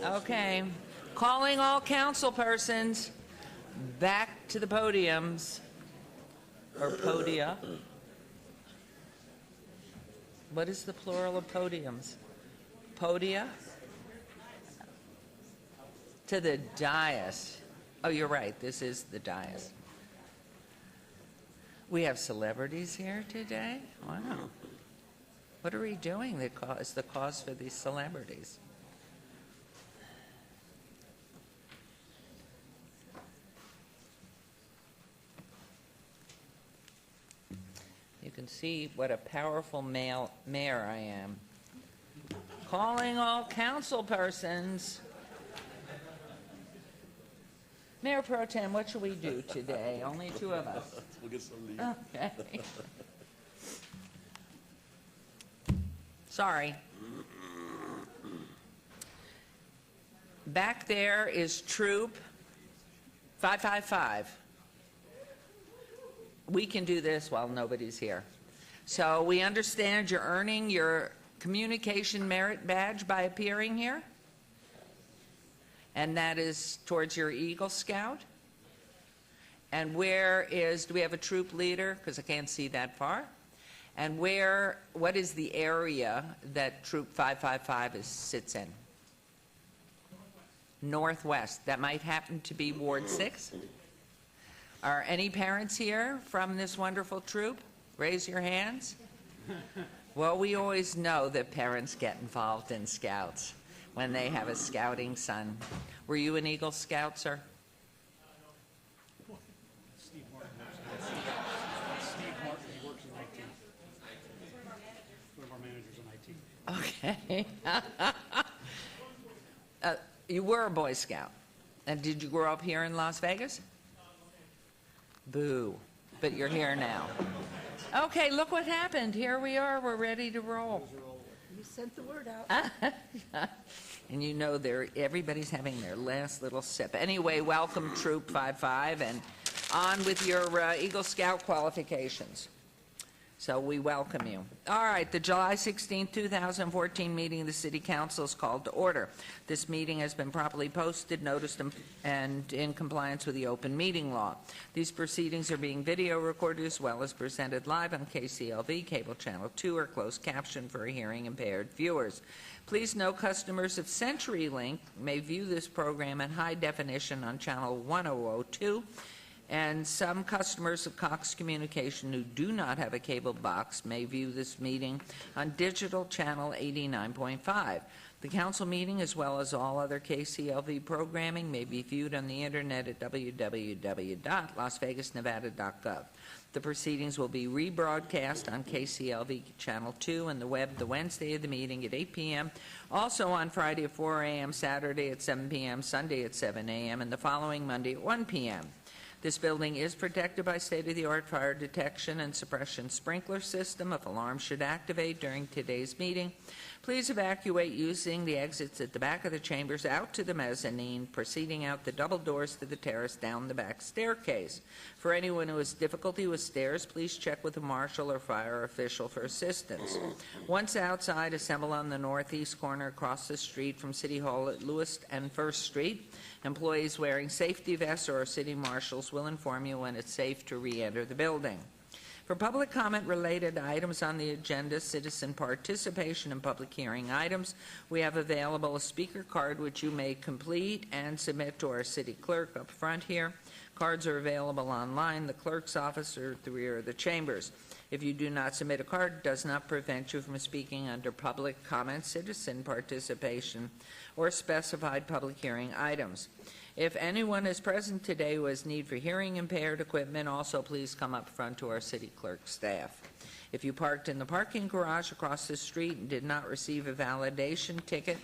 Okay. Calling all council persons back to the podiums, or podia. What is the plural of podiums? Podia? To the dais. Oh, you're right. This is the dais. We have celebrities here today? Wow. What are we doing that is the cause for these celebrities? You can see what a powerful mayor I am. Calling all council persons. Mayor Pro Tem, what should we do today? Only two of us. We'll get some leave. Okay. Sorry. Back there is Troop 555. We can do this while nobody's here. So we understand you're earning your communication merit badge by appearing here? And that is towards your Eagle Scout? And where is, do we have a troop leader? Because I can't see that far. And what is the area that Troop 555 sits in? Northwest. That might happen to be Ward 6. Are any parents here from this wonderful troop? Raise your hands. Well, we always know that parents get involved in Scouts when they have a scouting son. Were you an Eagle Scout, sir? Steve Martin works in IT. One of our managers in IT. Okay. You were a Boy Scout. And did you grow up here in Las Vegas? Boo. But you're here now. Okay, look what happened. Here we are. We're ready to roll. You sent the word out. And you know everybody's having their last little sip. Anyway, welcome Troop 55 and on with your Eagle Scout qualifications. So we welcome you. All right, the July 16, 2014 meeting of the City Council is called to order. This meeting has been properly posted, noticed, and in compliance with the open meeting law. These proceedings are being video recorded as well as presented live on KCLV, Cable Channel 2, or closed caption for hearing impaired viewers. Please note customers of CenturyLink may view this program in high definition on Channel 1002, and some customers of Cox Communication who do not have a cable box may view this meeting on digital channel 89.5. The council meeting, as well as all other KCLV programming, may be viewed on the internet at www.lasvegasnevada.gov. The proceedings will be rebroadcast on KCLV Channel 2 and the web the Wednesday of the meeting at 8 p.m., also on Friday at 4 a.m., Saturday at 7 p.m., Sunday at 7 a.m., and the following Monday at 1 p.m. This building is protected by state-of-the-art fire detection and suppression sprinkler system. If alarms should activate during today's meeting, please evacuate using the exits at the back of the chambers out to the mezzanine, proceeding out the double doors to the terrace down the back staircase. For anyone who has difficulty with stairs, please check with a marshal or fire official for assistance. Once outside, assemble on the northeast corner across the street from City Hall at Lewis and First Street. Employees wearing safety vests or city marshals will inform you when it's safe to re-enter the building. For public comment related to items on the agenda, citizen participation in public hearing items, we have available a speaker card which you may complete and submit to our city clerk up front here. Cards are available online, the clerk's office, or at the rear of the chambers. If you do not submit a card, it does not prevent you from speaking under public comment, citizen participation, or specified public hearing items. If anyone is present today who has need for hearing impaired equipment, also please come up front to our city clerk staff. If you parked in the parking garage across the street and did not receive a validation ticket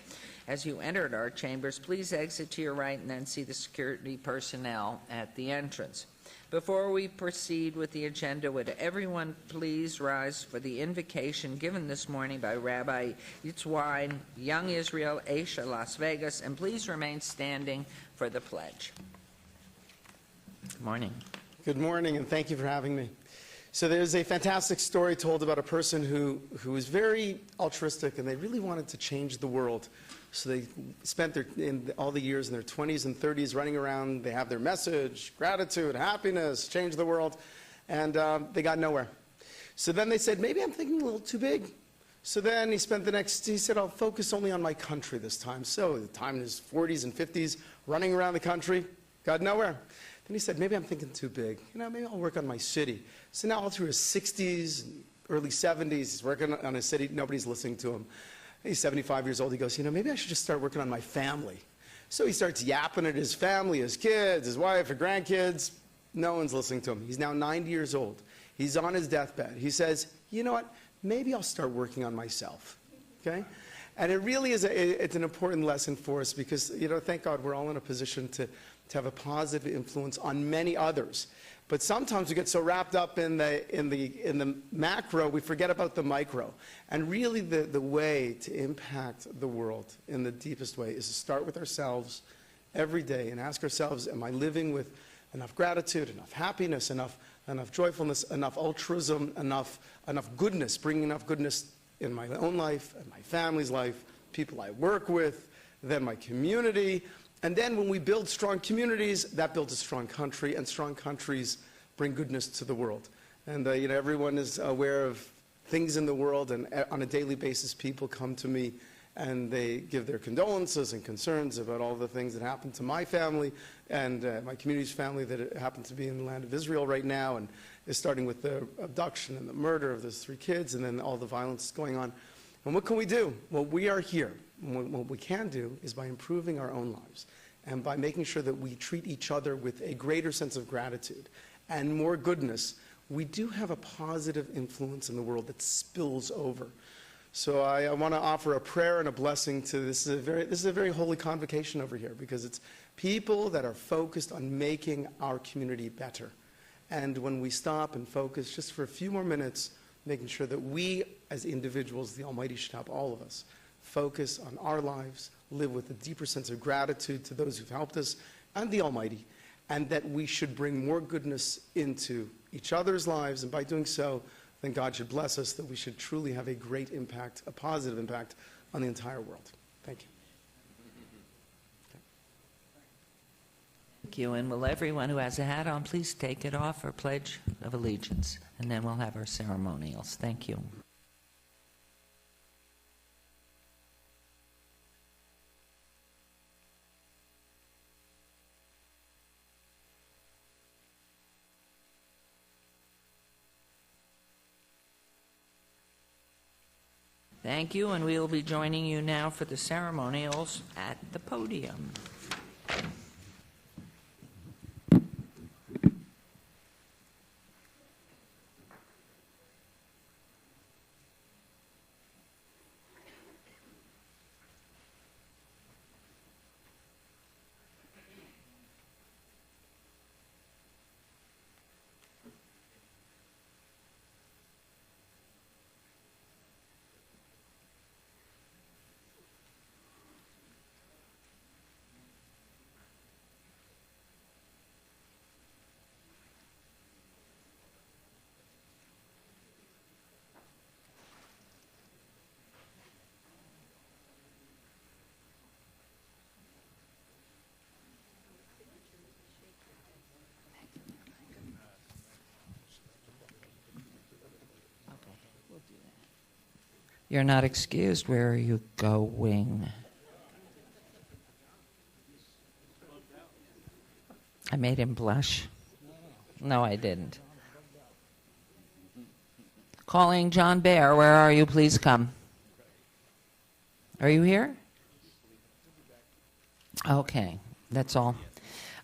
as you entered our chambers, please exit to your right and then see the security personnel at the entrance. Before we proceed with the agenda, would everyone please rise for the invocation given this morning by Rabbi Yitzwein, Young Israel, Asia, Las Vegas, and please remain standing for the pledge. Good morning. Good morning, and thank you for having me. So there's a fantastic story told about a person who was very altruistic, and they really wanted to change the world. So they spent all the years in their 20s and 30s running around. They have their message, gratitude, happiness, change the world, and they got nowhere. So then they said, maybe I'm thinking a little too big. So then he said, I'll focus only on my country this time. So the time in his 40s and 50s, running around the country, got nowhere. Then he said, maybe I'm thinking too big. Maybe I'll work on my city. So now all through his 60s, early 70s, he's working on his city. Nobody's listening to him. He's 75 years old. He goes, maybe I should just start working on my family. So he starts yapping at his family, his kids, his wife, his grandkids. No one's listening to him. He's now 90 years old. He's on his deathbed. He says, you know what? Maybe I'll start working on myself, okay? And it really is it's an important lesson for us because, thank God we're all in a position to have a positive influence on many others. But sometimes we get so wrapped up in the macro, we forget about the micro. And really the way to impact the world in the deepest way is to start with ourselves every day and ask ourselves, am I living with enough gratitude, enough happiness, enough joyfulness, enough altruism, enough goodness, bringing enough goodness in my own life, and my family's life, people I work with, then my community. And then when we build strong communities, that builds a strong country, and strong countries bring goodness to the world. And everyone is aware of things in the world, and on a daily basis people come to me and they give their condolences and concerns about all the things that happened to my family and my community's family that happen to be in the land of Israel right now, and is starting with the abduction and the murder of those 3 kids and then all the violence going on. And what can we do? Well, we are here. What we can do is by improving our own lives and by making sure that we treat each other with a greater sense of gratitude and more goodness, we do have a positive influence in the world that spills over. So I want to offer a prayer and a blessing to this. This is a very holy convocation over here because it's people that are focused on making our community better. And when we stop and focus just for a few more minutes, making sure that we as individuals, the Almighty should help all of us, focus on our lives, live with a deeper sense of gratitude to those who've helped us and the Almighty, and that we should bring more goodness into each other's lives, and by doing so, then God should bless us, that we should truly have a great impact, a positive impact on the entire world. Thank you. Thank you. And will everyone who has a hat on please take it off for Pledge of Allegiance, and then we'll have our ceremonials. Thank you. Thank you, and we will be joining you now for the ceremonials at the podium. You're not excused. Where are you going? I made him blush. No, I didn't. Calling John Bear. Where are you? Please come. Are you here? Okay, that's all.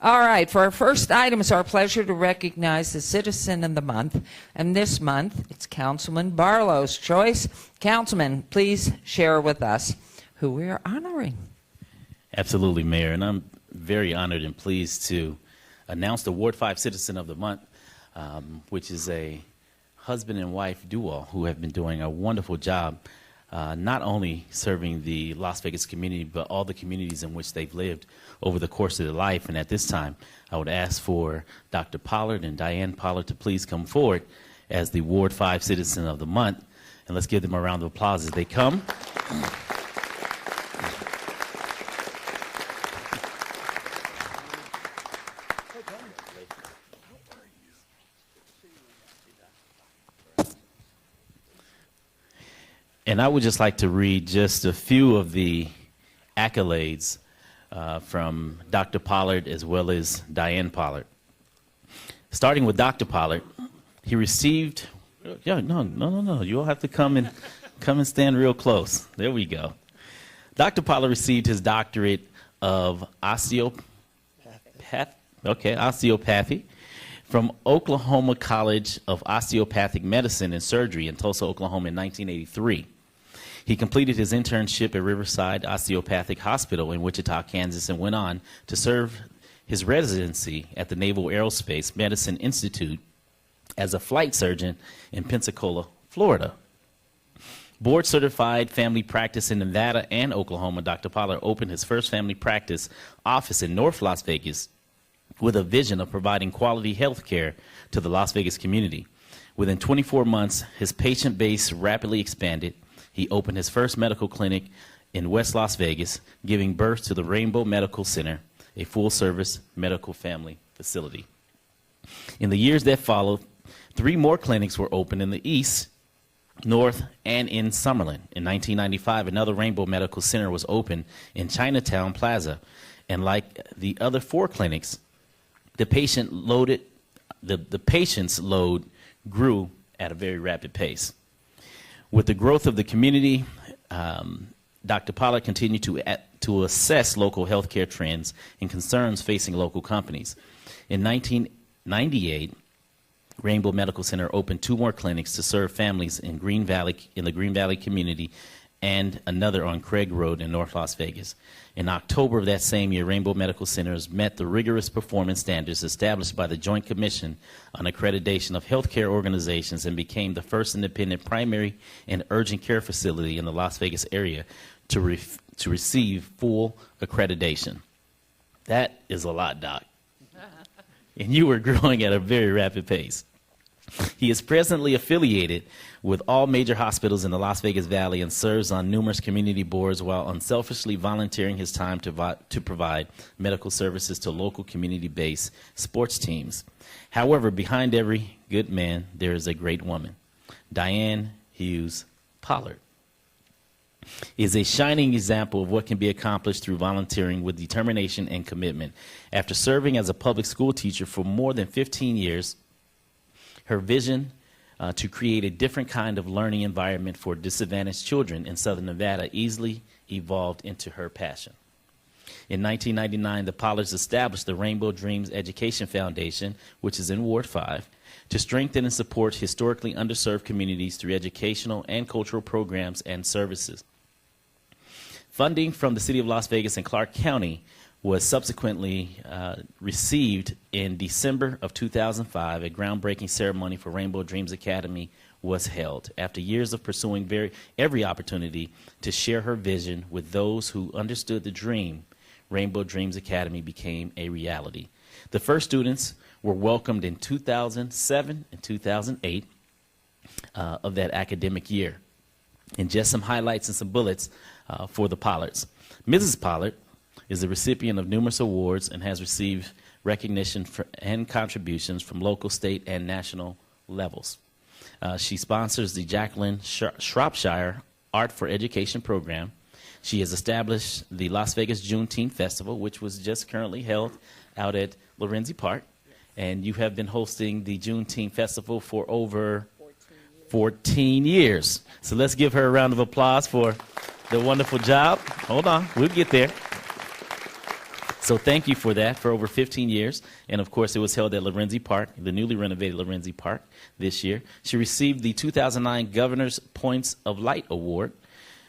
All right, for our first item, it's our pleasure to recognize the Citizen of the Month. And this month, it's Councilman Barlow's choice. Councilman, please share with us who we are honoring. Absolutely, Mayor. And I'm very honored and pleased to announce the Ward 5 Citizen of the Month, which is a husband and wife duo who have been doing a wonderful job, not only serving the Las Vegas community, but all the communities in which they've lived over the course of their life. And at this time, I would ask for Dr. Pollard and Diane Pollard to please come forward as the Ward 5 Citizen of the Month. And let's give them a round of applause as they come. And I would just like to read just a few of the accolades from Dr. Pollard as well as Diane Pollard. Starting with Dr. Pollard, he received, no. You all have to come and stand real close. There we go. Dr. Pollard received his doctorate of osteopathy from Oklahoma College of Osteopathic Medicine and Surgery in Tulsa, Oklahoma in 1983. He completed his internship at Riverside Osteopathic Hospital in Wichita, Kansas, and went on to serve his residency at the Naval Aerospace Medicine Institute as a flight surgeon in Pensacola, Florida. Board-certified family practice in Nevada and Oklahoma, Dr. Pollard opened his first family practice office in North Las Vegas with a vision of providing quality health care to the Las Vegas community. Within 24 months, his patient base rapidly expanded. He opened his first medical clinic in West Las Vegas, giving birth to the Rainbow Medical Center, a full-service medical family facility. In the years that followed, 3 more clinics were opened in the East, North, and in Summerlin. In 1995, another Rainbow Medical Center was opened in Chinatown Plaza, and like the other 4 clinics, the patient's load grew at a very rapid pace. With the growth of the community, Dr. Pollard continued to assess local healthcare trends and concerns facing local companies. In 1998, Rainbow Medical Center opened 2 more clinics to serve families in the Green Valley community, and another on Craig Road in North Las Vegas. In October of that same year, Rainbow Medical Centers met the rigorous performance standards established by the Joint Commission on Accreditation of Healthcare Organizations and became the first independent primary and urgent care facility in the Las Vegas area to receive full accreditation. That is a lot, Doc. And you were growing at a very rapid pace. He is presently affiliated with all major hospitals in the Las Vegas Valley and serves on numerous community boards while unselfishly volunteering his time to provide medical services to local community-based sports teams. However, behind every good man, there is a great woman. Diane Hughes Pollard is a shining example of what can be accomplished through volunteering with determination and commitment. After serving as a public school teacher for more than 15 years, her vision to create a different kind of learning environment for disadvantaged children in Southern Nevada easily evolved into her passion. In 1999, the Pollards established the Rainbow Dreams Education Foundation, which is in Ward 5, to strengthen and support historically underserved communities through educational and cultural programs and services. Funding from the City of Las Vegas and Clark County was subsequently received in December of 2005. A groundbreaking ceremony for Rainbow Dreams Academy was held. After years of pursuing every opportunity to share her vision with those who understood the dream, Rainbow Dreams Academy became a reality. The first students were welcomed in 2007 and 2008 of that academic year. And just some highlights and some bullets for the Pollards. Mrs. Pollard is the recipient of numerous awards and has received recognition and contributions from local, state, and national levels. She sponsors the Jacqueline Shropshire Art for Education program. She has established the Las Vegas Juneteenth Festival, which was just currently held out at Lorenzi Park. And you have been hosting the Juneteenth Festival for over 14 years. So let's give her a round of applause for the wonderful job. Hold on, we'll get there. So thank you for that, for over 15 years. And, of course, it was held at Lorenzi Park, the newly renovated Lorenzi Park this year. She received the 2009 Governor's Points of Light Award.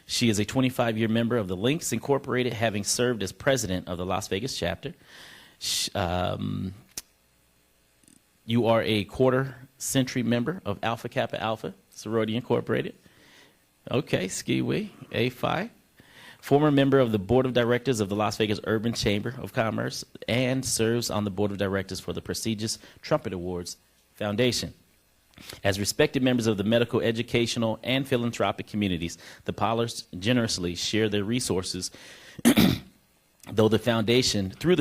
She is a 25-year member of the Links Incorporated, having served as president of the Las Vegas chapter. You are a quarter-century member of Alpha Kappa Alpha, Sorority Incorporated. Okay, Ski-Wee, A Phi. Former member of the Board of Directors of the Las Vegas Urban Chamber of Commerce, and serves on the Board of Directors for the prestigious Trumpet Awards Foundation. As respected members of the medical, educational, and philanthropic communities, the Pollards generously share their resources through the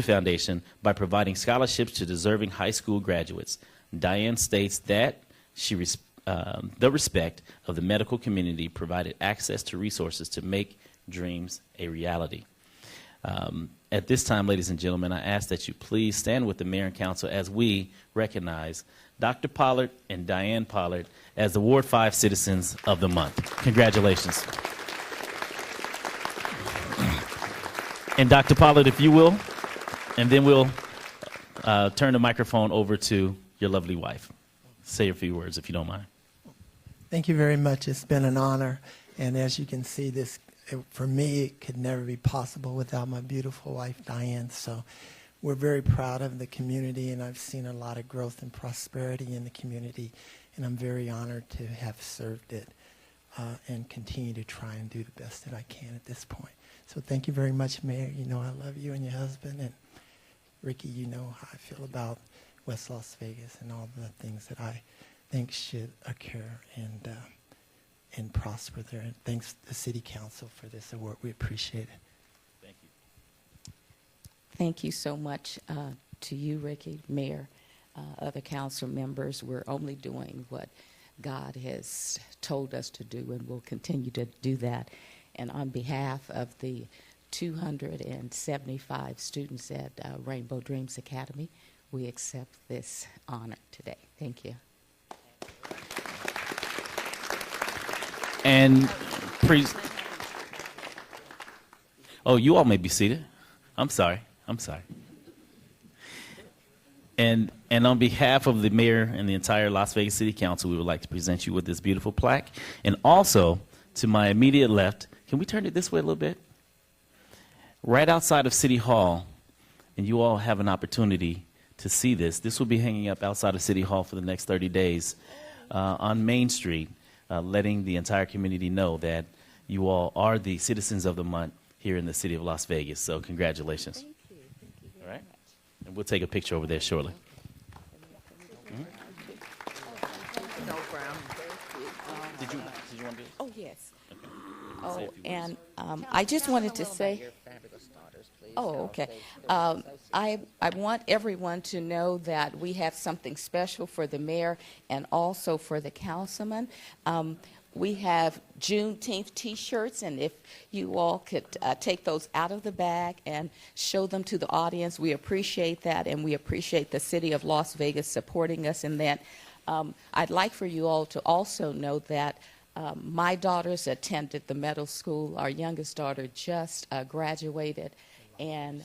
foundation, by providing scholarships to deserving high school graduates. Diane states that the respect of the medical community provided access to resources to make dreams a reality. At this time, ladies and gentlemen, I ask that you please stand with the mayor and council as we recognize Dr. Pollard and Diane Pollard as the Ward 5 Citizens of the Month. Congratulations. And Dr. Pollard, if you will, and then we'll turn the microphone over to your lovely wife. Say a few words, if you don't mind. Thank you very much. It's been an honor. And as you can see, for me, it could never be possible without my beautiful wife, Diane. So we're very proud of the community, and I've seen a lot of growth and prosperity in the community, and I'm very honored to have served it and continue to try and do the best that I can at this point. So thank you very much, Mayor. You know I love you and your husband, and Ricky, you know how I feel about West Las Vegas and all the things that I think should occur and prosper there. And thanks to the City Council for this award. We appreciate it. Thank you. Thank you so much to you, Ricky, Mayor, other council members. We're only doing what God has told us to do, and we'll continue to do that. And on behalf of the 275 students at Rainbow Dreams Academy, we accept this honor today. Thank you. And oh, you all may be seated. I'm sorry. And on behalf of the mayor and the entire Las Vegas City Council, we would like to present you with this beautiful plaque. And also, to my immediate left, can we turn it this way a little bit? Right outside of City Hall, and you all have an opportunity to see this. This will be hanging up outside of City Hall for the next 30 days on Main Street, letting the entire community know that you all are the Citizens of the Month here in the city of Las Vegas. So congratulations. Thank you. Thank you very All right. much. And we'll take a picture over there shortly. No problem. Did you want to do Oh, yes. Say Oh, a few words. and I just wanted to say, oh, okay. I want everyone to know that we have something special for the mayor and also for the councilman. We have Juneteenth T-shirts, and if you all could take those out of the bag and show them to the audience, we appreciate that, and we appreciate the city of Las Vegas supporting us in that. I'd like for you all to also know that my daughters attended the middle school. Our youngest daughter just graduated, and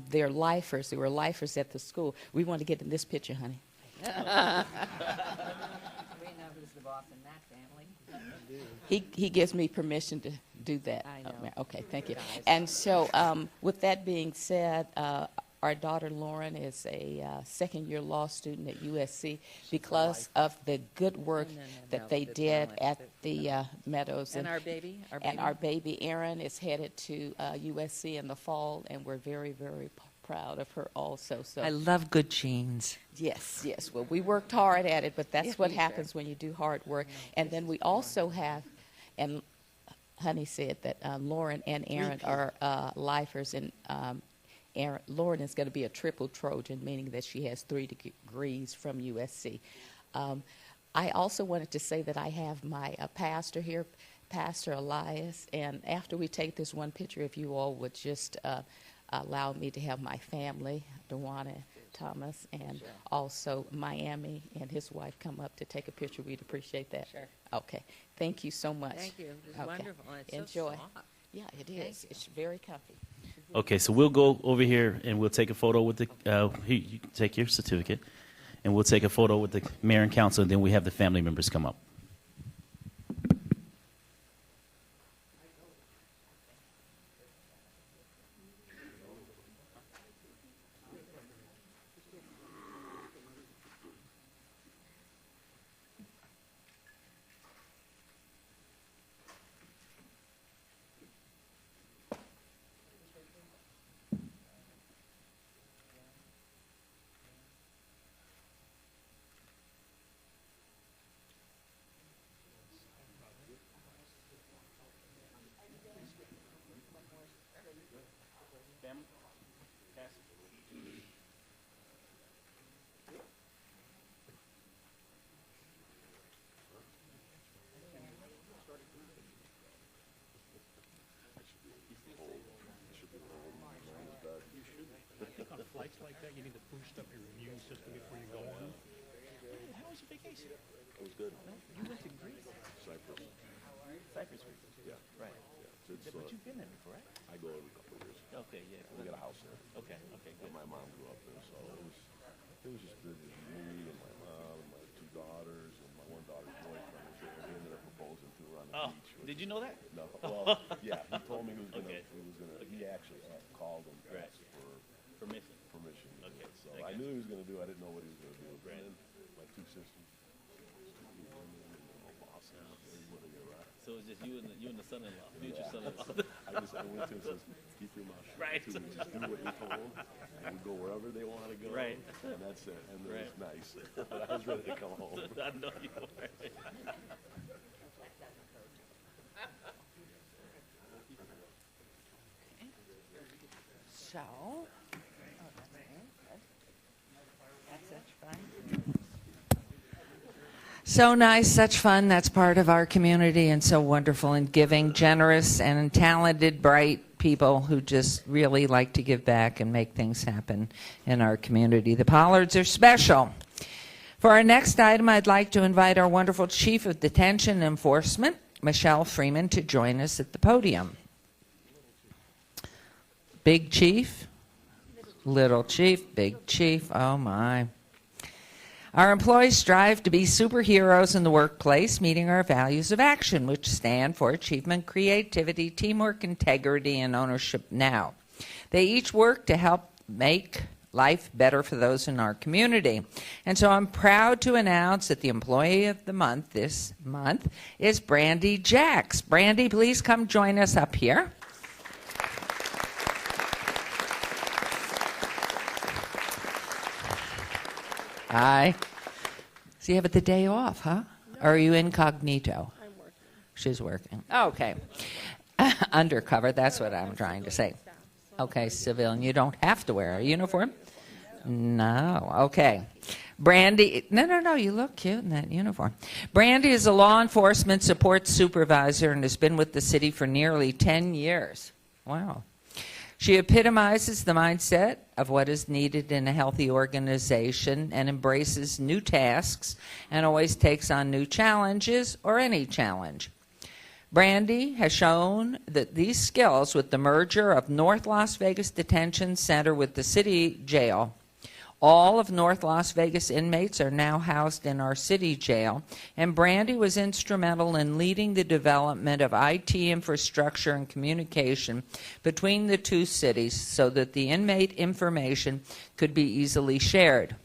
they're lifers. They were lifers at the school. We want to get in this picture, honey. We know who's the boss in that family. He gives me permission to do that. I know. Okay, thank you. And so with that being said, our daughter Lauren is a second-year law student at USC because of the good work that they did at the Meadows. And our baby? And our baby Erin is headed to USC in the fall, and we're very, very proud of her also. So I love good genes. yes. Well, we worked hard at it, but that's Yeah, what sure. happens when you do hard work. And then we also have, and Honey said that Lauren and Aaron are lifers, and Lauren is going to be a triple Trojan, meaning that she has 3 degrees from USC. I also wanted to say that I have my pastor here, Pastor Elias, and after we take this one picture, if you all would just allow me to have my family, Dewana Thomas, and also Miami and his wife come up to take a picture, we'd appreciate that. Sure. Okay. Thank you so much. Thank you. It's Okay. wonderful. It's Enjoy. so soft. Yeah, it Thank is. you. It's very comfy. Okay, so we'll go over here and we'll take a photo with the, you can take your certificate, and we'll take a photo with the mayor and council, and then we have the family members come up. vacation? It was good. You went to Greece? Cyprus. Cyprus. Yeah. Right. Yeah, it's, But you've been there before, right? I go every couple of years. Okay, yeah. We got a house there. Okay, okay, good. And my mom grew up there, so it was just good. It was me and my mom and my two daughters and my one daughter's boyfriend was there. He ended up proposing to her on the Oh, beach. did you know that? No, well, yeah, he told me he was gonna. Okay. He actually called him Right. asked for Permission. permission. Okay, So I I got knew he was gonna do. I didn't know what he was gonna do. Right. And then my two sisters, awesome. Everybody around. So it's just you and the son-in-law, future Yeah. son-in-law. I went to him and says, keep your mouth shut. Right. Too. Just do what you told them. And go wherever they want to go. Right. And that's it. And it Right. was nice. But I was ready to come home. I know you were. So, that's such fun. So nice, such fun. That's part of our community and so wonderful and giving, generous and talented, bright people who just really like to give back and make things happen in our community. The Pollards are special. For our next item, I'd like to invite our wonderful Chief of Detention Enforcement, Michelle Freeman, to join us at the podium. Big Chief, Little Chief, Big Chief, oh my. Our employees strive to be superheroes in the workplace, meeting our values of action, which stand for achievement, creativity, teamwork, integrity, and ownership now. They each work to help make life better for those in our community. And so I'm proud to announce that the Employee of the Month this month is Brandy Jacks. Brandy, please come join us up here. Hi. So you have the day off, huh? Or are you incognito? I'm working. She's working. Okay. Undercover, that's what I'm trying to say. Okay, civilian. You don't have to wear a uniform? No. Okay. Brandy, no, you look cute in that uniform. Brandy is a law enforcement support supervisor and has been with the city for nearly 10 years. Wow. She epitomizes the mindset of what is needed in a healthy organization and embraces new tasks and always takes on new challenges or any challenge. Brandy has shown that these skills with the merger of North Las Vegas Detention Center with the city jail. All of North Las Vegas inmates are now housed in our city jail, and Brandy was instrumental in leading the development of IT infrastructure and communication between the two cities so that the inmate information could be easily shared.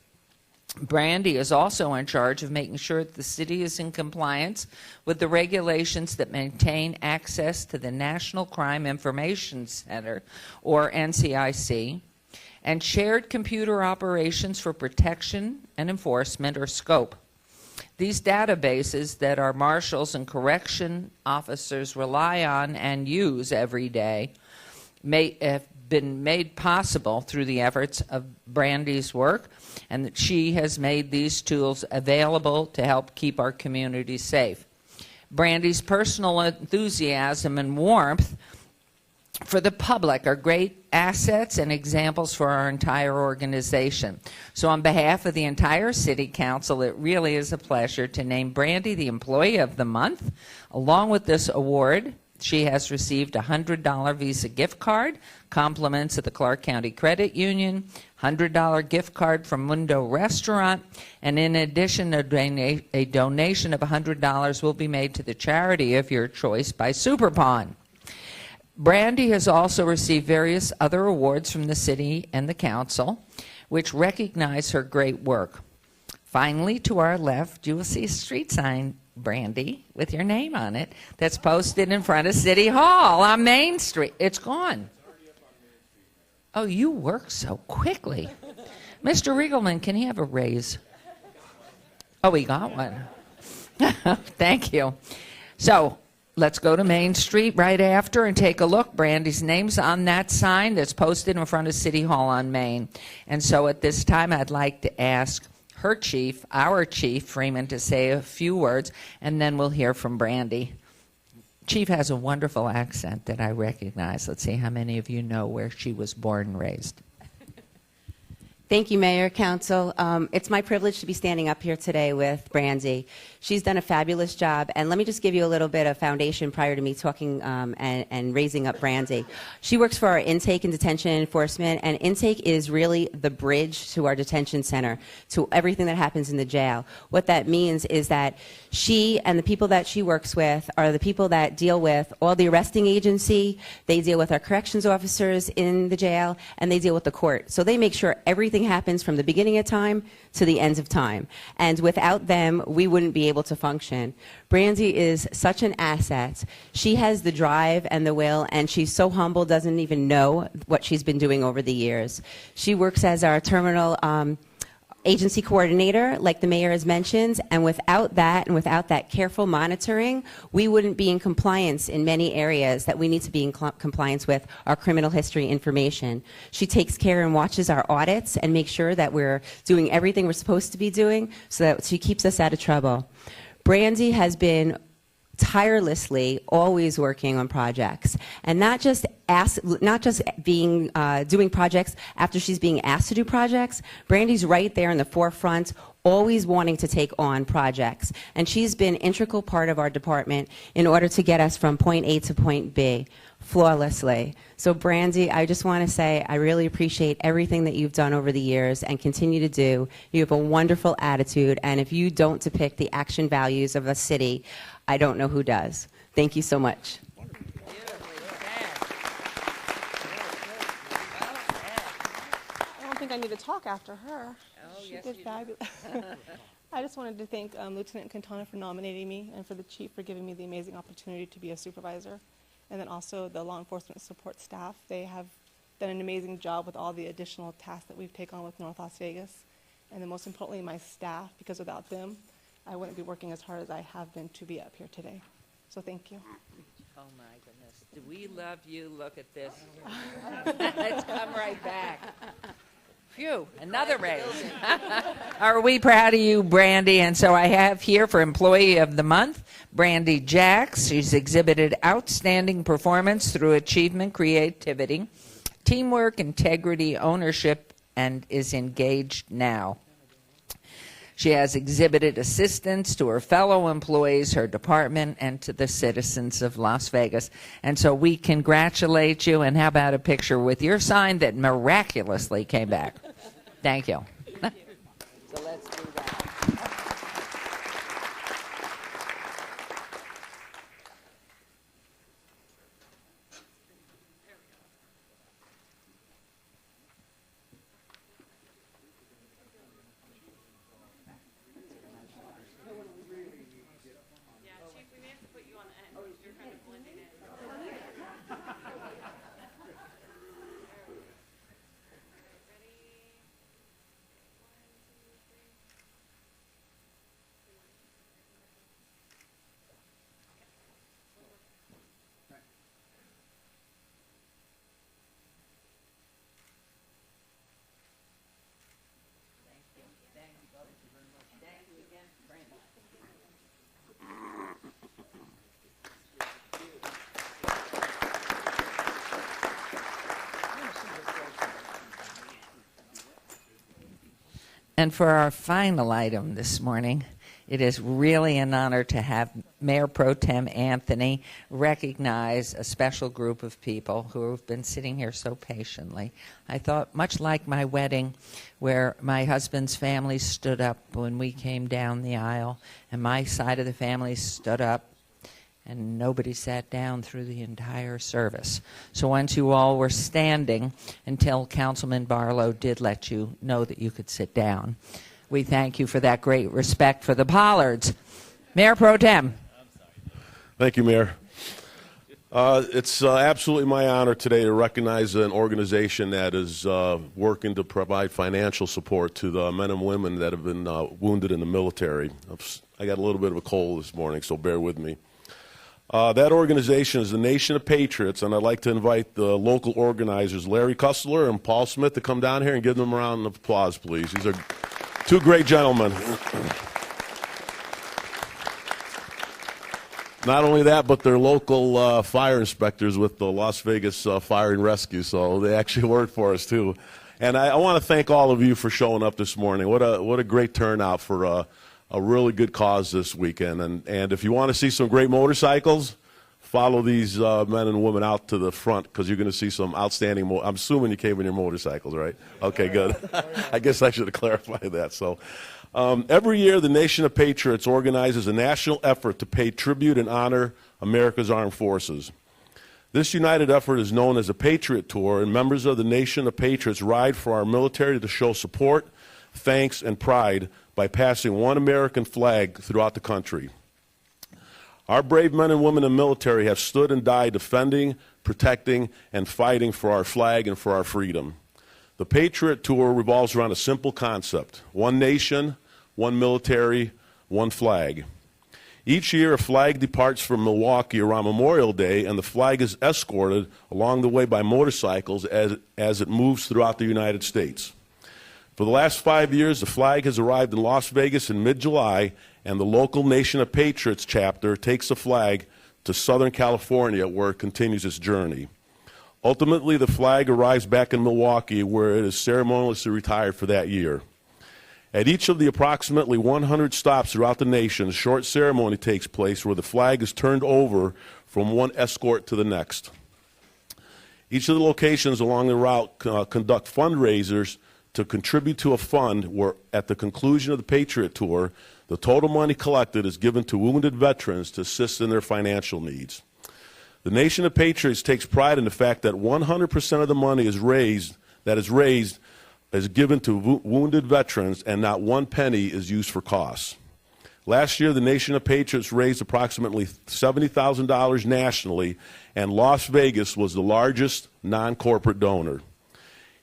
Brandy is also in charge of making sure that the city is in compliance with the regulations that maintain access to the National Crime Information Center, or NCIC, and shared computer operations for protection and enforcement, or SCOPE. These databases that our marshals and correction officers rely on and use every day have been made possible through the efforts of Brandy's work, and that she has made these tools available to help keep our community safe. Brandy's personal enthusiasm and warmth for the public are great assets and examples for our entire organization. So on behalf of the entire City Council, it really is a pleasure to name Brandy the Employee of the Month. Along with this award, she has received a $100 Visa gift card, compliments of the Clark County Credit Union, $100 gift card from Mundo Restaurant, and in addition, a donation of $100 will be made to the charity of your choice by Superpon. Brandy has also received various other awards from the city and the council, which recognize her great work. Finally, to our left, you will see a street sign, Brandy, with your name on it, that's posted in front of City Hall on Main Street. It's gone. Oh, you work so quickly. Mr. Riegelman, can he have a raise? Oh, he got one. Thank you. So, let's go to Main Street right after and take a look. Brandy's name's on that sign that's posted in front of City Hall on Main. And so at this time, I'd like to ask her chief, our chief, Freeman, to say a few words, and then we'll hear from Brandy. Chief has a wonderful accent that I recognize. Let's see how many of you know where she was born and raised. Thank you, Mayor, Council. It's my privilege to be standing up here today with Brandy. She's done a fabulous job, and let me just give you a little bit of foundation prior to me talking and raising up Brandy. She works for our intake and detention enforcement, and intake is really the bridge to our detention center, to everything that happens in the jail. What that means is that she and the people that she works with are the people that deal with all the arresting agency, they deal with our corrections officers in the jail, and they deal with the court. So they make sure everything happens from the beginning of time to the end of time. And without them, we wouldn't be able to function. Brandy is such an asset. She has the drive and the will, and she's so humble, doesn't even know what she's been doing over the years. She works as our terminal agency coordinator, like the mayor has mentioned, and without that careful monitoring, we wouldn't be in compliance in many areas that we need to be in compliance with our criminal history information. She takes care and watches our audits and makes sure that we're doing everything we're supposed to be doing so that she keeps us out of trouble. Brandy has been tirelessly always working on projects, and not just doing projects after she's being asked to do projects. Brandy's right there in the forefront, always wanting to take on projects, and she's been an integral part of our department in order to get us from point A to point B flawlessly. So Brandy, I just want to say I really appreciate everything that you've done over the years and continue to do. You have a wonderful attitude, and if you don't depict the action values of a city, I don't know who does. Thank you so much. I don't think I need to talk after her. Oh, She yes, did you do. fabulous. I just wanted to thank Lieutenant Quintana for nominating me, and for the chief for giving me the amazing opportunity to be a supervisor, and then also the law enforcement support staff. They have done an amazing job with all the additional tasks that we've taken on with North Las Vegas, and then most importantly my staff, because without them I wouldn't be working as hard as I have been to be up here today. So thank you. Oh, my goodness. Do we love you? Look at this. Let's come right back. Phew, another raise. Are we proud of you, Brandy? And so I have here for Employee of the Month, Brandy Jacks. She's exhibited outstanding performance through achievement, creativity, teamwork, integrity, ownership, and is engaged now. She has exhibited assistance to her fellow employees, her department, and to the citizens of Las Vegas. And so we congratulate you. And how about a picture with your sign that miraculously came back? Thank you. So let's do that. And for our final item this morning, it is really an honor to have Mayor Pro Tem Anthony recognize a special group of people who have been sitting here so patiently. I thought, much like my wedding, where my husband's family stood up when we came down the aisle, and my side of the family stood up, and nobody sat down through the entire service. So once you all were standing, until Councilman Barlow did let you know that you could sit down. We thank you for that great respect for the Pollards. Mayor Pro Tem. Thank you, Mayor. It's absolutely my honor today to recognize an organization that is working to provide financial support to the men and women that have been wounded in the military. I got a little bit of a cold this morning, so bear with me. That organization is the Nation of Patriots, and I'd like to invite the local organizers, Larry Kussler and Paul Smith, to come down here and give them a round of applause, please. These are two great gentlemen. Not only that, but they're local fire inspectors with the Las Vegas Fire and Rescue, so they actually work for us, too. And I want to thank all of you for showing up this morning. What a great turnout for a really good cause this weekend. And if you want to see some great motorcycles, follow these men and women out to the front, because you're going to see some outstanding. I'm assuming you came in your motorcycles, right? Okay, good. I guess I should have clarified that. So, every year, the Nation of Patriots organizes a national effort to pay tribute and honor America's armed forces. This united effort is known as the Patriot Tour, and members of the Nation of Patriots ride for our military to show support, thanks, and pride by passing one American flag throughout the country. Our brave men and women in the military have stood and died defending, protecting, and fighting for our flag and for our freedom. The Patriot Tour revolves around a simple concept: one nation, one military, one flag. Each year, a flag departs from Milwaukee around Memorial Day, and the flag is escorted along the way by motorcycles as it moves throughout the United States. For the last 5 years, the flag has arrived in Las Vegas in mid-July, and the local Nation of Patriots chapter takes the flag to Southern California, where it continues its journey. Ultimately, the flag arrives back in Milwaukee, where it is ceremoniously retired for that year. At each of the approximately 100 stops throughout the nation, a short ceremony takes place where the flag is turned over from one escort to the next. Each of the locations along the route conduct fundraisers to contribute to a fund where, at the conclusion of the Patriot Tour, the total money collected is given to wounded veterans to assist in their financial needs. The Nation of Patriots takes pride in the fact that 100% of the money that is raised is given to wounded veterans, and not one penny is used for costs. Last year, the Nation of Patriots raised approximately $70,000 nationally, and Las Vegas was the largest non-corporate donor.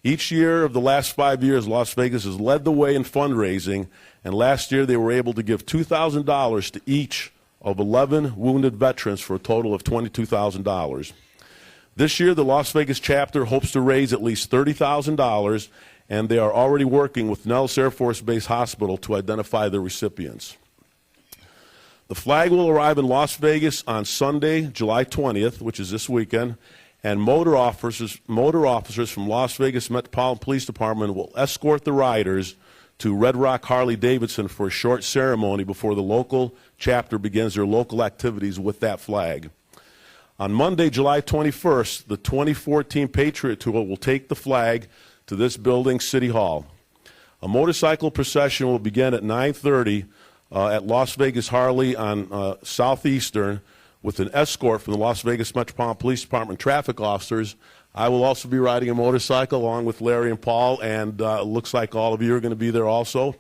Each year of the last 5 years, Las Vegas has led the way in fundraising, and last year they were able to give $2,000 to each of 11 wounded veterans for a total of $22,000. This year, the Las Vegas chapter hopes to raise at least $30,000, and they are already working with Nellis Air Force Base Hospital to identify the recipients. The flag will arrive in Las Vegas on Sunday, July 20th, which is this weekend, and motor officers from Las Vegas Metropolitan Police Department will escort the riders to Red Rock Harley-Davidson for a short ceremony before the local chapter begins their local activities with that flag. On Monday, July 21st, the 2014 Patriot Tour will take the flag to this building, City Hall. A motorcycle procession will begin at 9:30 at Las Vegas Harley on Southeastern with an escort from the Las Vegas Metropolitan Police Department traffic officers. I will also be riding a motorcycle along with Larry and Paul, and it looks like all of you are going to be there also.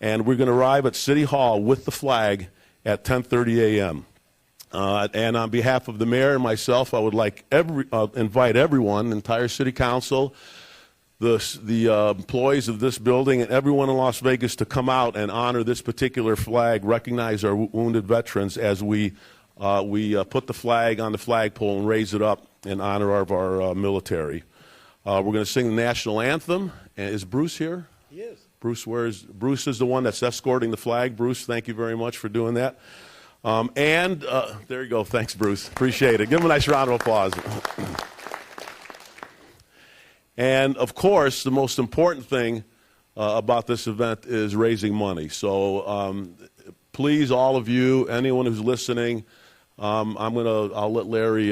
And we're going to arrive at City Hall with the flag at 10:30 a.m. And on behalf of the mayor and myself, I would like invite everyone, the entire city council, the employees of this building, and everyone in Las Vegas to come out and honor this particular flag, recognize our wounded veterans as we put the flag on the flagpole and raise it up in honor of our military. We're going to sing the national anthem. Is Bruce here? He is. Bruce is the one that's escorting the flag. Bruce, thank you very much for doing that. There you go. Thanks, Bruce. Appreciate it. Give him a nice round of applause. And, of course, the most important thing about this event is raising money. So please, all of you, anyone who's listening, I'll let Larry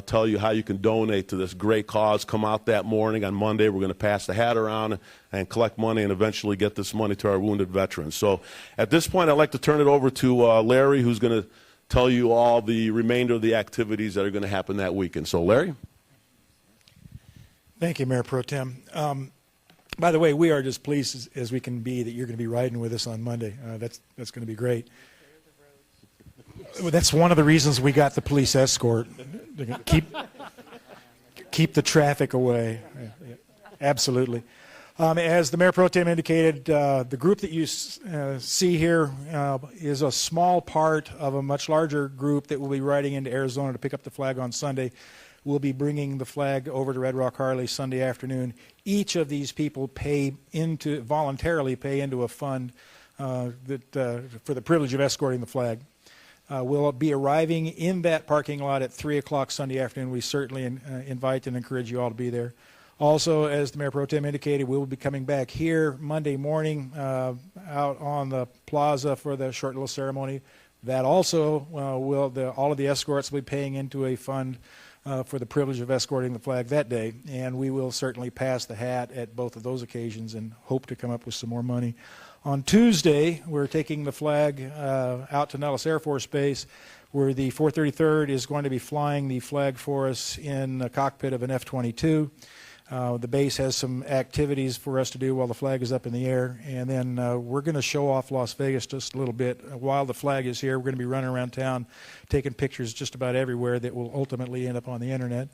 tell you how you can donate to this great cause. Come out that morning on Monday. We're going to pass the hat around and collect money and eventually get this money to our wounded veterans. So at this point, I'd like to turn it over to Larry, who's going to tell you all the remainder of the activities that are going to happen that weekend. So, Larry? Thank you, Mayor Pro Tem. By the way, we are as pleased as we can be that you're going to be riding with us on Monday. That's going to be great. That's one of the reasons we got the police escort. Keep the traffic away. Yeah, absolutely. As the Mayor Pro Tem indicated, the group that you see here is a small part of a much larger group that will be riding into Arizona to pick up the flag on Sunday. We'll be bringing the flag over to Red Rock Harley Sunday afternoon. Each of these people voluntarily pay into a fund for the privilege of escorting the flag. We'll be arriving in that parking lot at 3 o'clock Sunday afternoon. We certainly invite and encourage you all to be there. Also, as the Mayor Pro Tem indicated, we will be coming back here Monday morning out on the plaza for the short little ceremony. That also all of the escorts will be paying into a fund for the privilege of escorting the flag that day. And we will certainly pass the hat at both of those occasions and hope to come up with some more money. On Tuesday, we're taking the flag out to Nellis Air Force Base, where the 433rd is going to be flying the flag for us in the cockpit of an F-22. The base has some activities for us to do while the flag is up in the air, and then we're going to show off Las Vegas just a little bit. While the flag is here, we're going to be running around town taking pictures just about everywhere that will ultimately end up on the internet.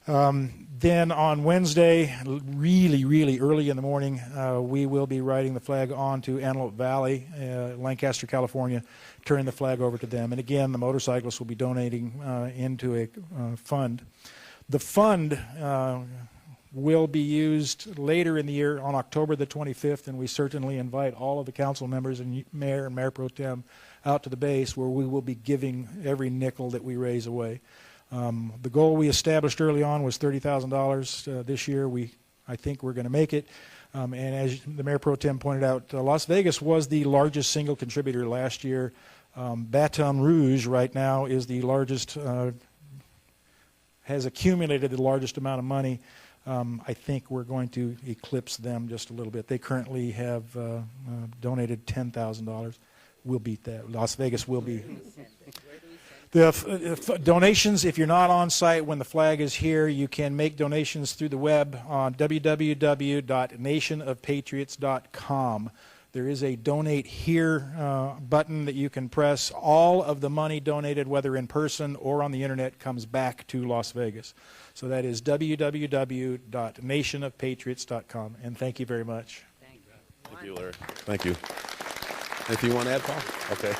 Then on Wednesday, really early in the morning, we will be riding the flag on to Antelope Valley, Lancaster, California, turning the flag over to them. And again, the motorcyclists will be donating into a fund. The fund will be used later in the year on October the 25th, and we certainly invite all of the council members and mayor and mayor pro tem out to the base, where we will be giving every nickel that we raise away. The goal we established early on was $30,000. This year, I think we're going to make it. And as the mayor pro tem pointed out, Las Vegas was the largest single contributor last year. Baton Rouge right now is the largest, has accumulated the largest amount of money. I think we're going to eclipse them just a little bit. They currently have donated $10,000. We'll beat that. Las Vegas will be. The donations, if you're not on site when the flag is here, you can make donations through the web on www.nationofpatriots.com. There is a Donate Here button that you can press. All of the money donated, whether in person or on the internet, comes back to Las Vegas. So that is www.nationofpatriots.com. And thank you very much. Thank you, Larry. Thank you. Anything you want to add, Paul? Okay.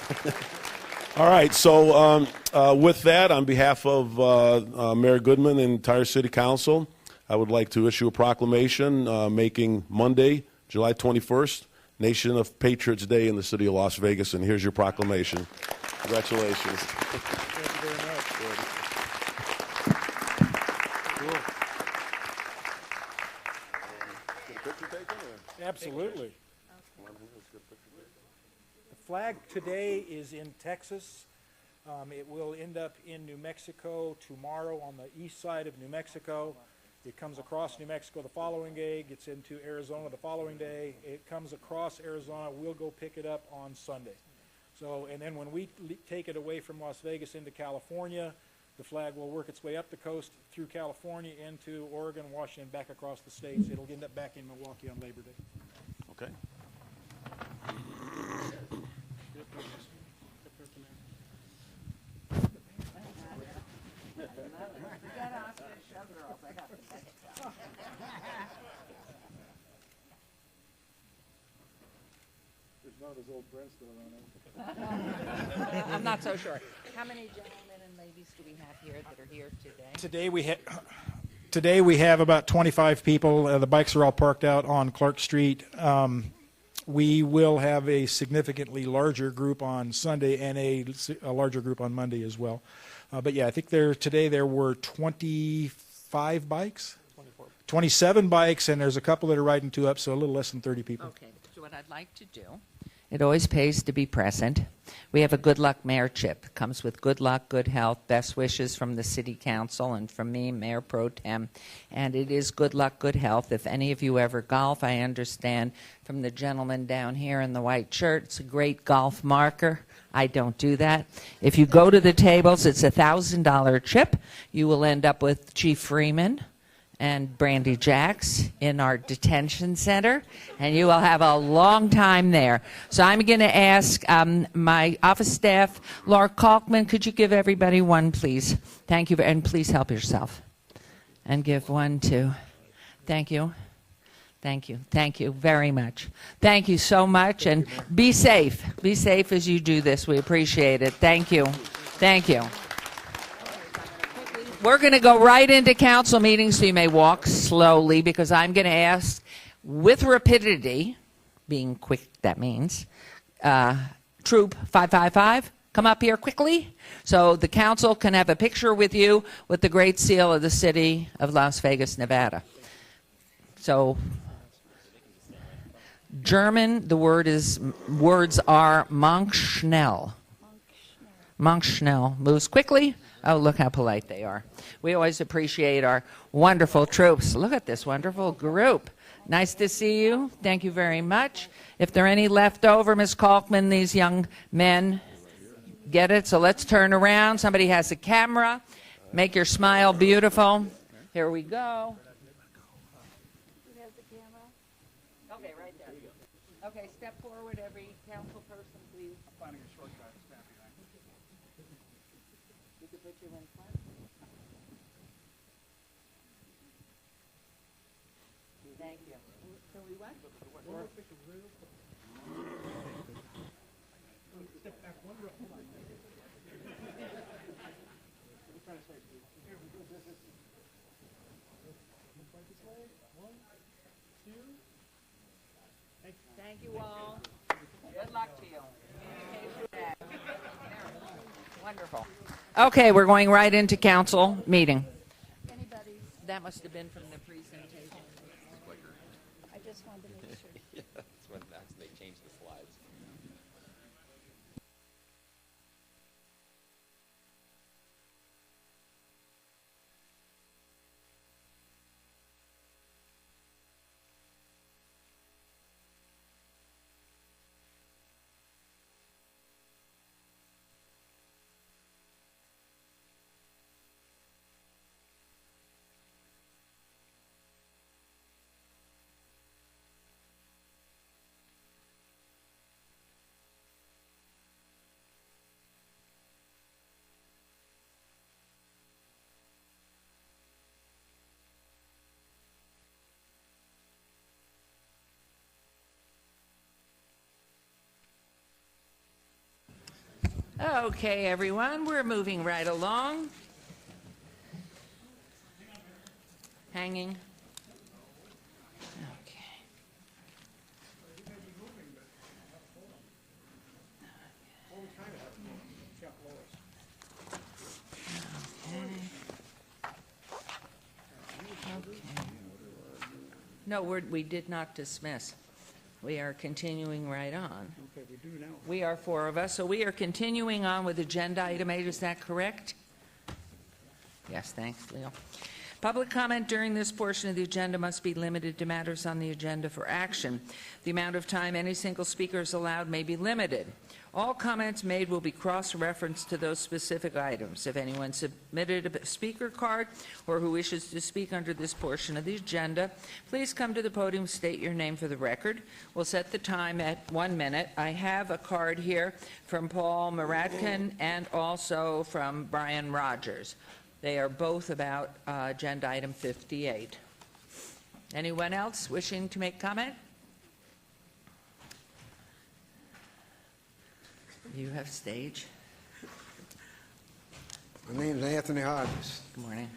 All right. So with that, on behalf of Mayor Goodman and entire City Council, I would like to issue a proclamation making Monday, July 21st, Nation of Patriots Day in the city of Las Vegas. And here's your proclamation. Congratulations. Thank you very much. Absolutely. The flag today is in Texas. It will end up in New Mexico tomorrow on the east side of New Mexico. It comes across New Mexico the following day, gets into Arizona the following day. It comes across Arizona. We'll go pick it up on Sunday. So, and then when we take it away from Las Vegas into California, the flag will work its way up the coast through California into Oregon, Washington, back across the states. It'll end up back in Milwaukee on Labor Day. Okay. There's none of his old friends still around. I'm not so sure. How many gentlemen and ladies do we have here that are here today? Today we have about 25 people. The bikes are all parked out on Clark Street. We will have a significantly larger group on Sunday and a larger group on Monday as well. But yeah, I think today there were 25 bikes, 27 bikes, and there's a couple that are riding two up, so a little less than 30 people. Okay, so what I'd like to do, it always pays to be present. We have a Good Luck Mayor chip. It comes with good luck, good health, best wishes from the City Council and from me, Mayor Pro Tem. And it is good luck, good health. If any of you ever golf, I understand from the gentleman down here in the white shirt, it's a great golf marker. I don't do that. If you go to the tables, it's a $1,000 chip. You will end up with Chief Freeman and Brandy Jacks in our detention center, and you will have a long time there. So I'm going to ask my office staff, Laura Kalkman, could you give everybody one, please? Thank you, and please help yourself. And give one to, thank you. Thank you. Thank you very much. Thank you so much, and be safe. Be safe as you do this. We appreciate it. Thank you. Thank you. We're going to go right into council meetings, so you may walk slowly, because I'm going to ask, with rapidity, being quick, that means, Troop 555, come up here quickly, so the council can have a picture with you with the Great Seal of the City of Las Vegas, Nevada. So German, the words are Monkschnell. Monkschnell moves quickly. Oh, look how polite they are. We always appreciate our wonderful troops. Look at this wonderful group. Nice to see you. Thank you very much. If there are any left over, Ms. Kalkman, these young men get it. So let's turn around. Somebody has a camera. Make your smile beautiful. Here we go. Okay, right there. Okay, step forward, every council person, please. Finding a shortcut, snap behind. You can put you in front. Thank you. So we what? Step back one row. Thank you all. Good luck to you. Wonderful. Okay, we're going right into council meeting. That must have been from the presentation. I just wanted to make sure. That's when they changed the slides. Okay, everyone, we're moving right along. Hanging. Okay. No, we did not dismiss. We are continuing right on. Okay, we do now. We are four of us, so we are continuing on with agenda item 8. Is that correct? Yes, thanks, Leo. Public comment during this portion of the agenda must be limited to matters on the agenda for action. The amount of time any single speaker is allowed may be limited. All comments made will be cross-referenced to those specific items. If anyone submitted a speaker card or who wishes to speak under this portion of the agenda, please come to the podium, state your name for the record. We'll set the time at 1 minute. I have a card here from Paul Maratkin and also from Brian Rogers. They are both about agenda item 58. Anyone else wishing to make comment? You have stage. My name is Anthony Hodges. Good morning.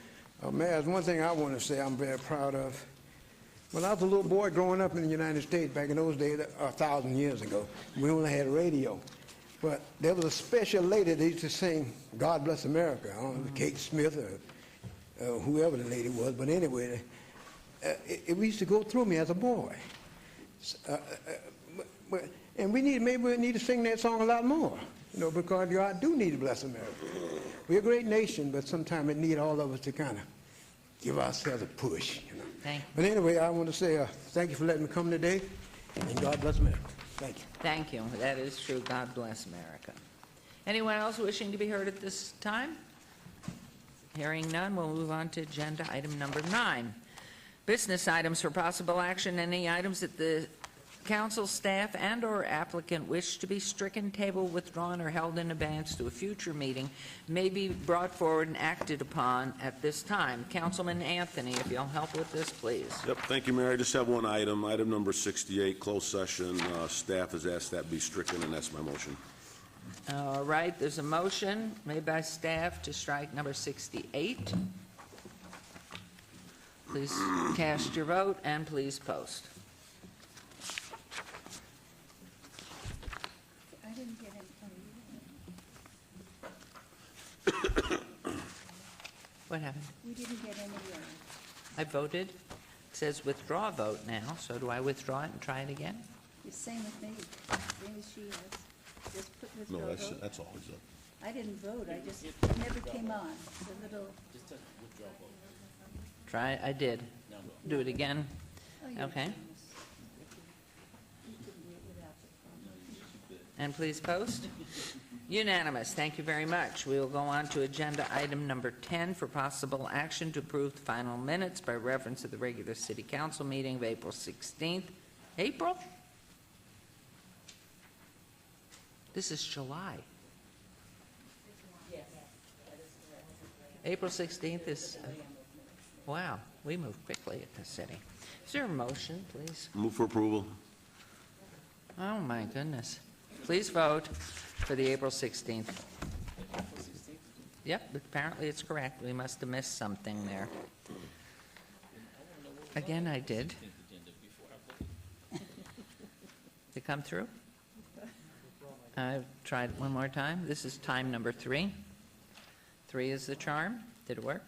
Mayor, there's one thing I want to say I'm very proud of. When I was a little boy growing up in the United States back in those days, 1,000 years ago, we only had radio. But there was a special lady that used to sing God Bless America. I don't know, Kate Smith or whoever the lady was. But anyway, it used to go through me as a boy. And maybe we need to sing that song a lot more, because God do need to bless America. We're a great nation, but sometimes it needs all of us to kind of give ourselves a push. Thank you. But anyway, I want to say thank you for letting me come today, and God bless America. Thank you. Thank you. That is true. God bless America. Anyone else wishing to be heard at this time? Hearing none, we'll move on to agenda item number 9. Business items for possible action. Any items that the council, staff, and/or applicant wish to be stricken, tabled, withdrawn, or held in abeyance to a future meeting may be brought forward and acted upon at this time. Councilman Anthony, if you'll help with this, please. Yep, thank you, Mayor. I just have one item, item number 68, closed session. Staff has asked that be stricken, and that's my motion. All right, there's a motion made by staff to strike number 68. Please cast your vote and please post. I didn't get any. What happened? We didn't get any. I voted. says withdraw vote now, so do I withdraw it and try it again? The same with me, same as she is. Just put withdraw No, vote. that's always up. I didn't vote, it never came on, the little. Try, I did. Do it again? Oh, you're Okay. genius. You couldn't do it without the phone. And please post. Unanimous. Thank you very much. We will go on to agenda item number 10 for possible action to approve the final minutes by reference to the regular city council meeting of April 16th. April? This is July. April 16th is, wow, we move quickly at the city. Is there a motion, please? Move for approval. Oh, my goodness. Please vote for the April 16th. Yep, apparently it's correct. We must have missed something there. Again, I did. Did it come through? I've tried one more time. This is time number 3. 3 is the charm. Did it work?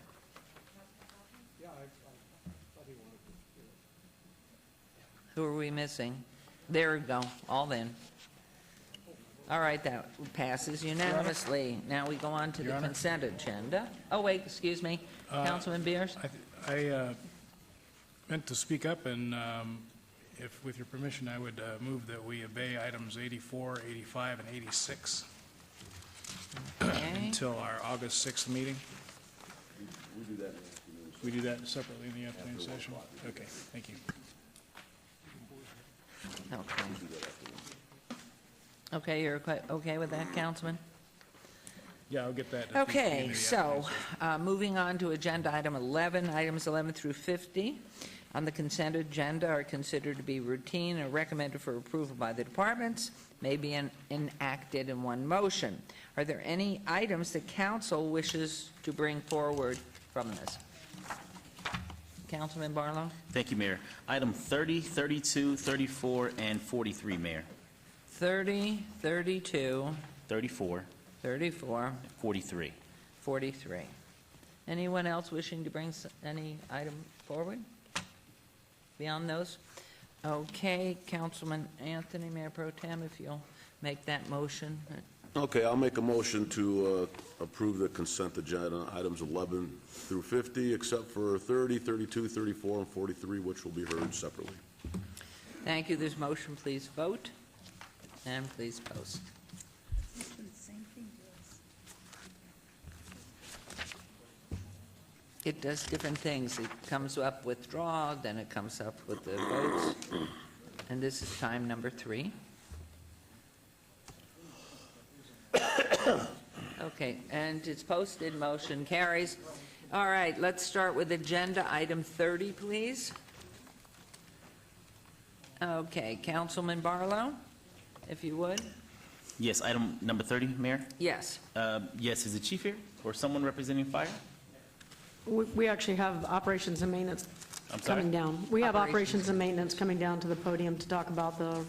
Who are we missing? There we go, all in. All right, that passes unanimously. Now we go on to the consent agenda. Oh, wait, excuse me, Councilman Beers? I meant to speak up, and if, with your permission, I would move that we obey items 84, 85, and 86 until our August 6th meeting. We do that separately in the afternoon session? Okay, thank you. Okay. Okay, you're okay with that, Councilman? Yeah, I'll get that. at the end Okay, of the so, afternoon moving on to agenda item 11, items 11 through 50 on the consent agenda are considered to be routine and recommended for approval by the departments, may be enacted in one motion. Are there any items the council wishes to bring forward from this? Councilman Barlow? Thank you, Mayor. Item 30, 32, 34, and 43, Mayor. 30, 32, 34, 34, 43. 43. Anyone else wishing to bring any item forward beyond those? Okay, Councilman Anthony, Mayor Pro Tem, if you'll make that motion. Okay, I'll make a motion to approve the consent agenda, items 11 through 50, except for 30, 32, 34, and 43, which will be heard separately. Thank you. There's motion. Please vote. And please post. It's the same thing to us. It does different things. It comes up withdraw, then it comes up with the votes. And this is time number 3. Okay, and it's posted, motion carries. All right, let's start with agenda item 30, please. Okay, Councilman Barlow, if you would. Yes, item number 30, Mayor. Yes. Yes, is the chief here or someone representing fire? We actually have operations and maintenance I'm sorry? coming down. We have Operations. operations and maintenance coming down to the podium to talk about the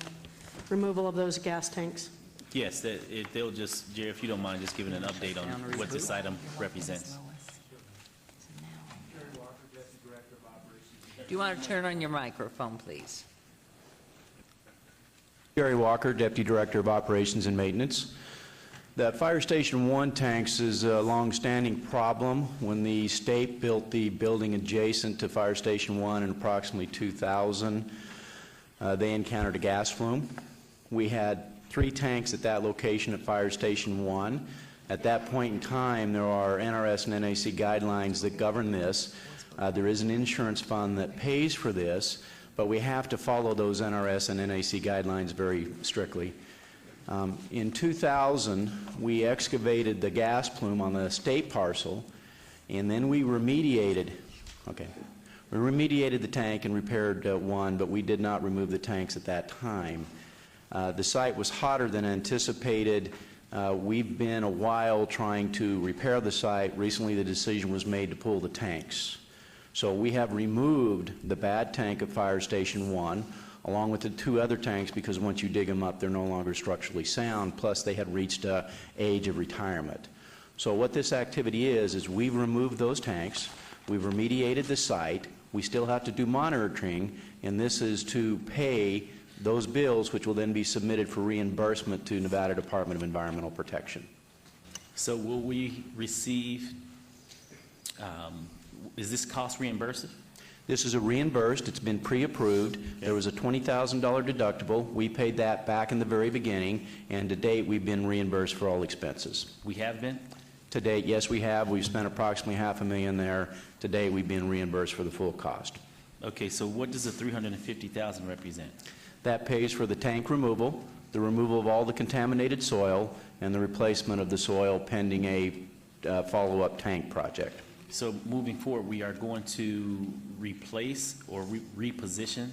removal of those gas tanks. Yes, they'll just, Jerry, if you don't mind, just giving an update on what this item represents. Do you want to turn on your microphone, please? Gary Walker, Deputy Director of Operations and Maintenance. The Fire Station 1 tanks is a long-standing problem. When the state built the building adjacent to Fire Station 1 in approximately 2000, they encountered a gas flume. We had 3 tanks at that location at Fire Station 1. At that point in time, there are NRS and NAC guidelines that govern this. There is an insurance fund that pays for this, but we have to follow those NRS and NAC guidelines very strictly. In 2000, we excavated the gas plume on the state parcel, and then we remediated. Okay, we remediated the tank and repaired one, but we did not remove the tanks at that time. The site was hotter than anticipated. We've been a while trying to repair the site. Recently, the decision was made to pull the tanks. So we have removed the bad tank at Fire Station 1, along with the 2 other tanks, because once you dig them up, they're no longer structurally sound, plus they had reached an age of retirement. So what this activity is we've removed those tanks, we've remediated the site, We still have to do monitoring, and this is to pay those bills, which will then be submitted for reimbursement to Nevada Department of Environmental Protection. So will we receive, is this cost reimbursed? This is a reimbursed. It's been pre-approved. There was a $20,000 deductible. We paid that back in the very beginning, and to date, we've been reimbursed for all expenses. We have been? To date, yes, we have. We've spent approximately $500,000 there. To date, we've been reimbursed for the full cost. Okay, so what does the $350,000 represent? That pays for the tank removal, the removal of all the contaminated soil, and the replacement of the soil pending a follow-up tank project. So moving forward, we are going to replace or reposition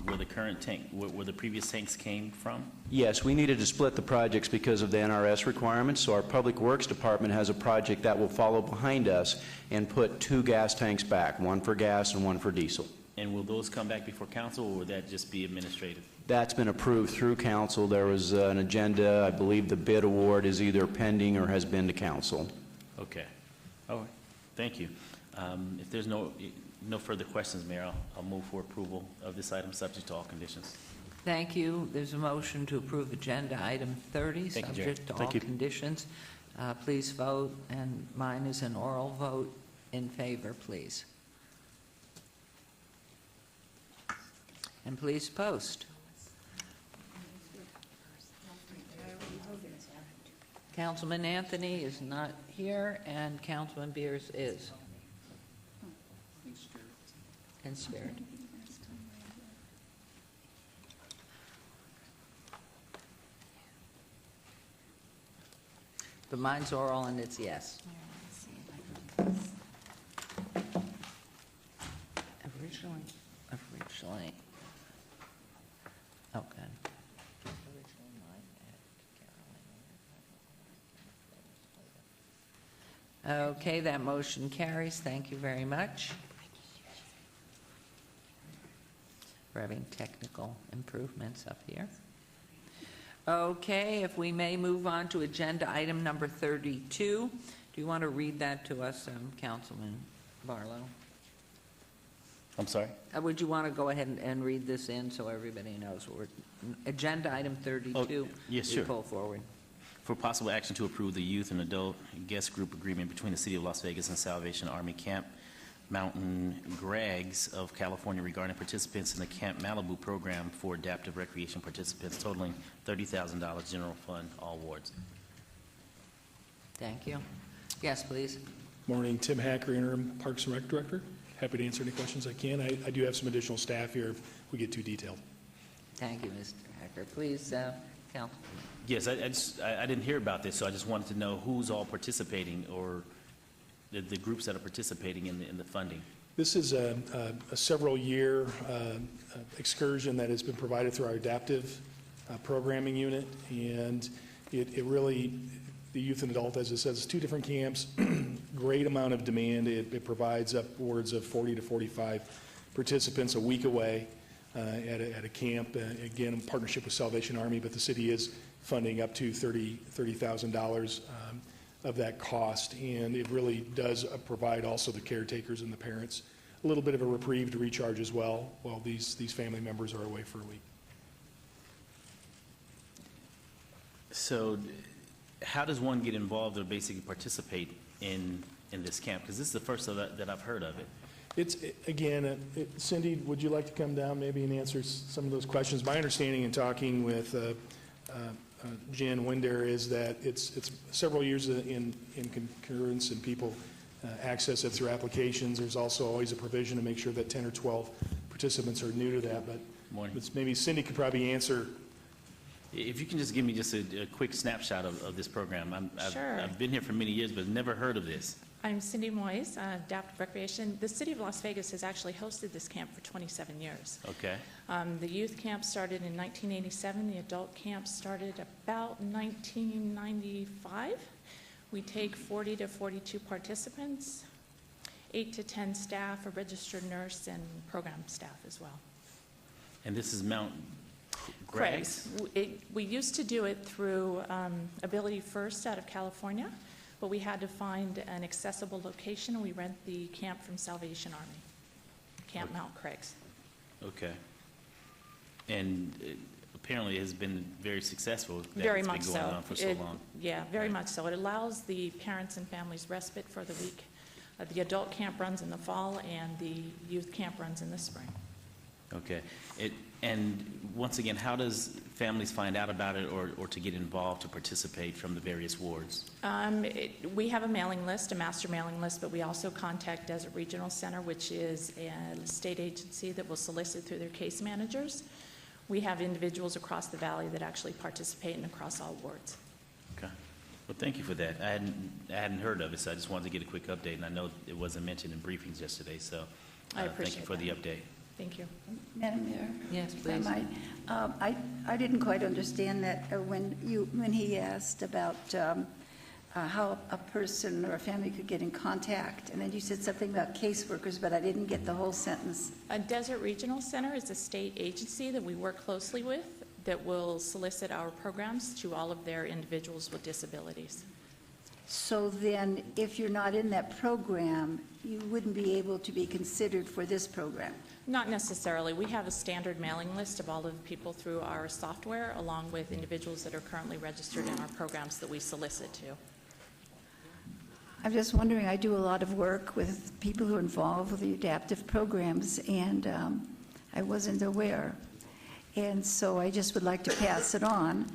where the current tank, where the previous tanks came from? Yes, we needed to split the projects because of the NRS requirements, so our Public Works Department has a project that will follow behind us and put 2 gas tanks back, one for gas and one for diesel. And will those come back before council, or will that just be administrative? That's been approved through council. There was an agenda. I believe the bid award is either pending or has been to council. Okay. All right. Thank you. If there's no further questions, Mayor, I'll move for approval of this item subject to all conditions. Thank you. There's a motion to approve agenda item 30, Thank you, Jerry. subject to all Thank you. conditions. Please vote, and mine is an oral vote in favor, please. And please post. Councilman Anthony is not here, and Councilman Beers is. And Spirit. But mine's oral, and it's yes. Originally. Okay. Okay, that motion carries. Thank you very much. We're having technical improvements up here. Okay, if we may move on to agenda item number 32. Do you want to read that to us, Councilman Barlow? I'm sorry? Would you want to go ahead and read this in so everybody knows what we're, agenda item 32? Yes, sure. We pull forward. For possible action to approve the youth and adult guest group agreement between the City of Las Vegas and Salvation Army Camp Mountain Gregs of California regarding participants in the Camp Malibu program for adaptive recreation participants totaling $30,000 general fund, all wards. Thank you. Yes, please. Morning, Tim Hacker, Interim Parks and Rec Director. Happy to answer any questions I can. I do have some additional staff here if we get too detailed. Thank you, Mr. Hacker. Please, Council. Yes, I didn't hear about this, so I just wanted to know who's all participating, or the groups that are participating in the funding. This is a several-year excursion that has been provided through our adaptive programming unit, and it really, the youth and adult, as it says, 2 different camps, great amount of demand. It provides upwards of 40 to 45 participants a week away at a camp, again, in partnership with Salvation Army, but the city is funding up to $30,000 of that cost, and it really does provide also the caretakers and the parents a little bit of a reprieve to recharge as well while these family members are away for a week. So how does one get involved or basically participate in this camp? Because this is the first that I've heard of it. It's, again, Cindy, would you like to come down maybe and answer some of those questions? My understanding in talking with Jan Winder is that it's several years in concurrence, and people access it through applications. There's also always a provision to make sure that 10 or 12 participants are new to that, but maybe Cindy could probably answer. If you can just give me just a quick snapshot of this program. Sure. I've been here for many years, but never heard of this. I'm Cindy Moyes, Adaptive Recreation. The City of Las Vegas has actually hosted this camp for 27 years. Okay. The youth camp started in 1987. The adult camp started about 1995. We take 40 to 42 participants, 8 to 10 staff, a registered nurse, and program staff as well. And this is Mount Gregs? We used to do it through Ability First out of California, but we had to find an accessible location, and we rent the camp from Salvation Army Camp Mount Craig's. Okay. And apparently it has been very successful. That Very it's much been going so. on for so long. Yeah, very much so. It allows the parents and families respite for the week. The adult camp runs in the fall, and the youth camp runs in the spring. Okay. And once again, how does families find out about it or to get involved to participate from the various wards? We have a mailing list, a master mailing list, but we also contact Desert Regional Center, which is a state agency that will solicit through their case managers. We have individuals across the valley that actually participate and across all wards. Okay. Well, thank you for that. I hadn't heard of it, so I just wanted to get a quick update, and I know it wasn't mentioned in briefings yesterday, so I appreciate thank you for the update. Thank you. Madam Mayor? Yes, if I please. might. I didn't quite understand that when he asked about how a person or a family could get in contact, and then you said something about caseworkers, but I didn't get the whole sentence. Desert Regional Center is a state agency that we work closely with that will solicit our programs to all of their individuals with disabilities. So then, if you're not in that program, you wouldn't be able to be considered for this program? Not necessarily. We have a standard mailing list of all of the people through our software, along with individuals that are currently registered in our programs that we solicit to. I'm just wondering, I do a lot of work with people who are involved with the adaptive programs, and I wasn't aware. And so I just would like to pass it on,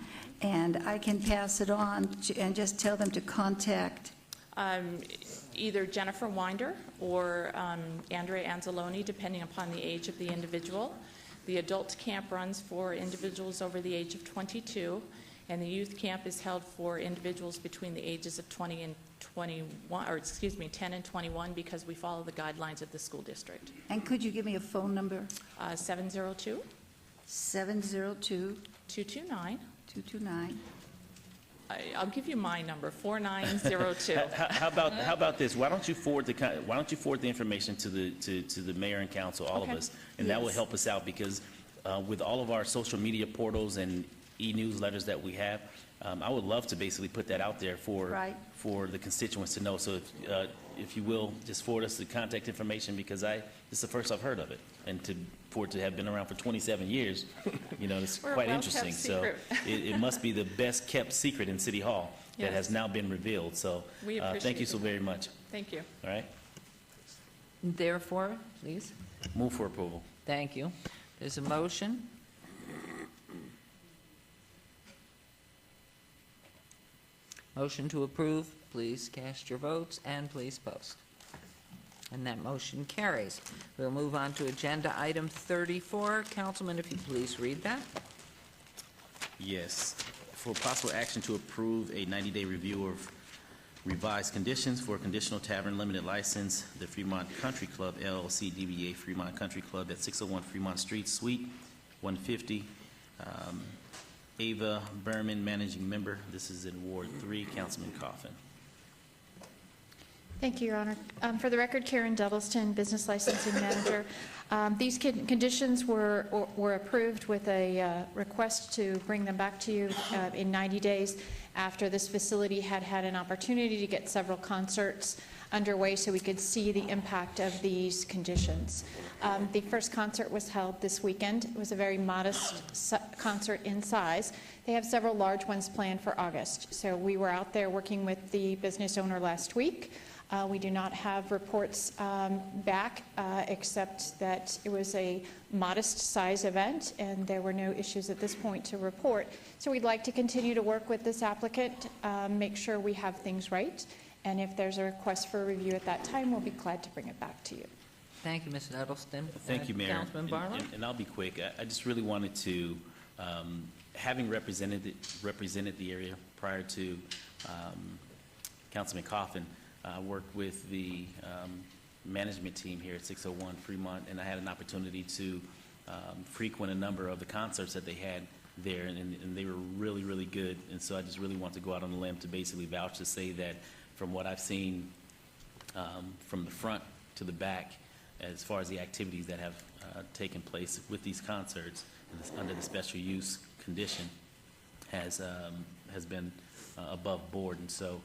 and I can pass it on and just tell them to contact. Either Jennifer Winder or Andrea Anzalone, depending upon the age of the individual. The adult camp runs for individuals over the age of 22, and the youth camp is held for individuals between the ages of 20 and 21, or excuse me, 10 and 21, because we follow the guidelines of the school district. And could you give me a phone number? 702 702 229. 229. I'll give you my number, 4902. How about this? Why don't you forward the information to the mayor and council, all of Okay. us, and that will Yes. help us out because with all of our social media portals and e-newsletters that we have, I would love to basically put that out there Right. for the constituents to know. So if you will, just forward us the contact information because this is the first I've heard of it, and for it to have been around for 27 years, it's We're a quite well-kept interesting. So secret. it must be the best kept secret in City Hall that Yes. has now been revealed. So We thank appreciate you so it. very much. Thank you. All right, Therefore, please. move for approval. Thank you. There's a motion. Motion to approve. Please cast your votes and please post. And that motion carries. We'll move on to agenda item 34. Councilman, if you please read that. Yes. For possible action to approve a 90-day review of revised conditions for a conditional tavern limited license, the Fremont Country Club LLC DBA Fremont Country Club at 601 Fremont Street, Suite 150. Ava Berman, managing member. This is in Ward 3, Councilman Coffin. Thank you, Your Honor. For the record, Karen Doubleston, Business Licensing Manager. These conditions were approved with a request to bring them back to you in 90 days after this facility had had an opportunity to get several concerts underway so we could see the impact of these conditions. The first concert was held this weekend. It was a very modest concert in size. They have several large ones planned for August. So we were out there working with the business owner last week. We do not have reports back except that it was a modest size event and there were no issues at this point to report. So we'd like to continue to work with this applicant, make sure we have things right, and if there's a request for a review at that time, we'll be glad to bring it back to you. Thank you, Ms. Edelston. Thank you, Mayor. Councilman Barlow? And I'll be quick. I just really wanted to, having represented the area prior to Councilman Coffin, worked with the management team here at 601 Fremont, and I had an opportunity to frequent a number of the concerts that they had there, and they were really, really good. And so I just really want to go out on a limb to basically vouch to say that from what I've seen from the front to the back, as far as the activities that have taken place with these concerts under the special use condition has been above board. And so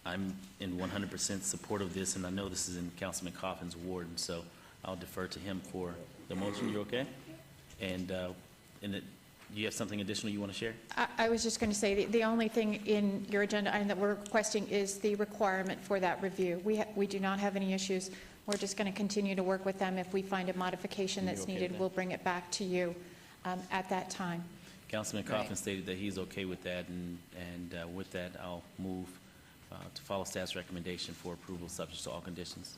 I'm in 100% support of this, and I know this is in Councilman Coffin's ward, and so I'll defer to him for the motion. You okay? And you have something additional you want to share? I was just going to say, the only thing in your agenda item that we're requesting is the requirement for that review. We do not have any issues. We're just going to continue to work with them. If we find a modification that's okay needed, with that? we'll bring it back to you at that time. Councilman Coffin stated that he's okay with that, and with that, I'll move to follow staff's recommendation for approval subject to all conditions.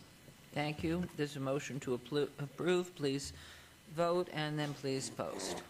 Thank you. There's a motion to approve. Please vote, and then please post.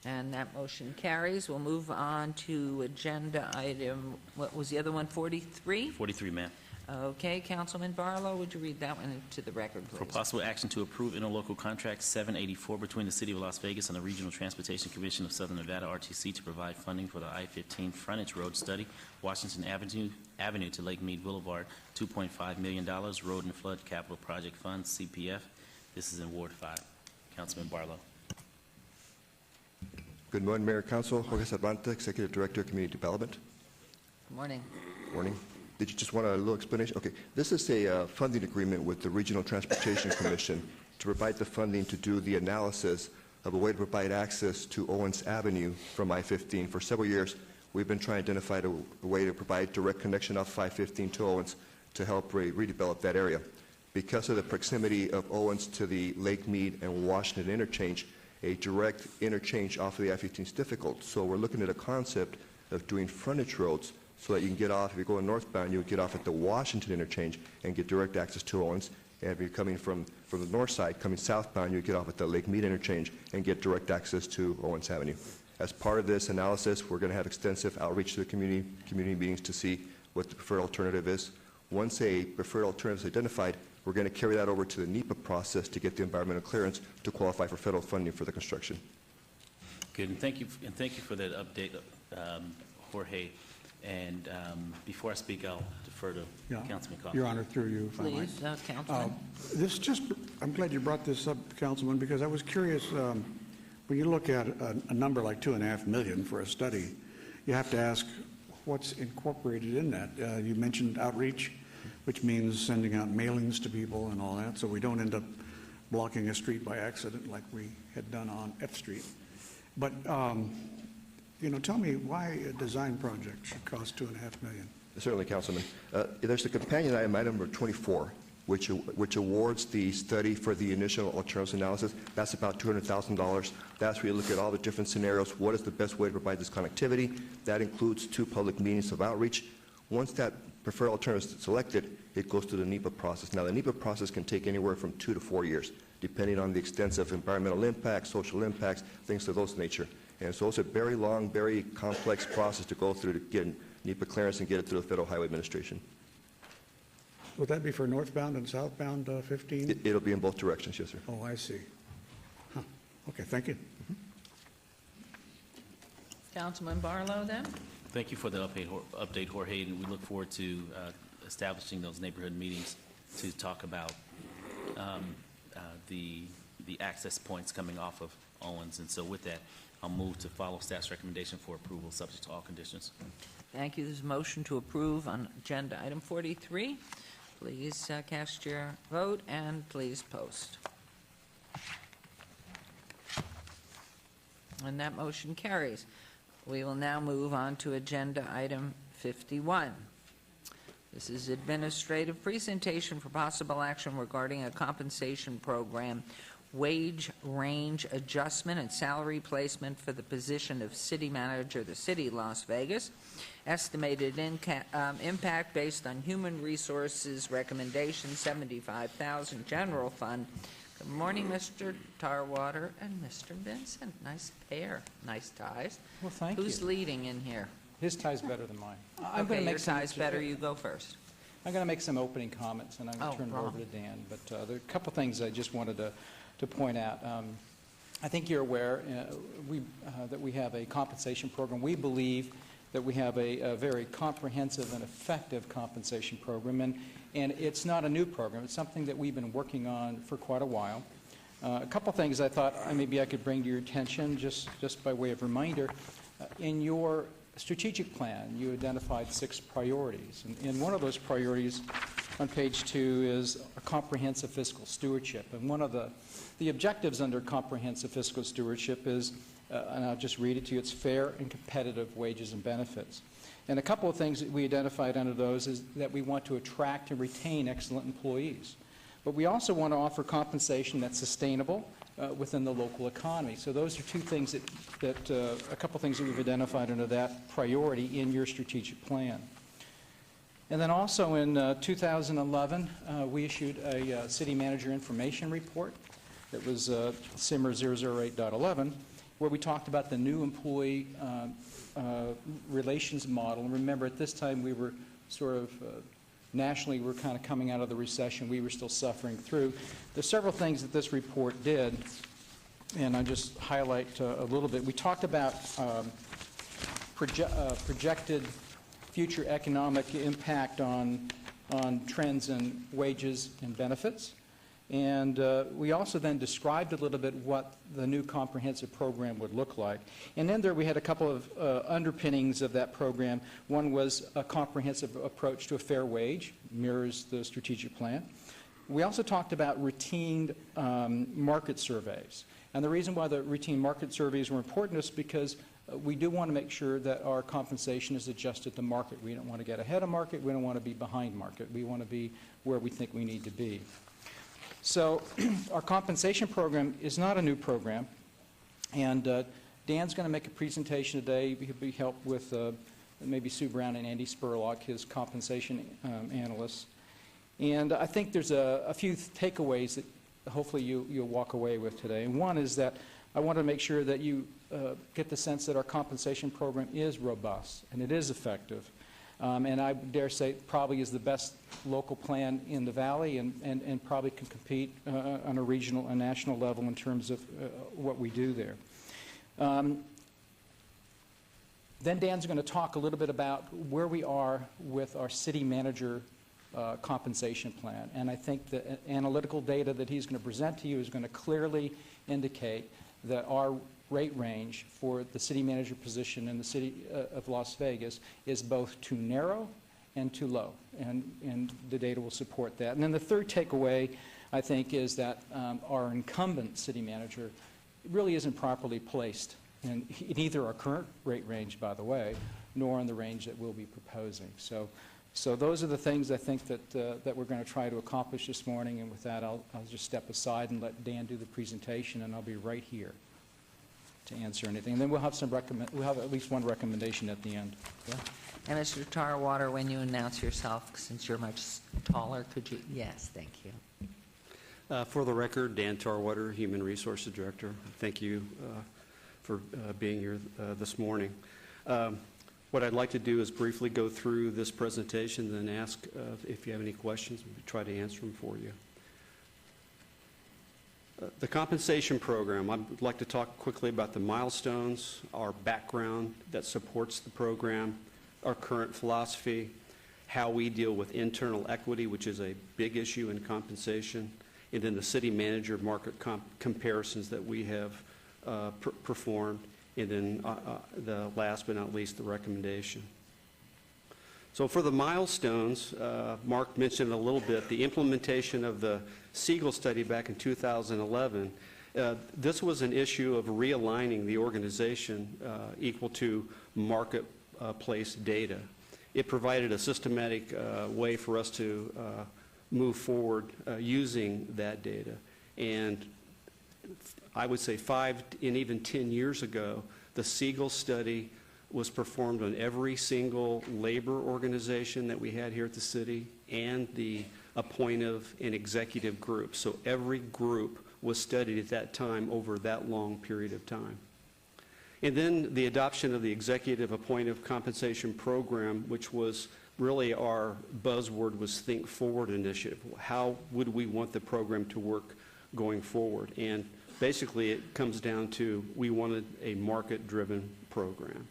And that motion carries. We'll move on to agenda item, what was the other one, 43? 43, ma'am. Okay, Councilman Barlow, would you read that one into the record, For please? possible action to approve interlocal contract 784 between the City of Las Vegas and the Regional Transportation Commission of Southern Nevada, RTC, to provide funding for the I-15 frontage road study, Washington Avenue to Lake Mead Boulevard, $2.5 million, Road and Flood Capital Project Fund, CPF. This is in Ward 5. Councilman Barlow. Good morning, Mayor, Council. Jorge Cervantes, Executive Director of Community Development. Good morning. Morning. Did you just want a little explanation? Okay. This is a funding agreement with the Regional Transportation Commission to provide the funding to do the analysis of a way to provide access to Owens Avenue from I-15. For several years, we've been trying to identify a way to provide direct connection off I-15 to Owens to help redevelop that area. Because of the proximity of Owens to the Lake Mead and Washington interchange, a direct interchange off of the I-15 is difficult. So we're looking at a concept of doing frontage roads so that you can get off, if you're going northbound, you would get off at the Washington interchange and get direct access to Owens. And if you're coming from the north side, coming southbound, you would get off at the Lake Mead interchange and get direct access to Owens Avenue. As part of this analysis, we're going to have extensive outreach to the community meetings to see what the preferred alternative is. Once a preferred alternative is identified, we're going to carry that over to the NEPA process to get the environmental clearance to qualify for federal funding for the construction. Good, and thank you for that update, Jorge. And before I speak, I'll defer to Councilman Coffin. Your Honor, through you, if I might. Please, Councilman. I'm glad you brought this up, Councilman, because I was curious, when you look at a number like $2.5 million for a study, you have to ask what's incorporated in that. You mentioned outreach, which means sending out mailings to people and all that, so we don't end up blocking a street by accident like we had done on F Street. But tell me why a design project should cost $2.5 million. Certainly, Councilman. There's a companion item number 24, which awards the study for the initial alternatives analysis. That's about $200,000. That's where you look at all the different scenarios. What is the best way to provide this connectivity? That includes 2 public meetings of outreach. Once that preferred alternative is selected, it goes through the NEPA process. Now, the NEPA process can take anywhere from 2 to 4 years, depending on the extensive environmental impacts, social impacts, things of those nature. And so it's a very long, very complex process to go through to get NEPA clearance and get it through the Federal Highway Administration. Would that be for northbound and southbound 15? It'll be in both directions, yes, sir. Oh, I see. Huh. Okay, thank you. Councilman Barlow, then? Thank you for the update, Jorge, and we look forward to establishing those neighborhood meetings to talk about the access points coming off of Owens. And so with that, I'll move to follow staff's recommendation for approval subject to all conditions. Thank you. There's a motion to approve on agenda item 43. Please cast your vote and please post. And that motion carries. We will now move on to agenda item 51. This is administrative presentation for possible action regarding a compensation program, wage range adjustment and salary placement for the position of city manager of the city of Las Vegas. Estimated impact based on human resources recommendation, $75,000 general fund. Good morning, Mr. Tarwater and Mr. Vincent. Nice pair, nice ties. Well, thank you. Who's leading in here? His tie's better than mine. Okay, your tie's better. You go first. I'm going to make some opening comments, and I'm going to turn it over to Dan. But there are a couple things I just wanted to point out. I think you're aware that we have a compensation program. We believe that we have a very comprehensive and effective compensation program, and it's not a new program. It's something that we've been working on for quite a while. A couple things I thought maybe I could bring to your attention, just by way of reminder. In your strategic plan, you identified 6 priorities. And one of those priorities on page 2 is a comprehensive fiscal stewardship. And one of the objectives under comprehensive fiscal stewardship is, and I'll just read it to you, it's fair and competitive wages and benefits. And a couple of things that we identified under those is that we want to attract and retain excellent employees. But we also want to offer compensation that's sustainable within the local economy. So those are 2 things a couple of things that we've identified under that priority in your strategic plan. And then also in 2011, we issued a city manager information report that was SIMR 008.11, where we talked about the new employee relations model. And remember, at this time, we were sort of nationally, we're kind of coming out of the recession. We were still suffering through. There's several things that this report did, and I just highlight a little bit. We talked about projected future economic impact on trends in wages and benefits. And we also then described a little bit what the new comprehensive program would look like. And then there we had a couple of underpinnings of that program. One was a comprehensive approach to a fair wage, mirrors the strategic plan. We also talked about routine market surveys. And the reason why the routine market surveys were important is because we do want to make sure that our compensation is adjusted to market. We don't want to get ahead of market. We don't want to be behind market. We want to be where we think we need to be. So our compensation program is not a new program, and Dan's going to make a presentation today. He'll be helped with maybe Sue Brown and Andy Spurlock, his compensation analysts. And I think there's a few takeaways that hopefully you'll walk away with today. And one is that I want to make sure that you get the sense that our compensation program is robust and it is effective. And I dare say probably is the best local plan in the Valley and probably can compete on a regional and national level in terms of what we do there. Then Dan's going to talk a little bit about where we are with our city manager compensation plan. And I think the analytical data that he's going to present to you is going to clearly indicate that our rate range for the city manager position in the city of Las Vegas is both too narrow and too low, and the data will support that. And then the third takeaway, I think, is that our incumbent city manager really isn't properly placed in either our current rate range, by the way, nor in the range that we'll be proposing. So those are the things I think that we're going to try to accomplish this morning, and with that I'll just step aside and let Dan do the presentation, and I'll be right here to answer anything. And then we'll have we'll have at least one recommendation at the end. Yeah? And Mr. Tarwater, when you announce yourself, since you're much taller, could you? Yes, thank you. For the record, Dan Tarwater, Human Resources Director. Thank you for being here this morning. What I'd like to do is briefly go through this presentation, then ask if you have any questions, and try to answer them for you. The compensation program, I'd like to talk quickly about the milestones, our background that supports the program, our current philosophy, how we deal with internal equity, which is a big issue in compensation, and then the city manager market comparisons that we have performed, and then the last but not least, the recommendation. So for the milestones, Mark mentioned a little bit, the implementation of the Siegel study back in 2011. This was an issue of realigning the organization equal to marketplace data. It provided a systematic way for us to move forward using that data. And I would say 5 and even 10 years ago, the Siegel study was performed on every single labor organization that we had here at the city and the appointive and executive group. So every group was studied at that time over that long period of time. And then the adoption of the executive appointive compensation program, which was really our buzzword, was Think Forward initiative. How would we want the program to work going forward? And basically it comes down to we wanted a market-driven program.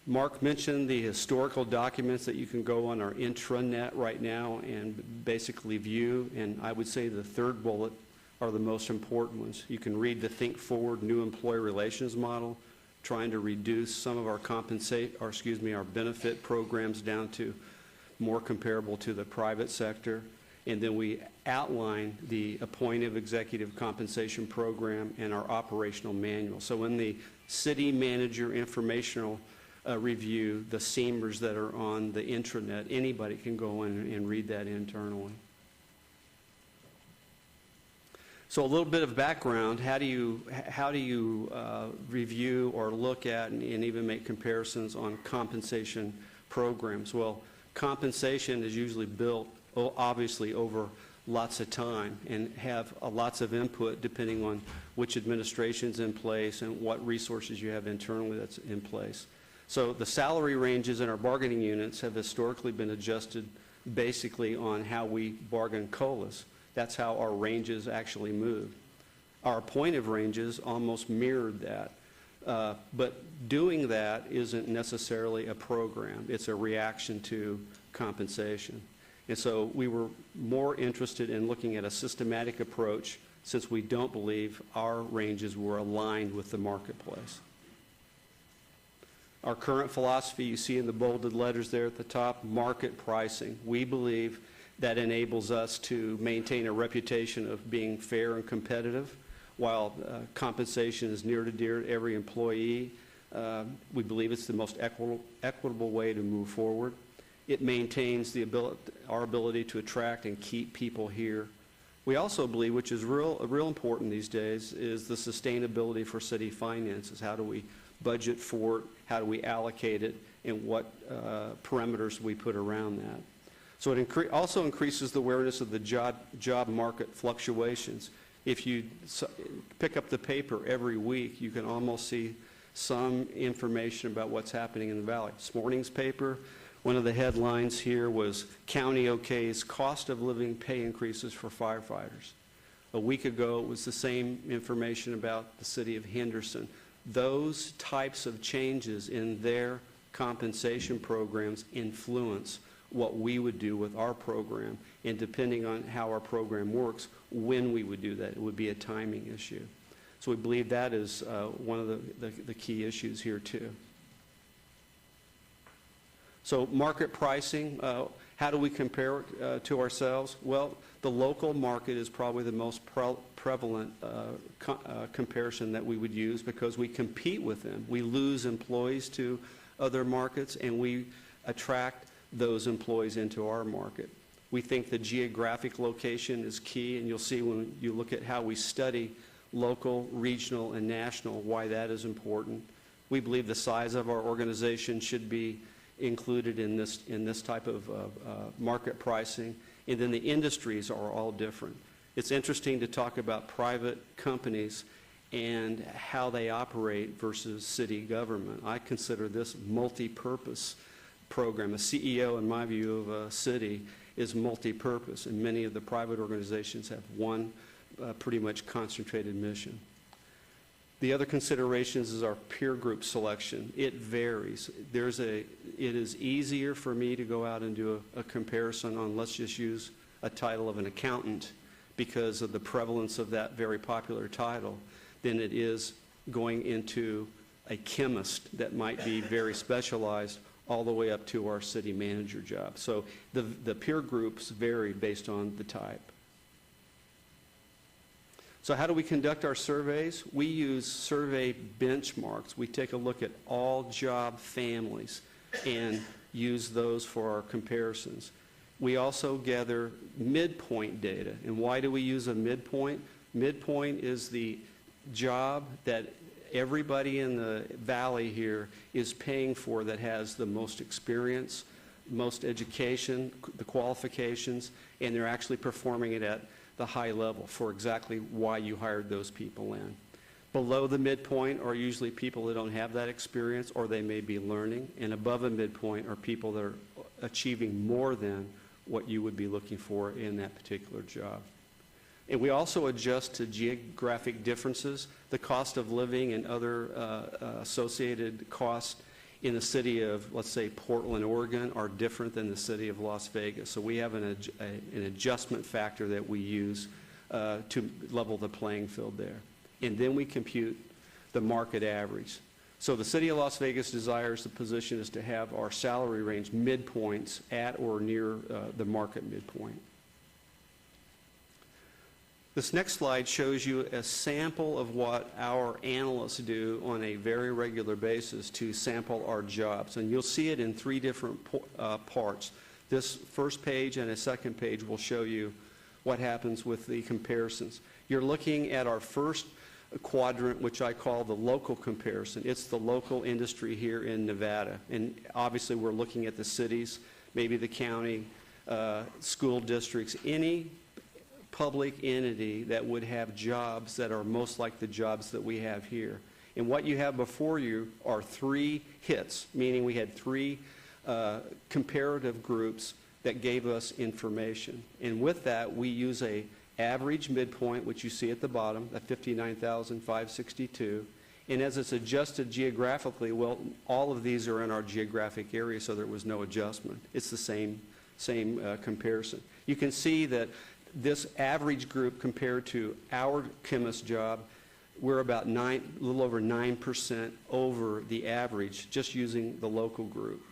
Mark mentioned the historical documents that you can go on our intranet right now and basically view, and I would say the third bullet are the most important ones. You can read the Think Forward New Employee Relations Model, trying to reduce some of our our benefit programs down to more comparable to the private sector. And then we outline the appointive executive compensation program and our operational manual. So in the city manager informational review, the seamers that are on the intranet, anybody can go in and read that internally. So a little bit of background, how do you review or look at and even make comparisons on compensation programs? Well, compensation is usually built, obviously, over lots of time and have lots of input depending on which administration's in place and what resources you have internally that's in place. So the salary ranges in our bargaining units have historically been adjusted basically on how we bargain COLAs. That's how our ranges actually moved. Our appointive ranges almost mirrored that. But doing that isn't necessarily a program. It's a reaction to compensation. And so we were more interested in looking at a systematic approach since we don't believe our ranges were aligned with the marketplace. Our current philosophy, you see in the bolded letters there at the top, market pricing. We believe that enables us to maintain a reputation of being fair and competitive while compensation is near to dear to every employee. We believe it's the most equitable way to move forward. It maintains our ability to attract and keep people here. We also believe, which is real important these days, is the sustainability for city finances. How do we budget for it? How do we allocate it? And what parameters we put around that? So it also increases the awareness of the job market fluctuations. If you pick up the paper every week, you can almost see some information about what's happening in the valley. This morning's paper, one of the headlines here was County OK's cost of living pay increases for firefighters. A week ago, it was the same information about the city of Henderson. Those types of changes in their compensation programs influence what we would do with our program, and depending on how our program works, when we would do that. It would be a timing issue. So we believe that is one of the key issues here too. So market pricing, how do we compare to ourselves? Well, the local market is probably the most prevalent comparison that we would use because we compete with them. We lose employees to other markets and we attract those employees into our market. We think the geographic location is key, and you'll see when you look at how we study local, regional, and national, why that is important. We believe the size of our organization should be included in this type of market pricing, and then the industries are all different. It's interesting to talk about private companies and how they operate versus city government. I consider this multi-purpose program. A CEO, in my view, of a city is multi-purpose, and many of the private organizations have one pretty much concentrated mission. The other considerations is our peer group selection. It varies. It is easier for me to go out and do a comparison on, let's just use a title of an accountant because of the prevalence of that very popular title, than it is going into a chemist that might be very specialized all the way up to our city manager job. So the peer groups vary based on the type. So how do we conduct our surveys? We use survey benchmarks. We take a look at all job families and use those for our comparisons. We also gather midpoint data. And why do we use a midpoint? Midpoint is the job that everybody in the valley here is paying for that has the most experience, most education, the qualifications, and they're actually performing it at the high level for exactly why you hired those people in. Below the midpoint are usually people that don't have that experience or they may be learning, and above a midpoint are people that are achieving more than what you would be looking for in that particular job. And we also adjust to geographic differences. The cost of living and other associated costs in the city of, let's say, Portland, Oregon, are different than the city of Las Vegas. So we have an adjustment factor that we use to level the playing field there. And then we compute the market average. So the City of Las Vegas desires the position is to have our salary range midpoints at or near the market midpoint. This next slide shows you a sample of what our analysts do on a very regular basis to sample our jobs. And you'll see it in three different parts. This first page and a second page will show you what happens with the comparisons. You're looking at our first quadrant, which I call the local comparison. It's the local industry here in Nevada. And obviously we're looking at the cities, maybe the county, school districts, any public entity that would have jobs that are most like the jobs that we have here. And what you have before you are three hits, meaning we had three comparative groups that gave us information. And with that, we use a average midpoint, which you see at the bottom, at 59,562. And as it's adjusted geographically, well, all of these are in our geographic area, so there was no adjustment. It's the same comparison. You can see that this average group compared to our chemist job, we're about a little over 9% over the average just using the local group.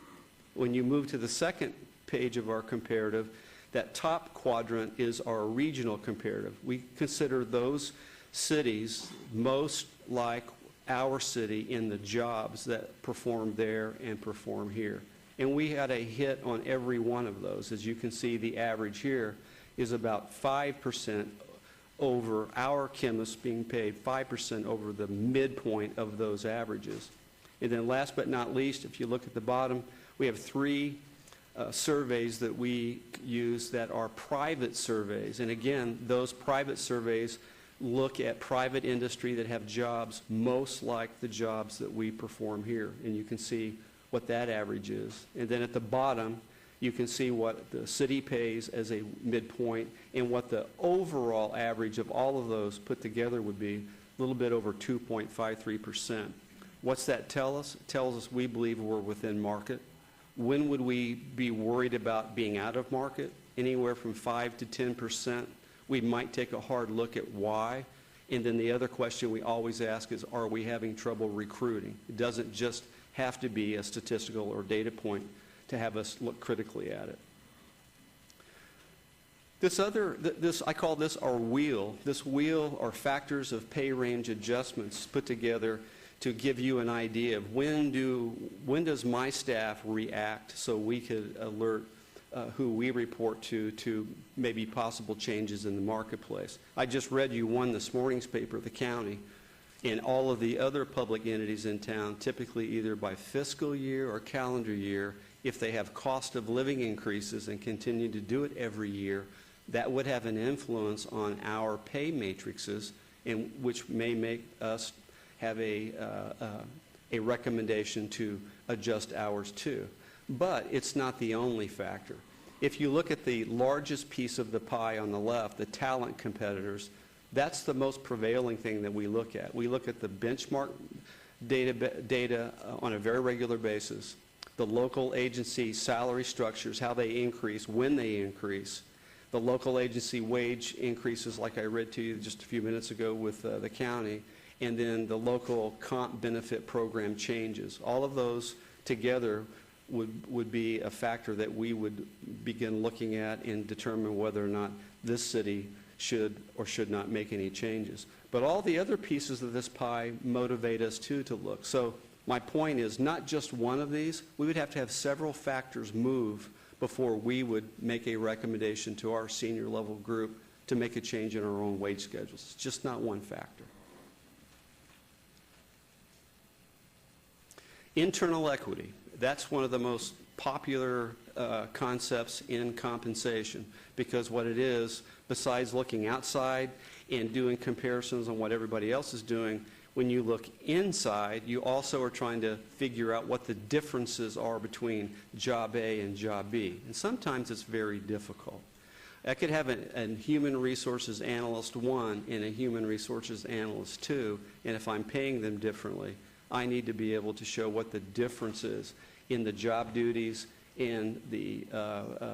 When you move to the second page of our comparative, that top quadrant is our regional comparative. We consider those cities most like our city in the jobs that perform there and perform here. And we had a hit on every one of those. As you can see, the average here is about 5% over our chemists being paid, 5% over the midpoint of those averages. And then last but not least, if you look at the bottom, we have three surveys that we use that are private surveys. And again, those private surveys look at private industry that have jobs most like the jobs that we perform here. And you can see what that average is. And then at the bottom, you can see what the city pays as a midpoint and what the overall average of all of those put together would be, a little bit over 2.53%. What's that tell us? It tells us we believe we're within market. When would we be worried about being out of market? Anywhere from 5 to 10%. We might take a hard look at why. And then the other question we always ask is, are we having trouble recruiting? It doesn't just have to be a statistical or data point to have us look critically at it. I call this our wheel. This wheel are factors of pay range adjustments put together to give you an idea of when does my staff react so we could alert who we report to maybe possible changes in the marketplace. I just read you one this morning's paper, the county, and all of the other public entities in town, typically either by fiscal year or calendar year, if they have cost of living increases and continue to do it every year, that would have an influence on our pay matrices, which may make us have a recommendation to adjust ours too. But it's not the only factor. If you look at the largest piece of the pie on the left, the talent competitors, that's the most prevailing thing that we look at. We look at the benchmark data on a very regular basis, the local agency salary structures, how they increase, when they increase, the local agency wage increases like I read to you just a few minutes ago with the county, and then the local comp benefit program changes. All of those together would be a factor that we would begin looking at and determine whether or not this city should or should not make any changes. But all the other pieces of this pie motivate us too to look. So my point is not just one of these. We would have to have several factors move before we would make a recommendation to our senior level group to make a change in our own wage schedules. It's just not one factor. Internal equity. That's one of the most popular concepts in compensation, because what it is, besides looking outside and doing comparisons on what everybody else is doing, when you look inside, you also are trying to figure out what the differences are between job A and job B. And sometimes it's very difficult. I could have a human resources analyst 1 and a human resources analyst 2, and if I'm paying them differently, I need to be able to show what the difference is in the job duties and the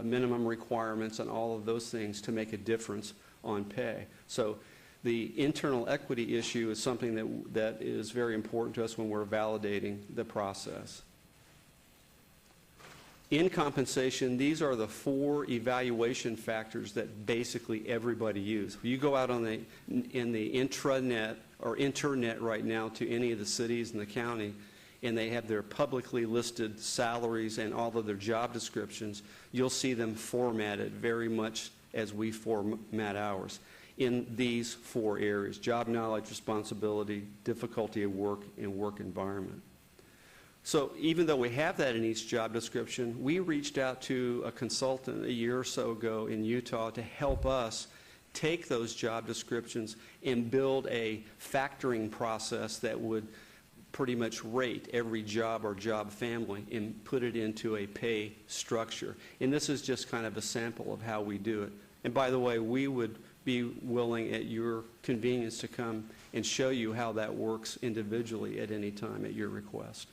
minimum requirements and all of those things to make a difference on pay. So The internal equity issue is something that is very important to us when we're validating the process. In compensation, these are the 4 evaluation factors that basically everybody uses. You go out in the intranet or internet right now to any of the cities in the county, and they have their publicly listed salaries and all of their job descriptions, you'll see them formatted very much as we format ours in these 4 areas: job knowledge, responsibility, difficulty of work, and work environment. So even though we have that in each job description, we reached out to a consultant a year or so ago in Utah to help us take those job descriptions and build a factoring process that would pretty much rate every job or job family and put it into a pay structure. And this is just kind of a sample of how we do it. And by the way, we would be willing at your convenience to come and show you how that works individually at any time at your request.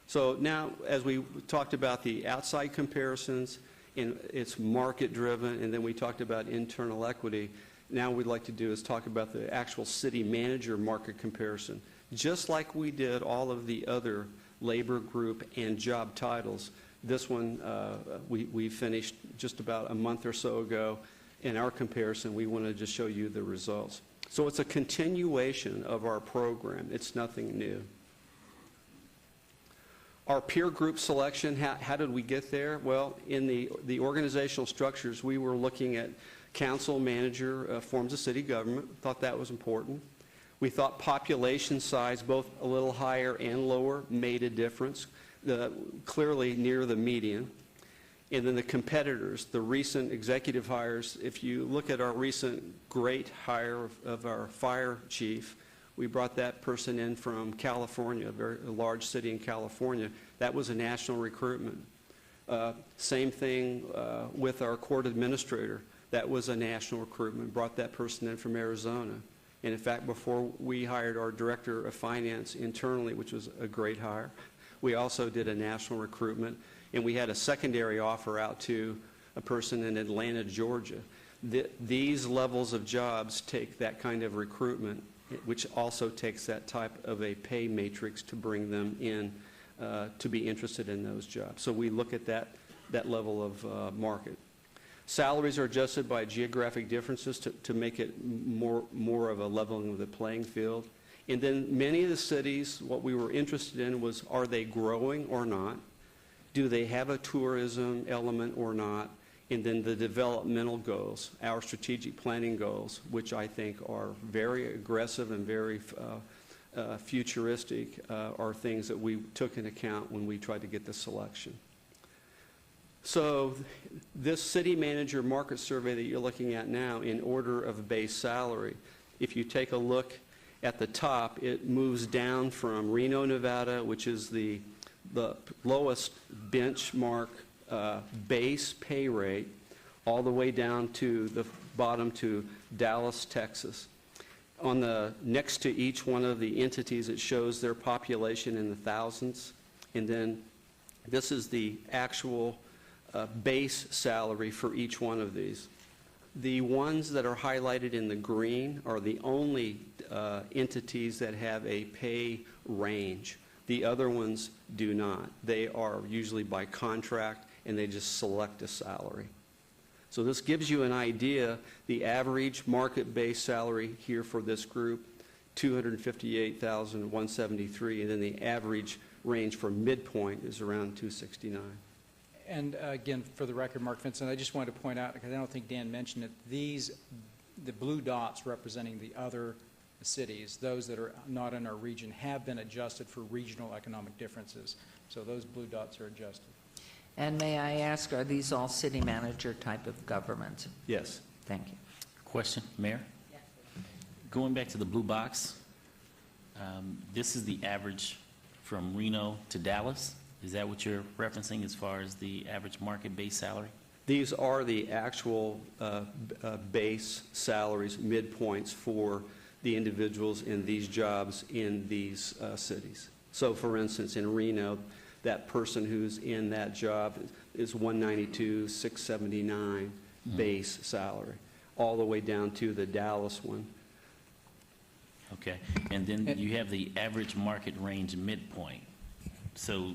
So now, as we talked about the outside comparisons, and it's market-driven, and then we talked about internal equity, now what we'd like to do is talk about the actual city manager market comparison. Just like we did all of the other labor group and job titles, this one we finished just about a month or so ago. In our comparison, we wanted to just show you the results. So it's a continuation of our program. It's nothing new. Our peer group selection, how did we get there? Well, in the organizational structures, we were looking at council, manager, forms of city government. Thought that was important. We thought population size, both a little higher and lower, made a difference, clearly near the median. And then the competitors, the recent executive hires, if you look at our recent great hire of our fire chief, we brought that person in from California, a large city in California. That was a national recruitment. Same thing with our court administrator. That was a national recruitment. Brought that person in from Arizona. And in fact, before we hired our director of finance internally, which was a great hire, we also did a national recruitment. And we had a secondary offer out to a person in Atlanta, Georgia. These levels of jobs take that kind of recruitment, which also takes that type of a pay matrix to bring them in to be interested in those jobs. So we look at that level of market. Salaries are adjusted by geographic differences to make it more of a leveling of the playing field. And then many of the cities, what we were interested in was, are they growing or not? Do they have a tourism element or not? And then the developmental goals, our strategic planning goals, which I think are very aggressive and very futuristic, are things that we took into account when we tried to get the selection. So this city manager market survey that you're looking at now, in order of base salary, if you take a look at the top, it moves down from Reno, Nevada, which is the lowest benchmark base pay rate, all the way down to the bottom to Dallas, Texas. On the next to each one of the entities, it shows their population in the thousands, and then this is the actual base salary for each one of these. The ones that are highlighted in the green are the only entities that have a pay range. The other ones do not. They are usually by contract, and they just select a salary. So this gives you an idea. The average market-based salary here for this group, $258,173, and then the average range for midpoint is around $269. And again, for the record, Mark Vincent, I just wanted to point out, because I don't think Dan mentioned it, the blue dots representing the other cities, those that are not in our region, have been adjusted for regional economic differences. So those blue dots are adjusted. And may I ask, are these all city manager type of governments? Yes. Thank you. Question, Mayor? Yes. Going back to the blue box, this is the average from Reno to Dallas. Is that what you're referencing as far as the average market-based salary? These are the actual base salaries, midpoints for the individuals in these jobs in these cities. So for instance, in Reno, that person who's in that job, is $192,679 base salary, all the way down to the Dallas one. Okay, and then you have the average market range midpoint. So,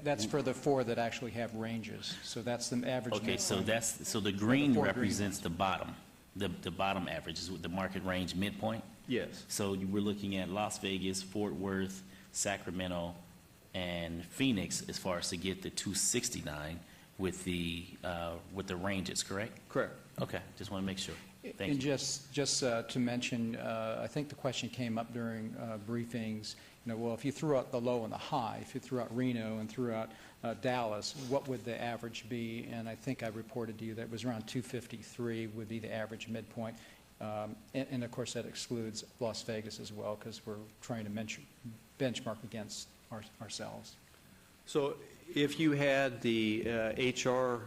That's for the four that actually have ranges. So that's the average. okay, so midpoint. so the green four represents the bottom. The bottom average is the market range midpoint. Yes. So you were looking at Las Vegas, Fort Worth, Sacramento, and Phoenix as far as to get the 269 with the ranges, correct? Correct. Okay, just want to make sure. Thank And you. just to mention, I think the question came up during briefings, well, if you threw out the low and the high, if you threw out Reno and threw out Dallas, what would the average be? And I think I reported to you that it was around 253 would be the average midpoint. And of course, that excludes Las Vegas as well, because we're trying to benchmark against ourselves. So if you had the HR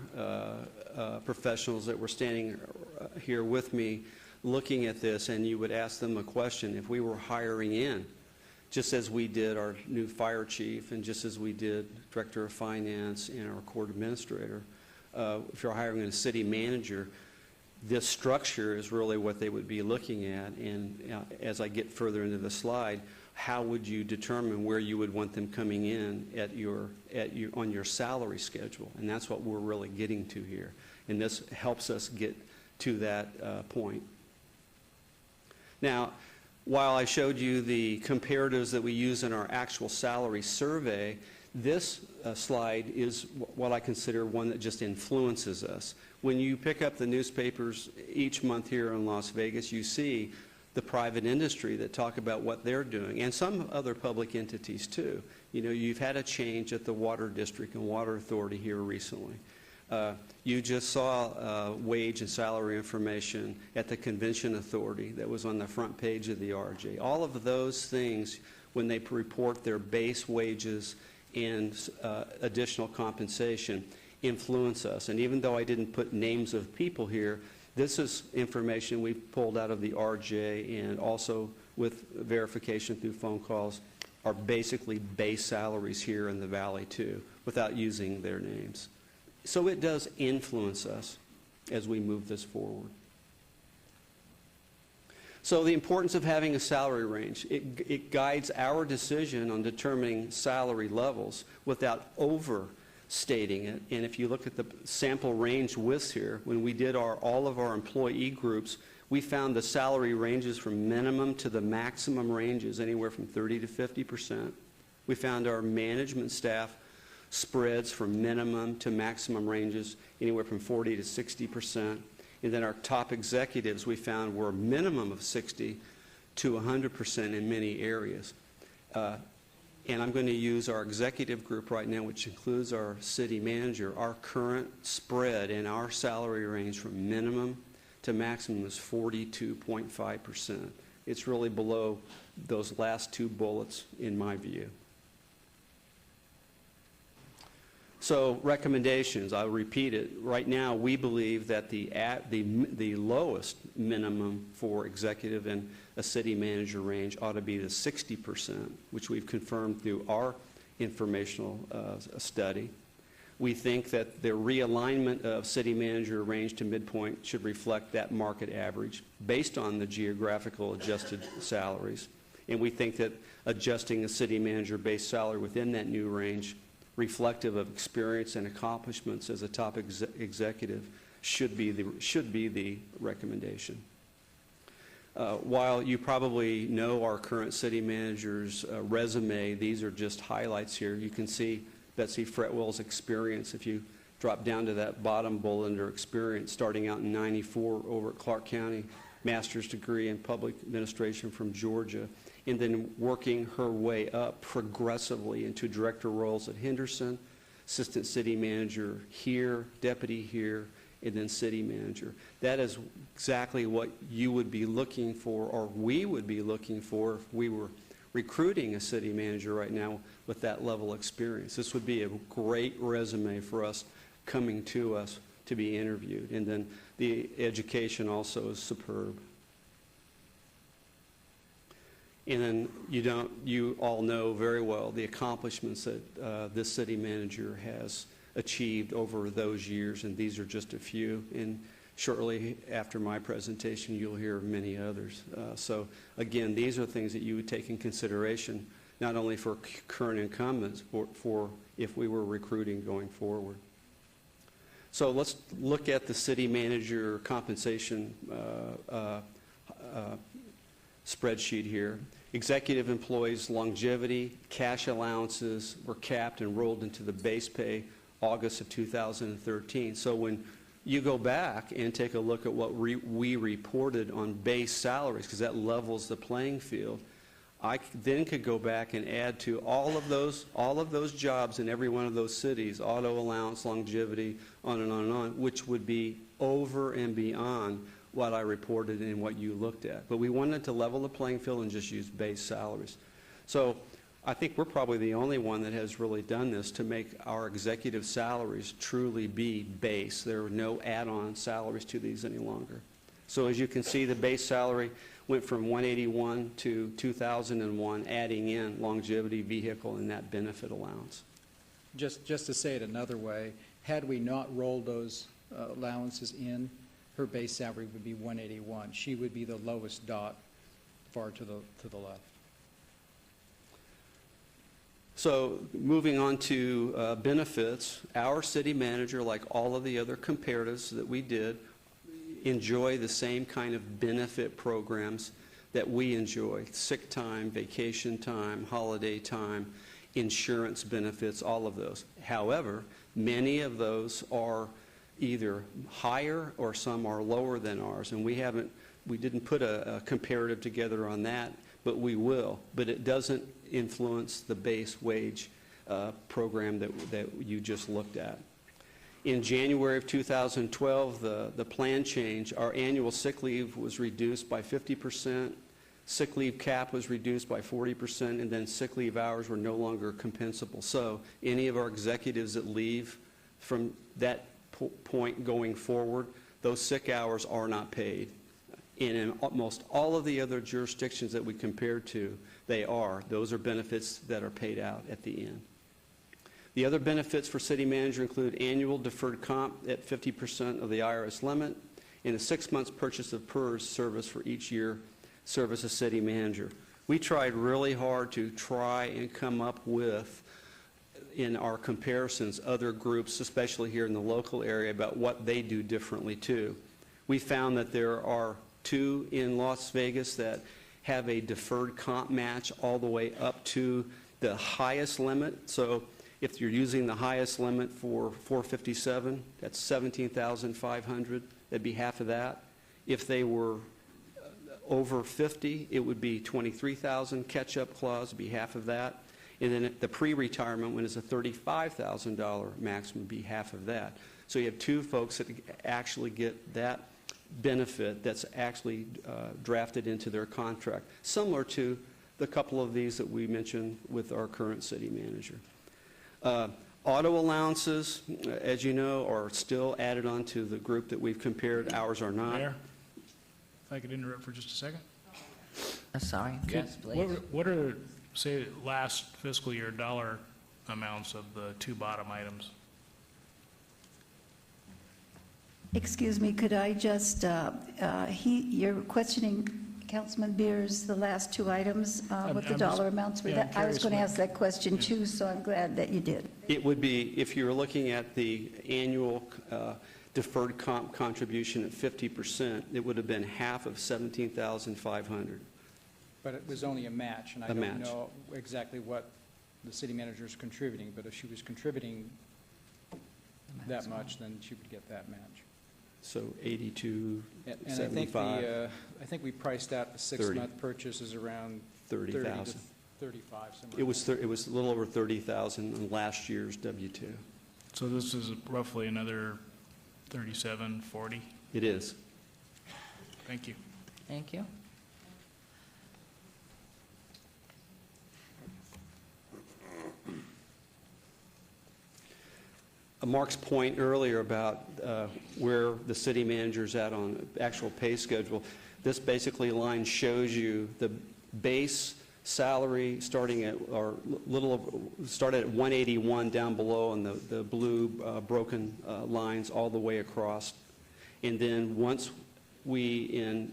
professionals that were standing here with me looking at this, and you would ask them a question, if we were hiring in, just as we did our new fire chief and just as we did director of finance and our court administrator, if you're hiring a city manager, this structure is really what they would be looking at. And as I get further into the slide, how would you determine where you would want them coming in on your salary schedule? And that's what we're really getting to here. And this helps us get to that point. Now, while I showed you the comparatives that we use in our actual salary survey, this slide is what I consider one that just influences us. When you pick up the newspapers each month here in Las Vegas, you see the private industry that talk about what they're doing, and some other public entities too. You've had a change at the Water District and Water Authority here recently. You just saw wage and salary information at the Convention Authority that was on the front page of the RJ. All of those things, when they report their base wages and additional compensation, influence us. And even though I didn't put names of people here, this is information we pulled out of the RJ, and also with verification through phone calls, are basically base salaries here in the Valley too, without using their names. So it does influence us as we move this forward. So the importance of having a salary range, it guides our decision on determining salary levels without overstating it. And if you look at the sample range lists here, when we did all of our employee groups, we found the salary ranges from minimum to the maximum ranges anywhere from 30 to 50%. We found our management staff spreads from minimum to maximum ranges anywhere from 40 to 60%. And then our top executives we found were a minimum of 60 to 100% in many areas. And I'm going to use our executive group right now, which includes our city manager. Our current spread in our salary range from minimum to maximum is 42.5%. It's really below those last two bullets in my view. So recommendations, I'll repeat it. Right now, we believe that the lowest minimum for executive and a city manager range ought to be the 60%, which we've confirmed through our informational study. We think that the realignment of city manager range to midpoint should reflect that market average based on the geographical adjusted salaries. And we think that adjusting the city manager base salary within that new range reflective of experience and accomplishments as a top executive should be the recommendation. While you probably know our current city manager's resume, these are just highlights here. You can see Betsy Fretwell's experience. If you drop down to that bottom bullet under experience, starting out in '94 over at Clark County, master's degree in public administration from Georgia, and then working her way up progressively into director roles at Henderson, assistant city manager here, deputy here, and then city manager. That is exactly what you would be looking for, or we would be looking for if we were recruiting a city manager right now with that level of experience. This would be a great resume for us coming to us to be interviewed. And then the education also is superb. And then you all know very well the accomplishments that this city manager has achieved over those years, and these are just a few. And shortly after my presentation, you'll hear of many others. So again, these are things that you would take in consideration, not only for current incumbents, but for if we were recruiting going forward. So let's look at the city manager compensation spreadsheet here. Executive employees' longevity, cash allowances were capped and rolled into the base pay August of 2013. So when you go back and take a look at what we reported on base salaries, because that levels the playing field, I then could go back and add to all of those jobs in every one of those cities, auto allowance, longevity, on and on and on, which would be over and beyond what I reported and what you looked at. But we wanted to level the playing field and just use base salaries. So I think we're probably the only one that has really done this to make our executive salaries truly be base. There are no add-on salaries to these any longer. So as you can see, the base salary went from 181 to 2001, adding in longevity, vehicle, and that benefit allowance. Just to say it another way, had we not rolled those allowances in, her base salary would be 181. She would be the lowest dot far to the left. So moving on to benefits, our city manager, like all of the other comparatives that we did, enjoy the same kind of benefit programs that we enjoy: sick time, vacation time, holiday time, insurance benefits, all of those. However, many of those are either higher or some are lower than ours, and we didn't put a comparative together on that, but we will. But it doesn't influence the base wage program that you just looked at. In January of 2012, the plan change, our annual sick leave was reduced by 50%, sick leave cap was reduced by 40%, and then sick leave hours were no longer compensable. So any of our executives that leave from that point going forward, those sick hours are not paid. And in almost all of the other jurisdictions that we compared to, they are. Those are benefits that are paid out at the end. The other benefits for city manager include annual deferred comp at 50% of the IRS limit and a 6 months purchase of PERS service for each year service as city manager. We tried really hard to try and come up with, in our comparisons, other groups, especially here in the local area, about what they do differently too. We found that there are 2 in Las Vegas that have a deferred comp match all the way up to the highest limit. So if you're using the highest limit for 457, that's 17,500. That'd be half of that. If they were over 50, it would be 23,000. Catch-up clause would be half of that. And then the pre-retirement one is a $35,000 maximum, would be half of that. So you have 2 folks that actually get that benefit that's actually drafted into their contract, similar to the couple of these that we mentioned with our current city manager. Auto allowances, as you know, are still added on to the group that we've compared. Ours are not. Mayor, if I could interrupt for just a second. Sorry. Yes, please. What are, say, last fiscal year dollar amounts of the 2 bottom items? Excuse me, could I just, you're questioning Councilman Beers, the last 2 items, what the dollar amounts were? yeah, I'm I was going to curious ask that question too, so I'm glad that you did. It would be, if you're looking at the annual deferred comp contribution at 50%, it would have been half of 17,500. But it was only a match, and I A don't match. know exactly what the city manager is contributing, but if she was contributing that much, then she would get that match. So 82, And 75. I think we priced out the 6-month purchases around 30,000. 30 to 35. somewhere It was it was a little over 30,000 in last year's W-2. So this is roughly another 37, 40? It is. Thank you. Thank you. Mark's point earlier about where the city manager's at on actual pay schedule, this basically line shows you the base salary starting at, or started at 181 down below on the blue broken lines all the way across. And then once we, in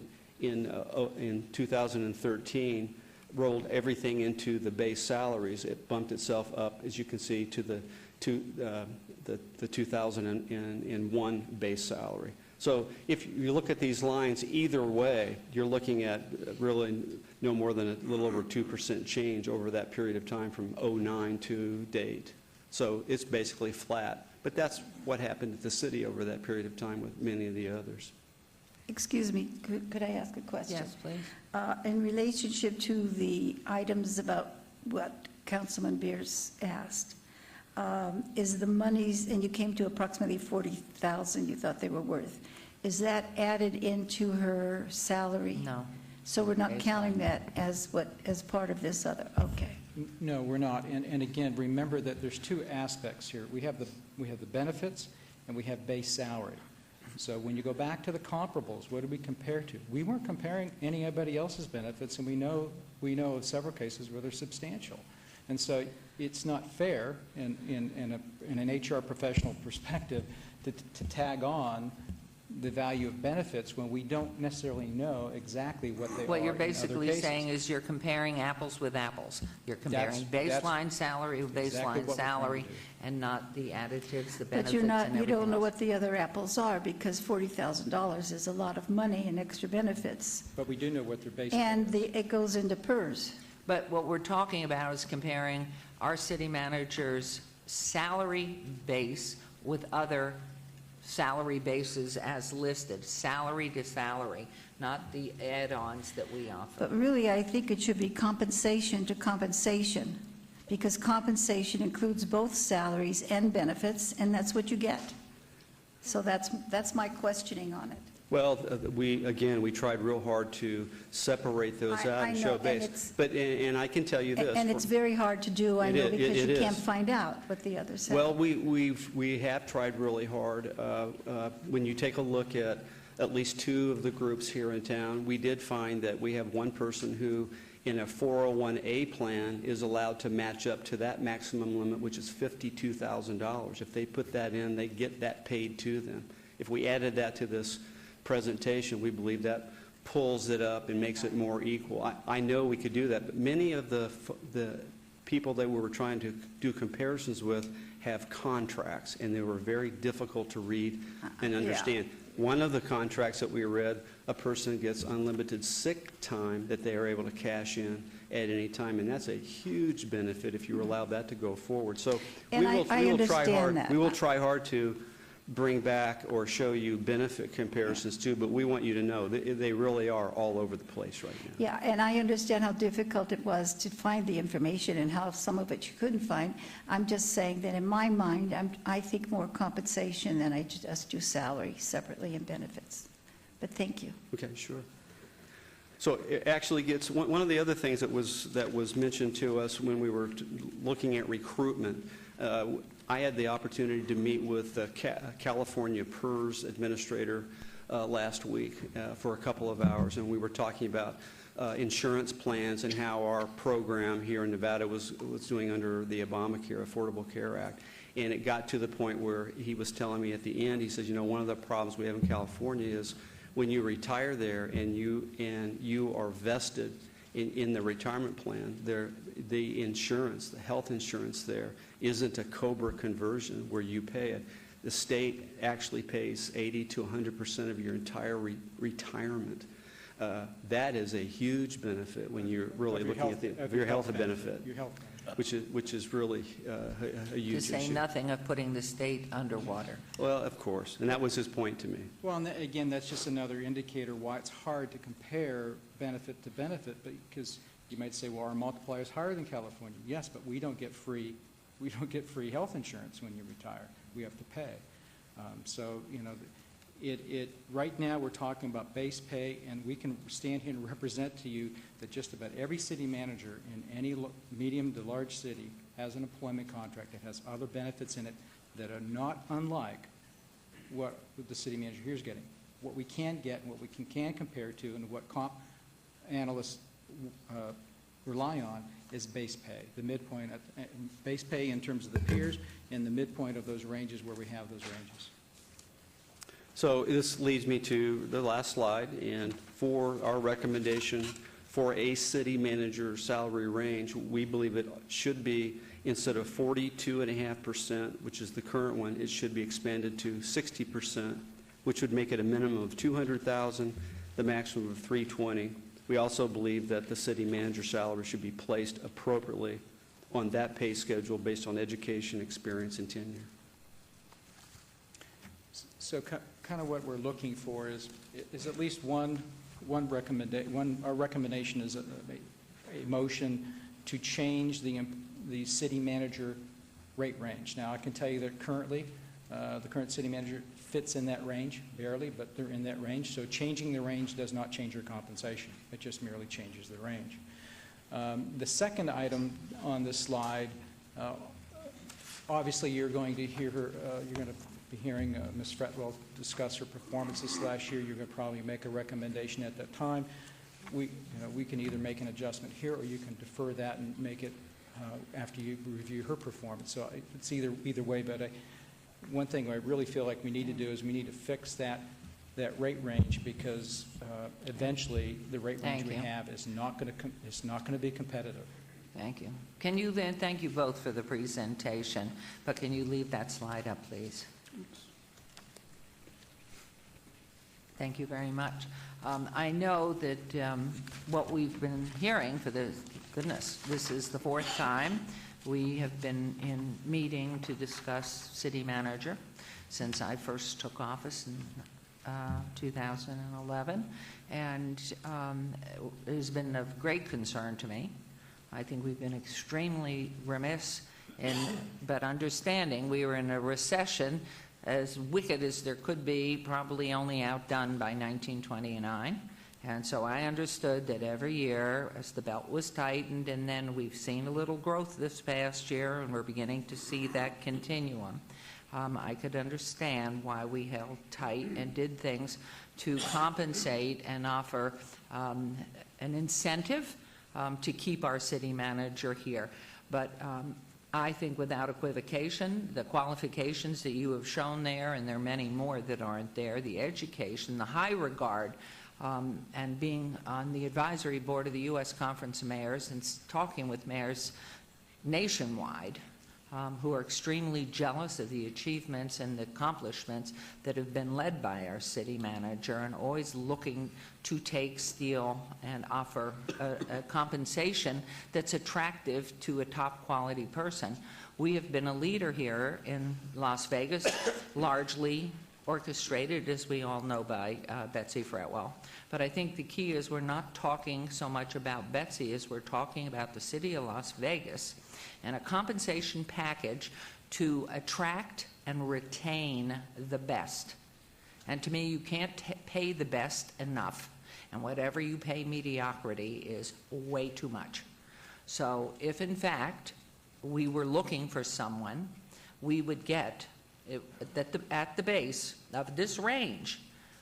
2013, rolled everything into the base salaries, it bumped itself up, as you can see, to the 2001 base salary. So if you look at these lines either way, you're looking at really no more than a little over 2% change over that period of time from 09 to date. So it's basically flat. But that's what happened at the city over that period of time with many of the others. Excuse me, could I ask a question? Yes, please. In relationship to the items about what Councilman Beers asked, is the monies, and you came to approximately 40,000 you thought they were worth, is that added into her salary? No. So we're not counting that as part of this other, okay. No, we're not. And again, remember that there's two aspects here. We have the benefits and we have base salary. So when you go back to the comparables, what did we compare to? We weren't comparing anybody else's benefits, and we know of several cases where they're substantial. And so it's not fair in an HR professional perspective to tag on the value of benefits when we don't necessarily know exactly what they are. What you're in other basically cases. saying is you're comparing apples with apples. You're comparing That's baseline salary with exactly baseline what we're trying salary to do. and not the additives, the benefits, But you're and not, everything you don't know else. what the other apples are, because $40,000 is a lot of money in extra benefits. But we do know what their base And it goes into PERS. But what we're talking about is comparing our city manager's salary base with other salary bases as listed, salary to salary, not the add-ons that we offer. But really, I think it should be compensation to compensation, because compensation includes both salaries and benefits, and that's what you get. So that's my questioning on it. Well, we tried real hard to separate those out I and know, show and base. it's- But, and I can tell you this. And it's very hard to do, I It know, is- because it you can't is. find out what the others have. Well, we have tried really hard. When you take a look at least two of the groups here in town, we did find that we have one person who, in a 401A plan, is allowed to match up to that maximum limit, which is $52,000. If they put that in, they get that paid to them. If we added that to this presentation, we believe that pulls it up and makes it more equal. I know we could do that, but many of the people that we were trying to do comparisons with have contracts, and they were very difficult to read and understand. One of the contracts that we read, a person gets unlimited sick time that they are able to cash in at any time, and that's a huge benefit if you allow that to go forward. So And I we will try understand hard. that. We will try hard to bring back or show you benefit comparisons too, but we want you to know they really are all over the place right now. Yeah, and I understand how difficult it was to find the information and how some of it you couldn't find. I'm just saying that in my mind, I think more compensation than I just do salary separately and benefits. But thank you. Okay, sure. So it actually gets, one of the other things that was mentioned to us when we were looking at recruitment, I had the opportunity to meet with the California PERS administrator last week for a couple of hours, and we were talking about insurance plans and how our program here in Nevada was doing under the Obamacare, Affordable Care Act. And it got to the point where he was telling me at the end, he says, you know, one of the problems we have in California is when you retire there and you are vested in the retirement plan, the insurance, the health insurance there, isn't a COBRA conversion where you pay it. The state actually pays 80 to 100% of your entire retirement. That is a huge benefit when you're really looking at your health benefit, which is really a huge issue. To say nothing of putting the state underwater. Well, of course, and that was his point to me. Well, and again, that's just another indicator why it's hard to compare benefit to benefit, because you might say, well, our multiplier is higher than California. Yes, but we don't get free health insurance when you retire. We have to pay. So, you know, right now we're talking about base pay, and we can stand here and represent to you that just about every city manager in any medium to large city has an employment contract that has other benefits in it that are not unlike what the city manager here is getting. What we can get and what we can compare to, and what comp analysts rely on is base pay, the midpoint, base pay in terms of the peers, and the midpoint of those ranges where we have those ranges. So this leads me to the last slide, and for our recommendation for a city manager salary range, we believe it should be, instead of 42.5%, which is the current one, it should be expanded to 60%, which would make it a minimum of $200,000, the maximum of $320,000. We also believe that the city manager salary should be placed appropriately on that pay schedule based on education, experience, and tenure. So kind of what we're looking for is at least one recommendation. Our recommendation is a motion to change the city manager rate range. Now, I can tell you that currently, the current city manager fits in that range, barely, but they're in that range. So changing the range does not change their compensation. It just merely changes the range. The second item on this slide, obviously you're going to hear her, you're going to be hearing Ms. Fretwell discuss her performance this last year. You're going to probably make a recommendation at that time. We can either make an adjustment here, or you can defer that and make it after you review her performance. So it's either way, but one thing I really feel like we need to do is we need to fix that rate range, because eventually the rate range we have is not going to be competitive. Thank you. Can you then, thank you both for the presentation, but can you leave that slide up, please? Thank you very much. I know that what we've been hearing for the, goodness, this is the fourth time we have been in meeting to discuss city manager since I first took office in 2011, and it has been of great concern to me. I think we've been extremely remiss but understanding we were in a recession as wicked as there could be, probably only outdone by 1929. And so I understood that every year as the belt was tightened, and then we've seen a little growth this past year, and we're beginning to see that continuum. I could understand why we held tight and did things to compensate and offer an incentive to keep our city manager here. But I think without equivocation, the qualifications that you have shown there, and there are many more that aren't there, the education, the high regard, and being on the advisory board of the U.S. Conference of Mayors and talking with mayors nationwide who are extremely jealous of the achievements and the accomplishments that have been led by our city manager, and always looking to take, steal, and offer a compensation that's attractive to a top quality person. We have been a leader here in Las Vegas, largely orchestrated, as we all know, by Betsy Fretwell. But I think the key is we're not talking so much about Betsy as we're talking about the city of Las Vegas and a compensation package to attract and retain the best. And to me, you can't pay the best enough, and whatever you pay mediocrity is way too much. So if in fact we were looking for someone, we would get at the base of this range,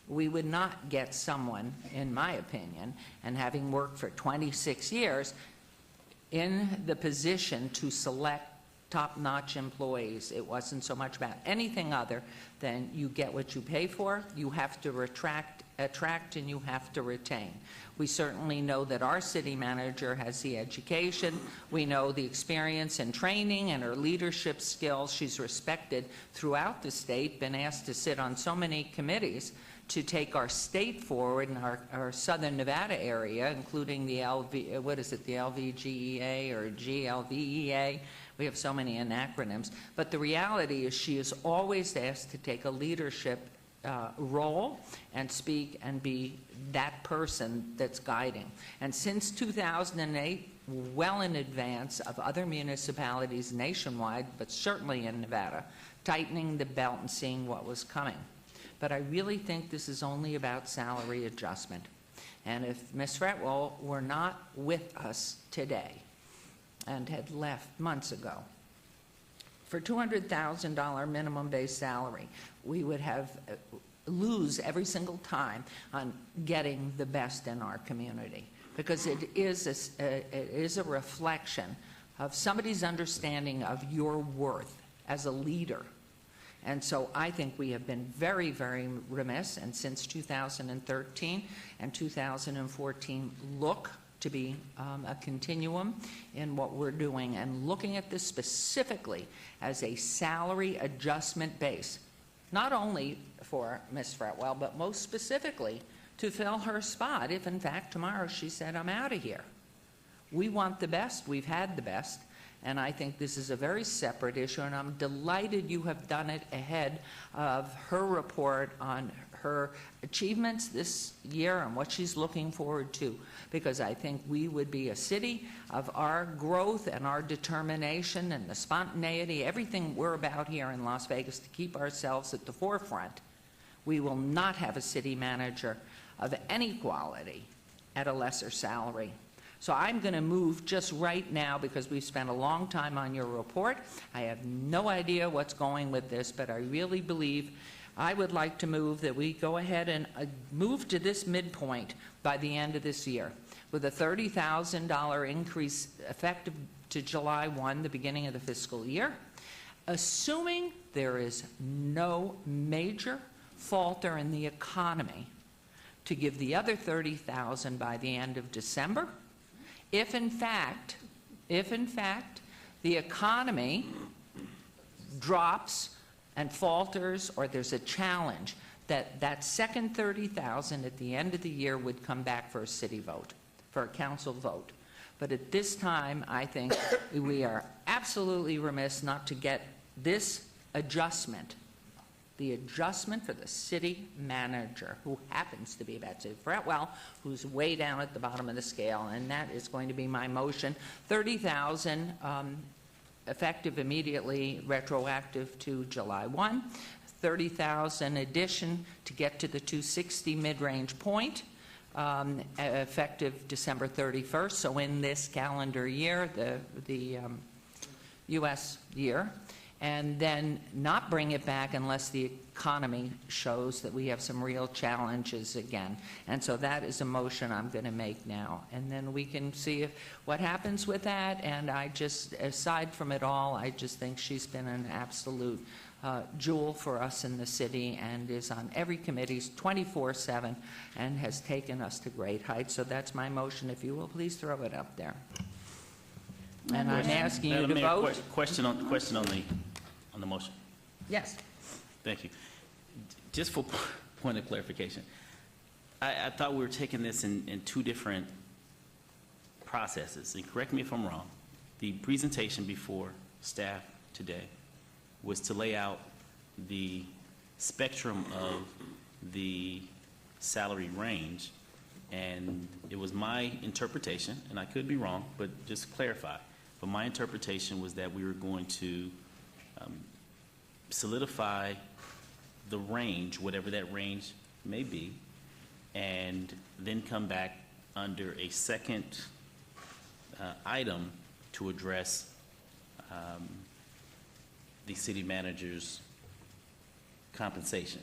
we would not get someone, in my opinion, and having worked for 26 years, in the position to select top-notch employees. It wasn't so much about anything other than you get what you pay for, you have to attract, and you have to retain. We certainly know that our city manager has the education. We know the experience and training and her leadership skills. She's respected throughout the state, been asked to sit on so many committees to take our state forward in our southern Nevada area, including the the LVGEA or GLVEA. We have so many acronyms. But the reality is she is always asked to take a leadership role and speak and be that person that's guiding. And since 2008, well in advance of other municipalities nationwide, but certainly in Nevada, tightening the belt and seeing what was coming. But I really think this is only about salary adjustment. And if Ms. Fretwell were not with us today and had left months ago, for $200,000 minimum base salary, we would have lose every single time on getting the best in our community. because it is a reflection of somebody's understanding of your worth as a leader. And so I think we have been very, very remiss, and since 2013 and 2014 look to be a continuum in what we're doing, and looking at this specifically as a salary adjustment base, not only for Ms. Fretwell, but most specifically to fill her spot if, in fact, tomorrow she said, I'm out of here. We want the best. We've had the best. And I think this is a very separate issue, and I'm delighted you have done it ahead of her report on her achievements this year and what she's looking forward to, because I think we would be a city of our growth and our determination and the spontaneity, everything we're about here in Las Vegas to keep ourselves at the forefront. We will not have a city manager of any quality at a lesser salary. So I'm going to move just right now, because we've spent a long time on your report. I have no idea what's going with this, but I really believe I would like to move that we go ahead and move to this midpoint by the end of this year, with a $30,000 increase effective to July 1, the beginning of the fiscal year, assuming there is no major falter in the economy, to give the other $30,000 by the end of December. If in fact, the economy drops and falters, or there's a challenge, that second $30,000 at the end of the year would come back for a city vote, for a council vote. But at this time, I think we are absolutely remiss not to get this adjustment, the adjustment for the city manager, who happens to be Betsy Fretwell, who's way down at the bottom of the scale, and that is going to be my motion. $30,000 effective immediately, retroactive to July 1. $30,000 addition to get to the 260 mid-range point, effective December 31st. So in this calendar year, the U.S. year. And then not bring it back unless the economy shows that we have some real challenges again. And so that is a motion I'm going to make now. And then we can see what happens with that. And I just, aside from it all, I just think she's been an absolute jewel for us in the city, and is on every committee 24/7 and has taken us to great heights. So that's my motion. If you will, please throw it up there. And I'm asking you to vote. Question on the motion. Yes. Thank you. Just for point of clarification, I thought we were taking this in two different processes. And correct me if I'm wrong. The presentation before staff today was to lay out the spectrum of the salary range, and it was my interpretation, and I could be wrong, but just clarify. But my interpretation was that we were going to solidify the range, whatever that range may be, and then come back under a second item to address the city manager's compensation.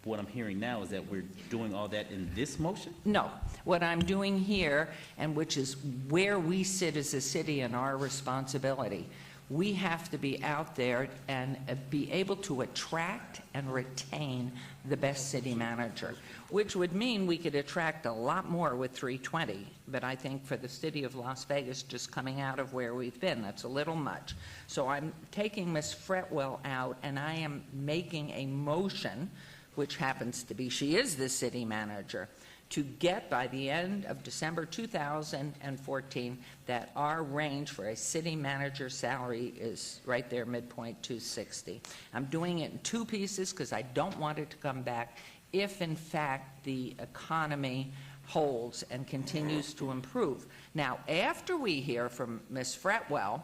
What I'm hearing now is that we're doing all that in this motion? No. What I'm doing here, and which is where we sit as a city and our responsibility, we have to be out there and be able to attract and retain the best city manager, which would mean we could attract a lot more with 320. But I think for the city of Las Vegas, just coming out of where we've been, that's a little much. So I'm taking Ms. Fretwell out, and I am making a motion, which happens to be, she is the city manager, to get by the end of December 2014 that our range for a city manager salary is right there, midpoint 260. I'm doing it in two pieces because I don't want it to come back if, in fact, the economy holds and continues to improve. Now, after we hear from Ms. Fretwell,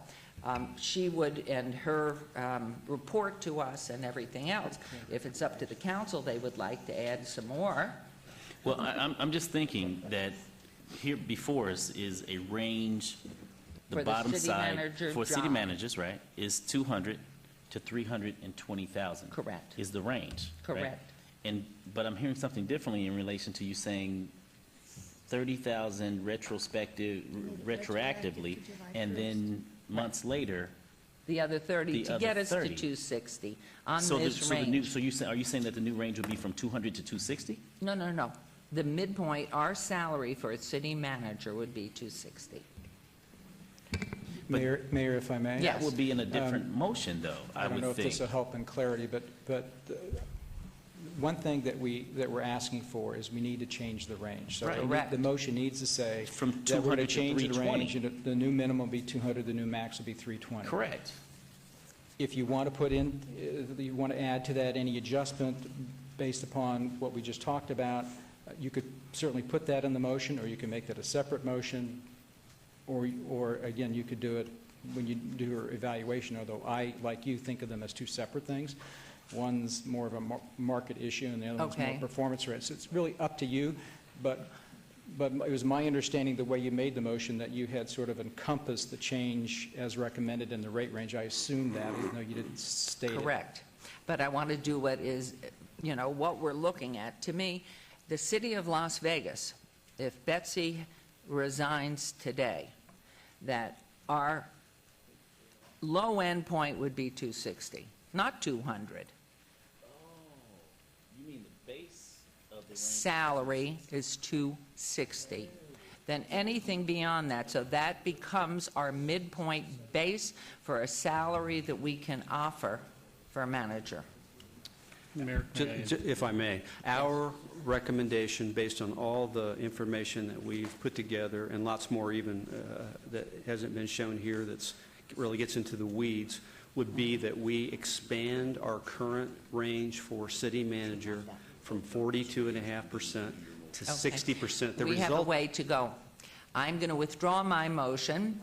she would, and her report to us and everything else, if it's up to the council, they would like to add some more. Well, I'm just thinking that here before us is a range, the bottom side for city managers, right, is 200 to 320,000. Correct. Is the range. Correct. Right? But I'm hearing something differently in relation to you saying 30,000 retroactively, and then months later, The other 30 The to other get us to 30. 260 on so this the new, range. so are you saying that the new range would be from 200 to 260? No, no, no. The midpoint, our salary for a city manager would be 260. Mayor, if I may? That would be in a different motion, though, I don't would know if this will think. help in clarity, but one thing that we're asking for is we need to change the range. So Right. the motion needs to say From that we're 200 to to change the 320. range, and the new minimum will be 200, the new max will be 320. Correct. If you want to put in, you want to add to that any adjustment based upon what we just talked about, you could certainly put that in the motion, or you can make that a separate motion, or again, you could do it when you do your evaluation, although I, like you, think of them as two separate things. One's more of a market issue, and the other one's Okay. more performance rates. It's really up to you, but it was my understanding, the way you made the motion, that you had sort of encompassed the change as recommended in the rate range. I assumed that, even though you didn't state it. Correct. But I want to do what is, what we're looking at. To me, the city of Las Vegas, if Betsy resigns today, that our low end point would be 260, not 200. You mean the base of the range? Salary is 260. Then anything beyond that, so that becomes our midpoint base for a salary that we can offer for a manager. Mayor, If I may, our recommendation, based on all the information that we've put together, and lots more even that hasn't been shown here that's really gets into the weeds, would be that we expand our current range for city manager from 42.5% to 60%. We have a way to go. I'm going to withdraw my motion.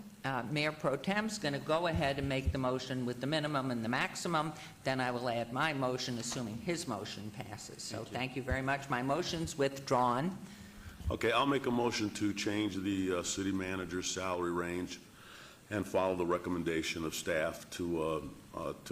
Mayor Pro Tem's going to go ahead and make the motion with the minimum and the maximum. Then I will add my motion, assuming his motion passes. So thank you very much. My motion's withdrawn. Okay, I'll make a motion to change the city manager's salary range and follow the recommendation of staff to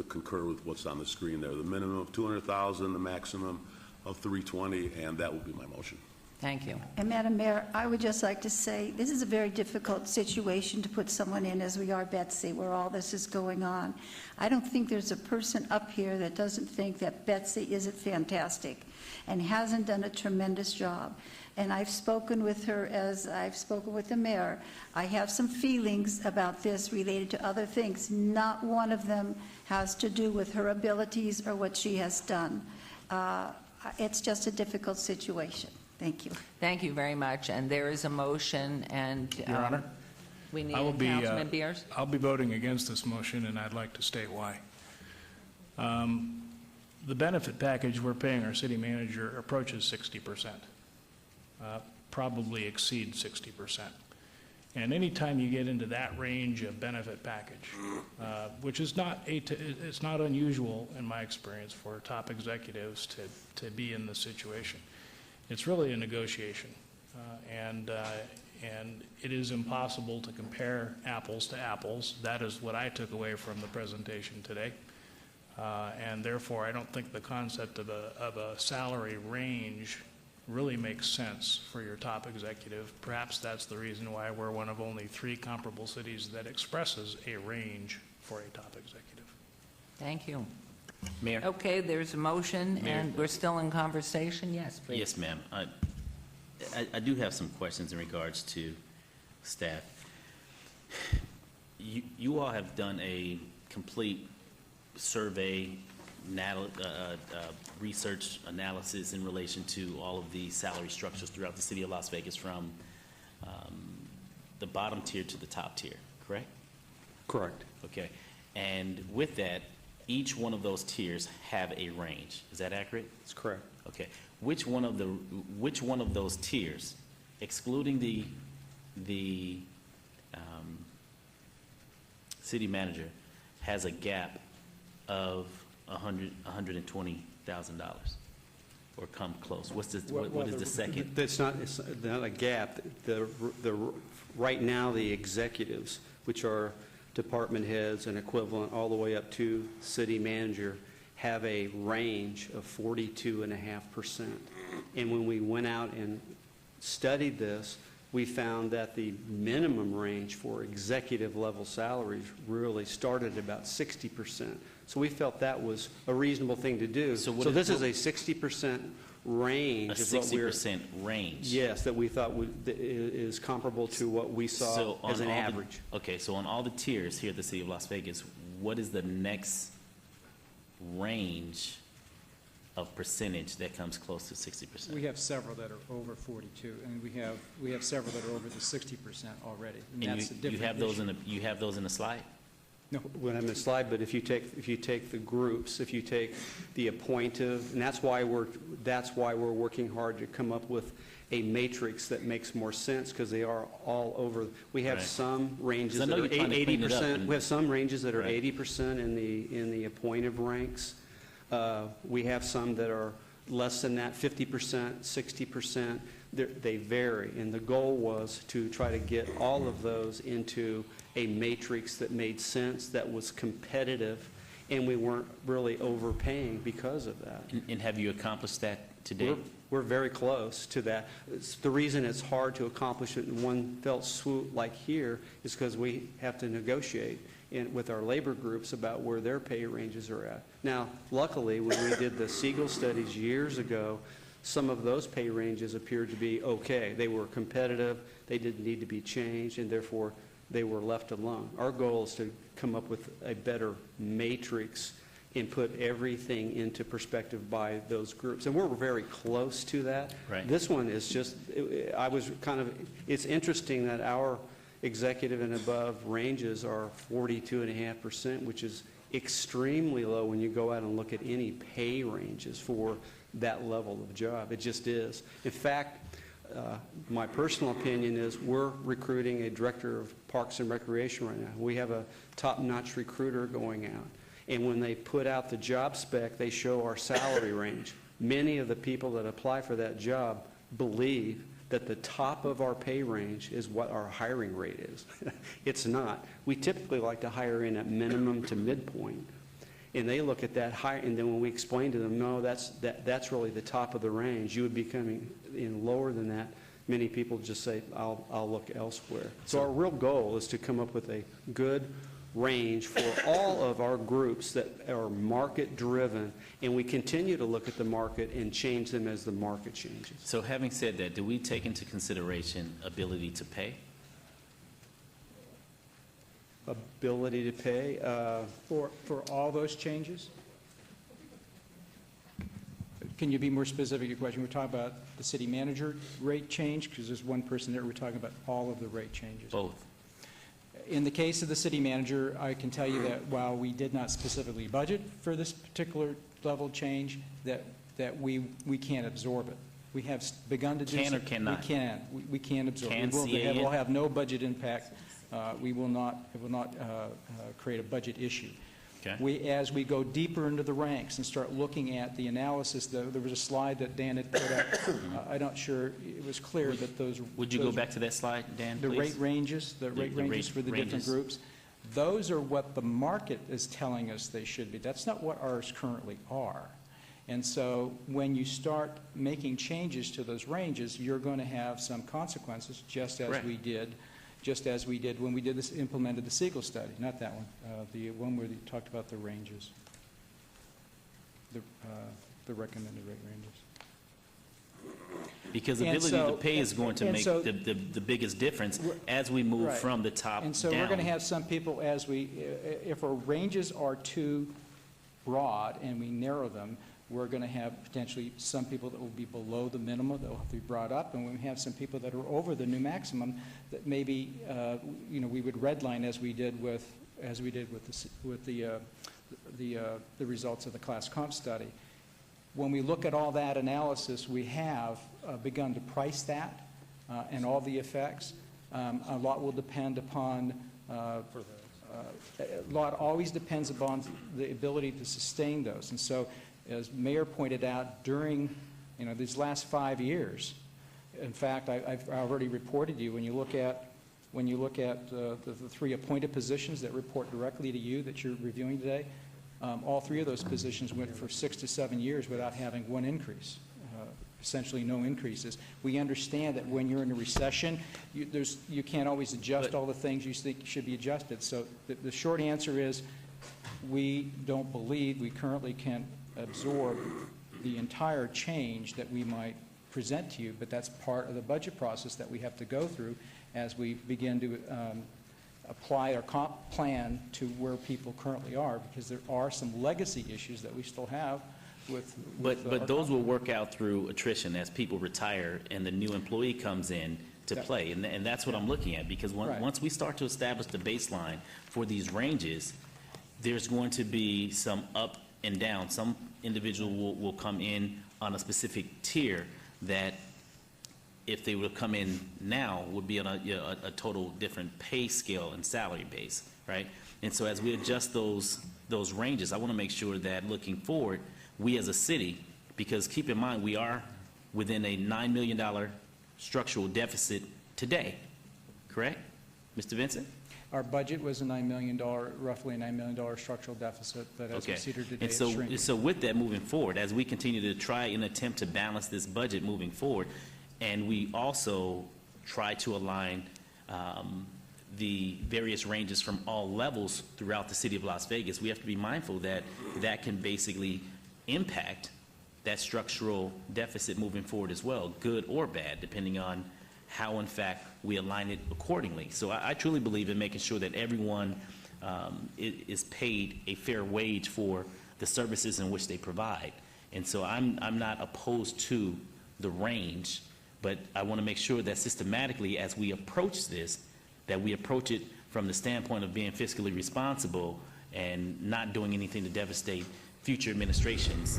concur with what's on the screen there. The minimum of 200,000, the maximum of 320, and that will be my motion. Thank you. And Madam Mayor, I would just like to say, this is a very difficult situation to put someone in, as we are Betsy, where all this is going on. I don't think there's a person up here that doesn't think that Betsy isn't fantastic and hasn't done a tremendous job. And I've spoken with her as I've spoken with the mayor. I have some feelings about this related to other things. Not one of them has to do with her abilities or what she has done. It's just a difficult situation. Thank you. Thank you very much. And there is a motion, and Your Honor, we need I will be, Councilman Beers. I'll be voting against this motion, and I'd like to state why. The benefit package we're paying our city manager approaches 60%, probably exceeds 60%. And anytime you get into that range of benefit package, which is it's not unusual in my experience for top executives to be in this situation. It's really a negotiation, and it is impossible to compare apples to apples. That is what I took away from the presentation today, and therefore I don't think the concept of a salary range really makes sense for your top executive. Perhaps that's the reason why we're one of only 3 comparable cities that expresses a range for a top executive. Thank you. Mayor? Okay, there's a motion, Mayor. and we're still in conversation. Yes, please. Yes, ma'am. I do have some questions in regards to staff. You all have done a complete survey, research analysis in relation to all of the salary structures throughout the city of Las Vegas, from the bottom tier to the top tier, correct? Correct. Okay. And with that, each one of those tiers have a range. Is that accurate? That's correct. Okay. Which one of those tiers, excluding the city manager, has a gap of $120,000, or come close? What is the second? It's not a gap. Right now, the executives, which are department heads and equivalent all the way up to city manager, have a range of 42.5%. And when we went out and studied this, we found that the minimum range for executive level salaries really started at about 60%. So we felt that was a reasonable thing to do. So this is a 60% range. A 60% range. Yes, that we thought is comparable to what we saw as an average. Okay, so on all the tiers here at the City of Las Vegas, what is the next range of percentage that comes close to 60%? We have several that are over 42, and we have several that are over the 60% already. And that's a different you have those issue. you have those in the slide? No, we don't have the slide, but if you take the groups, if you take the appointive, and that's why we're working hard to come up with a matrix that makes more sense, because they are all over. We have some ranges that are 80%. We have some ranges that are 80% in the appointive ranks. We have some that are less than that, 50%, 60%. They vary, and the goal was to try to get all of those into a matrix that made sense, that was competitive, and we weren't really overpaying because of that. And have you accomplished that today? We're very close to that. The reason it's hard to accomplish it in one fell swoop like here is because we have to negotiate with our labor groups about where their pay ranges are at. Now, luckily, when we did the Siegel studies years ago, some of those pay ranges appeared to be okay. They were competitive, they didn't need to be changed, and therefore they were left alone. Our goal is to come up with a better matrix and put everything into perspective by those groups. And we're very close to that. Right. This one is just, it's interesting that our executive and above ranges are 42.5%, which is extremely low when you go out and look at any pay ranges for that level of job. It just is. In fact, my personal opinion is we're recruiting a director of Parks and Recreation right now. We have a top-notch recruiter going out. And when they put out the job spec, they show our salary range. Many of the people that apply for that job believe that the top of our pay range is what our hiring rate is. It's not. We typically like to hire in at minimum to midpoint. And they look at that high, and then when we explain to them, no, that's really the top of the range, you would be coming in lower than that, many people just say, I'll look elsewhere. So our real goal is to come up with a good range for all of our groups that are market-driven, and we continue to look at the market and change them as the market changes. So having said that, do we take into consideration ability to pay? Ability to pay? For all those changes? Can you be more specific in your question? We're talking about the city manager rate change, because there's one person there. We're talking about all of the rate changes. Both. In the case of the city manager, I can tell you that while we did not specifically budget for this particular level change, that we can't absorb it. We have begun to do Can or cannot? We can. We can absorb Can it. It will have no budget impact. It will not create a budget issue. Okay. As we go deeper into the ranks and start looking at the analysis, there was a slide that Dan had put up. I'm not sure it was clear, but those. Would you go back to that slide, Dan, The please? rate ranges, the rate ranges for the different groups. Those are what the market is telling us they should be. That's not what ours currently are. And so when you start making changes to those ranges, you're going to have some consequences, just as we did when we implemented the Siegel study, not that one, the one where you talked about the ranges, the recommended rate ranges. Because ability to pay is going to make the biggest difference as we move from the top down. And so we're going to have some people, if our ranges are too broad and we narrow them, we're going to have potentially some people that will be below the minimum that will have to be brought up, and we have some people that are over the new maximum that maybe we would redline as we did with the results of the class comp study. When we look at all that analysis, we have begun to price that and all the effects. A lot will depend upon. A lot always depends upon the ability to sustain those, and so. As Mayor pointed out, during these last 5 years, in fact, I've already reported to you, when you look at the 3 appointed positions that report directly to you that you're reviewing today, all 3 of those positions went for 6 to 7 years without having one increase. essentially no increases. We understand that when you're in a recession, you can't always adjust all the things you think should be adjusted. So the short answer is we don't believe we currently can absorb the entire change that we might present to you, but that's part of the budget process that we have to go through as we begin to apply our comp plan to where people currently are, because there are some legacy issues that we still have with But those will work out through attrition as people retire and the new employee comes in to play. And that's what I'm looking at, because once we start to establish the baseline for these ranges, there's going to be some up and down. Some individual will come in on a specific tier that if they would come in now would be on a total different pay scale and salary base, right? And so as we adjust those ranges, I want to make sure that looking forward, we as a city, because keep in mind, we are within a $9 million structural deficit today, correct? Mr. Vincent? Our budget was a $9 million, roughly a $9 million structural deficit, but as we see here today, it's shrinking. So with that moving forward, as we continue to try and attempt to balance this budget moving forward, and we also try to align the various ranges from all levels throughout the city of Las Vegas, we have to be mindful that that can basically impact that structural deficit moving forward as well, good or bad, depending on how, in fact, we align it accordingly. So I truly believe in making sure that everyone is paid a fair wage for the services in which they provide. And so I'm not opposed to the range, but I want to make sure that systematically, as we approach this, that we approach it from the standpoint of being fiscally responsible and not doing anything to devastate future administrations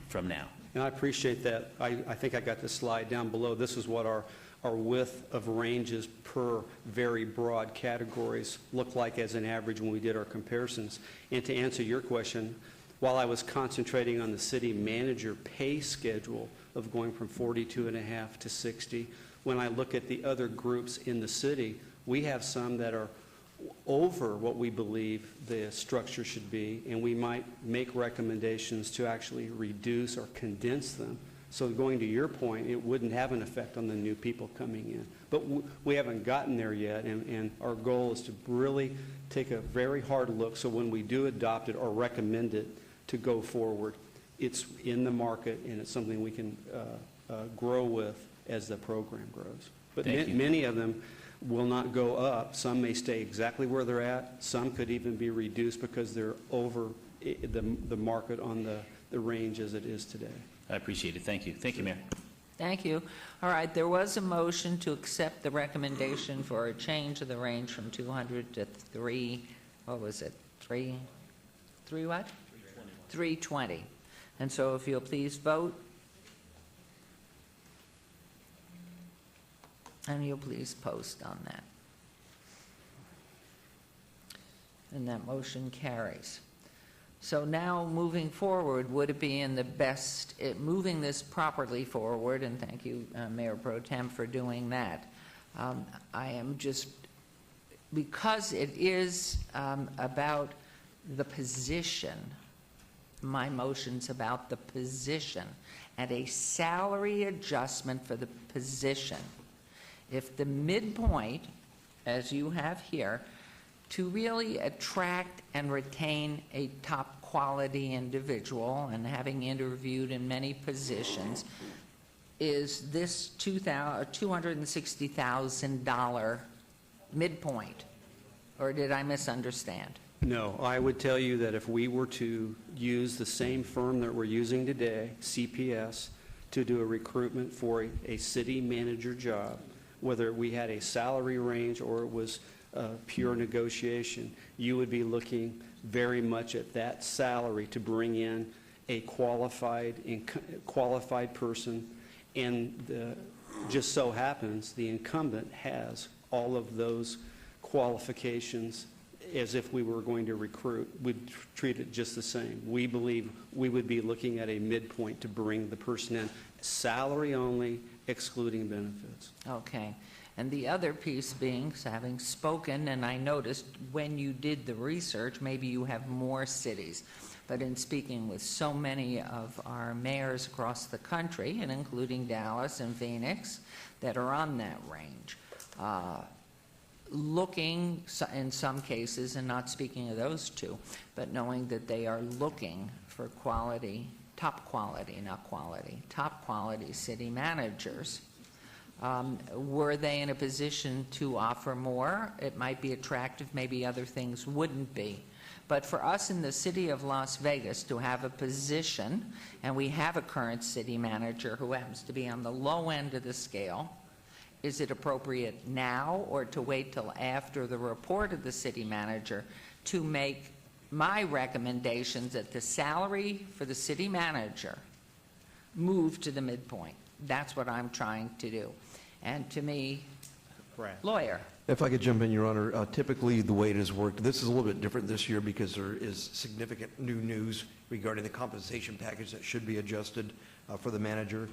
from now. And I appreciate that. I think I got the slide down below. This is what our width of ranges per very broad categories look like as an average when we did our comparisons. And to answer your question, while I was concentrating on the city manager pay schedule of going from 42.5 to 60, when I look at the other groups in the city, we have some that are over what we believe the structure should be, and we might make recommendations to actually reduce or condense them. So going to your point, it wouldn't have an effect on the new people coming in. But we haven't gotten there yet, and our goal is to really take a very hard look so when we do adopt it or recommend it to go forward, it's in the market and it's something we can grow with as the program grows. But many of them will not go up. Some may stay exactly where they're at. Some could even be reduced because they're over the market on the range as it is today. I appreciate it. Thank you. Thank you, Mayor. Thank you. All right, there was a motion to accept the recommendation for a change of the range from 200 to 320. And so if you'll please vote. And you'll please post on that. And that motion carries. So now moving forward, would it be in the best, moving this properly forward, and thank you, Mayor Pro Tem, for doing that. I am just, because it is about the position, my motion's about the position, and a salary adjustment for the position. If the midpoint, as you have here, to really attract and retain a top quality individual, and having interviewed in many positions, is this $260,000 midpoint, or did I misunderstand? No, I would tell you that if we were to use the same firm that we're using today, CPS, to do a recruitment for a city manager job, whether we had a salary range or it was pure negotiation, you would be looking very much at that salary to bring in a qualified person, and just so happens the incumbent has all of those qualifications. As if we were going to recruit, we'd treat it just the same. We believe we would be looking at a midpoint to bring the person in, salary only, excluding benefits. Okay. And the other piece being, having spoken, and I noticed when you did the research, maybe you have more cities. but in speaking with so many of our mayors across the country, and including Dallas and Phoenix, that are on that range, looking, in some cases, and not speaking of those two, but knowing that they are looking for quality, top quality, not quality, top quality city managers. Were they in a position to offer more? It might be attractive, maybe other things wouldn't be. But for us in the city of Las Vegas to have a position, and we have a current city manager who happens to be on the low end of the scale, is it appropriate now or to wait till after the report of the city manager to make my recommendations that the salary for the city manager move to the midpoint? That's what I'm trying to do. And to me, lawyer. If I could jump in, Your Honor, typically the way it has worked, this is a little bit different this year because there is significant new news regarding the compensation package that should be adjusted for the manager.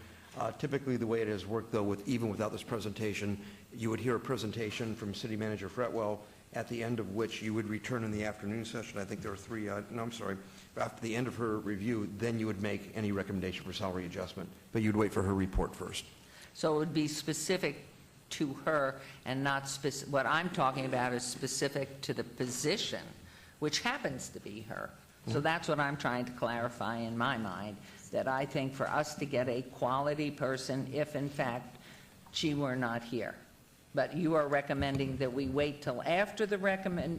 Typically the way it has worked, though, even without this presentation, you would hear a presentation from City Manager Fretwell, at the end of which you would return in the afternoon session. I think there were three, no, I'm sorry. After the end of her review, then you would make any recommendation for salary adjustment, but you'd wait for her report first. So it would be specific to her and not specific. What I'm talking about is specific to the position, which happens to be her. So that's what I'm trying to clarify in my mind, that I think for us to get a quality person, if in fact she were not here. But you are recommending that we wait till after the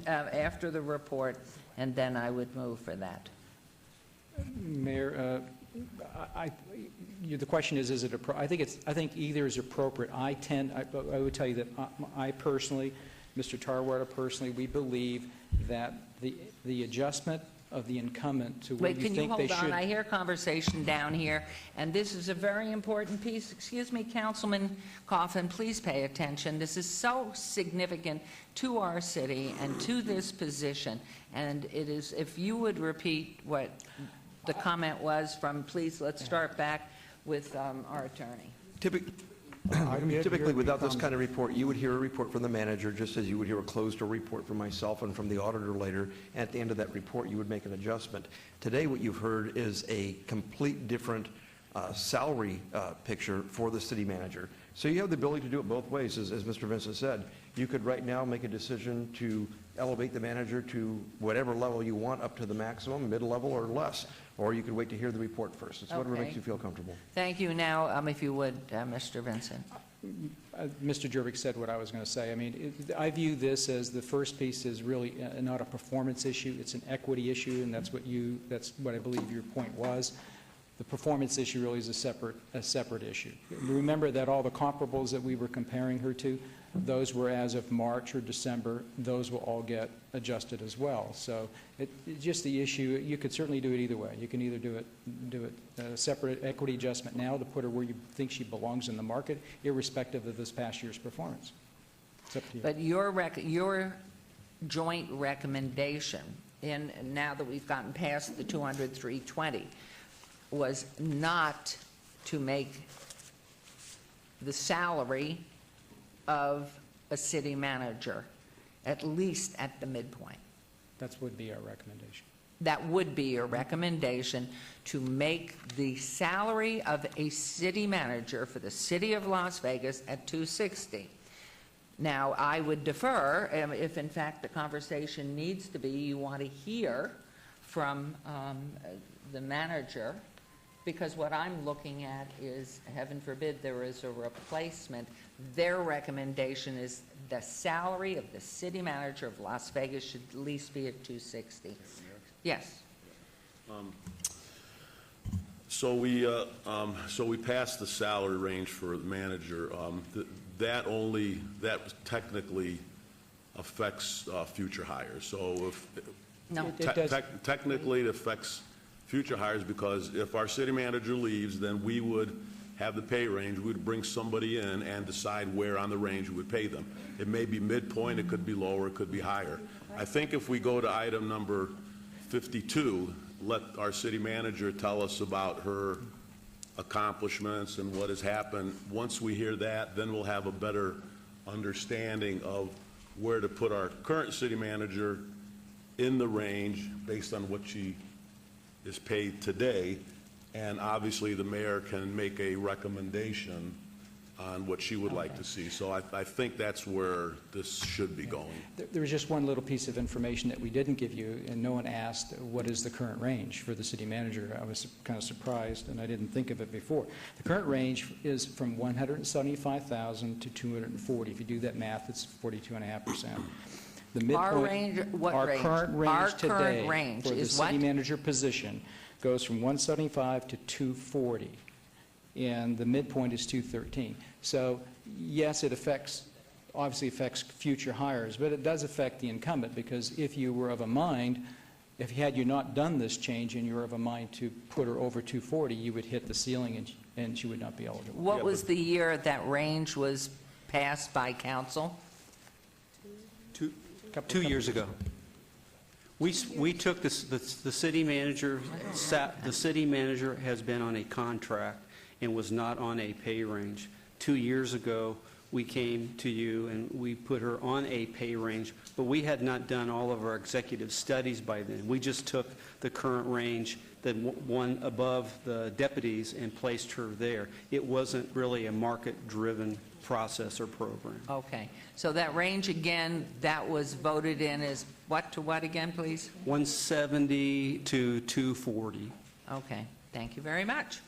after the report, and then I would move for that. Mayor, the question is it I think either is appropriate. I would tell you that I personally, Mr. Tarwater personally, we believe that the adjustment of the incumbent to where you think they should. Wait, can you hold on? I hear conversation down here, and this is a very important piece. Excuse me, Councilman Coffin, please pay attention. This is so significant to our city and to this position, and it is, if you would repeat what the comment was from, please, let's start back with our attorney. Typically, without this kind of report, you would hear a report from the manager, just as you would hear a closed-door report from myself and from the auditor later. At the end of that report, you would make an adjustment. Today, what you've heard is a complete different salary picture for the city manager. So you have the ability to do it both ways, as Mr. Vincent said. You could right now make a decision to elevate the manager to whatever level you want, up to the maximum, mid-level, or less. Or you could wait to hear the report first. It's whatever makes you feel comfortable. Thank you. Now, if you would, Mr. Vincent. Mr. Jervik said what I was going to say. I mean, I view this as the first piece is really not a performance issue. It's an equity issue, and that's what I believe your point was. The performance issue really is a separate issue. Remember that all the comparables that we were comparing her to, those were as of March or December. Those will all get adjusted as well. So it's just the issue. You could certainly do it either way. You can either do it a separate equity adjustment now to put her where you think she belongs in the market, irrespective of this past year's performance. It's up to you. But your joint recommendation, now that we've gotten past the 200, 320, was not to make the salary of a city manager at least at the midpoint. That would be our recommendation. That would be your recommendation, to make the salary of a city manager for the city of Las Vegas at $260. Now, I would defer, if in fact the conversation needs to be, you want to hear from the manager, because what I'm looking at is, heaven forbid, there is a replacement. Their recommendation is the salary of the city manager of Las Vegas should at least be at $260. Yes. So we passed the salary range for the manager. That technically affects future hires. So if no, technically it affects future hires, because if our city manager leaves, then we would have the pay range. We would bring somebody in and decide where on the range we would pay them. It may be midpoint, it could be lower, it could be higher. I think if we go to item number 52, let our city manager tell us about her accomplishments and what has happened. Once we hear that, then we'll have a better understanding of where to put our current city manager in the range based on what she is paid today, and obviously the mayor can make a recommendation on what she would like to see. So I think that's where this should be going. There was just one little piece of information that we didn't give you, and no one asked, what is the current range for the city manager? I was kind of surprised, and I didn't think of it before. The current range is from $175,000 to $240. If you do that math, it's 42.5%. The midpoint, Our range, what our range? current range Our today current range for the is city what? manager position goes from 175 to 240, and the midpoint is 213. So yes, it obviously affects future hires, but it does affect the incumbent, because if you were of a mind, had you not done this change and you were of a mind to put her over 240, you would hit the ceiling and she would not be eligible. What was the year that range was passed by council? 2 years ago. We took this, the city manager, the city manager has been on a contract and was not on a pay range. 2 years ago, we came to you and we put her on a pay range, but we had not done all of our executive studies by then. We just took the current range, the one above the deputies, and placed her there. It wasn't really a market-driven process or program. Okay, so that range again, that was voted in as what to what again, please? 170 to 240. Okay, thank you very much.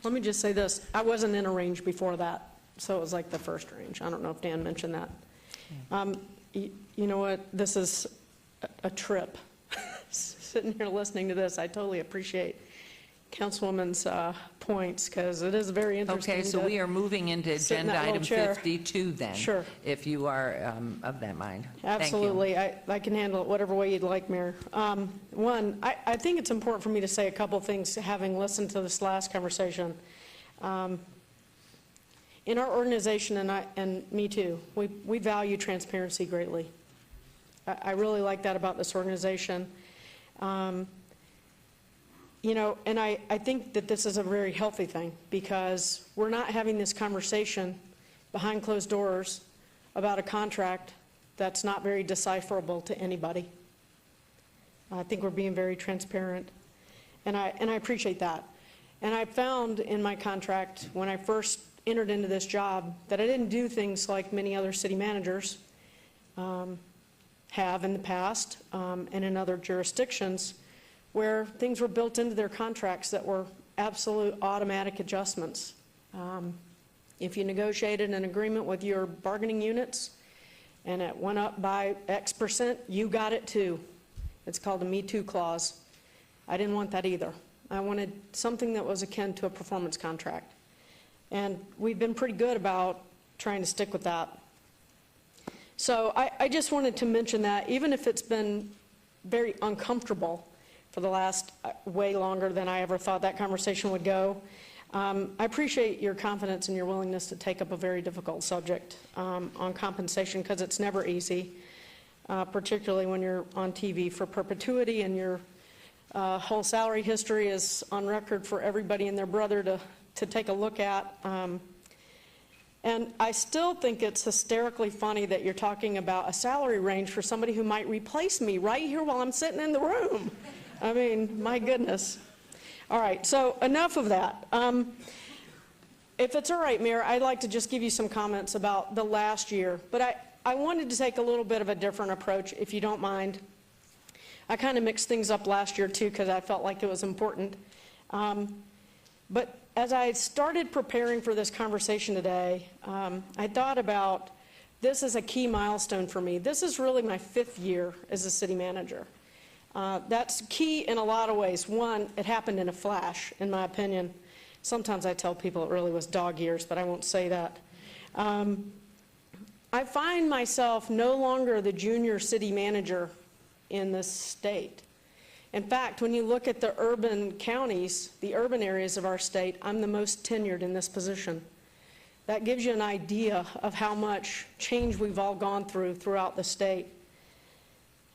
Let me just say this. I wasn't in a range before that, so it was like the first range. I don't know if Dan mentioned that. You know what? This is a trip. Sitting here listening to this, I totally appreciate Councilwoman's points, because it is very interesting. Okay, so we are moving into sit in agenda that little item chair. 52 then. Sure. If you are of that mind. Absolutely. Thank I can handle it whatever way you'd like, Mayor. One, I think it's important for me to say a couple things, having listened to this last conversation. In our organization, and me too, we value transparency greatly. I really like that about this organization. You know, and I think that this is a very healthy thing, because we're not having this conversation behind closed doors about a contract that's not very decipherable to anybody. I think we're being very transparent, and I appreciate that. And I found in my contract, when I first entered into this job, that I didn't do things like many other city managers have in the past and in other jurisdictions, where things were built into their contracts that were absolute automatic adjustments. If you negotiated an agreement with your bargaining units and it went up by X percent, you got it too. It's called a Me Too clause. I didn't want that either. I wanted something that was akin to a performance contract. And we've been pretty good about trying to stick with that. So I just wanted to mention that, even if it's been very uncomfortable for the last way longer than I ever thought that conversation would go. I appreciate your confidence and your willingness to take up a very difficult subject on compensation, because it's never easy, particularly when you're on TV for perpetuity and your whole salary history is on record for everybody and their brother to take a look at. And I still think it's hysterically funny that you're talking about a salary range for somebody who might replace me right here while I'm sitting in the room. I mean, my goodness. All right, so enough of that. If it's all right, Mayor, I'd like to just give you some comments about the last year. But I wanted to take a little bit of a different approach, if you don't mind. I kind of mixed things up last year, too, because I felt like it was important. But as I started preparing for this conversation today, I thought about this is a key milestone for me. This is really my 5th year as a city manager. That's key in a lot of ways. One, it happened in a flash, in my opinion. Sometimes I tell people it really was dog years, but I won't say that. I find myself no longer the junior city manager in this state. In fact, when you look at the urban counties, the urban areas of our state, I'm the most tenured in this position. That gives you an idea of how much change we've all gone throughout the state.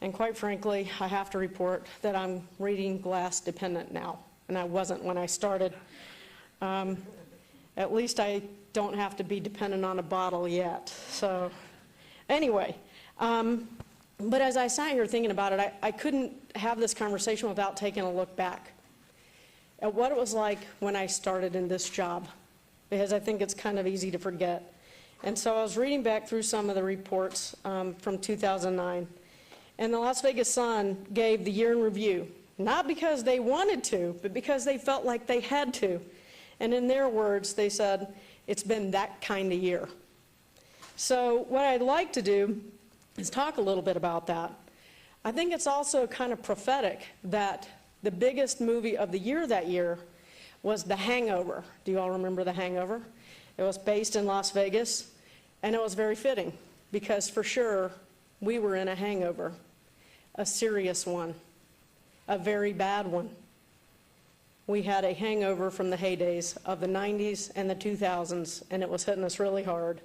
And quite frankly, I have to report that I'm reading glass dependent now, and I wasn't when I started. At least I don't have to be dependent on a bottle yet. So anyway, but as I sat here thinking about it, I couldn't have this conversation without taking a look back at what it was like when I started in this job, because I think it's kind of easy to forget. And so I was reading back through some of the reports from 2009, and the Las Vegas Sun gave the year in review, not because they wanted to, but because they felt like they had to. And in their words, they said, it's been that kind of year. So what I'd like to do is talk a little bit about that. I think it's also kind of prophetic that the biggest movie of the year that year was The Hangover. Do you all remember The Hangover? It was based in Las Vegas, and it was very fitting because for sure we were in a hangover, a serious one, a very bad one. We had a hangover from the heydays of the 90s and the 2000s, and it was hitting us really hard.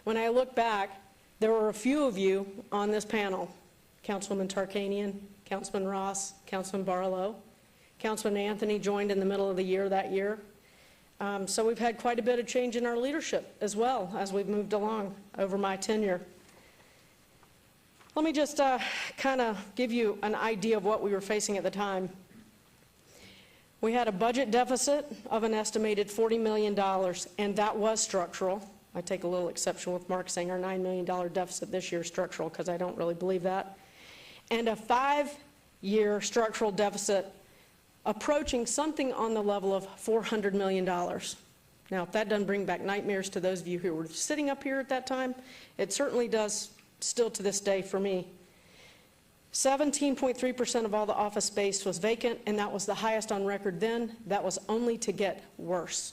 When I look back, there were a few of you on this panel, Councilwoman Tarkanian, Councilman Ross, Councilman Barlow. Councilman Anthony joined in the middle of the year that year. So we've had quite a bit of change in our leadership as well as we've moved along over my tenure. Let me just kind of give you an idea of what we were facing at the time. We had a budget deficit of an estimated $40 million, and that was structural. I take a little exception with Mark saying our $9 million deficit this year is structural, because I don't really believe that. And a 5-year structural deficit approaching something on the level of $400 million. Now, if that doesn't bring back nightmares to those of you who were sitting up here at that time, it certainly does still to this day for me. 17.3% of all the office space was vacant, and that was the highest on record then. That was only to get worse.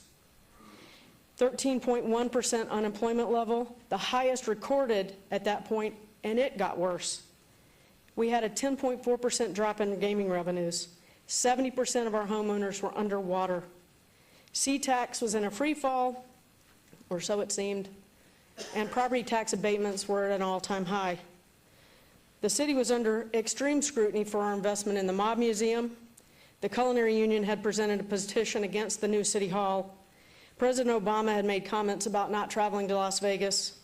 13.1% unemployment level, the highest recorded at that point, and it got worse. We had a 10.4% drop in gaming revenues. 70% of our homeowners were underwater. C-tax was in a free fall, or so it seemed, and property tax abatements were at an all-time high. The city was under extreme scrutiny for our investment in the Mob Museum. The Culinary Union had presented a petition against the new City Hall. President Obama had made comments about not traveling to Las Vegas.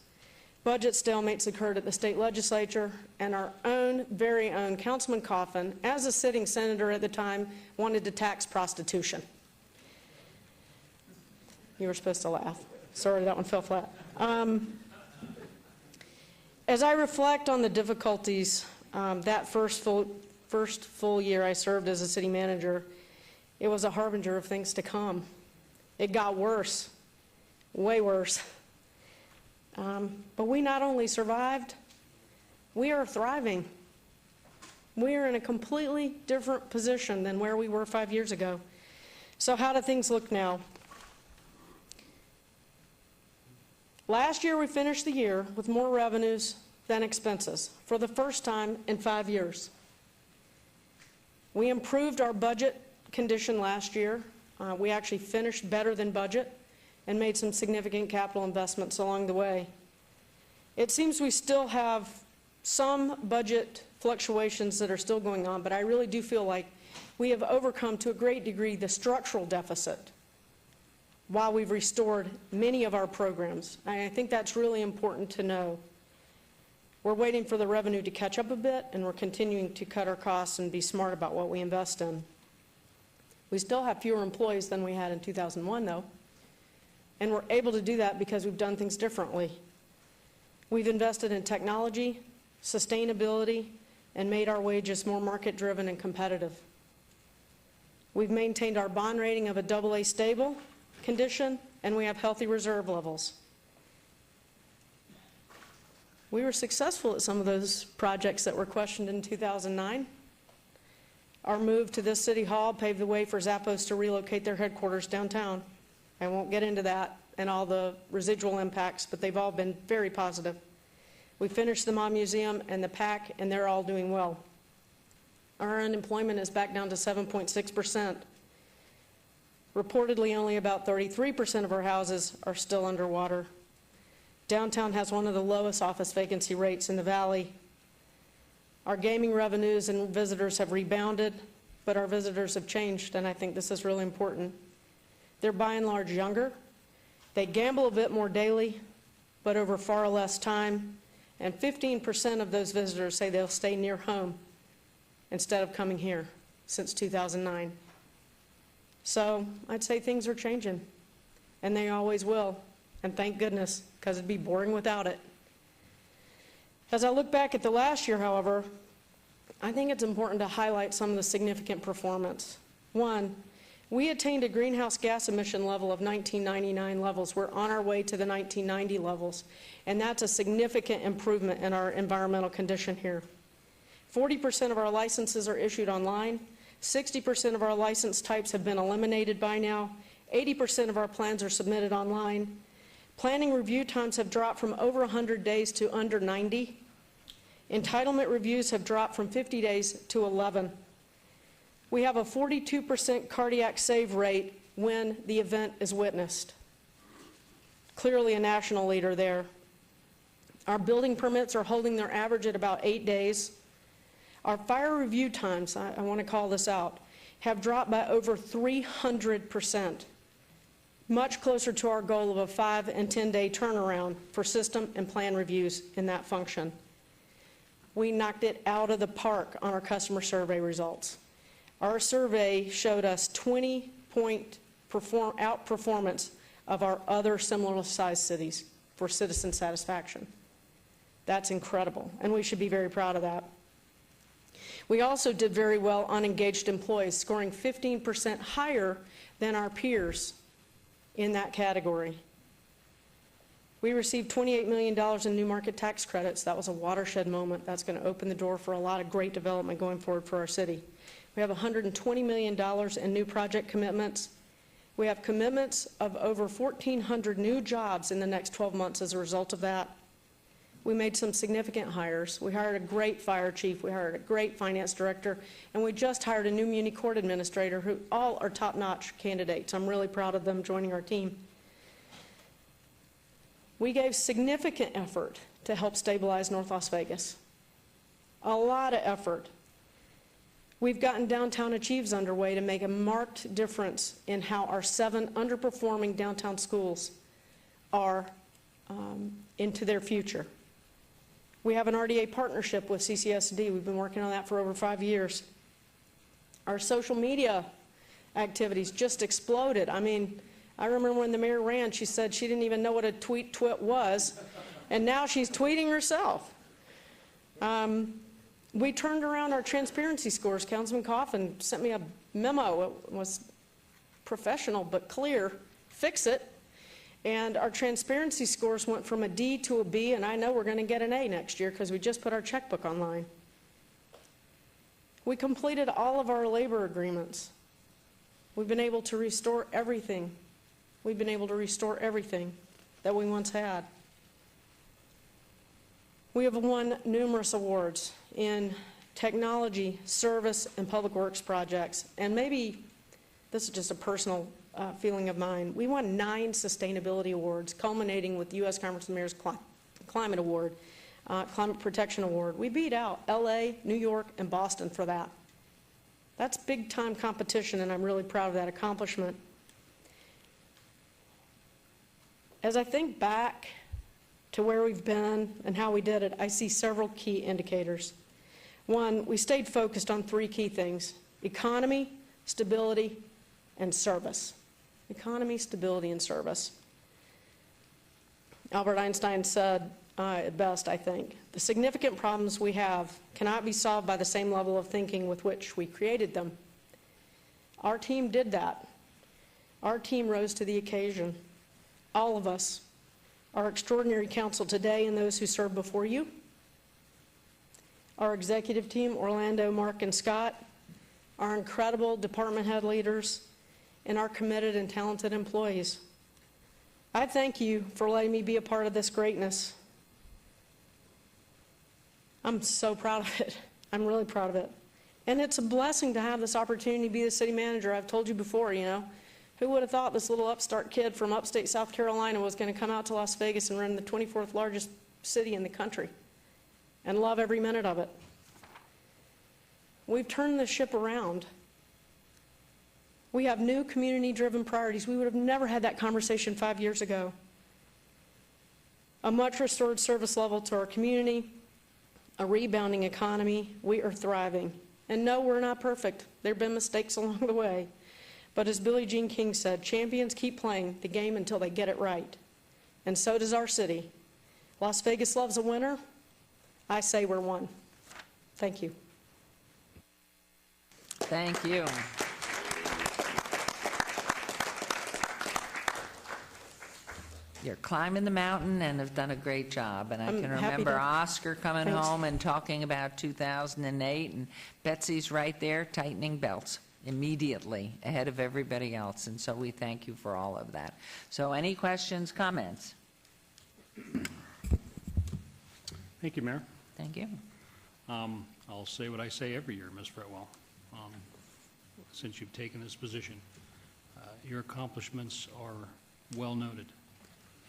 Budget stalemates occurred at the state legislature, and our own, very own Councilman Coffin, as a sitting senator at the time, wanted to tax prostitution. You were supposed to laugh. Sorry, that one fell flat. As I reflect on the difficulties that first full year I served as a city manager, it was a harbinger of things to come. It got worse, way worse. But we not only survived, we are thriving. We are in a completely different position than where we were 5 years ago. So how do things look now? Last year, we finished the year with more revenues than expenses for the first time in 5 years. We improved our budget condition last year. We actually finished better than budget and made some significant capital investments along the way. It seems we still have some budget fluctuations that are still going on, but I really do feel like we have overcome to a great degree the structural deficit while we've restored many of our programs. And I think that's really important to know. We're waiting for the revenue to catch up a bit, and we're continuing to cut our costs and be smart about what we invest in. We still have fewer employees than we had in 2001, though, and we're able to do that because we've done things differently. We've invested in technology, sustainability, and made our wages more market-driven and competitive. We've maintained our bond rating of a AA stable condition, and we have healthy reserve levels. We were successful at some of those projects that were questioned in 2009. Our move to this City Hall paved the way for Zappos to relocate their headquarters downtown. I won't get into that and all the residual impacts, but they've all been very positive. We finished the Mob Museum and the PAC, and they're all doing well. Our unemployment is back down to 7.6%. Reportedly, only about 33% of our houses are still underwater. Downtown has one of the lowest office vacancy rates in the valley. Our gaming revenues and visitors have rebounded, but our visitors have changed, and I think this is really important. They're by and large younger. They gamble a bit more daily, but over far less time, and 15% of those visitors say they'll stay near home instead of coming here since 2009. So I'd say things are changing, and they always will, and thank goodness, because it'd be boring without it. As I look back at the last year, however, I think it's important to highlight some of the significant performance. One, we attained a greenhouse gas emission level of 1999 levels. We're on our way to the 1990 levels, and that's a significant improvement in our environmental condition here. 40% of our licenses are issued online. 60% of our license types have been eliminated by now. 80% of our plans are submitted online. Planning review times have dropped from over 100 days to under 90. Entitlement reviews have dropped from 50 days to 11. We have a 42% cardiac save rate when the event is witnessed. Clearly a national leader there. Our building permits are holding their average at about 8 days. Our fire review times, I want to call this out, have dropped by over 300%, much closer to our goal of a 5 and 10 day turnaround for system and plan reviews in that function. We knocked it out of the park on our customer survey results. Our survey showed us 20-point outperformance of our other similar sized cities for citizen satisfaction. That's incredible, and we should be very proud of that. We also did very well on engaged employees, scoring 15% higher than our peers in that category. We received $28 million in new market tax credits. That was a watershed moment. That's going to open the door for a lot of great development going forward for our city. We have $120 million in new project commitments. We have commitments of over 1,400 new jobs in the next 12 months as a result of that. We made some significant hires. We hired a great fire chief. We hired a great finance director. And we just hired a new Muni Court administrator who all are top-notch candidates. I'm really proud of them joining our team. We gave significant effort to help stabilize North Las Vegas. A lot of effort. We've gotten Downtown Achieves underway to make a marked difference in how our 7 underperforming downtown schools are into their future. We have an RDA partnership with CCSD. We've been working on that for over 5 years. Our social media activities just exploded. I mean, I remember when the mayor ran, she said she didn't even know what a tweet was, and now she's tweeting herself. We turned around our transparency scores. Councilman Coffin sent me a memo. It was professional but clear. Fix it. And our transparency scores went from a D to a B, and I know we're going to get an A next year because we just put our checkbook online. We completed all of our labor agreements. We've been able to restore everything. We've been able to restore everything that we once had. We have won numerous awards in technology, service, and public works projects. And maybe this is just a personal feeling of mine. We won 9 sustainability awards, culminating with the U.S. Conference of Mayors Climate Award, Climate Protection Award. We beat out L.A., New York, and Boston for that. That's big-time competition, and I'm really proud of that accomplishment. As I think back to where we've been and how we did it, I see several key indicators. One, we stayed focused on 3 key things: economy, stability, and service. Economy, stability, and service. Albert Einstein said it best, I think, the significant problems we have cannot be solved by the same level of thinking with which we created them. Our team did that. Our team rose to the occasion. All of us, our extraordinary council today and those who served before you, our executive team, Orlando, Mark, and Scott, our incredible department head leaders, and our committed and talented employees. I thank you for letting me be a part of this greatness. I'm so proud of it. I'm really proud of it. And it's a blessing to have this opportunity to be the city manager. I've told you before, you know, who would have thought this little upstart kid from upstate South Carolina was going to come out to Las Vegas and run the 24th largest city in the country and love every minute of it. We've turned the ship around. We have new community-driven priorities. We would have never had that conversation 5 years ago. A much restored service level to our community, a rebounding economy. We are thriving. And no, we're not perfect. There have been mistakes along the way. But as Billie Jean King said, champions keep playing the game until they get it right. And so does our city. Las Vegas loves a winner. I say we're one. Thank you. Thank you. You're climbing the mountain and have done a great job. And I I'm can happy remember to- Oscar coming Thanks. home and talking about 2008, and Betsy's right there tightening belts immediately ahead of everybody else. And so we thank you for all of that. So any questions, comments? Thank you, Mayor. Thank you. I'll say what I say every year, Ms. Fretwell, since you've taken this position. Your accomplishments are well noted,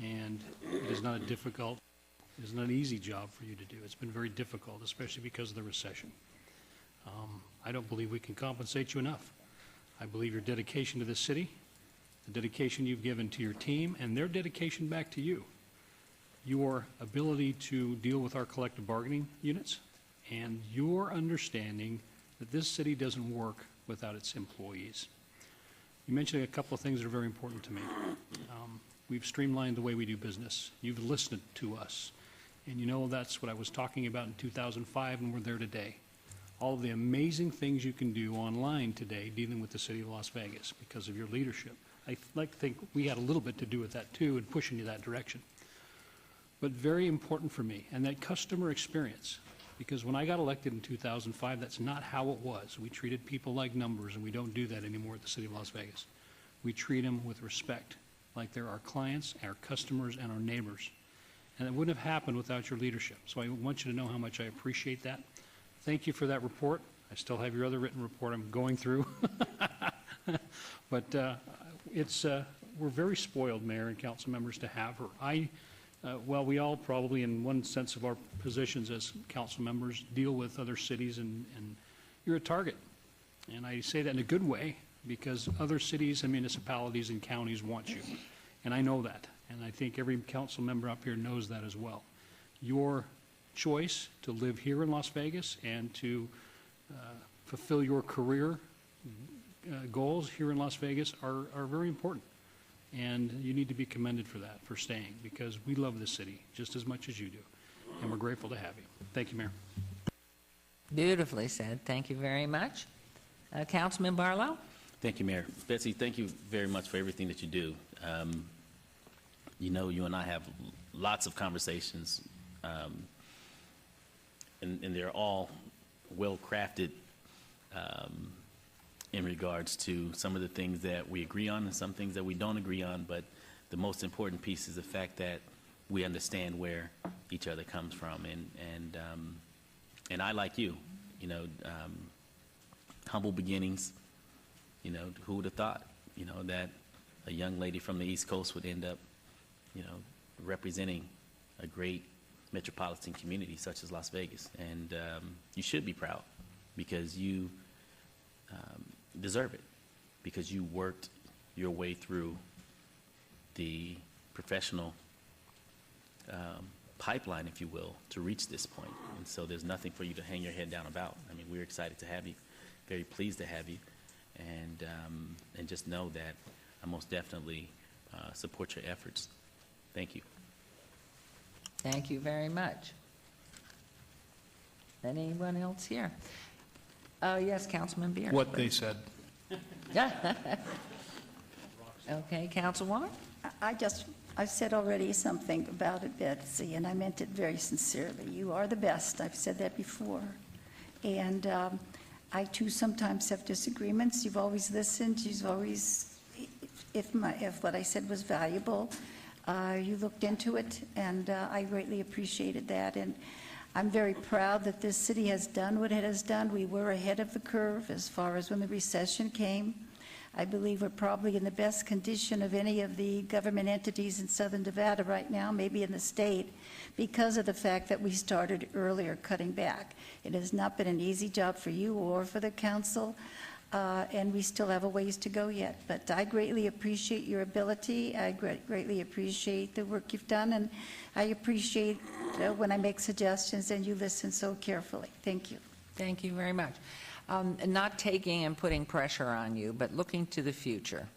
and it is not an easy job for you to do. It's been very difficult, especially because of the recession. I don't believe we can compensate you enough. I believe your dedication to this city, the dedication you've given to your team, and their dedication back to you, your ability to deal with our collective bargaining units, and your understanding that this city doesn't work without its employees. You mentioned a couple of things that are very important to me. We've streamlined the way we do business. You've listened to us. And you know that's what I was talking about in 2005, and we're there today. All of the amazing things you can do online today dealing with the city of Las Vegas because of your leadership. I like to think we had a little bit to do with that too, and pushing you that direction. But very important for me, and that customer experience. Because when I got elected in 2005, that's not how it was. We treated people like numbers, and we don't do that anymore at the city of Las Vegas. We treat them with respect, like they're our clients, our customers, and our neighbors. And it wouldn't have happened without your leadership. So I want you to know how much I appreciate that. Thank you for that report. I still have your other written report I'm going through. But we're very spoiled, Mayor and council members, to have her. Well, we all probably, in one sense of our positions as council members, deal with other cities, and you're a target. And I say that in a good way, because other cities and municipalities and counties want you. And I know that. And I think every council member up here knows that as well. Your choice to live here in Las Vegas and to fulfill your career goals here in Las Vegas are very important. And you need to be commended for that, for staying, because we love this city just as much as you do. And we're grateful to have you. Thank you, Mayor. Beautifully said. Thank you very much. Councilman Barlow? Thank you, Mayor. Betsy, thank you very much for everything that you do. You know, you and I have lots of conversations, and they're all well-crafted in regards to some of the things that we agree on and some things that we don't agree on, but the most important piece is the fact that we understand where each other comes from. And I, like you, humble beginnings, who would have thought, that a young lady from the East Coast would end up, representing a great metropolitan community such as Las Vegas. And you should be proud, because you deserve it, because you worked your way through the professional pipeline, if you will, to reach this point. And so there's nothing for you to hang your head down about. I mean, we're excited to have you, very pleased to have you, and just know that I most definitely support your efforts. Thank you. Thank you very much. Anyone else here? Oh, yes, Councilman Beard. What they said. Okay, Councilwoman? I've said already something about it, Betsy, and I meant it very sincerely. You are the best. I've said that before. And I, too, sometimes have disagreements. You've always listened. You've always, if what I said was valuable, you looked into it, and I greatly appreciated that. And I'm very proud that this city has done what it has done. We were ahead of the curve as far as when the recession came. I believe we're probably in the best condition of any of the government entities in Southern Nevada right now, maybe in the state, because of the fact that we started earlier cutting back. It has not been an easy job for you or for the council, and we still have a ways to go yet. But I greatly appreciate your ability. I greatly appreciate the work you've done, and I appreciate when I make suggestions and you listen so carefully. Thank you. Thank you very much. not taking and putting pressure on you, but looking to the future.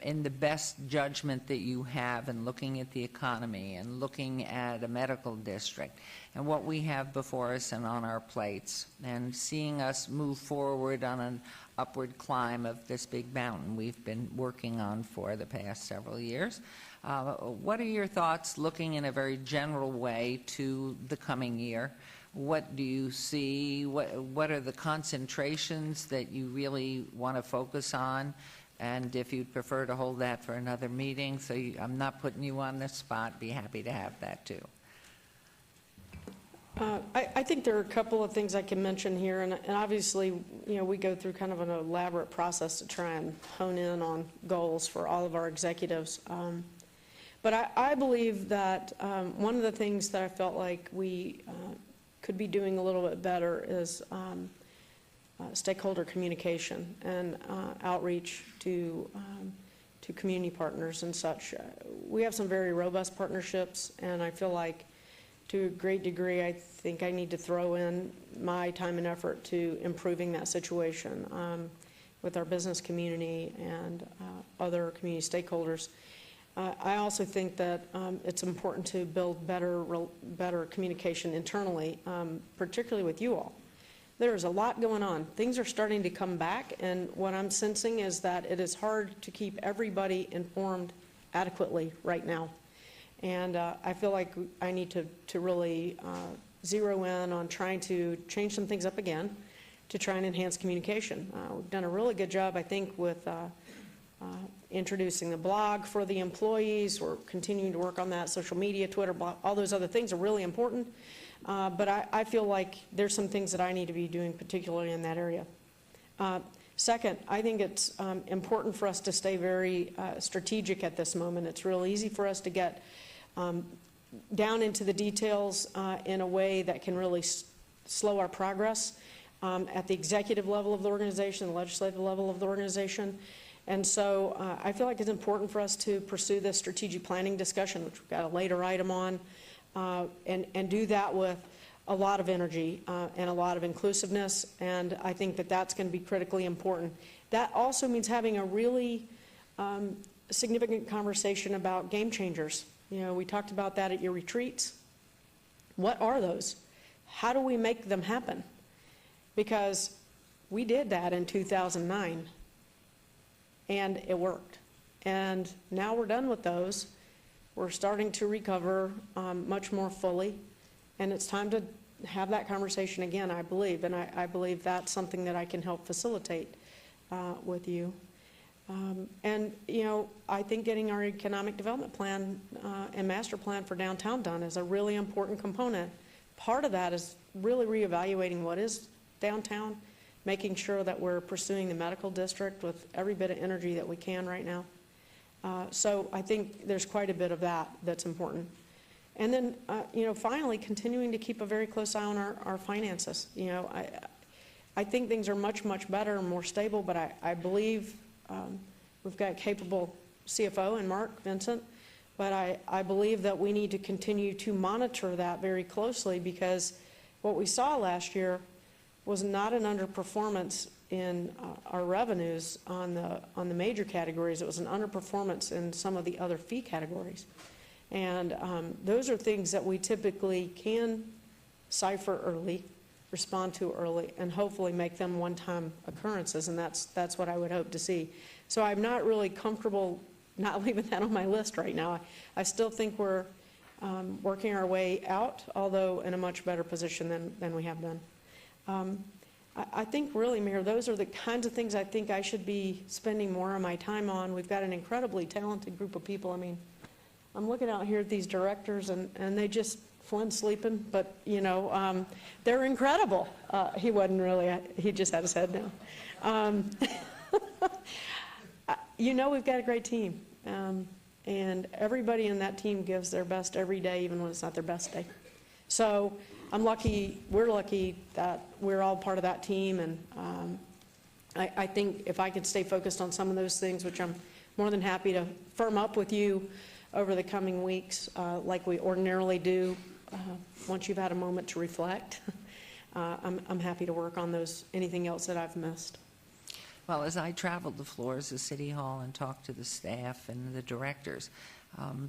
In the best judgment that you have, and looking at the economy and looking at a medical district and what we have before us and on our plates, and seeing us move forward on an upward climb of this big mountain we've been working on for the past several years. What are your thoughts, looking in a very general way to the coming year? What do you see? What are the concentrations that you really want to focus on? And if you'd prefer to hold that for another meeting, so I'm not putting you on the spot, be happy to have that too. I think there are a couple of things I can mention here, and obviously, you know, we go through kind of an elaborate process to try and hone in on goals for all of our executives. But I believe that one of the things that I felt like we could be doing a little bit better is stakeholder communication and outreach to community partners and such. We have some very robust partnerships, and I feel like to a great degree I think I need to throw in my time and effort to improving that situation with our business community and other community stakeholders. I also think that it's important to build better communication internally, particularly with you all. There's a lot going on. Things are starting to come back, and what I'm sensing is that it is hard to keep everybody informed adequately right now. And I feel like I need to really zero in on trying to change some things up again to try and enhance communication. We've done a really good job, I think, with introducing the blog for the employees. We're continuing to work on that. Social media, Twitter, blog, all those other things are really important. But I feel like there's some things that I need to be doing, particularly in that area. Second, I think it's important for us to stay very strategic at this moment. It's real easy for us to get down into the details in a way that can really slow our progress at the executive level of the organization, the legislative level of the organization. And so I feel like it's important for us to pursue this strategic planning discussion, which we've got a later item on, and do that with a lot of energy and a lot of inclusiveness, and I think that that's going to be critically important. That also means having a really significant conversation about game changers. You know, we talked about that at your retreats. What are those? How do we make them happen? Because we did that in 2009, and it worked. And now we're done with those. We're starting to recover much more fully, and it's time to have that conversation again, I believe, and I believe that's something that I can help facilitate with you. And, you know, I think getting our economic development plan and master plan for downtown done is a really important component. Part of that is really reevaluating what is downtown, making sure that we're pursuing the medical district with every bit of energy that we can right now. So I think there's quite a bit of that that's important. And then, you know, finally, continuing to keep a very close eye on our finances. You know, I think things are much, much better and more stable, but I believe we've got a capable CFO in Mark Vincent, but I believe that we need to continue to monitor that very closely, because what we saw last year was not an underperformance in our revenues on the major categories. It was an underperformance in some of the other fee categories. And those are things that we typically can cipher early, respond to early, and hopefully make them one-time occurrences, and that's what I would hope to see. So I'm not really comfortable not leaving that on my list right now. I still think we're working our way out, although in a much better position than we have been. I think really, Mayor, those are the kinds of things I think I should be spending more of my time on. We've got an incredibly talented group of people. I mean, I'm looking out here at these directors, and they just, Flynn's sleeping, but, you know, they're incredible. He wasn't really, he just had his head down. You know, we've got a great team, and everybody in that team gives their best every day, even when it's not their best day. So I'm lucky, we're lucky that we're all part of that team, and I think if I could stay focused on some of those things, which I'm more than happy to firm up with you over the coming weeks, like we ordinarily do, once you've had a moment to reflect. I'm happy to work on those, anything else that I've missed. Well, as I traveled the floors of City Hall and talked to the staff and the directors,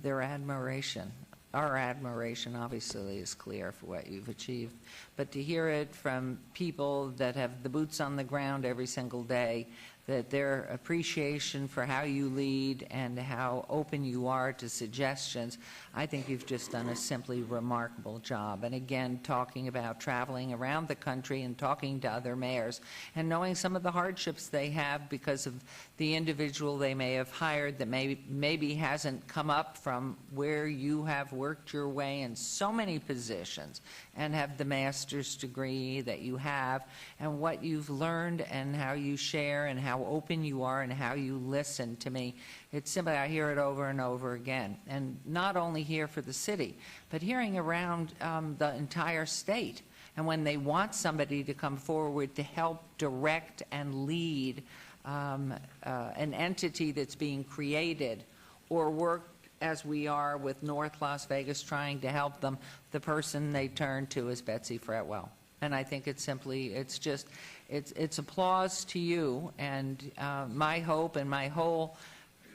their admiration, our admiration obviously is clear for what you've achieved, but to hear it from people that have the boots on the ground every single day, that their appreciation for how you lead and how open you are to suggestions, I think you've just done a simply remarkable job. And again, talking about traveling around the country and talking to other mayors and knowing some of the hardships they have because of the individual they may have hired that maybe hasn't come up from where you have worked your way in so many positions and have the master's degree that you have, and what you've learned and how you share and how open you are and how you listen to me. It's simply, I hear it over and over again. And not only here for the city, but hearing around the entire state. And when they want somebody to come forward to help direct and lead an entity that's being created, or work as we are with North Las Vegas trying to help them, the person they turn to is Betsy Fretwell. And I think it's simply, it's applause to you. And my hope and my whole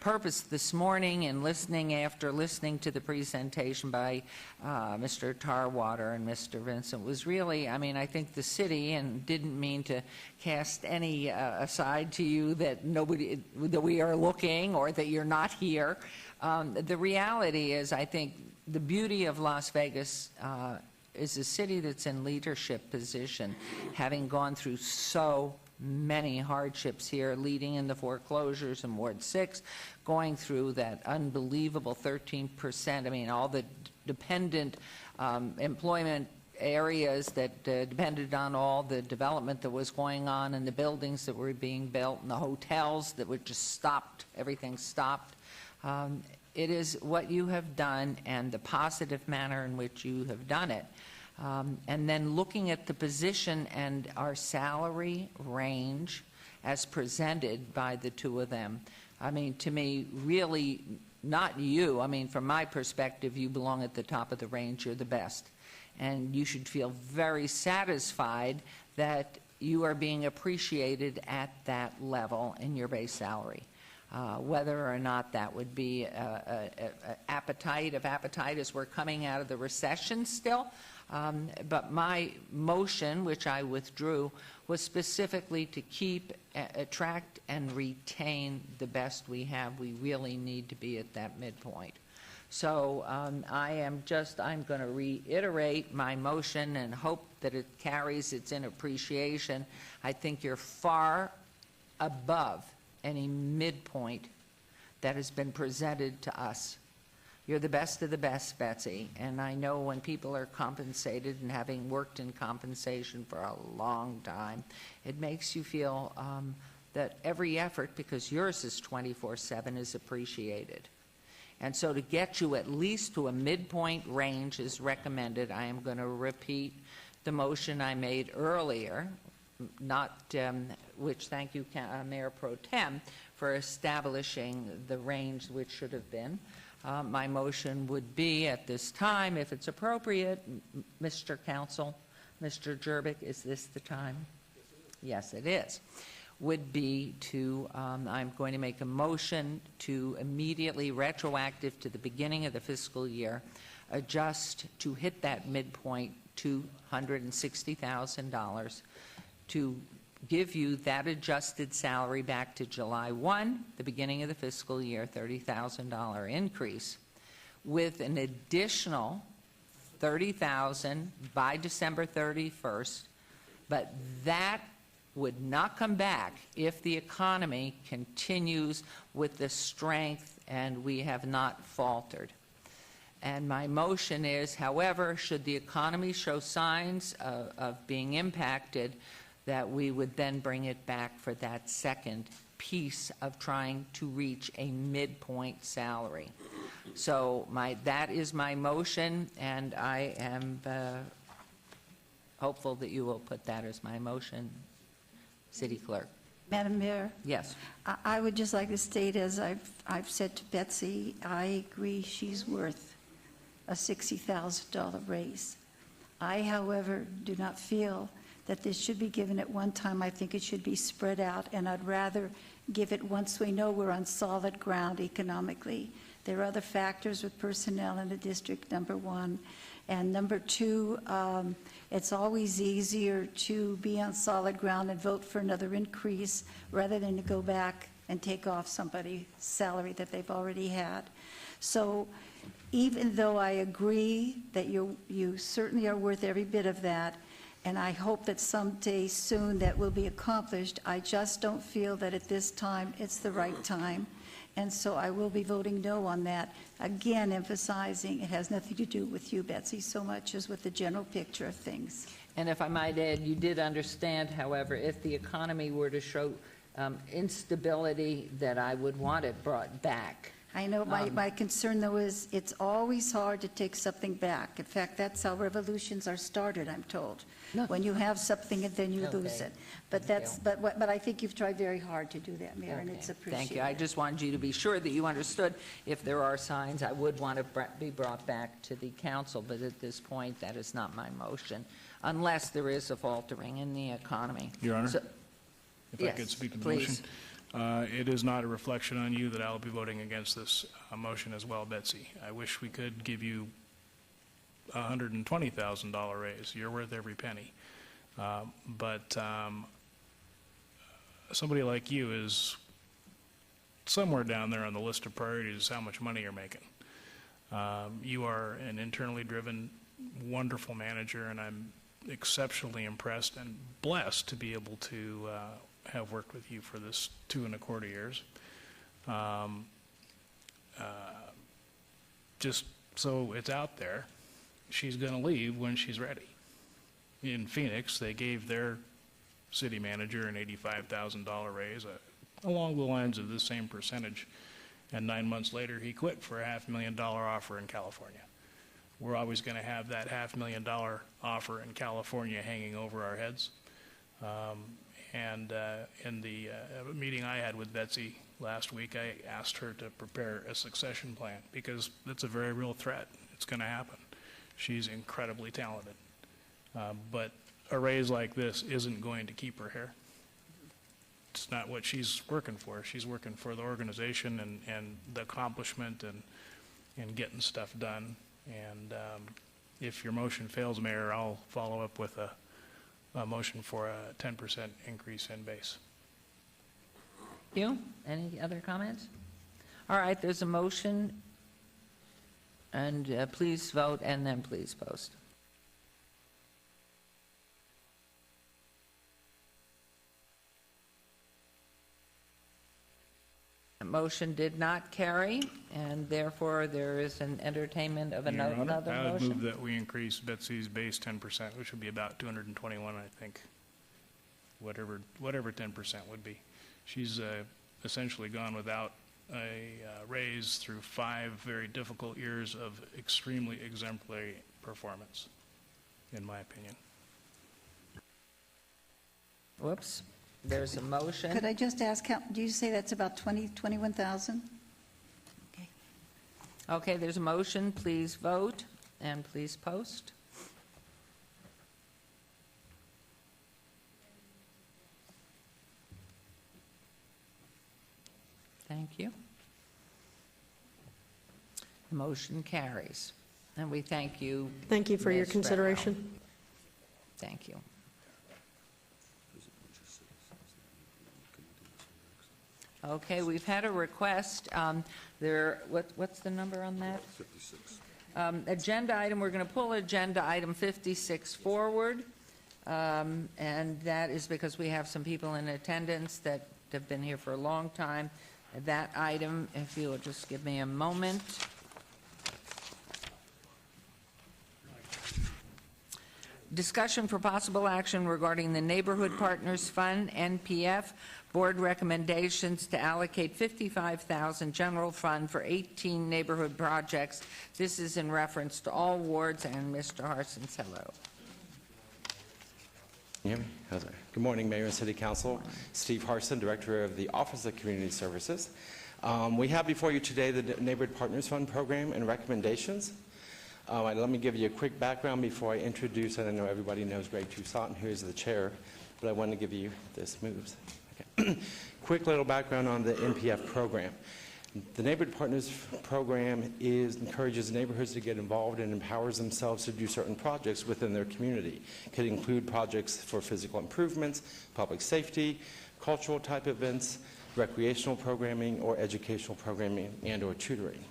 purpose this morning in after listening to the presentation by Mr. Tarwater and Mr. Vincent was really, I mean, I think the city, and didn't mean to cast any aside to you that we are looking or that you're not here. The reality is, I think the beauty of Las Vegas is a city that's in leadership position, having gone through so many hardships here, leading in the foreclosures in Ward 6, going through that unbelievable 13%. I mean, all the dependent employment areas that depended on all the development that was going on, and the buildings that were being built, and the hotels that were just stopped, everything stopped. It is what you have done and the positive manner in which you have done it. And then looking at the position and our salary range as presented by the two of them, I mean, to me, really, not you. I mean, from my perspective, you belong at the top of the range. You're the best. And you should feel very satisfied that you are being appreciated at that level in your base salary. Whether or not that would be appetite as we're coming out of the recession still. But my motion, which I withdrew, was specifically to keep, attract, and retain the best we have. We really need to be at that midpoint. So I'm going to reiterate my motion and hope that it carries its in appreciation. I think you're far above any midpoint that has been presented to us. You're the best of the best, Betsy, and I know when people are compensated, and having worked in compensation for a long time, it makes you feel that every effort, because yours is 24/7, is appreciated. And so to get you at least to a midpoint range is recommended. I am going to repeat the motion I made earlier, which thank you, Mayor Pro Tem, for establishing the range which should have been. My motion would be at this time, if it's appropriate, Mr. Counsel, Mr. Jerbick, is this the time? Yes, it is. Would be to, I'm going to make a motion to immediately, retroactive to the beginning of the fiscal year, adjust to hit that midpoint $260,000 to give you that adjusted salary back to July 1, the beginning of the fiscal year, $30,000 increase, with an additional $30,000 by December 31st, but that would not come back if the economy continues with the strength and we have not faltered. And my motion is, however, should the economy show signs of being impacted, that we would then bring it back for that second piece of trying to reach a midpoint salary. So that is my motion, and I am hopeful that you will put that as my motion, City Clerk. Madam Mayor? Yes. I would just like to state, as I've said to Betsy, I agree she's worth a $60,000 raise. I, however, do not feel that this should be given at one time. I think it should be spread out, and I'd rather give it once we know we're on solid ground economically. There are other factors with personnel in the district, number one. And number two, it's always easier to be on solid ground and vote for another increase rather than to go back and take off somebody's salary that they've already had. So even though I agree that you certainly are worth every bit of that, and I hope that someday soon that will be accomplished, I just don't feel that at this time it's the right time. And so I will be voting no on that, again emphasizing it has nothing to do with you, Betsy, so much as with the general picture of things. And if I might add, you did understand, however, if the economy were to show instability, that I would want it brought back. I know my concern, though, is it's always hard to take something back. In fact, that's how revolutions are started, I'm told. No. When you have something and then you lose Okay. it. But that's, but I think you've tried very hard to do that, Mayor, and it's appreciated. Thank you. I just wanted you to be sure that you understood if there are signs, I would want to be brought back to the council, but at this point, that is not my motion, unless there is a faltering in the economy. Your Honor, So- if I could speak to the motion. please. It is not a reflection on you that I'll be voting against this motion as well, Betsy. I wish we could give you a $120,000 raise. You're worth every penny. But somebody like you is somewhere down there on the list of priorities, how much money you're making. You are an internally driven, wonderful manager, and I'm exceptionally impressed and blessed to be able to have worked with you for this 2.25 years. Just so it's out there, she's going to leave when she's ready. In Phoenix, they gave their city manager an $85,000 raise, along the lines of the same percentage, and 9 months later, he quit for a $500,000 offer in California. We're always going to have that $500,000 offer in California hanging over our heads. And in the meeting I had with Betsy last week, I asked her to prepare a succession plan because it's a very real threat. It's going to happen. She's incredibly talented. But a raise like this isn't going to keep her here. It's not what she's working for. She's working for the organization and the accomplishment and getting stuff done. And if your motion fails, Mayor, I'll follow up with a motion for a 10% increase in base. You? Any other comments? All right, there's a motion, and please vote, and then please post. The motion did not carry, and therefore there is an entertainment of Your Honor, another I would move motion. that we increase Betsy's base 10%, which would be about 221, I think, whatever 10% would be. She's essentially gone without a raise through 5 very difficult years of extremely exemplary performance, in my opinion. Whoops, there's a motion. Could I just ask, do you say that's about 21,000? Okay, there's a motion, please vote, and please post. Thank you. The motion carries, and we thank you. Thank you for your Ms. consideration. Fretwell. Thank you. Okay, we've had a request. What's the number on that? 56. Agenda item, we're going to pull agenda item 56 forward, and that is because we have some people in attendance that have been here for a long time. That item, if you'll just give me a moment. Discussion for possible action regarding the Neighborhood Partners Fund, NPF. Board recommendations to allocate $55,000 general fund for 18 neighborhood projects. This is in reference to all wards, and Mr. Harson's hello. Can you hear me? How's it? Good morning, Mayor and City Council. Steve Harson, Director of the Office of Community Services. We have before you today the Neighborhood Partners Fund program and recommendations. Let me give you a quick background before I introduce, and I know everybody knows Greg Toussaint, who is the chair, but I want to give you this moves. Okay. Quick little background on the NPF program. The Neighborhood Partners program encourages neighborhoods to get involved and empowers themselves to do certain projects within their community. It could include projects for physical improvements, public safety, cultural type events, recreational programming, or educational programming and/or tutoring.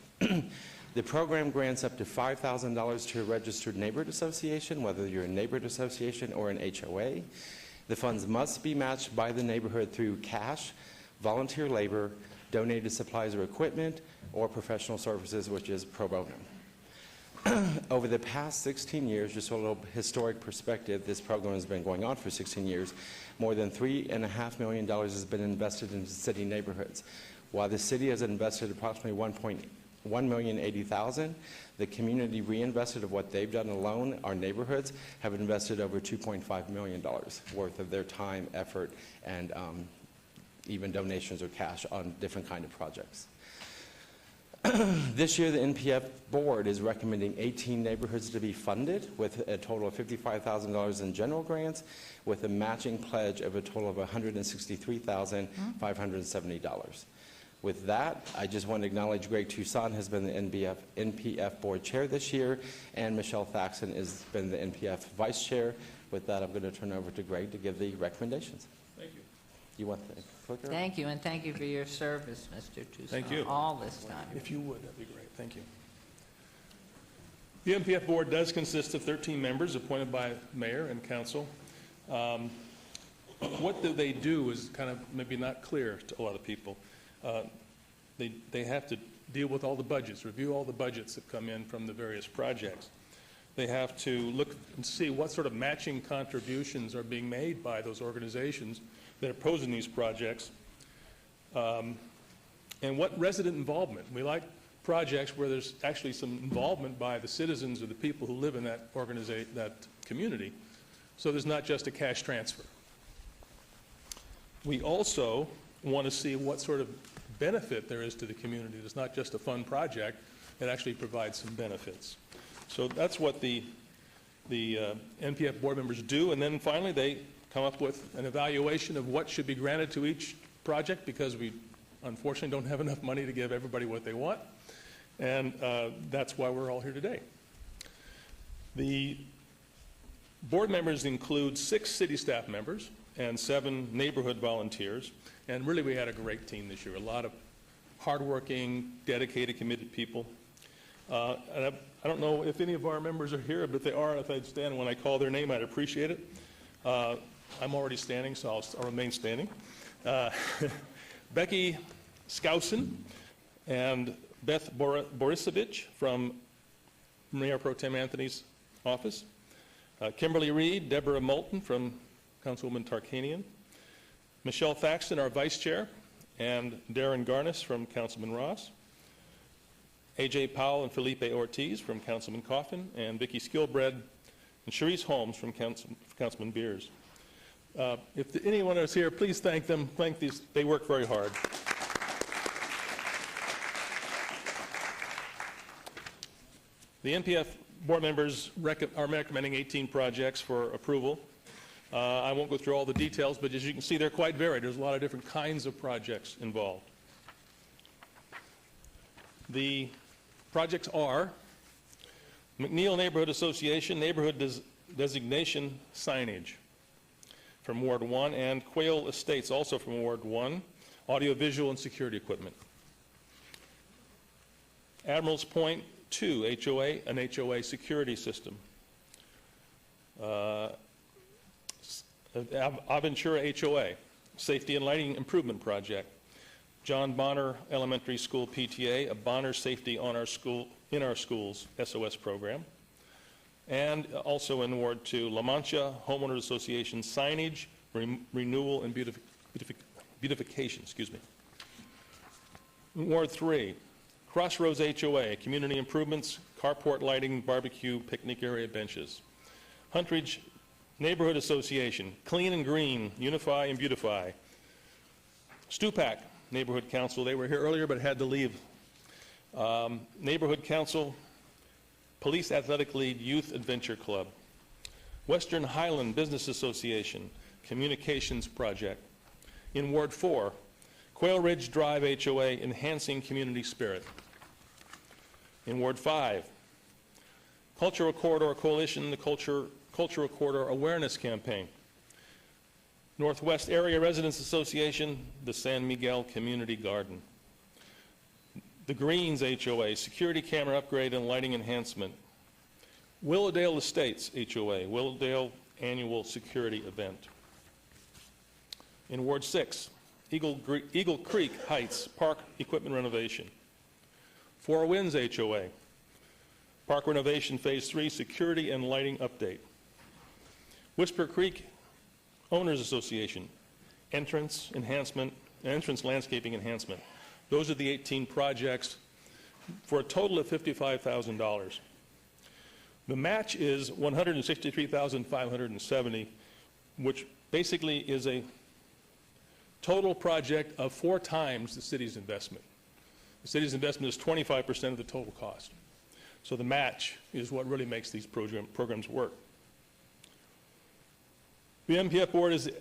The program grants up to $5,000 to a registered neighborhood association, whether you're a neighborhood association or an HOA. The funds must be matched by the neighborhood through cash, volunteer labor, donated supplies or equipment, or professional services, which is pro bono. Over the past 16 years, just a little historic perspective, this program has been going on for 16 years. More than $3.5 million has been invested into city neighborhoods. While the city has invested approximately $1,080,000, the community reinvested of what they've done alone. Our neighborhoods have invested over $2.5 million worth of their time, effort, and even donations or cash on different kind of projects. This year, the NPF board is recommending 18 neighborhoods to be funded with a total of $55,000 in general grants, with a matching pledge of a total of $163,570. With that, I just want to acknowledge Greg Toussaint has been the NPF board chair this year, and Michelle Thaxton has been the NPF vice chair. With that, I'm going to turn over to Greg to give the recommendations. Thank you. You want the clicker? Thank you, and thank you for your service, Mr. Toussaint. Thank you. All this time. If you would, that'd be great. Thank you. The NPF board does consist of 13 members appointed by mayor and council. What do they do is kind of maybe not clear to a lot of people. They have to deal with all the budgets, review all the budgets that come in from the various projects. They have to look and see what sort of matching contributions are being made by those organizations that are proposing these projects, and what resident involvement. We like projects where there's actually some involvement by the citizens or the people who live in that community, so there's not just a cash transfer. We also want to see what sort of benefit there is to the community. It's not just a fun project, it actually provides some benefits. So that's what the NPF board members do, and then finally they come up with an evaluation of what should be granted to each project, because we unfortunately don't have enough money to give everybody what they want, and that's why we're all here today. The board members include 6 city staff members and 7 neighborhood volunteers, and really we had a great team this year, a lot of hardworking, dedicated, committed people. And I don't know if any of our members are here, but if they are, if I'd stand when I call their name, I'd appreciate it. I'm already standing, so I'll remain standing. Becky Skousen and Beth Borisovich from Mayor Pro Tem Anthony's office. Kimberly Reed, Deborah Moulton from Councilwoman Tarkanian. Michelle Thaxton, our vice chair, and Darren Garnis from Councilman Ross. A.J. Powell and Felipe Ortiz from Councilman Coffin, and Vicki Skilbred and Cherise Holmes from Councilman Beers. If anyone is here, please thank them. Thank these. They work very hard. The NPF board members are recommending 18 projects for approval. I won't go through all the details, but as you can see, they're quite varied. There's a lot of different kinds of projects involved. The projects are McNeil Neighborhood Association Neighborhood Designation Signage from Ward 1, and Quail Estates, also from Ward 1, audiovisual and security equipment. Admirals Point 2, HOA, an HOA security system. Aventura HOA, Safety and Lighting Improvement Project. John Bonner Elementary School PTA, a Bonner Safety in Our Schools SOS program. And also in Ward 2, La Mancha Homeowners Association signage, renewal, and beautification, excuse me. Ward 3, Crossroads HOA, community improvements, carport lighting, barbecue, picnic area benches. Huntridge Neighborhood Association, clean and green, unify and beautify. Stupak Neighborhood Council, they were here earlier but had to leave. Neighborhood Council Police Athletic League Youth Adventure Club, Western Highland Business Association Communications Project. In Ward 4, Quail Ridge Drive HOA Enhancing Community Spirit. In Ward 5, Cultural Corridor Coalition, the Cultural Corridor Awareness Campaign. Northwest Area Residents Association, the San Miguel Community Garden. The Greens HOA, Security Camera Upgrade and Lighting Enhancement. Willowdale Estates HOA, Willowdale Annual Security Event. In Ward 6, Eagle Creek Heights Park Equipment Renovation. Four Winds HOA, Park Renovation Phase 3 Security and Lighting Update. Whisper Creek Owners Association, Entrance Landscaping Enhancement. Those are the 18 projects for a total of $55,000. The match is $163,570, which basically is a total project of 4 times the city's investment. The city's investment is 25% of the total cost. So the match is what really makes these programs work. The MPF board is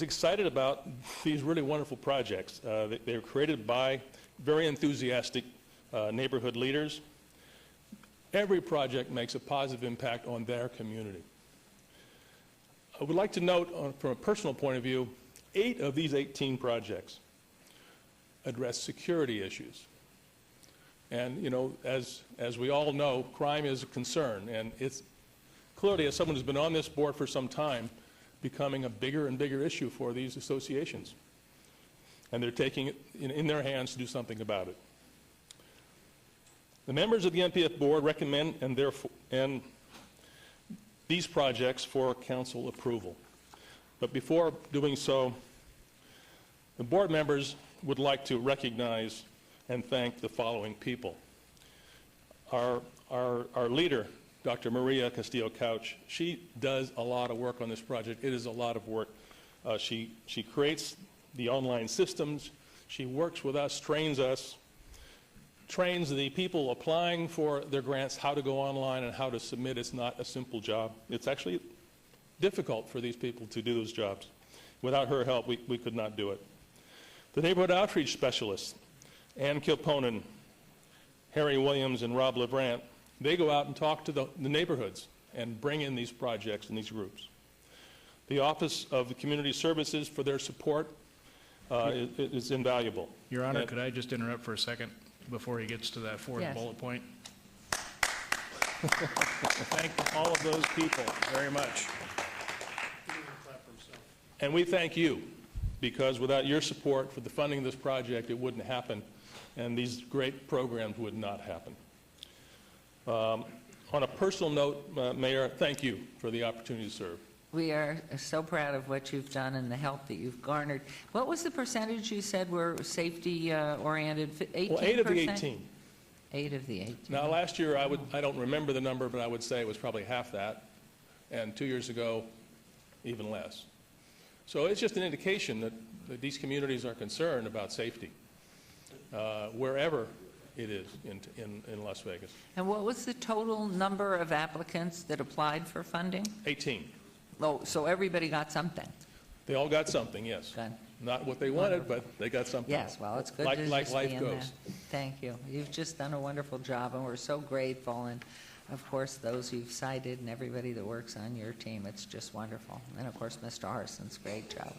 excited about these really wonderful projects. They are created by very enthusiastic neighborhood leaders. Every project makes a positive impact on their community. I would like to note, from a personal point of view, 8 of these 18 projects address security issues. And, you know, as we all know, crime is a concern, and it's clearly, as someone who's been on this board for some time, becoming a bigger and bigger issue for these associations. And they're taking it in their hands to do something about it. The members of the MPF board recommend and these projects for council approval. But before doing so, the board members would like to recognize and thank the following people. Our leader, Dr. Maria Castillo-Couch, she does a lot of work on this project. It is a lot of work. She creates the online systems. She works with us, trains the people applying for their grants how to go online and how to submit. It's not a simple job. It's actually difficult for these people to do those jobs. Without her help, we could not do it. The neighborhood outreach specialists, Ann Kilponen, Harry Williams, and Rob LeBrant, they go out and talk to the neighborhoods and bring in these projects and these groups. The Office of the Community Services, for their support, is invaluable. Your Honor, could I just interrupt for a second before he gets to that fourth bullet point? Thank all of those people very much. And we thank you, because without your support for the funding of this project, it wouldn't happen, and these great programs would not happen. On a personal note, Mayor, thank you for the opportunity to serve. We are so proud of what you've done and the help that you've garnered. What was the percentage you said were safety-oriented? 18%? Well, 8 of the 18. 8 of the 18. Now, last year, I don't remember the number, but I would say it was probably half that, and 2 years ago, even less. So it's just an indication that these communities are concerned about safety, wherever it is in Las Vegas. And what was the total number of applicants that applied for funding? 18. Oh, so everybody got something. They all got something, yes. Good. Not what they wanted, but they got something. Yes, well, it's good like to life just be in there. goes. Thank you. You've just done a wonderful job, and we're so grateful. And, of course, those you've cited and everybody that works on your team, it's just wonderful. And, of course, Mr. Harson's great job.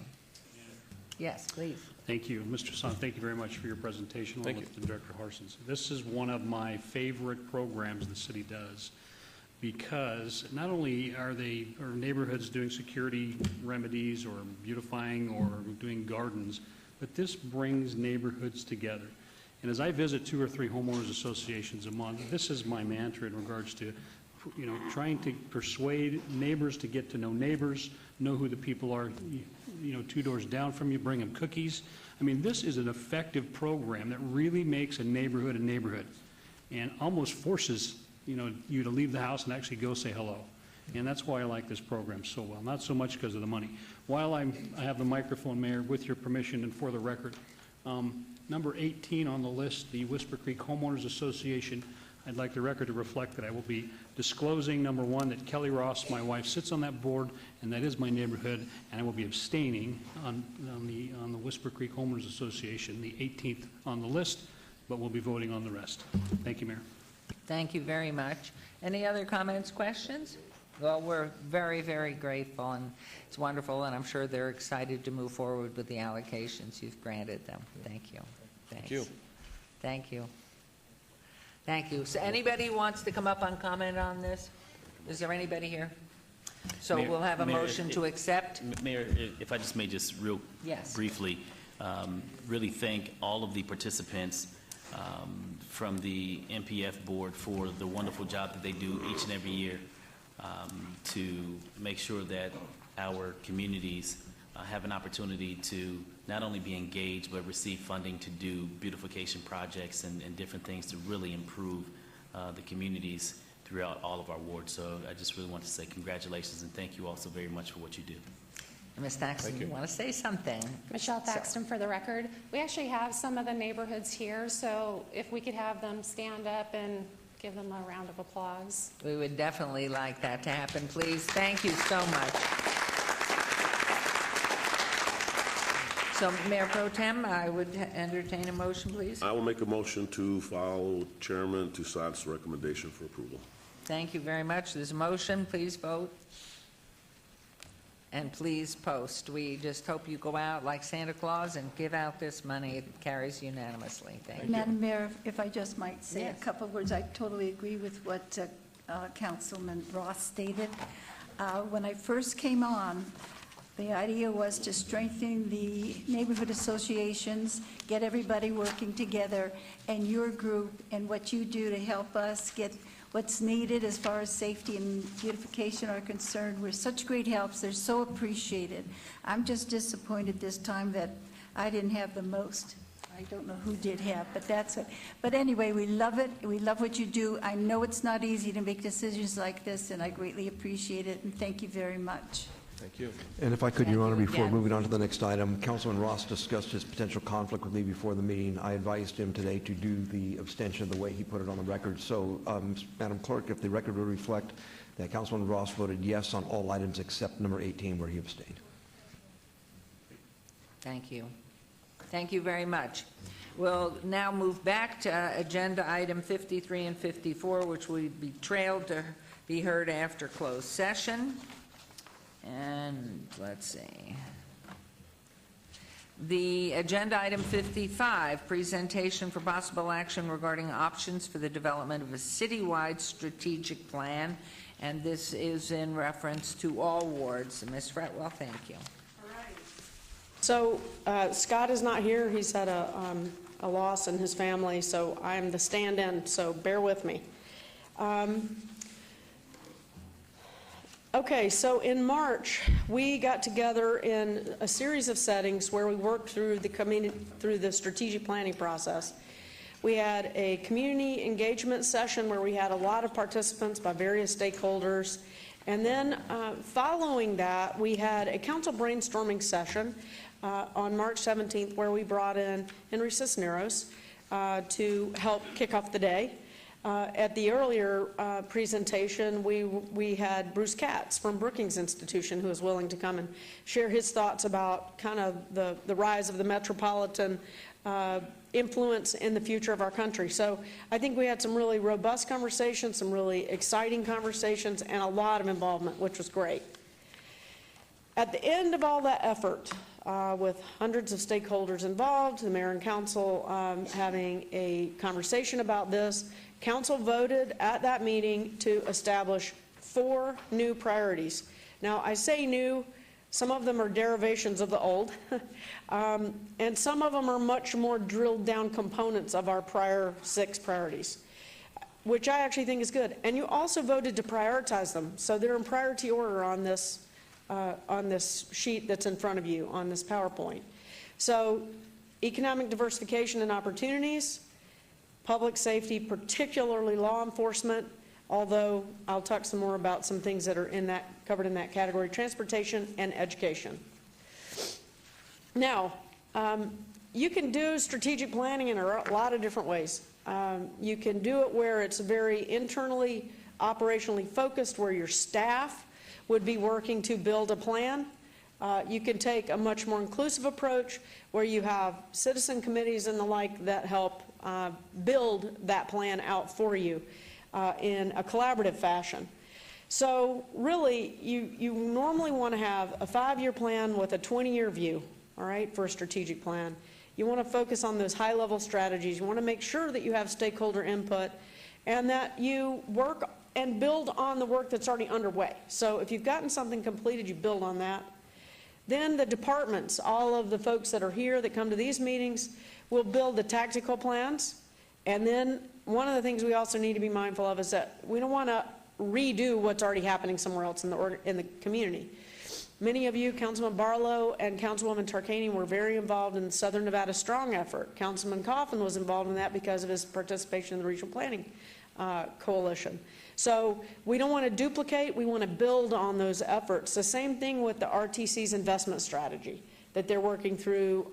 Yes, please. Thank you. Mr. Son, thank you very much for your presentation along with Director Harson's. This is one of my favorite programs the city does, because not only are neighborhoods doing security remedies or beautifying or doing gardens, but this brings neighborhoods together. And as I visit 2 or 3 homeowners associations a month, this is my mantra in regards to, you know, trying to persuade neighbors to get to know neighbors, know who the people are, you know, 2 doors down from you, bring them cookies. I mean, this is an effective program that really makes a neighborhood and almost forces, you know, you to leave the house and actually go say hello. And that's why I like this program so well, not so much because of the money. While I have the microphone, Mayor, with your permission and for the record, number 18 on the list, the Whisper Creek Homeowners Association, I'd like the record to reflect that I will be disclosing, number one, that Kelly Ross, my wife, sits on that board, and that is my neighborhood, and I will be abstaining on the Whisper Creek Homeowners Association, the 18th on the list, but we'll be voting on the rest. Thank you, Mayor. Thank you very much. Any other comments, questions? Well, we're very, very grateful, and it's wonderful, and I'm sure they're excited to move forward with the allocations you've granted them. Thank you. Thanks. Thank you. Thank you. Thank you. So anybody wants to come up and comment on this? Is there anybody here? So Mayor- we'll have a Mayor, motion to accept. Mayor, if I just may just real Yes. briefly, really thank all of the participants from the MPF board for the wonderful job that they do each and every year to make sure that our communities have an opportunity to not only be engaged but receive funding to do beautification projects and different things to really improve the communities throughout all of our wards. So I just really want to say congratulations and thank you all so very much for what you do. Ms. Thaxton, you want to say something? Michelle Thaxton for the record. We actually have some of the neighborhoods here, so if we could have them stand up and give them a round of applause. We would definitely like that to happen, please. Thank you so much. So, Mayor Pro Tem, I would entertain a motion, please. I will make a motion to follow Chairman Toussaint's recommendation for approval. Thank you very much. There's a motion. Please vote. And please post. We just hope you go out like Santa Claus and give out this money. It carries unanimously. Thank you. Madam Mayor, if I just might say Yes. a couple of words, I totally agree with what Councilman Ross stated. When I first came on, the idea was to strengthen the neighborhood associations, get everybody working together, and your group and what you do to help us get what's needed as far as safety and beautification are concerned. We're such great helps. They're so appreciated. I'm just disappointed this time that I didn't have the most. I don't know who did have, but that's it. But anyway, we love it. We love what you do. I know it's not easy to make decisions like this, and I greatly appreciate it, and thank you very much. Thank you. And if I could, Your Honor, before Yeah. moving on to the next item, Councilman Ross discussed his potential conflict with me before the meeting. I advised him today to do the abstention the way he put it on the record. So, Madam Clerk, if the record will reflect that Councilman Ross voted yes on all items except number 18 where he abstained. Thank you. Thank you very much. We'll now move back to agenda item 53 and 54, which will be trailed to be heard after closed session. And let's see. The agenda item 55, presentation for possible action regarding options for the development of a citywide strategic plan. And this is in reference to all wards. Ms. Fretwell, thank you. So Scott is not here. He's had a loss in his family, so I'm the stand-in, so bear with me. Okay, so in March, we got together in a series of settings where we worked through the strategic planning process. We had a community engagement session where we had a lot of participants by various stakeholders. And then following that, we had a council brainstorming session on March 17th where we brought in Henry Cisneros to help kick off the day. At the earlier presentation, we had Bruce Katz from Brookings Institution who was willing to come and share his thoughts about kind of the rise of the metropolitan influence in the future of our country. So I think we had some really robust conversations, some really exciting conversations, and a lot of involvement, which was great. At the end of all that effort, with hundreds of stakeholders involved, the mayor and council having a conversation about this, council voted at that meeting to establish 4 new priorities. Now, I say new, some of them are derivations of the old, and some of them are much more drilled down components of our prior 6 priorities, which I actually think is good. And you also voted to prioritize them, so they're in priority order on this sheet that's in front of you, on this PowerPoint. So, economic diversification and opportunities, public safety, particularly law enforcement, although I'll talk some more about some things that are covered in that category, transportation and education. Now, you can do strategic planning in a lot of different ways. You can do it where it's very internally, operationally focused, where your staff would be working to build a plan. You can take a much more inclusive approach where you have citizen committees and the like that help build that plan out for you in a collaborative fashion. So really, you normally want to have a 5-year plan with a 20-year view, all right, for a strategic plan. You want to focus on those high-level strategies. You want to make sure that you have stakeholder input and that you work and build on the work that's already underway. So if you've gotten something completed, you build on that. Then the departments, all of the folks that are here that come to these meetings, will build the tactical plans. And then one of the things we also need to be mindful of is that we don't want to redo what's already happening somewhere else in the community. Many of you, Councilman Barlow and Councilwoman Tarkanian, were very involved in the Southern Nevada Strong effort. Councilman Coffin was involved in that because of his participation in the Regional Planning Coalition. So we don't want to duplicate, we want to build on those efforts. The same thing with the RTC's investment strategy that they're working through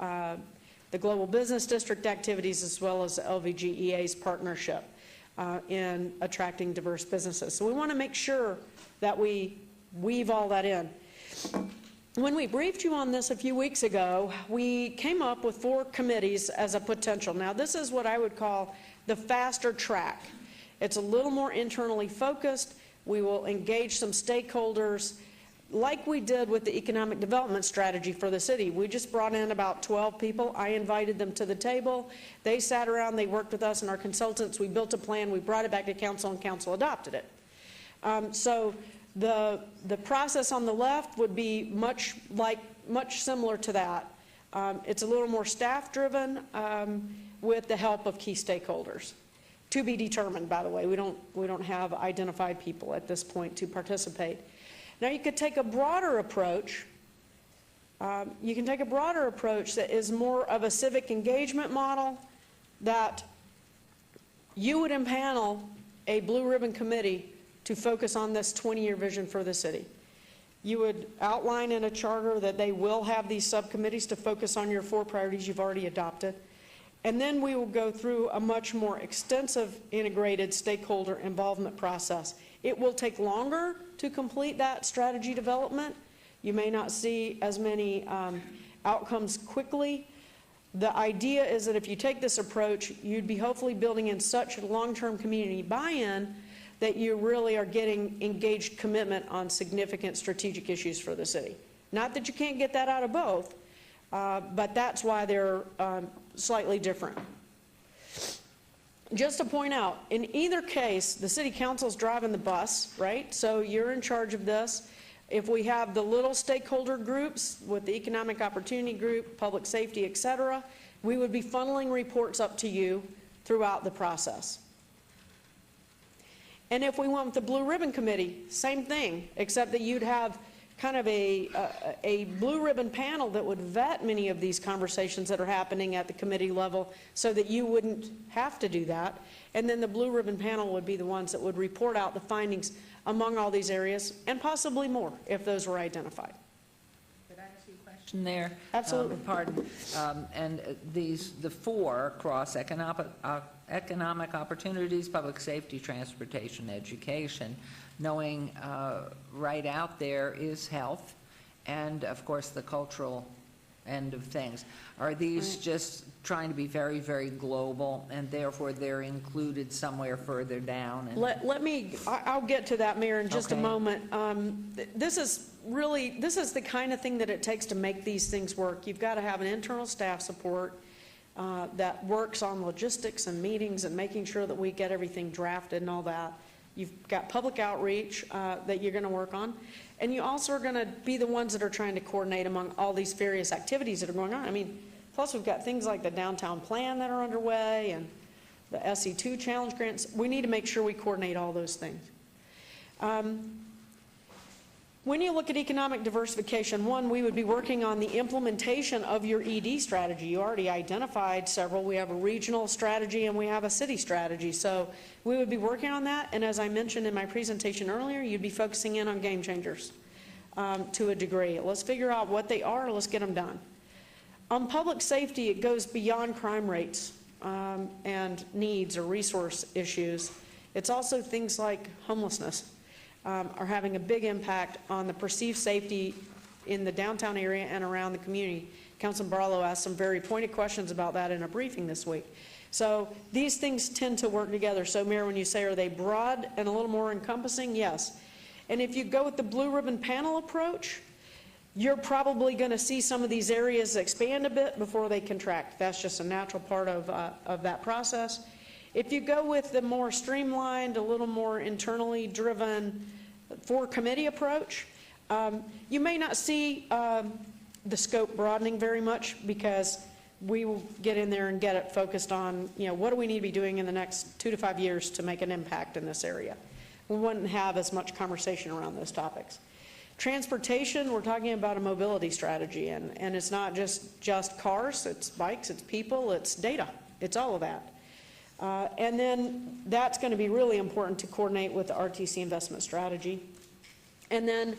the Global Business District activities as well as the LVGEA's partnership in attracting diverse businesses. So we want to make sure that we weave all that in. When we briefed you on this a few weeks ago, we came up with 4 committees as a potential. Now this is what I would call the faster track. It's a little more internally focused. We will engage some stakeholders like we did with the economic development strategy for the city. We just brought in about 12 people. I invited them to the table. They sat around, they worked with us and our consultants. We built a plan, we brought it back to council, and council adopted it. So the process on the left would be much similar to that. It's a little more staff-driven with the help of key stakeholders. To be determined, by the way. We don't have identified people at this point to participate. Now you could take a broader approach. You can take a broader approach that is more of a civic engagement model, that you would impanel a blue ribbon committee to focus on this 20-year vision for the city. You would outline in a charter that they will have these subcommittees to focus on your 4 priorities you've already adopted. And then we will go through a much more extensive integrated stakeholder involvement process. It will take longer to complete that strategy development. You may not see as many outcomes quickly. The idea is that if you take this approach, you'd be hopefully building in such long-term community buy-in that you really are getting engaged commitment on significant strategic issues for the city. Not that you can't get that out of both, but that's why they're slightly different. Just to point out, in either case, the city council's driving the bus, right? So you're in charge of this. If we have the little stakeholder groups with the Economic Opportunity Group, Public Safety, et cetera, we would be funneling reports up to you throughout the process. And if we went with the Blue Ribbon Committee, same thing, except that you'd have kind of a blue ribbon panel that would vet many of these conversations that are happening at the committee level so that you wouldn't have to do that. And then the blue ribbon panel would be the ones that would report out the findings among all these areas and possibly more if those were identified. Could I ask you a question there? Absolutely. Pardon. And the 4 across economic opportunities, public safety, transportation, education, knowing right out there is health and, of course, the cultural end of things. Are these just trying to be very, very global and therefore they're included somewhere further down? And I'll get to that, Mayor, in just a Okay. moment. This is the kind of thing that it takes to make these things work. You've got to have an internal staff support that works on logistics and meetings and making sure that we get everything drafted and all that. You've got public outreach that you're going to work on. And you also are going to be the ones that are trying to coordinate among all these various activities that are going on. I mean, plus we've got things like the downtown plan that are underway and the SE2 challenge grants. We need to make sure we coordinate all those things. When you look at economic diversification, one, we would be working on the implementation of your ED strategy. You already identified several. We have a regional strategy and we have a city strategy. So we would be working on that. And as I mentioned in my presentation earlier, you'd be focusing in on game changers to a degree. Let's figure out what they are. Let's get them done. On public safety, it goes beyond crime rates. and needs or resource issues. It's also things like homelessness are having a big impact on the perceived safety in the downtown area and around the community. Councilman Barlow asked some very pointed questions about that in a briefing this week. So these things tend to work together. So Mayor, when you say, are they broad and a little more encompassing? Yes. And if you go with the blue ribbon panel approach, you're probably going to see some of these areas expand a bit before they contract. That's just a natural part of that process. If you go with the more streamlined, a little more internally driven for-committee approach, you may not see the scope broadening very much, because we will get in there and get it focused on, what do we need to be doing in the next 2 to 5 years to make an impact in this area. We wouldn't have as much conversation around those topics. Transportation, we're talking about a mobility strategy, and it's not just cars, it's bikes, it's people, it's data, it's all of that. And then that's going to be really important to coordinate with the RTC investment strategy. And then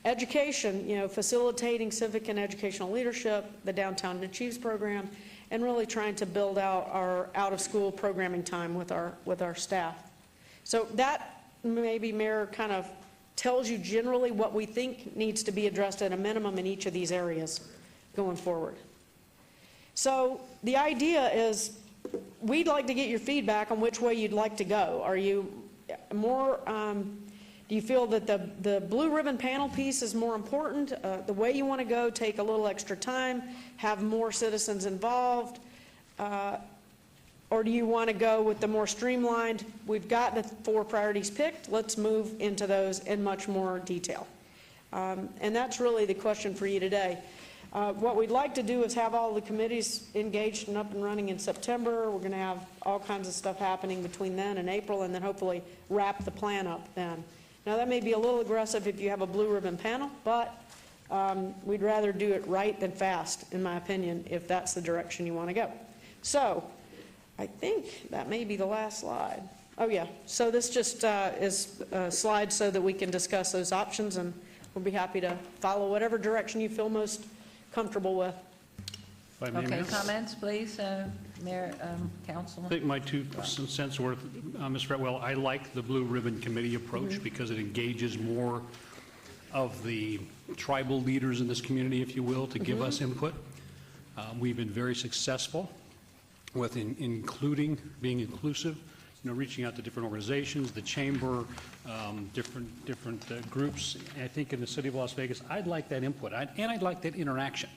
education, facilitating civic and educational leadership, the Downtown Achieves program, and really trying to build out our out-of-school programming time with our staff. So that maybe, Mayor, kind of tells you generally what we think needs to be addressed at a minimum in each of these areas going forward. So the idea is we'd like to get your feedback on which way you'd like to go. Are you more, do you feel that the blue ribbon panel piece is more important? The way you want to go, take a little extra time, have more citizens involved? Or do you want to go with the more streamlined, we've got the 4 priorities picked, let's move into those in much more detail? And that's really the question for you today. What we'd like to do is have all the committees engaged and up and running in September. We're going to have all kinds of stuff happening between then and April, and then hopefully wrap the plan up then. Now, that may be a little aggressive if you have a blue ribbon panel, but we'd rather do it right than fast, in my opinion, if that's the direction you want to go. So I think that may be the last slide. Oh, yeah. So this just is a slide so that we can discuss those options, and we'll be happy to follow whatever direction you feel most comfortable with. Okay, comments, please, Mayor, Councilman? I think my 2 cents worth, Ms. Fretwell, I like the Blue Ribbon Committee approach because it engages more of the tribal leaders in this community, if you will, to give us input. We've been very successful with including, being inclusive, reaching out to different organizations, the chamber, different groups. And I think in the city of Las Vegas, I'd like that input, and I'd like that interaction.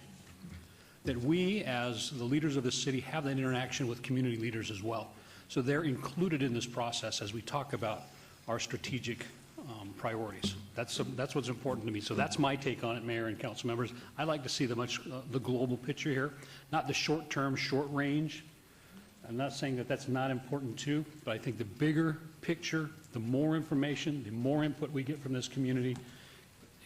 That we, as the leaders of the city, have that interaction with community leaders as well. So they're included in this process as we talk about our strategic priorities. That's what's important to me. So that's my take on it, Mayor and council members. I like to see the global picture here, not the short-term, short-range. I'm not saying that that's not important too, but I think the bigger picture, the more information, the more input we get from this community,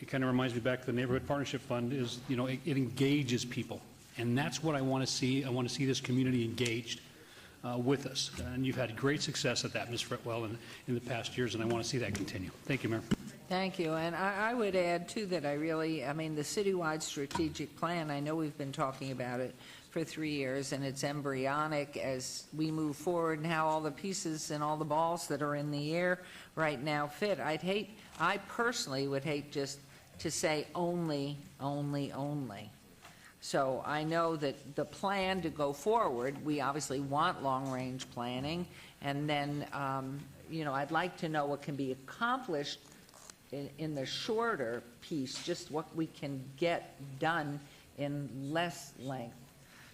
it kind of reminds me back to the Neighborhood Partnership Fund is, it engages people. And that's what I want to see. I want to see this community engaged with us. And you've had great success at that, Ms. Fretwell, in the past years, and I want to see that continue. Thank you, Mayor. Thank you. And I would add, too, that the citywide strategic plan, I know we've been talking about it for 3 years, and it's embryonic as we move forward and how all the pieces and all the balls that are in the air right now fit. I personally would hate just to say only. So I know that the plan to go forward, we obviously want long-range planning, and then, I'd like to know what can be accomplished in the shorter piece, just what we can get done in less length.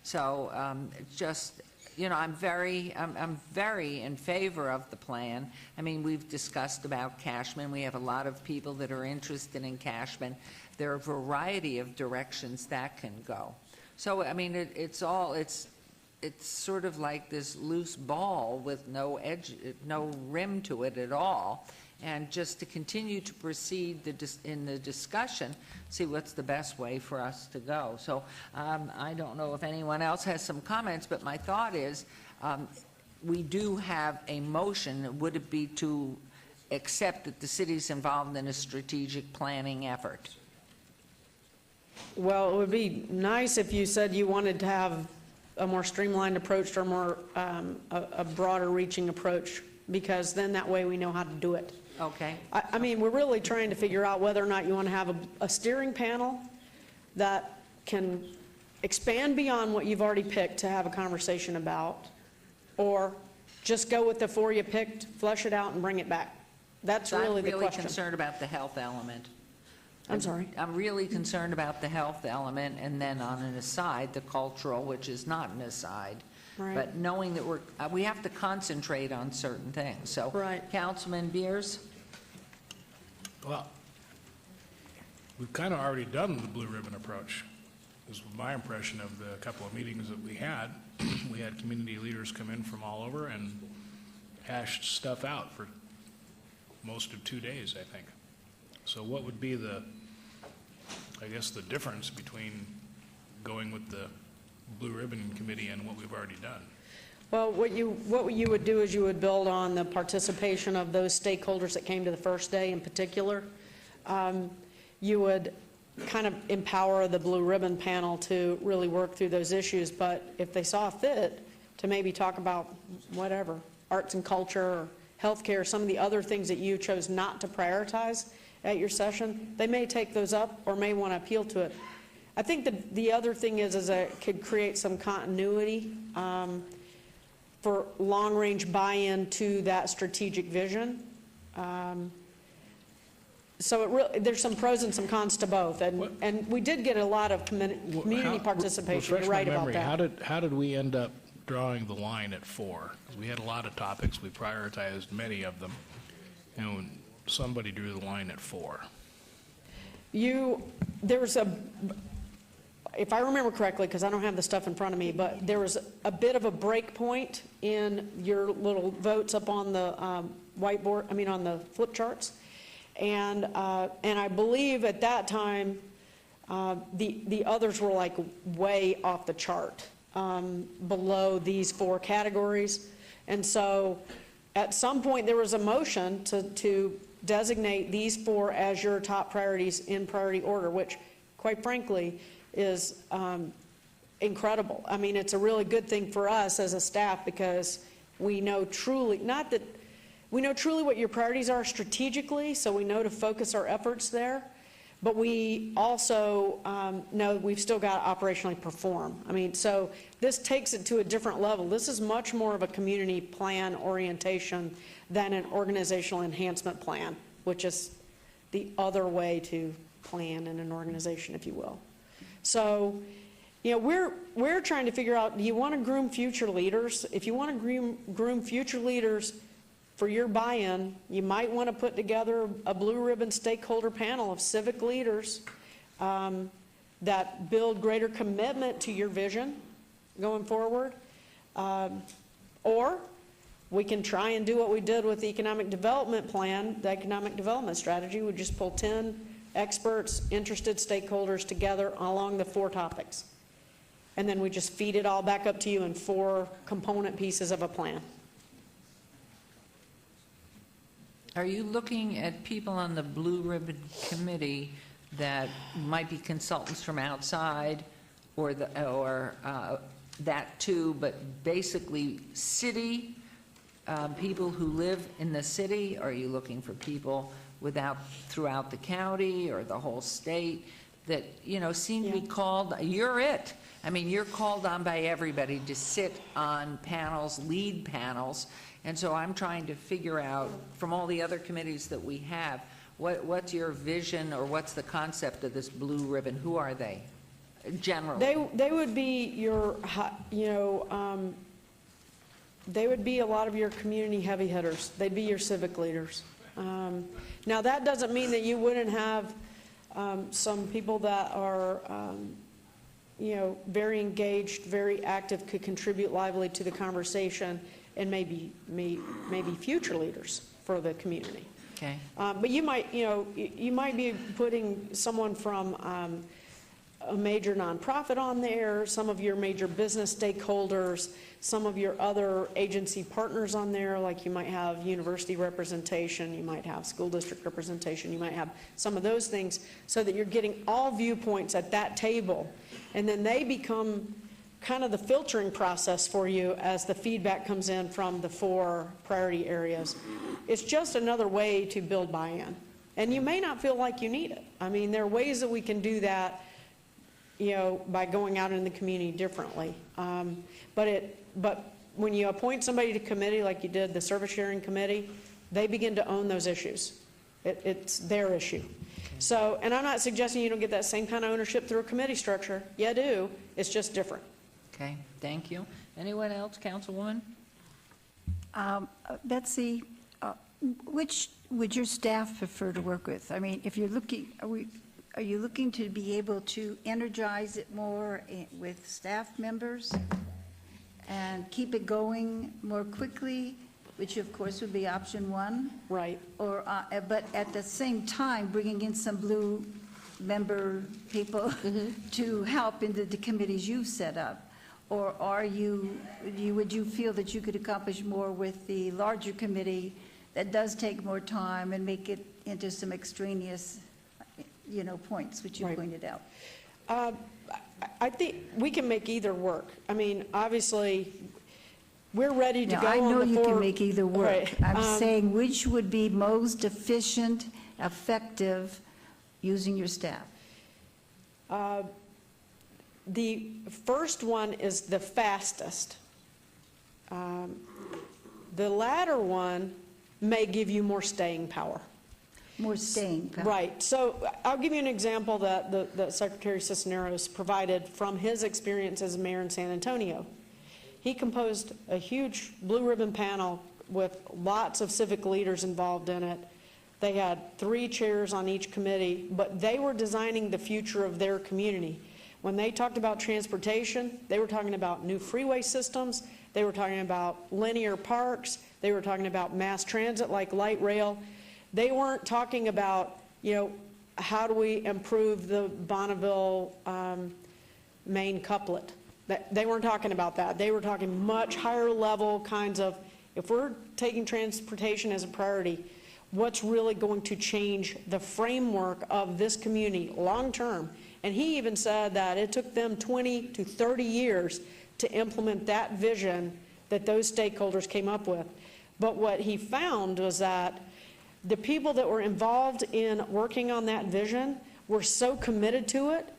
So I'm very in favor of the plan. We've discussed about Cashman. We have a lot of people that are interested in Cashman. There are a variety of directions that can go. So, it's sort of like this loose ball with no edge, no rim to it at all. And just to continue to proceed in the discussion, see what's the best way for us to go. So I don't know if anyone else has some comments, but my thought is we do have a motion. Would it be to accept that the city's involved in a strategic planning effort? Well, it would be nice if you said you wanted to have a more streamlined approach or more, a broader reaching approach, because then that way we know how to do it. Okay. I mean, we're really trying to figure out whether or not you want to have a steering panel that can expand beyond what you've already picked to have a conversation about, or just go with the 4 you picked, flesh it out, and bring it back. That's really the I'm really question. concerned about the health element. I'm sorry? I'm really concerned about the health element, and then on an aside, the cultural, which is not an aside. Right. But knowing that we have to concentrate on certain things. So, Right. Councilman Beers? Well, we've kind of already done the blue ribbon approach. This was my impression of the couple of meetings that we had. We had community leaders come in from all over and hashed stuff out for most of 2 days, I think. So what would be the difference between going with the blue ribbon committee and what we've already done? Well, what you would do is you would build on the participation of those stakeholders that came to the first day in particular. You would kind of empower the blue ribbon panel to really work through those issues, but if they saw fit to maybe talk about whatever, arts and culture, or healthcare, some of the other things that you chose not to prioritize at your session, they may take those up or may want to appeal to it. I think the other thing is it could create some continuity for long-range buy-in to that strategic vision. So there's some pros and some cons to both, and we did get a lot of community participation. You're right about that. How did we end up drawing the line at 4? Because we had a lot of topics, we prioritized many of them, and somebody drew the line at 4. There was if I remember correctly, because I don't have the stuff in front of me, but there was a bit of a break point in your little votes up on the whiteboard, on the flip charts. And I believe at that time, the others were like way off the chart, below these 4 categories. And so at some point there was a motion to designate these 4 as your top priorities in priority order, which quite frankly is incredible. I mean, it's a really good thing for us as a staff, because we know truly, we know truly what your priorities are strategically, so we know to focus our efforts there, but we also know we've still got to operationally perform. So this takes it to a different level. This is much more of a community plan orientation than an organizational enhancement plan, which is the other way to plan in an organization, if you will. So, we're trying to figure out, do you want to groom future leaders? If you want to groom future leaders for your buy-in, you might want to put together a blue ribbon stakeholder panel of civic leaders that build greater commitment to your vision going forward. Or we can try and do what we did with the economic development plan, the economic development strategy. We just pull 10 experts, interested stakeholders together along the 4 topics. And then we just feed it all back up to you in 4 component pieces of a plan. Are you looking at people on the Blue Ribbon Committee that might be consultants from outside, or that too, but basically city people who live in the city? Are you looking for people throughout the county or the whole state that seem to be called? You're it. You're called on by everybody to sit on panels, lead panels. And so I'm trying to figure out, from all the other committees that we have, what's your vision, or what's the concept of this blue ribbon? Who are they, generally? They would be your, they would be a lot of your community heavy hitters. They'd be your civic leaders. Now, that doesn't mean that you wouldn't have some people that are, very engaged, very active, could contribute lively to the conversation, and maybe future leaders for the community. Okay. But you might be putting someone from a major nonprofit on there, some of your major business stakeholders, some of your other agency partners on there, like you might have university representation, you might have school district representation, you might have some of those things, so that you're getting all viewpoints at that table, and then they become kind of the filtering process for you as the feedback comes in from the 4 priority areas. It's just another way to build buy-in. And you may not feel like you need it. I mean, there are ways that we can do that, you know, by going out in the community differently. But when you appoint somebody to committee like you did, the service sharing committee, they begin to own those issues. It's their issue. So, and I'm not suggesting you don't get that same kind of ownership through a committee structure. You do. It's just different. Okay, thank you. Anyone else, Councilwoman? Betsy, which would your staff prefer to work with? I mean, if you're looking, are you looking to be able to energize it more with staff members and keep it going more quickly, which of course would be option 1? Right. Or, but at the same time, bringing in some blue member people to help in the committees you've set up? Or would you feel that you could accomplish more with the larger committee that does take more time and make it into some extraneous, you know, points, which you pointed out? I think we can make either work. I mean, obviously, we're ready to go on the 4. I know you can make either work. Right. I'm saying which would be most efficient, effective, using your staff? The first one is the fastest. The latter one may give you more staying power. More staying power. Right. So I'll give you an example that Secretary Cisneros provided from his experience as mayor in San Antonio. He composed a huge blue ribbon panel with lots of civic leaders involved in it. They had 3 chairs on each committee, but they were designing the future of their community. When they talked about transportation, they were talking about new freeway systems, they were talking about linear parks, they were talking about mass transit like light rail. They weren't talking about, you know, how do we improve the Bonneville Maine couplet. They weren't talking about that. They were talking much higher level kinds of, if we're taking transportation as a priority, what's really going to change the framework of this community long term? And he even said that it took them 20 to 30 years to implement that vision that those stakeholders came up with. But what he found was that the people that were involved in working on that vision were so committed to it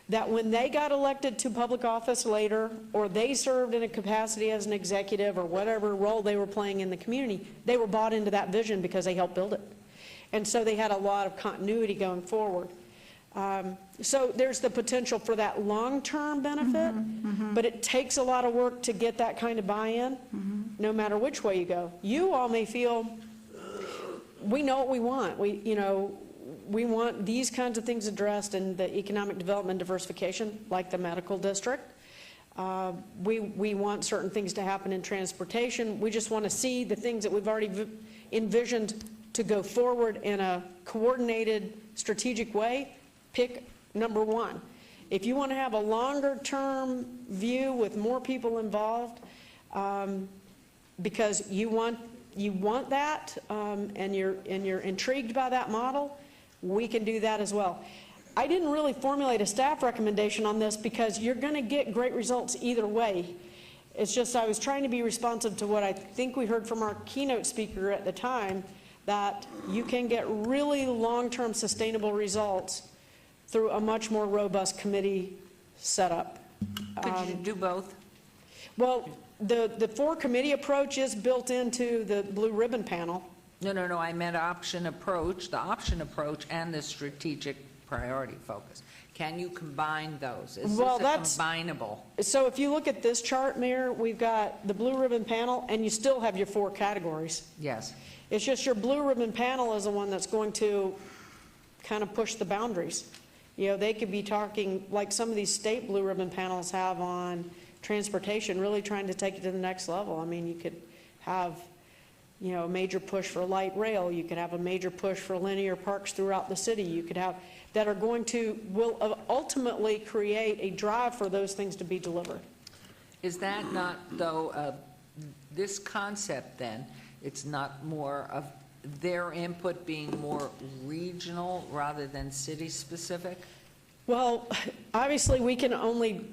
that when they got elected to public office later, or they served in a capacity as an executive or whatever role they were playing in the community, they were bought into that vision because they helped build it. And so they had a lot of continuity going forward. So there's the potential for that long-term benefit, but it takes a lot of work to get that kind of buy-in, no matter which way you go. You all may feel, we know what we want. We want these kinds of things addressed in the economic development diversification, like the medical district. We want certain things to happen in transportation. We just want to see the things that we've already envisioned to go forward in a coordinated, strategic way. Pick number 1. If you want to have a longer term view with more people involved, because you want that, and you're intrigued by that model, we can do that as well. I didn't really formulate a staff recommendation on this because you're going to get great results either way. It's just I was trying to be responsive to what I think we heard from our keynote speaker at the time, that you can get really long-term sustainable results through a much more robust committee setup. Could you do both? Well, the 4-committee approach is built into the blue ribbon panel. No, I meant option approach, the option approach and the strategic priority focus. Can you combine those? Is Well, this combinable? So if you look at this chart, Mayor, we've got the blue ribbon panel, and you still have your 4 categories. Yes. It's just your blue ribbon panel is the one that's going to kind of push the boundaries. You know, they could be talking, like some of these state blue ribbon panels have on transportation, really trying to take it to the next level. I mean, you could have, you know, a major push for light rail. You could have a major push for linear parks throughout the city. You could have, that are going to, will ultimately create a drive for those things to be delivered. Is that not, though, this concept then, it's not more of their input being more regional rather than city-specific? Well, obviously, we can only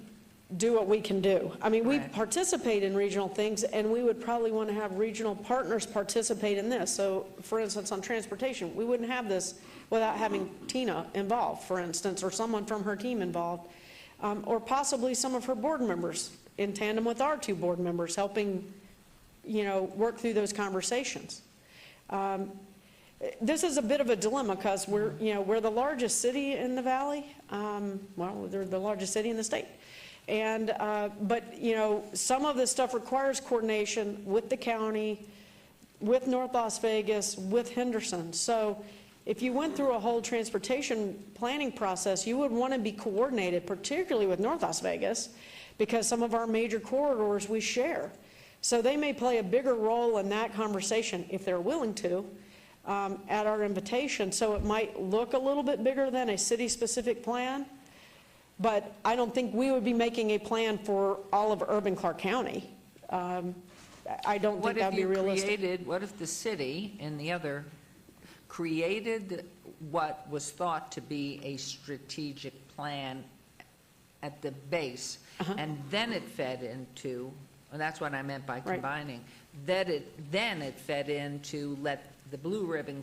do what we can do. I mean, we participate in regional things, and we would probably want to have regional partners participate in this. So, for instance, on transportation, we wouldn't have this without having Tina involved, for instance, or someone from her team involved, or possibly some of her board members in tandem with our 2 board members helping, you know, work through those conversations. This is a bit of a dilemma because we're the largest city in the valley. Well, they're the largest city in the state. And, but, you know, some of this stuff requires coordination with the county, with North Las Vegas, with Henderson. So if you went through a whole transportation planning process, you would want to be coordinated, particularly with North Las Vegas, because some of our major corridors we share. So they may play a bigger role in that conversation if they're willing to, at our invitation. So it might look a little bit bigger than a city-specific plan. But I don't think we would be making a plan for all of urban Clark County. I don't think that'd be realistic. What if the city and the other created what was thought to be a strategic plan at the base, and then it fed into, and that's what I meant by combining, then it fed into let the Blue Ribbon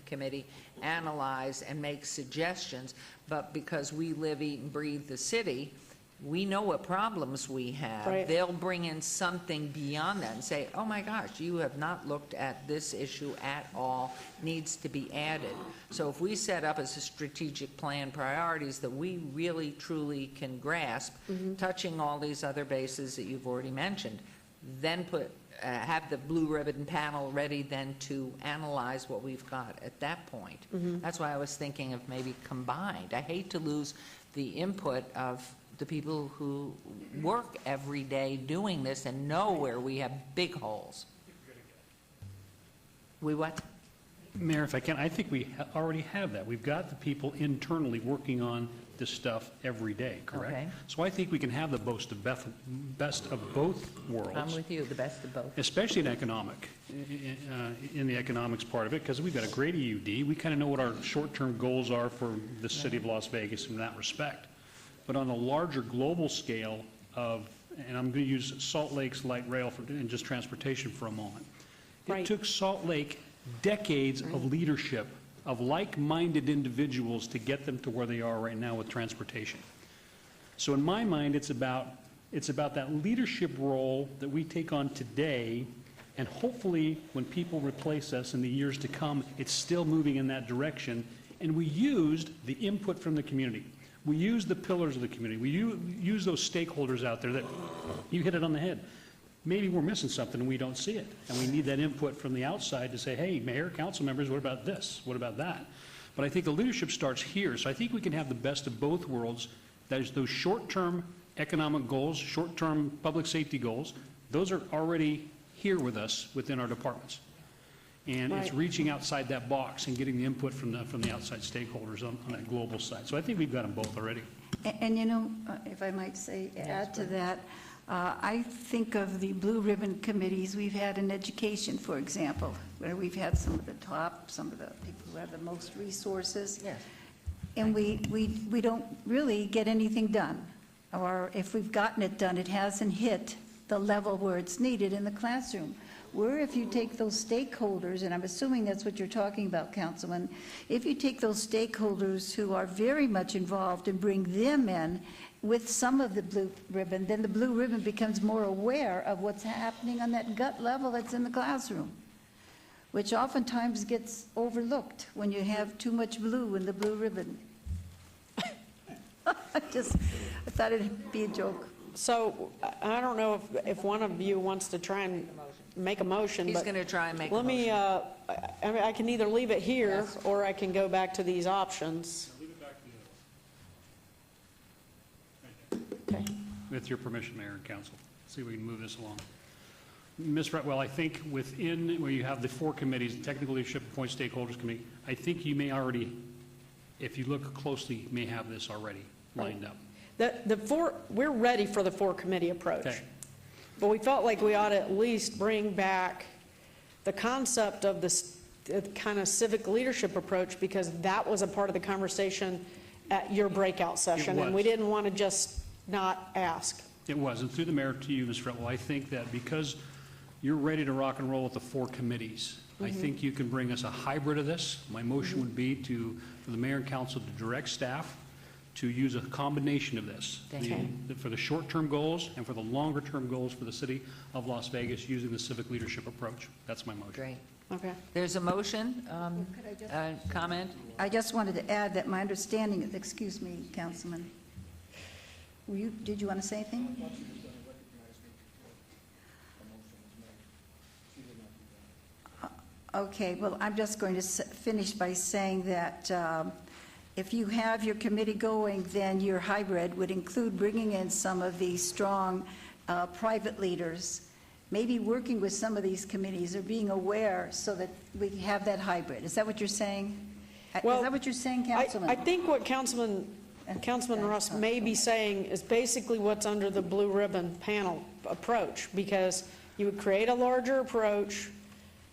Committee analyze and make suggestions, but because we live, eat, and breathe the city, we know what problems we have. Right. They'll bring in something beyond that and say, oh my gosh, you have not looked at this issue at all, needs to be added. So if we set up as a strategic plan priorities that we really truly can grasp, touching all these other bases that you've already mentioned, then have the Blue Ribbon panel ready then to analyze what we've got at that point. That's why I was thinking of maybe combined. I hate to lose the input of the people who work every day doing this and know where we have big holes. We what? Mayor, if I can, I think we already have that. We've got the people internally working on this stuff every day, correct? Okay. So I think we can have the best of both worlds. I'm with you, the best of both. Especially in the economics part of it, because we've got a great EUD. We kind of know what our short-term goals are for the city of Las Vegas in that respect. But on a larger global scale of, and I'm going to use Salt Lake's light rail and just transportation for a moment. It took Salt Lake decades of leadership of like-minded individuals to get them to where they are right now with transportation. So in my mind, it's about that leadership role that we take on today, and hopefully when people replace us in the years to come, it's still moving in that direction. And we used the input from the community. We use the pillars of the community. We use those stakeholders out there that you hit it on the head. Maybe we're missing something and we don't see it. And we need that input from the outside to say, hey, mayor, council members, what about this? What about that? But I think the leadership starts here. So I think we can have the best of both worlds. That is those short-term economic goals, short-term public safety goals. Those are already here with us within our departments. And it's reaching outside that box and getting the input from the outside stakeholders on that global side. So I think we've got them both already. And you know, if I might say, add to that, I think of the Blue Ribbon committees we've had in education, for example, where we've had some of the people who have the most resources. Yes. And we don't really get anything done. Or if we've gotten it done, it hasn't hit the level where it's needed in the classroom. Where if you take those stakeholders, and I'm assuming that's what you're talking about, Councilman, if you take those stakeholders who are very much involved and bring them in with some of the Blue Ribbon, then the Blue Ribbon becomes more aware of what's happening on that gut level that's in the classroom, which oftentimes gets overlooked when you have too much blue in the Blue Ribbon. I thought it'd be a joke. So I don't know if one of you wants to try and make a motion. He's going to try and make a motion. Let me, I mean, I can either leave it here or I can go back to these options. Okay. With your permission, Mayor and Council, see if we can move this along. Ms. Fretwell, I think within where you have the 4 committees, Technical Leadership, Point Stakeholders Committee, I think you may already, if you look closely, may have this already lined up. We're ready for the 4-committee approach. Okay. But we felt like we ought to at least bring back the concept of this kind of civic leadership approach, because that was a part of the conversation at your breakout session, and we didn't want to just not ask. It was, and through the mayor to you, Ms. Fretwell, I think that because you're ready to rock and roll with the 4 committees, I think you can bring us a hybrid of this. My motion would be for the mayor and council to direct staff to use a combination of this. For the short-term goals and for the longer-term goals for the city of Las Vegas using the civic leadership approach. That's my motion. Great. Okay. There's a motion, comment? I just wanted to add that my understanding, excuse me, Councilman, did you want to say anything? Okay, well, I'm just going to finish by saying that if you have your committee going, then your hybrid would include bringing in some of these strong private leaders, maybe working with some of these committees or being aware so that we have that hybrid. Is that what you're saying? Well, is that what you're saying, Councilman? I think what Councilman Ross may be saying is basically what's under the blue ribbon panel approach, because you would create a larger approach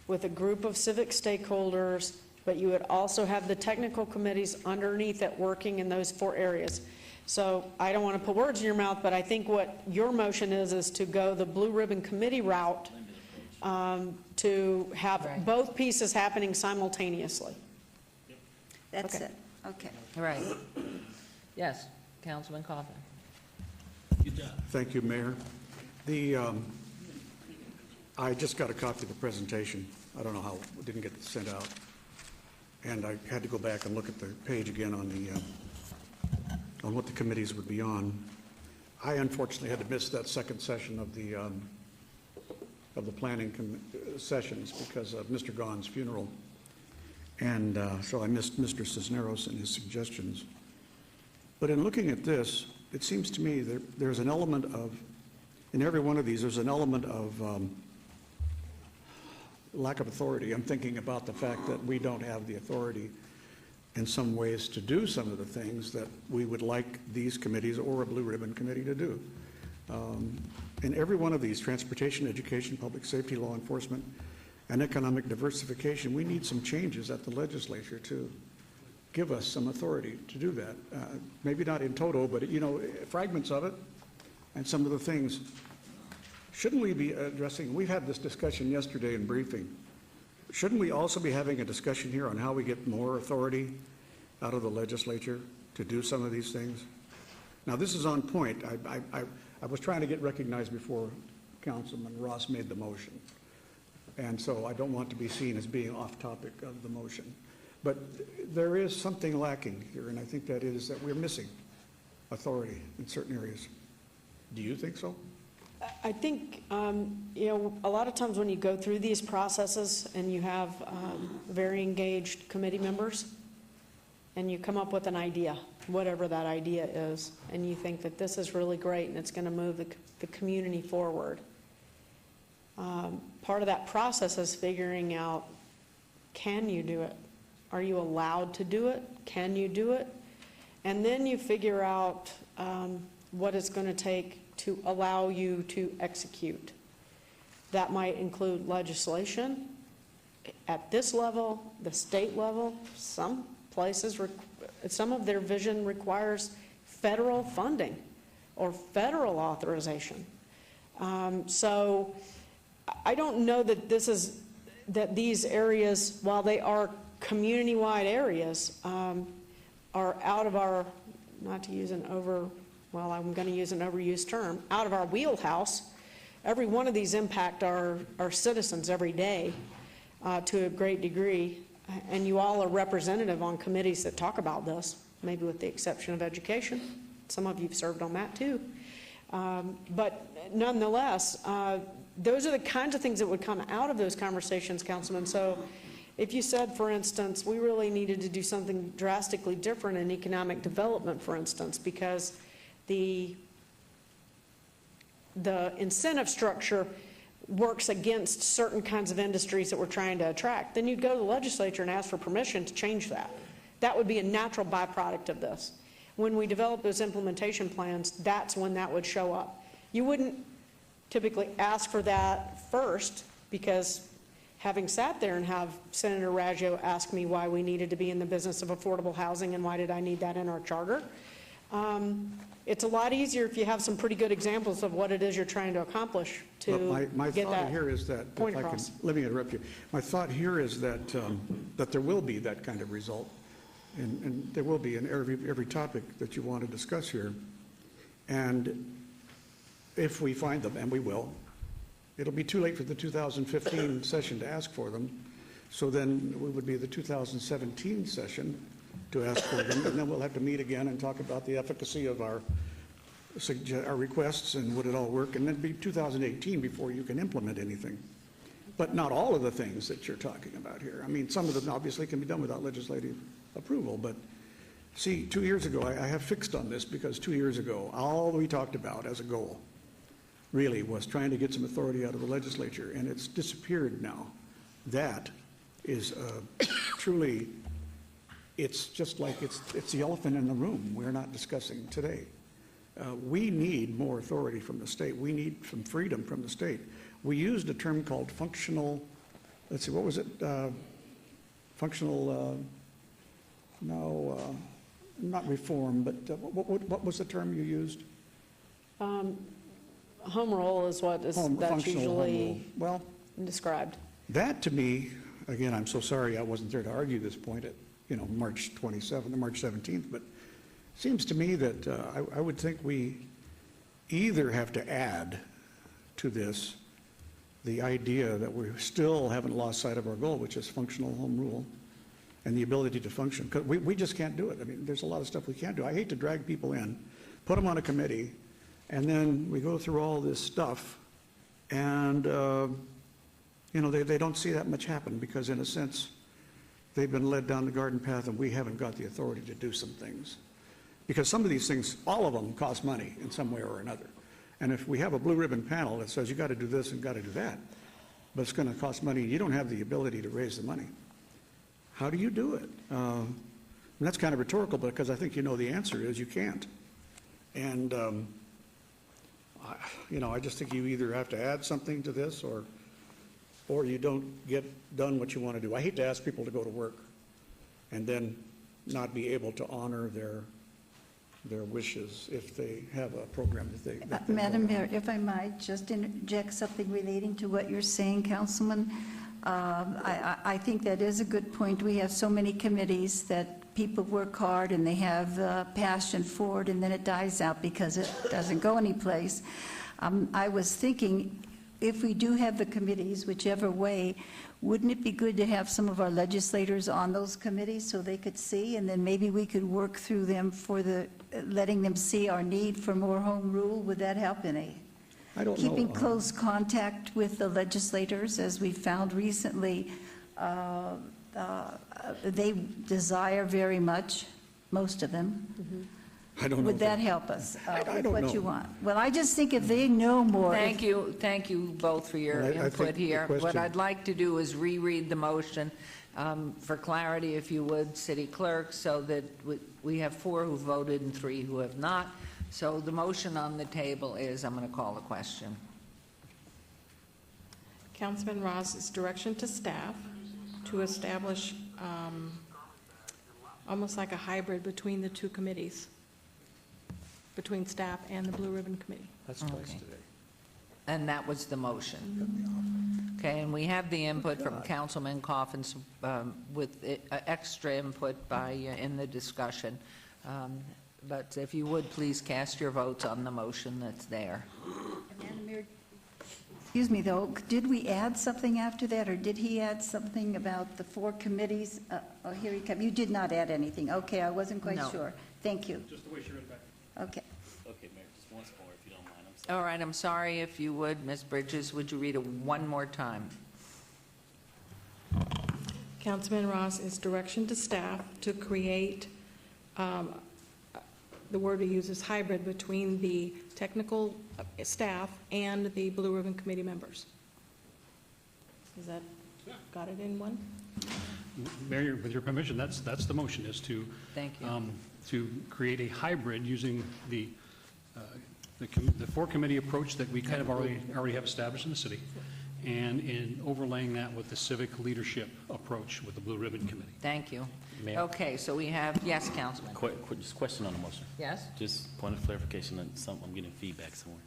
with a group of civic stakeholders, but you would also have the technical committees underneath it working in those 4 areas. So I don't want to put words in your mouth, but I think what your motion is to go the blue ribbon committee route to have both pieces happening simultaneously. That's it. Okay. Right. Yes, Councilman Coffin. Thank you, Mayor. I just got a copy of the presentation. I don't know how it didn't get sent out. And I had to go back and look at the page again on what the committees would be on. I unfortunately had to miss that second session of the planning sessions because of Mr. Gaughan's funeral. And so I missed Mr. Cisneros and his suggestions. But in looking at this, it seems to me there's an element of, in every one of these, there's an element of lack of authority. I'm thinking about the fact that we don't have the authority in some ways to do some of the things that we would like these committees or a blue ribbon committee to do. In every one of these, transportation, education, public safety, law enforcement, and economic diversification, we need some changes at the legislature to give us some authority to do that. Maybe not in total, but fragments of it and some of the things. Shouldn't we be addressing, we've had this discussion yesterday in briefing, shouldn't we also be having a discussion here on how we get more authority out of the legislature to do some of these things? Now, this is on point. I was trying to get recognized before Councilman Ross made the motion. And so I don't want to be seen as being off topic of the motion. But there is something lacking here, and I think that is that we're missing authority in certain areas. Do you think so? I think, a lot of times when you go through these processes and you have very engaged committee members and you come up with an idea, whatever that idea is, and you think that this is really great and it's going to move the community forward. Part of that process is figuring out, can you do it? Are you allowed to do it? Can you do it? And then you figure out what it's going to take to allow you to execute. That might include legislation at this level, the state level. Some places, some of their vision requires federal funding or federal authorization. So I don't know that these areas, while they are community-wide areas, are out of our, not to use I'm going to use an overused term, out of our wheelhouse. Every one of these impact our citizens every day to a great degree, and you all are representative on committees that talk about this, maybe with the exception of education. Some of you have served on that too. But nonetheless, those are the kinds of things that would come out of those conversations, Councilman. So if you said, for instance, we really needed to do something drastically different in economic development, for instance, because the incentive structure works against certain kinds of industries that we're trying to attract, then you'd go to the legislature and ask for permission to change that. That would be a natural byproduct of this. When we develop those implementation plans, that's when that would show up. You wouldn't typically ask for that first, because having sat there and have Senator Raggio ask me why we needed to be in the business of affordable housing and why did I need that in our charter, It's a lot easier if you have some pretty good examples of what it is you're trying to accomplish But to my get thought that here is that, point if I can, across. let me interrupt you. My thought here is that, that there will be that kind of result, and there will be in every topic that you want to discuss here. And if we find them, and we will, it'll be too late for the 2015 session to ask for them. So then it would be the 2017 session to ask for them, and then we'll have to meet again and talk about the efficacy of our requests and would it all work, and then it'd be 2018 before you can implement anything. But not all of the things that you're talking about here. I mean, some of them obviously can be done without legislative approval, but see, 2 years ago, I have fixed on this because 2 years ago, all we talked about as a goal really was trying to get some authority out of the legislature, and it's disappeared now. That is truly, it's just like it's the elephant in the room we're not discussing today. We need more authority from the state. We need some freedom from the state. We used a term called functional, let's see, what was it? Functional, not reform, but what was the term you used? Home rule is what is, that's functional home rule. usually Well, described. that to me, again, I'm so sorry I wasn't there to argue this point at, March 27th or March 17th, but it seems to me that I would think we either have to add to this the idea that we still haven't lost sight of our goal, which is functional home rule and the ability to function. Because we just can't do it. I mean, there's a lot of stuff we can't do. I hate to drag people in, put them on a committee, and then we go through all this stuff, and they don't see that much happen because, in a sense, they've been led down the garden path, and we haven't got the authority to do some things. Because some of these things, all of them, cost money in some way or another. And if we have a blue ribbon panel that says you got to do this and got to do that, but it's going to cost money, you don't have the ability to raise the money. How do you do it? And that's kind of rhetorical, because I think the answer is you can't. And I just think you either have to add something to this or you don't get done what you want to do. I hate to ask people to go to work and then not be able to honor their wishes if they have a program that they Madam Mayor, if I might just interject something relating to what you're saying, Councilman. I think that is a good point. We have so many committees that people work hard and they have passion for it, and then it dies out because it doesn't go anyplace. I was thinking, if we do have the committees, whichever way, wouldn't it be good to have some of our legislators on those committees so they could see, and then maybe we could work through them for letting them see our need for more home rule? Would that help any? I don't know. Keeping close contact with the legislators, as we found recently, they desire very much, most of them. I don't know. Would that help us with don't what know. you want? Well, I just think if they know more. Thank you both for your Well, I input think the here. What question- I'd like to do is reread the motion for clarity, if you would, City Clerk, so that we have 4 who voted and 3 who have not. So the motion on the table is, I'm going to call the question. Councilman Ross's direction to staff to establish almost like a hybrid between the two committees, between staff and the Blue Ribbon Committee. That's twice today. And that was the motion. Okay, and we have the input from Councilman Coffin with extra input in the discussion. But if you would, please cast your votes on the motion that's there. Madam Mayor, excuse me, though, did we add something after that, or did he add something about the 4 committees? Oh, here he comes. You did not add anything. Okay, I wasn't quite No. sure. Thank you. Just the way she read it back. Okay. Okay, Mayor, just once more, if you don't mind. I'm sorry. All right, I'm sorry, if you would, Ms. Bridges, would you read it one more time? Councilman Ross's direction to staff to create, the word we use is hybrid between the technical staff and the Blue Ribbon Committee members. Is that, got it in one? Mayor, with your permission, that's the motion, is to Thank you. To create a hybrid using the 4-committee approach that we kind of already have established in the city, and in overlaying that with the civic leadership approach with the Blue Ribbon Committee. Thank you. Mayor? Okay, so we have, yes, Councilman. Just question on the motion. Yes? Just point of clarification on something, I'm getting feedback somewhere.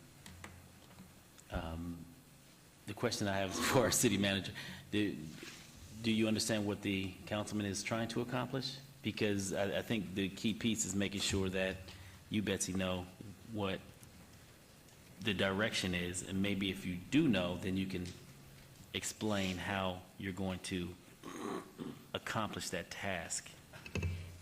The question I have is for our city manager. Do you understand what the councilman is trying to accomplish? Because I think the key piece is making sure that you, Betsy, know what the direction is, and maybe if you do know, then you can explain how you're going to accomplish that task.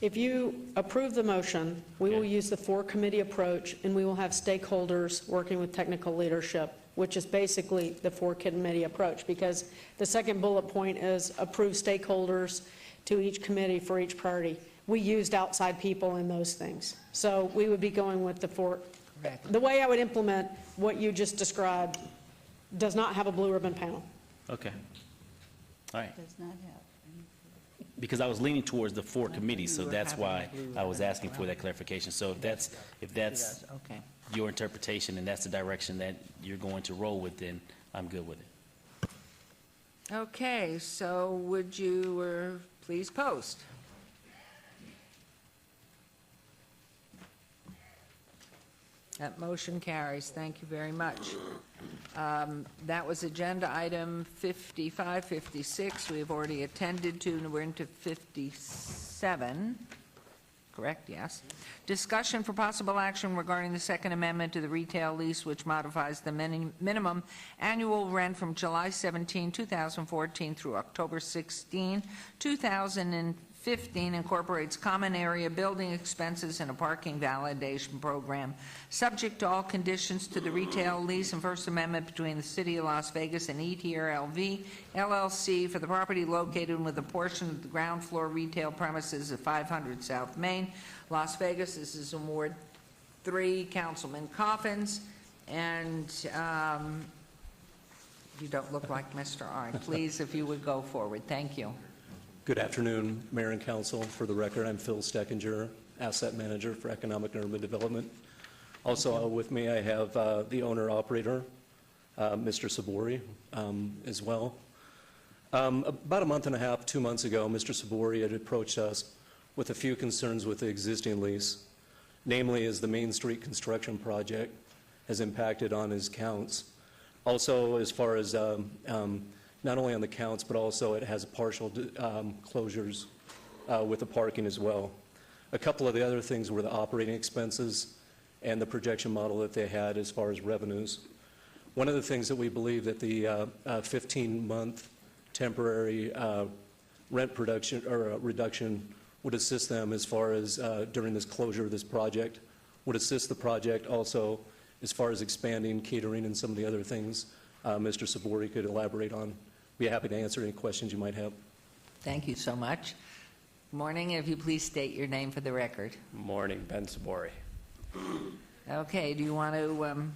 If you approve the motion, we will use the four-committee approach, and we will have stakeholders working with technical leadership, which is basically the four-committee approach, because the second bullet point is approve stakeholders to each committee for each priority. We used outside people in those things. So we would be going with the four. Correct. The way I would implement what you just described does not have a blue ribbon panel. Okay. All right. Does not have. Because I was leaning towards the four committees, so that's why I was asking for that clarification. So if that's Okay. your interpretation and that's the direction that you're going to roll with, then I'm good with it. Okay, so would you please post? That motion carries. Thank you very much. That was agenda item 55, 56. We have already attended to, and we're into 57. Correct, yes. Discussion for possible action regarding the Second Amendment to the retail lease, which modifies the minimum annual rent from July 17, 2014 through October 16, 2015, incorporates common area building expenses and a parking validation program, subject to all conditions to the retail lease and First Amendment between the City of Las Vegas and Eat Here LV, LLC, for the property located with a portion of the ground floor retail premises at 500 South Main, Las Vegas. This is in Ward 3, Councilman Coffins, and you don't look like Mr. R. Please, if you would go forward. Thank you. Good afternoon, Mayor and Council. For the record, I'm Phil Steckinger, Asset Manager for Economic and Urban Development. Also with me, I have the owner-operator, Mr. Sabori, as well. About a month and a half, 2 months ago, Mr. Sabori had approached us with a few concerns with the existing lease, namely as the Main Street construction project has impacted on his counts. Also, as far as not only on the counts, but also it has partial closures with the parking as well. A couple of the other things were the operating expenses and the projection model that they had as far as revenues. One of the things that we believe that the 15-month temporary rent production or reduction would assist them as far as during this closure of this project, would assist the project also as far as expanding catering and some of the other things Mr. Sabori could elaborate on. Be happy to answer any questions you might have. Thank you so much. Morning. If you please state your name for the record. Morning, Ben Sabori. Okay. Do you want to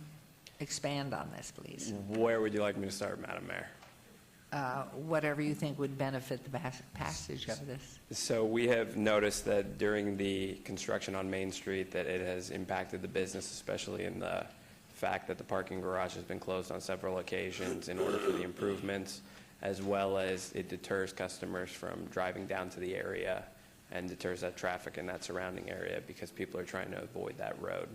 expand on this, please? Where would you like me to start, Madam Mayor? Whatever you think would benefit the passage of this. So we have noticed that during the construction on Main Street that it has impacted the business, especially in the fact that the parking garage has been closed on several occasions in order for the improvements, as well as it deters customers from driving down to the area and deters that traffic in that surrounding area because people are trying to avoid that road.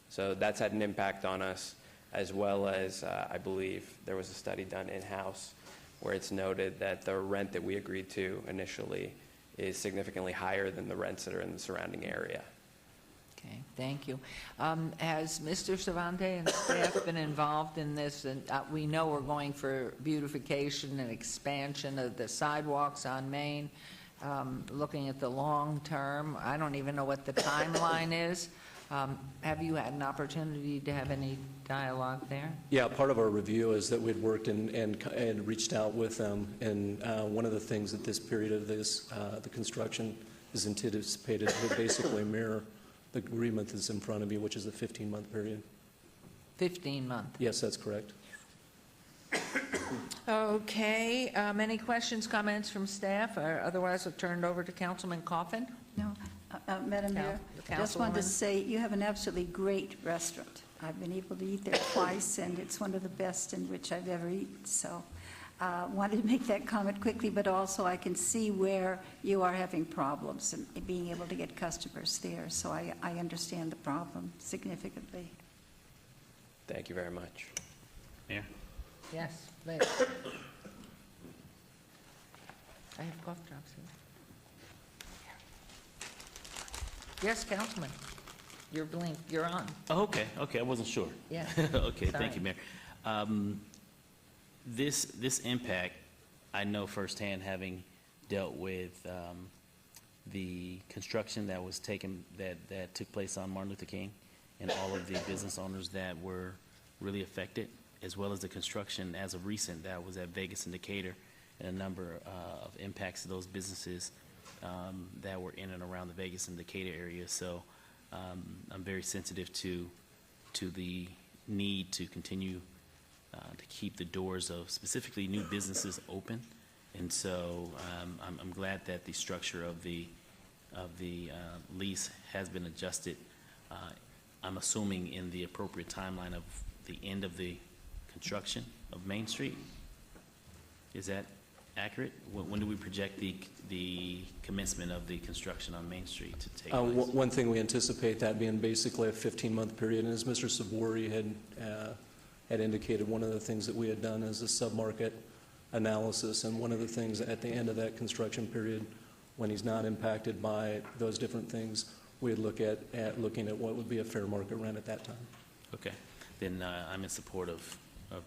So that's had an impact on us, as well as I believe there was a study done in-house where it's noted that the rent that we agreed to initially is significantly higher than the rents that are in the surrounding area. Okay, thank you. Has Mr. Savante and staff been involved in this? And we know we're going for beautification and expansion of the sidewalks on Main, looking at the long term. I don't even know what the timeline is. Have you had an opportunity to have any dialogue there? Yeah, part of our review is that we'd worked and reached out with them, and one of the things at this period of this, the construction is anticipated to basically mirror the agreement that's in front of you, which is a 15-month period. 15-month. Yes, that's correct. Okay, any questions, comments from staff? Or otherwise, I'll turn it over to Councilman Coffin. No, Madam Mayor, I just wanted to say you have an absolutely great restaurant. I've been able to eat there twice, and it's one of the best in which I've ever eaten. So wanted to make that comment quickly, but also I can see where you are having problems and being able to get customers there. So I understand the problem significantly. Thank you very much. Mayor? Yes, please. I have cough drops here. Yes, Councilman. You're on. Oh, okay, I wasn't sure. Yeah. Okay, Sorry. thank you, Mayor. This impact, I know firsthand, having dealt with the construction that was that took place on Martin Luther King, and all of the business owners that were really affected, as well as the construction as of recent that was at Vegas and Decatur, and a number of impacts to those businesses that were in and around the Vegas and Decatur area. So I'm very sensitive to the need to continue to keep the doors of specifically new businesses open. And so I'm glad that the structure of the lease has been adjusted. I'm assuming in the appropriate timeline of the end of the construction of Main Street. Is that accurate? When do we project the commencement of the construction on Main Street to take place? One thing we anticipate that being basically a 15-month period, and as Mr. Sabori had indicated, one of the things that we had done is a sub-market analysis, and one of the things at the end of that construction period, when he's not impacted by those different things, we'd look at looking at what would be a fair market rent at that time. Okay, then I'm in support of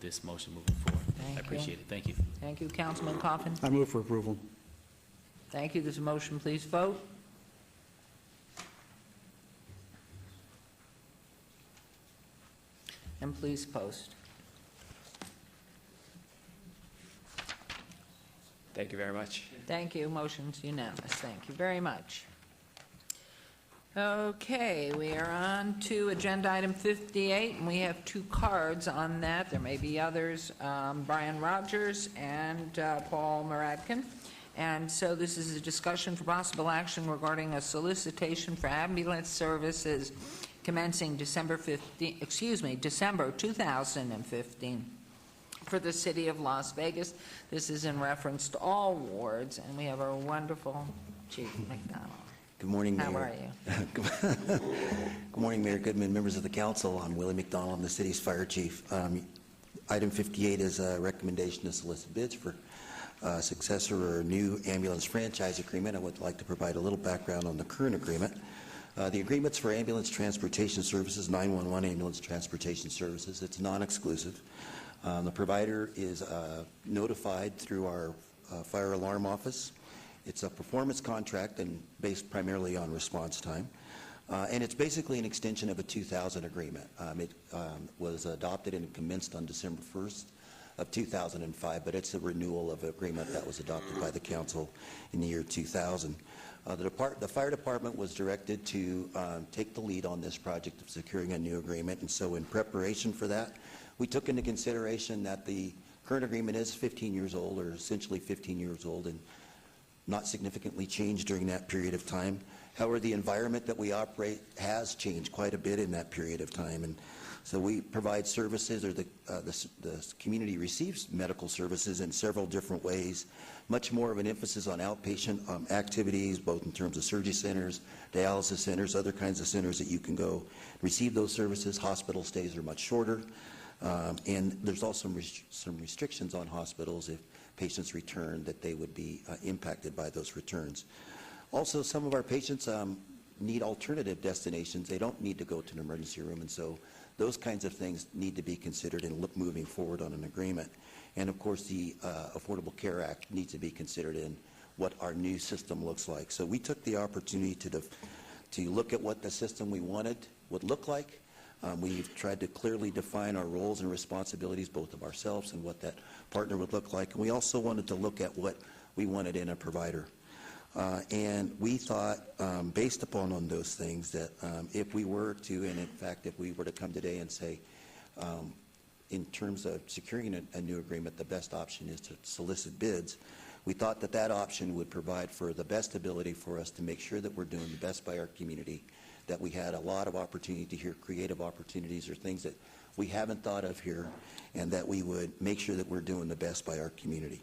this motion moving forward. I appreciate it. Thank you. Thank you, Councilman Coffin. I move for approval. Thank you. There's a motion. Please vote. And please post. Thank you very much. Thank you. Motion's unanimous. Thank you very much. Okay, we are on to agenda item 58, and we have two cards on that. There may be others, Brian Rogers and Paul Muradkin. And so this is a discussion for possible action regarding a solicitation for ambulance services commencing December 2015 for the city of Las Vegas. This is in reference to all wards, and we have our wonderful Chief McDonald. Good morning, Mayor. How are you? Good morning, Mayor Goodman, members of the council. I'm Willie McDonald. I'm the city's fire chief. Item 58 is a recommendation to solicit bids for a successor or new ambulance franchise agreement. I would like to provide a little background on the current agreement. The agreement's for ambulance transportation services, 911 ambulance transportation services. It's non-exclusive. The provider is notified through our fire alarm office. It's a performance contract and based primarily on response time. And it's basically an extension of a 2000 agreement. It was adopted and commenced on December 1st of 2005, but it's a renewal of an agreement that was adopted by the council in the year 2000. The fire department was directed to take the lead on this project of securing a new agreement, and so in preparation for that, we took into consideration that the current agreement is 15 years old, or essentially 15 years old, and not significantly changed during that period of time. However, the environment that we operate has changed quite a bit in that period of time, and so we provide services, or the community receives medical services in several different ways. Much more of an emphasis on outpatient activities, both in terms of surgery centers, dialysis centers, other kinds of centers that you can go receive those services. Hospital stays are much shorter, and there's also some restrictions on hospitals if patients return, that they would be impacted by those returns. Also, some of our patients need alternative destinations. They don't need to go to an emergency room, and so those kinds of things need to be considered in moving forward on an agreement. And of course, the Affordable Care Act needs to be considered in what our new system looks like. So we took the opportunity to look at what the system we wanted would look like. We've tried to clearly define our roles and responsibilities, both of ourselves and what that partner would look like. And we also wanted to look at what we wanted in a provider. And we thought, based upon those things, that if we were to, and in fact, if we were to come today and say, in terms of securing a new agreement, the best option is to solicit bids, we thought that that option would provide for the best ability for us to make sure that we're doing the best by our community, that we had a lot of opportunity to hear creative opportunities or things that we haven't thought of here, and that we would make sure that we're doing the best by our community.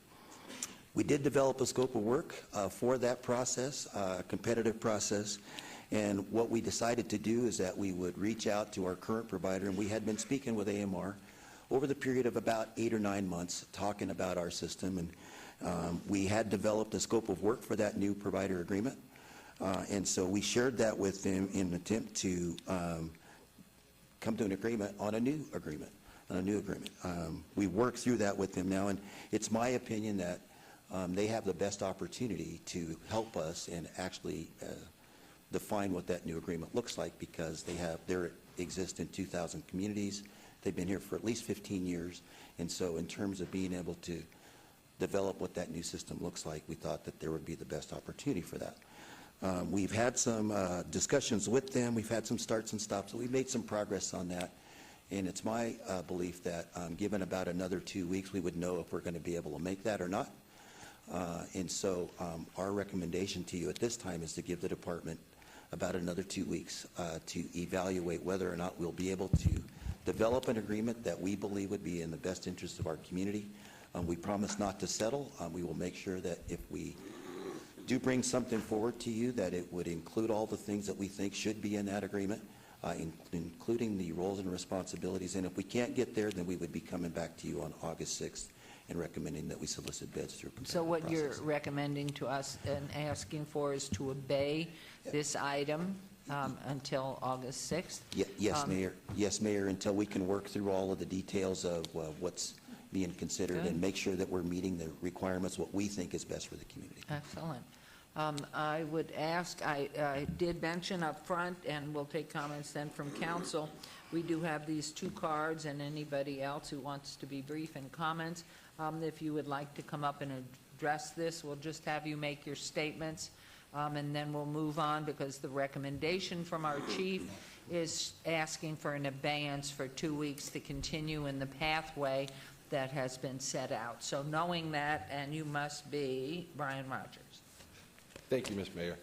We did develop a scope of work for that process, a competitive process, and what we decided to do is that we would reach out to our current provider, and we had been speaking with AMR over the period of about 8 or 9 months, talking about our system, and we had developed a scope of work for that new provider agreement, and so we shared that with them in an attempt to come to an agreement on a new agreement. We worked through that with them now, and it's my opinion that they have the best opportunity to help us and actually define what that new agreement looks like, because they exist in 2,000 communities. They've been here for at least 15 years, and so in terms of being able to develop what that new system looks like, we thought that there would be the best opportunity for that. We've had some discussions with them. We've had some starts and stops, so we've made some progress on that. And it's my belief that given about another 2 weeks, we would know if we're going to be able to make that or not. And so our recommendation to you at this time is to give the department about another 2 weeks to evaluate whether or not we'll be able to develop an agreement that we believe would be in the best interest of our community. We promise not to settle. We will make sure that if we do bring something forward to you, that it would include all the things that we think should be in that agreement, including the roles and responsibilities. And if we can't get there, then we would be coming back to you on August 6th and recommending that we solicit bids through a competitive So what process. you're recommending to us and asking for is to obey this item until August 6th? Yes, Mayor. Yes, Mayor, until we can work through all of the details of what's being considered Good. and make sure that we're meeting the requirements, what we think is best for the community. Excellent. I would ask, I did mention up front, and we'll take comments then from council, we do have these 2 cards, and anybody else who wants to be brief in comments, if you would like to come up and address this, we'll just have you make your statements, and then we'll move on, because the recommendation from our chief is asking for an abeyance for 2 weeks to continue in the pathway that has been set out. So knowing that, and you must be Brian Rogers. Thank you, Ms. Mayor.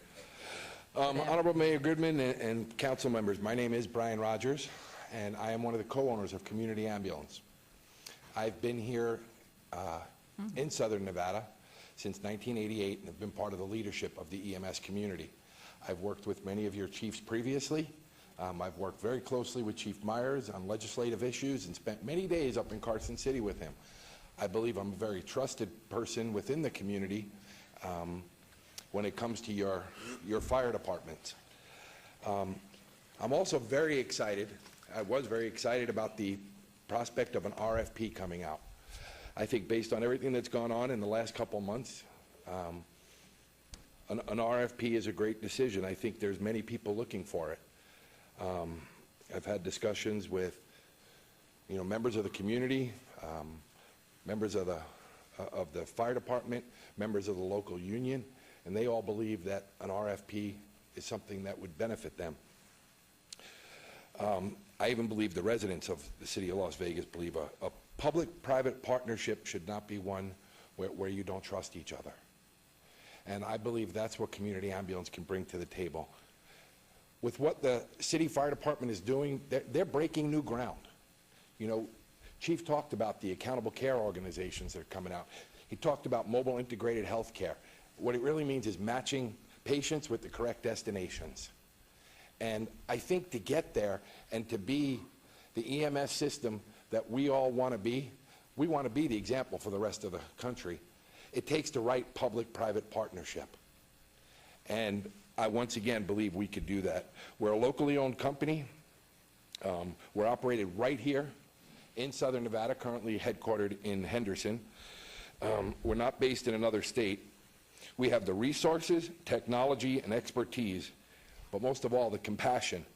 Honorable Mayor Goodman and council members, my name is Brian Rogers, and I am one of the co-owners of Community Ambulance. I've been here in Southern Nevada since 1988 and have been part of the leadership of the EMS community. I've worked with many of your chiefs previously. I've worked very closely with Chief Myers on legislative issues and spent many days up in Carson City with him. I believe I'm a very trusted person within the community when it comes to your fire department. I'm also very excited, I was very excited about the prospect of an RFP coming out. I think based on everything that's gone on in the last couple months, an RFP is a great decision. I think there's many people looking for it. I've had discussions with, members of the community, members of the fire department, members of the local union, and they all believe that an RFP is something that would benefit them. I even believe the residents of the city of Las Vegas believe a public-private partnership should not be one where you don't trust each other. And I believe that's what Community Ambulance can bring to the table. With what the city fire department is doing, they're breaking new ground. Chief talked about the accountable care organizations that are coming out. He talked about mobile integrated health care. What it really means is matching patients with the correct destinations. And I think to get there and to be the EMS system that we all want to be, we want to be the example for the rest of the country. It takes the right public-private partnership. And I once again believe we could do that. We're a locally owned company. We're operated right here in Southern Nevada, currently headquartered in Henderson. We're not based in another state. We have the resources, technology, and expertise, but most of all, the compassion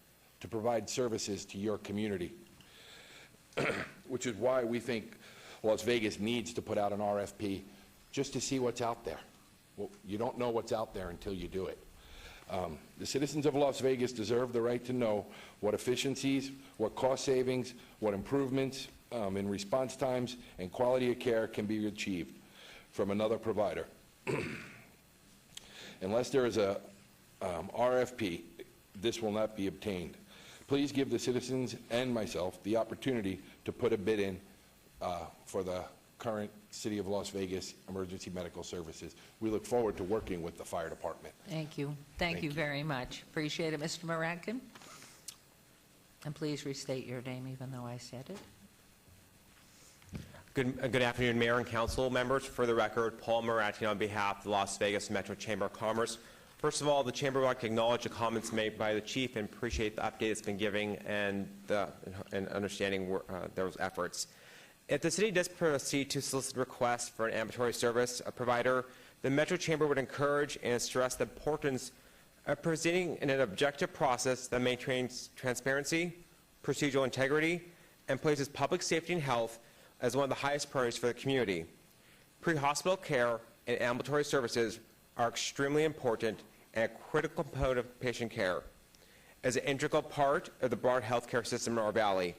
to provide services to your community, which is why we think Las Vegas needs to put out an RFP just to see what's out there. Well, you don't know what's out there until you do it. The citizens of Las Vegas deserve the right to know what efficiencies, what cost savings, what improvements in response times and quality of care can be achieved from another provider. Unless there is a RFP, this will not be obtained. Please give the citizens and myself the opportunity to put a bid in for the current City of Las Vegas Emergency Medical Services. We look forward to working with the fire department. Thank you. Thank you very much. Appreciate it, Mr. Maratkin. And please restate your name, even though I said it. Good afternoon, Mayor and Council members. For the record, Paul Maratkin on behalf of the Las Vegas Metro Chamber of Commerce. First of all, the Chamber would like to acknowledge the comments made by the Chief and appreciate the update it's been giving and understanding those efforts. If the City does proceed to solicit requests for an ambulatory service provider, the Metro Chamber would encourage and stress the importance of proceeding in an objective process that maintains transparency, procedural integrity, and places public safety and health as one of the highest priorities for the community. Pre-hospital care and ambulatory services are extremely important and a critical component of patient care. As an integral part of the broad healthcare system in our valley,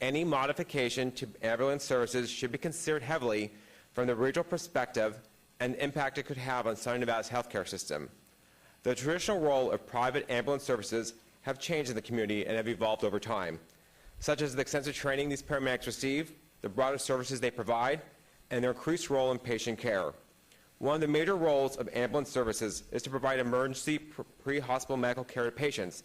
any modification to ambulance services should be considered heavily from the regional perspective and the impact it could have on Southern Nevada's healthcare system. The traditional role of private ambulance services have changed in the community and have evolved over time, such as the extensive training these paramedics receive, the broader services they provide, and their increased role in patient care. One of the major roles of ambulance services is to provide emergency pre-hospital medical care to patients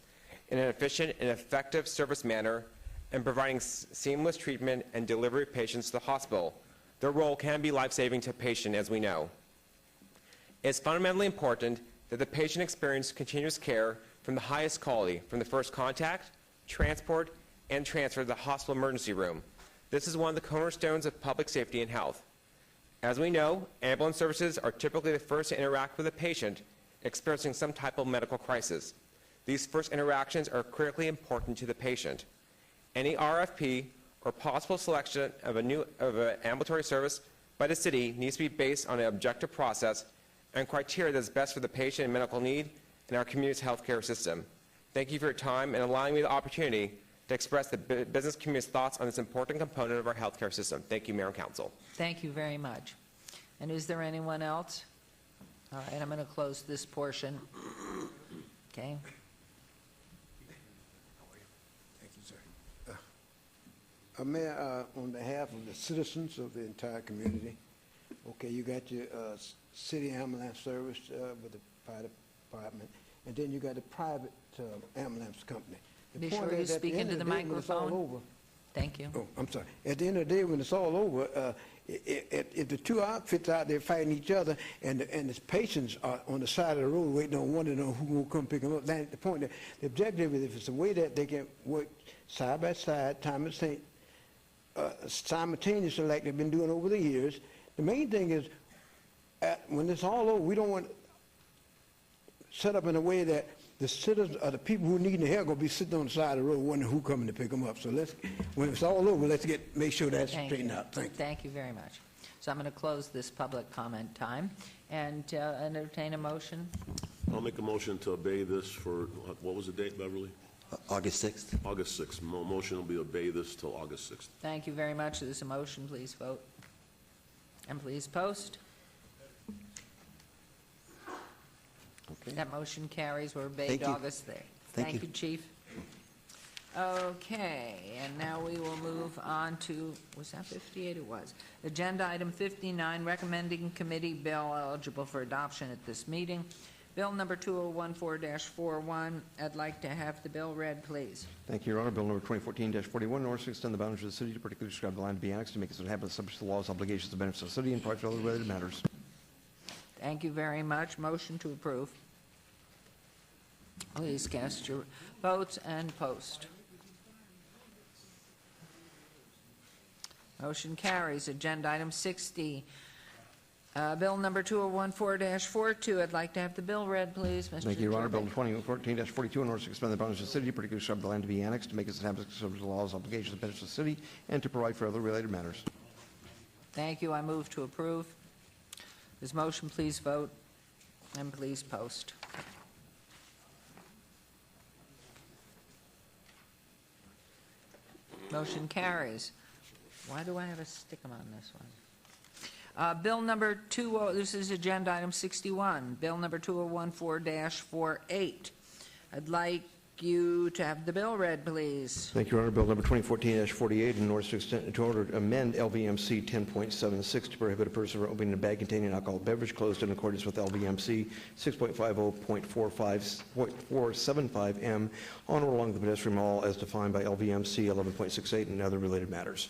in an efficient and effective service manner and providing seamless treatment and delivery of patients to the hospital. Their role can be life-saving to a patient, as we know. It's fundamentally important that the patient experience continuous care from the highest quality, from the first contact, transport, and transfer to the hospital emergency room. This is one of the cornerstones of public safety and health. As we know, ambulance services are typically the first to interact with a patient experiencing some type of medical crisis. These first interactions are critically important to the patient. Any RFP or possible selection of an ambulatory service by the city needs to be based on an objective process and criteria that is best for the patient and medical need in our community's healthcare system. Thank you for your time and allowing me the opportunity to express the business community's thoughts on this important component of our healthcare system. Thank you, Mayor and Council. Thank you very much. And is there anyone else? All right, I'm going to close this portion. Okay. Thank you, sir. Mayor, on behalf of the citizens of the entire community, okay, you got your city ambulance service with the fire department, and then you got the private ambulance company. Be sure you speak into the microphone. Thank you. Oh, I'm sorry. At the end of the day, when it's all over, if the two outfits out there fighting each other and the patients are on the side of the road waiting on one to know who will come pick them up, then the point, the objective is if it's a way that they can work side by side, simultaneously like they've been doing over the years. The main thing is when it's all over, we don't want to set up in a way that the citizens or the people who need the help going to be sitting on the side of the road wondering who coming to pick them up. So when it's all over, let's make sure that's straightened out. Thank you. Thank you very much. So I'm going to close this public comment time and entertain a motion. I'll make a motion to obey this for, what was the date, Beverly? August 6th. August 6th. Motion will be obey this till August 6th. Thank you very much. There's a motion. Please vote. And please post. Okay. That motion carries. We're obeyed August 6th. Thank you, Chief. Okay, and now we will move on to, was that 58? It was. Agenda item 59, recommending committee bill eligible for adoption at this meeting. Bill number 2014-41. I'd like to have the bill read, please. Thank you, Your Honor. Bill number 2014-41, in order to extend the boundaries of the city to particularly describe the land to be annexed to make it so habitable subject to the laws, obligations, and benefits of the city and provide for other related matters. Thank you very much. Motion to approve. Please cast your votes and post. Motion carries. Agenda item 60. Bill number 2014-42. I'd like to have the bill read, please, Mr. Thank you, Your Honor. Bill Chairman. 2014-42, in order to expand the boundaries of the city, particularly describe the land to be annexed to make it subject to the laws, obligations, and benefits of the city, and to provide for other related matters. Thank you. I move to approve. This motion, please vote and please post. Motion carries. Why do I have a stickum on this one? Bill number this is agenda item 61. Bill number 2014-48. I'd like you to have the bill read, please. Thank you, Your Honor. Bill number 2014-48, in order to amend LVMC 10.76 to prohibit a person from opening a bag containing alcoholic beverage closed in accordance with LVMC 6.50.475M on or along the pedestrian mall as defined by LVMC 11.68 and other related matters.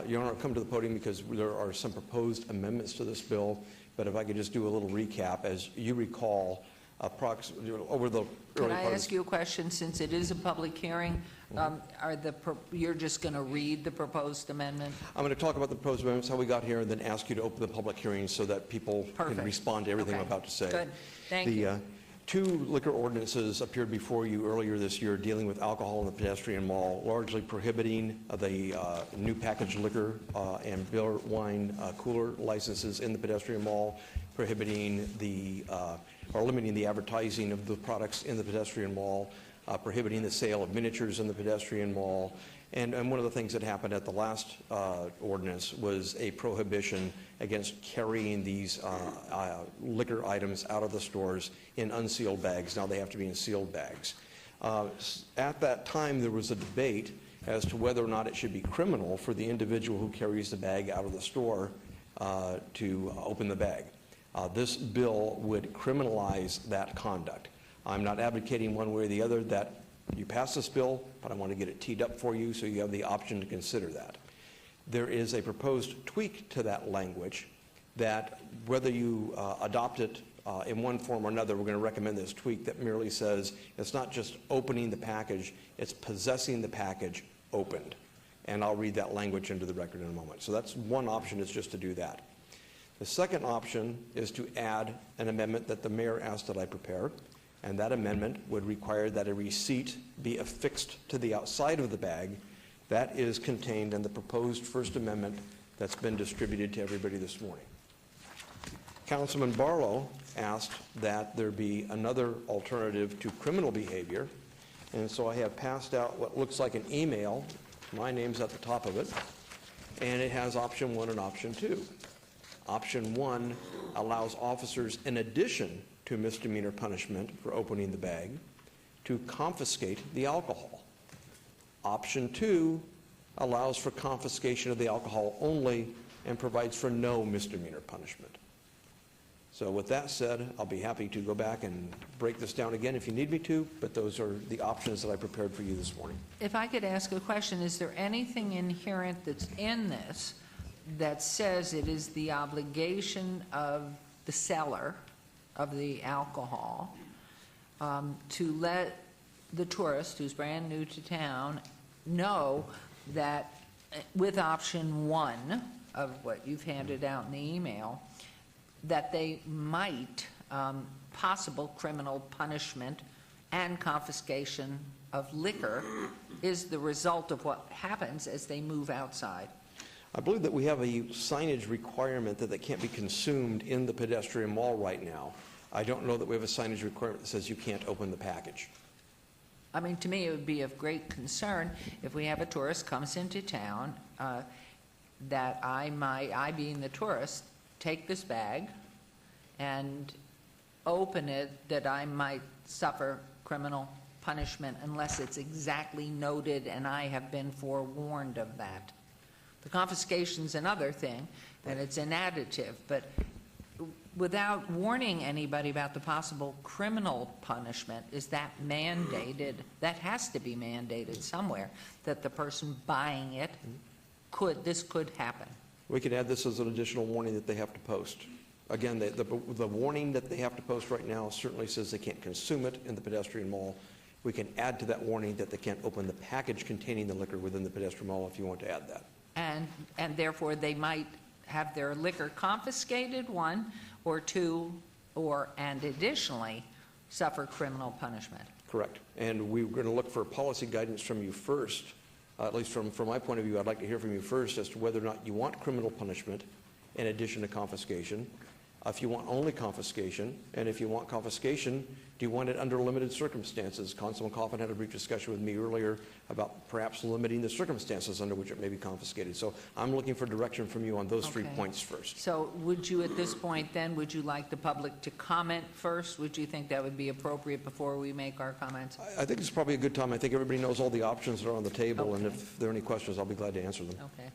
Your Honor, I've come to the podium because there are some proposed amendments to this bill, but if I could just do a little recap. As you recall, over the Can early I part ask you a question, since it is a public hearing? You're just going to read the proposed amendment? I'm going to talk about the proposed amendments, how we got here, and then ask you to open the public hearing so that people Perfect. can respond to everything I'm about to say. Good. Thank you. Two liquor ordinances appeared before you earlier this year dealing with alcohol in the pedestrian mall, largely prohibiting the new packaged liquor and beer, wine, cooler licenses in the pedestrian mall, prohibiting or limiting the advertising of the products in the pedestrian mall, prohibiting the sale of miniatures in the pedestrian mall. And one of the things that happened at the last ordinance was a prohibition against carrying these liquor items out of the stores in unsealed bags. Now they have to be in sealed bags. At that time, there was a debate as to whether or not it should be criminal for the individual who carries the bag out of the store to open the bag. This bill would criminalize that conduct. I'm not advocating one way or the other that you pass this bill, but I want to get it teed up for you so you have the option to consider that. There is a proposed tweak to that language that whether you adopt it in one form or another, we're going to recommend this tweak that merely says it's not just opening the package, it's possessing the package opened. And I'll read that language into the record in a moment. So that's one option, is just to do that. The second option is to add an amendment that the mayor asked that I prepare, and that amendment would require that a receipt be affixed to the outside of the bag. That is contained in the proposed First Amendment that's been distributed to everybody this morning. Councilman Barlow asked that there be another alternative to criminal behavior, and so I have passed out what looks like an email. My name's at the top of it, and it has option 1 and option 2. Option 1 allows officers, in addition to misdemeanor punishment for opening the bag, to confiscate the alcohol. Option 2 allows for confiscation of the alcohol only and provides for no misdemeanor punishment. So with that said, I'll be happy to go back and break this down again if you need me to, but those are the options that I prepared for you this morning. If I could ask a question, is there anything inherent that's in this that says it is the obligation of the seller of the alcohol to let the tourist who's brand new to town know that with option 1 of what you've handed out in the email, that they might possible criminal punishment and confiscation of liquor is the result of what happens as they move outside? I believe that we have a signage requirement that can't be consumed in the pedestrian mall right now. I don't know that we have a signage requirement that says you can't open the package. I mean, to me, it would be of great concern if we have a tourist comes into town that I being the tourist, take this bag and open it, that I might suffer criminal punishment unless it's exactly noted and I have been forewarned of that. The confiscation's another thing, and it's an additive, but without warning anybody about the possible criminal punishment, is that mandated? That has to be mandated somewhere, that the person buying it this could happen. We could add this as an additional warning that they have to post. Again, the warning that they have to post right now certainly says they can't consume it in the pedestrian mall. We can add to that warning that they can't open the package containing the liquor within the pedestrian mall if you want to add that. And therefore, they might have their liquor confiscated, 1, or 2, and additionally, suffer criminal punishment. Correct. And we're going to look for policy guidance from you first. At least from my point of view, I'd like to hear from you first as to whether or not you want criminal punishment in addition to confiscation. if you want only confiscation, and if you want confiscation, do you want it under limited circumstances? Councilman Coffin had a brief discussion with me earlier about perhaps limiting the circumstances under which it may be confiscated. So I'm looking for direction from you on those 3 Okay. points first. So would you, at this point then, would you like the public to comment first? Would you think that would be appropriate before we make our comments? I think it's probably a good time. I think everybody knows all the options that are on the table, and if there are any questions, I'll be glad to answer them. Okay.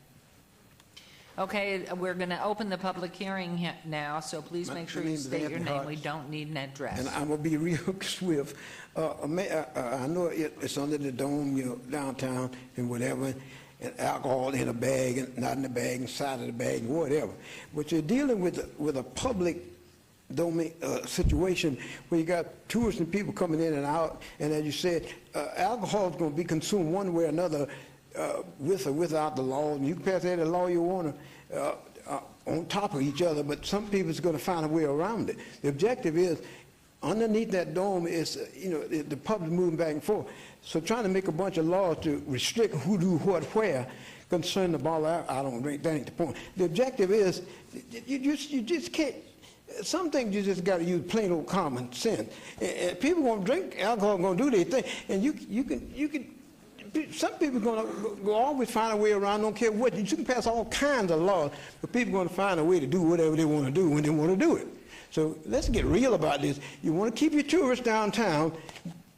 Okay, we're going to open the public hearing now, so please make sure you state your name. We don't need an address. And I'm going to be real swift. I know it's under the dome, downtown and whatever, and alcohol in a bag and not in the bag, inside of the bag, and whatever. But you're dealing with a public domain situation where you got tourists and people coming in and out, and as you said, alcohol is going to be consumed one way or another, with or without the law, and you can pass any law you want to on top of each other, but some people is going to find a way around it. The objective is, underneath that dome is, the public moving back and forth. So trying to make a bunch of laws to restrict who do what where concerning the bottle, I don't think that ain't the point. The objective is, you just can't, some things you just got to use plain old common sense. And people going to drink alcohol, going to do their thing, and you can. Some people are going to always find a way around, don't care what. You can pass all kinds of laws, but people are going to find a way to do whatever they want to do when they want to do it. So let's get real about this. You want to keep your tourists downtown,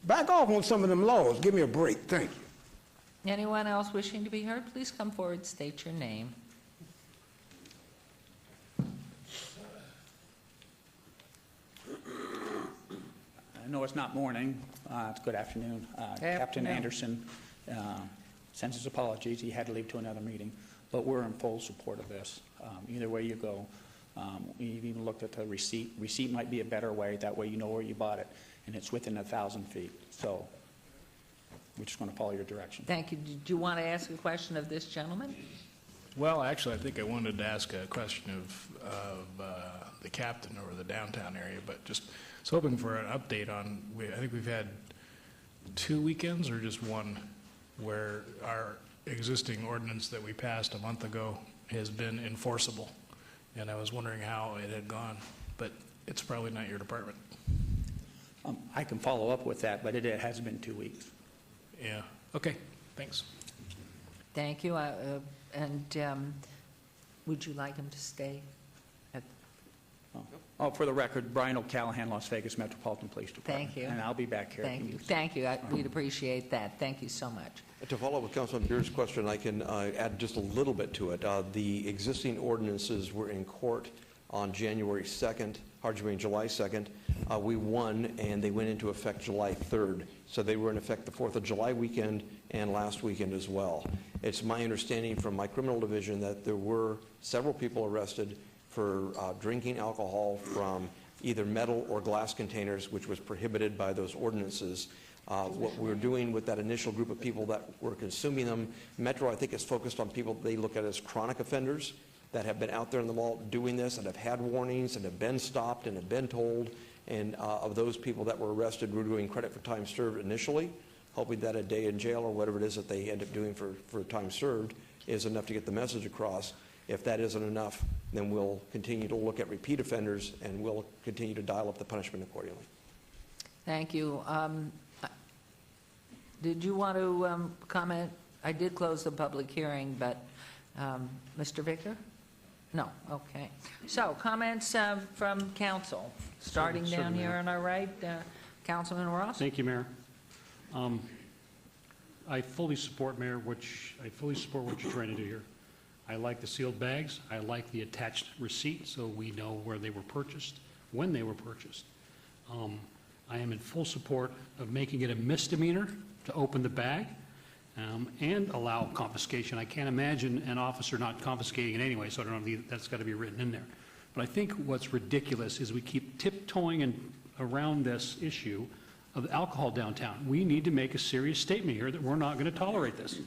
back off on some of them laws. Give me a break. Thank you. Anyone else wishing to be heard, please come forward, state your name. I know it's not morning. It's good afternoon. Captain Anderson sends his apologies. He had to leave to another meeting, but we're in full support of this. Either way you go. We've even looked at the receipt. Receipt might be a better way. That way you know where you bought it, and it's within 1,000 feet. So we're just going to follow your direction. Thank you. Did you want to ask a question of this gentleman? Well, actually, I think I wanted to ask a question of the captain over the downtown area, but just was hoping for an update on, I think we've had 2 weekends or just one where our existing ordinance that we passed a month ago has been enforceable. And I was wondering how it had gone, but it's probably not your department. I can follow up with that, but it has been 2 weeks. Yeah. Okay. Thanks. Thank you. Would you like him to stay? For the record, Brian O'Callahan, Las Vegas Metropolitan Police Department. Thank you. And I'll be back here. Thank you. Thank you. We'd appreciate that. Thank you so much. To follow up with Councilman Beard's question, I can add just a little bit to it. The existing ordinances were in court on January 2nd, July 2nd. We won, and they went into effect July 3rd. So they were in effect the 4th of July weekend and last weekend as well. It's my understanding from my criminal division that there were several people arrested for drinking alcohol from either metal or glass containers, which was prohibited by those ordinances. What we're doing with that initial group of people that were consuming them, Metro, I think, is focused on people they look at as chronic offenders that have been out there in the mall doing this and have had warnings and have been stopped and have been told. And of those people that were arrested, we're doing credit for time served initially, hoping that a day in jail or whatever it is that they end up doing for time served is enough to get the message across. If that isn't enough, then we'll continue to look at repeat offenders and we'll continue to dial up the punishment accordingly. Thank you. Did you want to comment? I did close the public hearing, but Mr. Victor? No. Okay. So comments from council, starting down here on our right. Councilman Ross? Thank you, Mayor. I fully support, Mayor, what you're trying to do here. I like the sealed bags. I like the attached receipt so we know where they were purchased, when they were purchased. I am in full support of making it a misdemeanor to open the bag and allow confiscation. I can't imagine an officer not confiscating it anyway, so I don't know if that's got to be written in there. But I think what's ridiculous is we keep tiptoeing around this issue of alcohol downtown. We need to make a serious statement here that we're not going to tolerate this.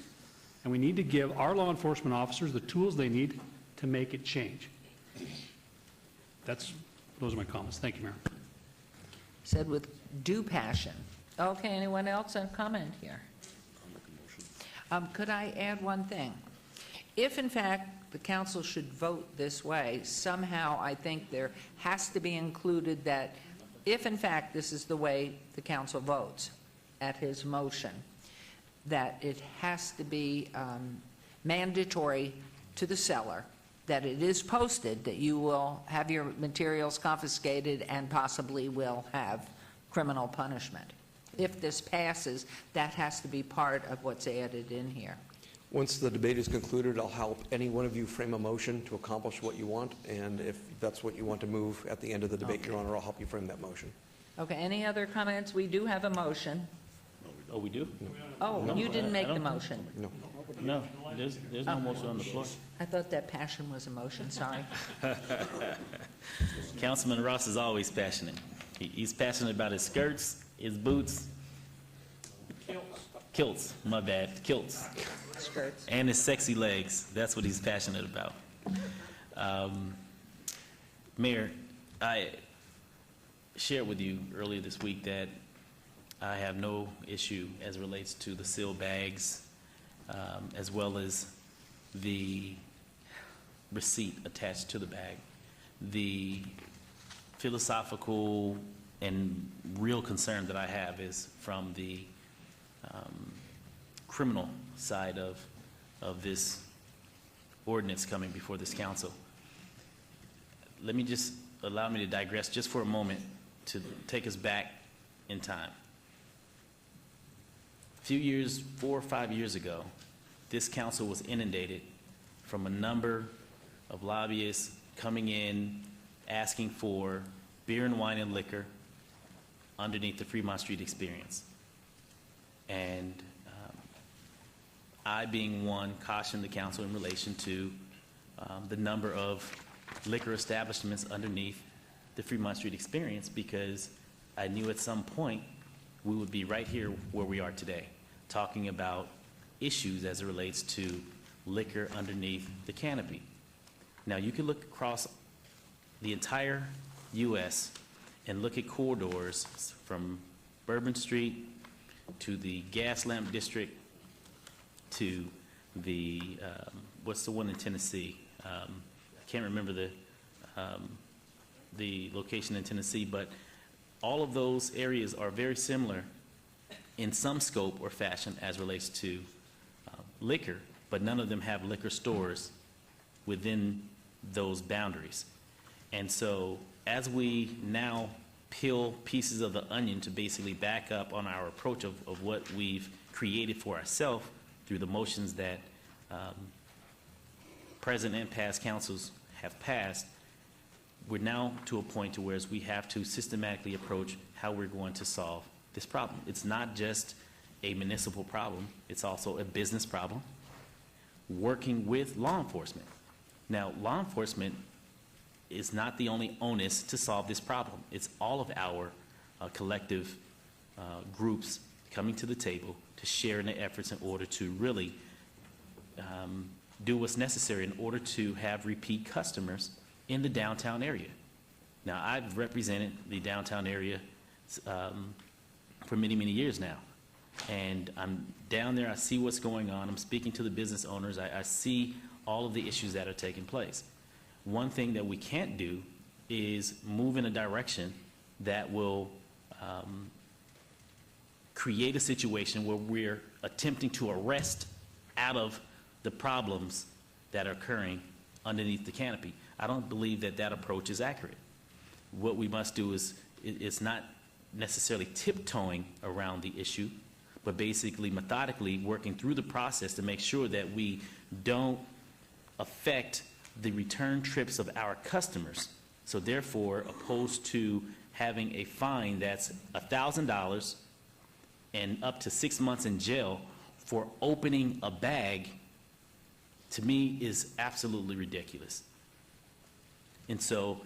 And we need to give our law enforcement officers the tools they need to make it change. Those are my comments. Thank you, Mayor. Said with due passion. Okay, anyone else? A comment here? Could I add one thing? If in fact the council should vote this way, somehow I think there has to be included that if in fact this is the way the council votes at his motion, that it has to be mandatory to the seller, that it is posted, that you will have your materials confiscated and possibly will have criminal punishment. If this passes, that has to be part of what's added in here. Once the debate is concluded, I'll help any one of you frame a motion to accomplish what you want, and if that's what you want to move at the end of the debate, Your Honor, I'll help you frame that motion. Okay, any other comments? We do have a motion. Oh, we do? Oh, No, you didn't make I the don't motion. No. No, there's no motion on the floor. I thought that passion was a motion, sorry. Councilman Ross is always passionate. He's passionate about his skirts, his boots. Kilts, my bad, kilts. Skirts. And his sexy legs. That's what he's passionate about. Mayor, I shared with you earlier this week that I have no issue as it relates to the sealed bags, as well as the receipt attached to the bag. The philosophical and real concern that I have is from the criminal side of this ordinance coming before this council. Let me just allow me to digress just for a moment to take us back in time. A few years, 4 or 5 years ago, this council was inundated from a number of lobbyists coming in asking for beer and wine and liquor underneath the Fremont Street experience. And I, being one, cautioned the council in relation to the number of liquor establishments underneath the Fremont Street experience, because I knew at some point we would be right here where we are today, talking about issues as it relates to liquor underneath the canopy. Now, you can look across the entire U.S. and look at corridors from Bourbon Street to the Gas Lamp District to the, what's the one in Tennessee? I can't remember the location in Tennessee, but all of those areas are very similar in some scope or fashion as relates to liquor, but none of them have liquor stores within those boundaries. And so as we now peel pieces of the onion to basically back up on our approach of what we've created for ourselves through the motions that present and past councils have passed, we're now to a point to where we have to systematically approach how we're going to solve this problem. It's not just a municipal problem, it's also a business problem, working with law enforcement. Now, law enforcement is not the only onus to solve this problem. It's all of our collective groups coming to the table to share in the efforts in order to really do what's necessary in order to have repeat customers in the downtown area. Now, I've represented the downtown area for many, many years now. And I'm down there, I see what's going on, I'm speaking to the business owners, I see all of the issues that are taking place. One thing that we can't do is move in a direction that will create a situation where we're attempting to arrest out of the problems that are occurring underneath the canopy. I don't believe that that approach is accurate. What we must do is, it's not necessarily tiptoeing around the issue, but basically methodically working through the process to make sure that we don't affect the return trips of our customers. So therefore, opposed to having a fine that's $1,000 and up to 6 months in jail for opening a bag, to me is absolutely ridiculous. And so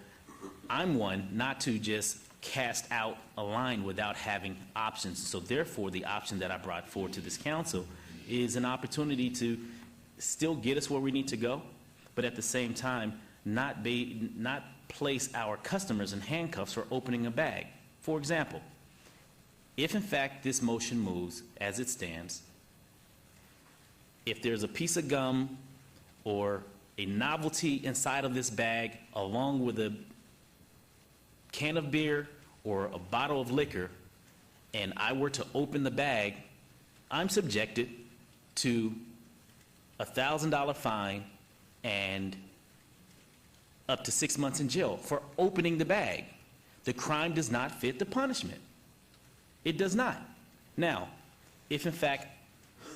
I'm one not to just cast out a line without having options. So therefore, the option that I brought forward to this council is an opportunity to still get us where we need to go, but at the same time, not place our customers in handcuffs for opening a bag. For example, if in fact this motion moves as it stands, if there's a piece of gum or a novelty inside of this bag along with a can of beer or a bottle of liquor, and I were to open the bag, I'm subjected to a $1,000 fine and up to 6 months in jail for opening the bag. The crime does not fit the punishment. It does not. Now, if in fact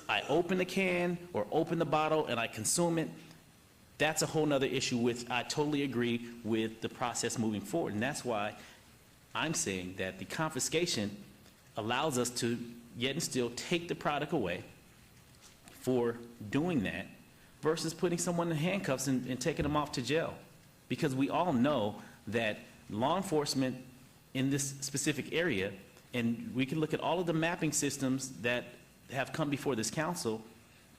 I open the can or open the bottle and I consume it, that's a whole nother issue which I totally agree with the process moving forward. And that's why I'm saying that the confiscation allows us to yet and still take the product away for doing that versus putting someone in handcuffs and taking them off to jail. Because we all know that law enforcement in this specific area, and we can look at all of the mapping systems that have come before this council,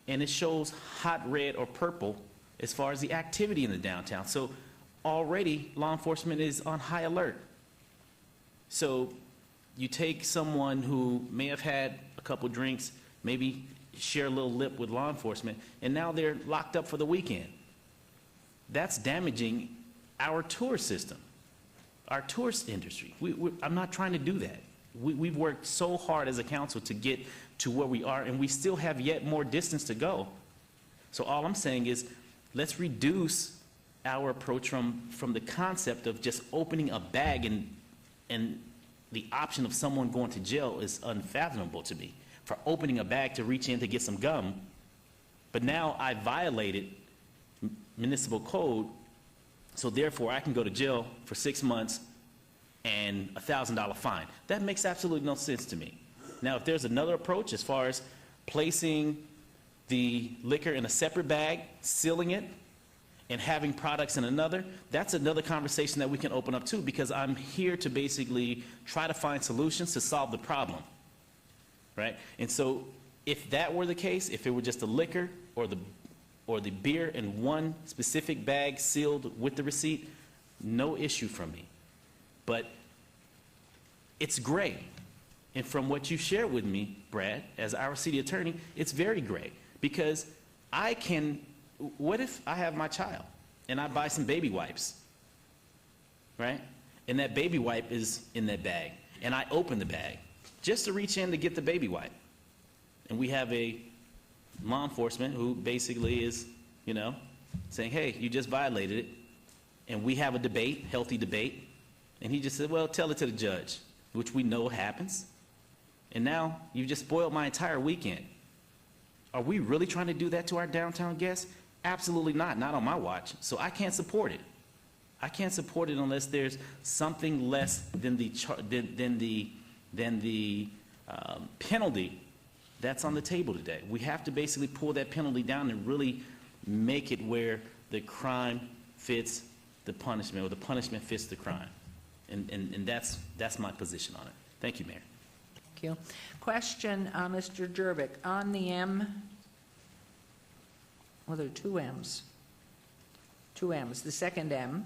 and it shows hot red or purple as far as the activity in the downtown. So already law enforcement is on high alert. So you take someone who may have had a couple drinks, maybe share a little lip with law enforcement, and now they're locked up for the weekend. That's damaging our tourist system, our tourist industry. I'm not trying to do that. We've worked so hard as a council to get to where we are, and we still have yet more distance to go. So all I'm saying is, let's reduce our approach from the concept of just opening a bag, and the option of someone going to jail is unfathomable to me. For opening a bag to reach in to get some gum, but now I violated municipal code, so therefore I can go to jail for 6 months and a $1,000 fine. That makes absolutely no sense to me. Now, if there's another approach as far as placing the liquor in a separate bag, sealing it, and having products in another, that's another conversation that we can open up too, because I'm here to basically try to find solutions to solve the problem, right? And so if that were the case, if it were just the liquor or the beer in one specific bag sealed with the receipt, no issue from me. But it's gray. And from what you shared with me, Brad, as our city attorney, it's very gray. Because what if I have my child and I buy some baby wipes, right? And that baby wipe is in that bag. And I open the bag just to reach in to get the baby wipe. And we have a law enforcement who basically is, saying, hey, you just violated it. And we have a debate, healthy debate. And he just said, well, tell it to the judge, which we know happens. And now you've just spoiled my entire weekend. Are we really trying to do that to our downtown guests? Absolutely not on my watch. So I can't support it. I can't support it unless there's something less than the penalty that's on the table today. We have to basically pull that penalty down and really make it where the crime fits the punishment, or the punishment fits the crime. And that's my position on it. Thank you, Mayor. Thank you. Question, Mr. Jervik, on the M, well, there are two M's. Two M's. The second M,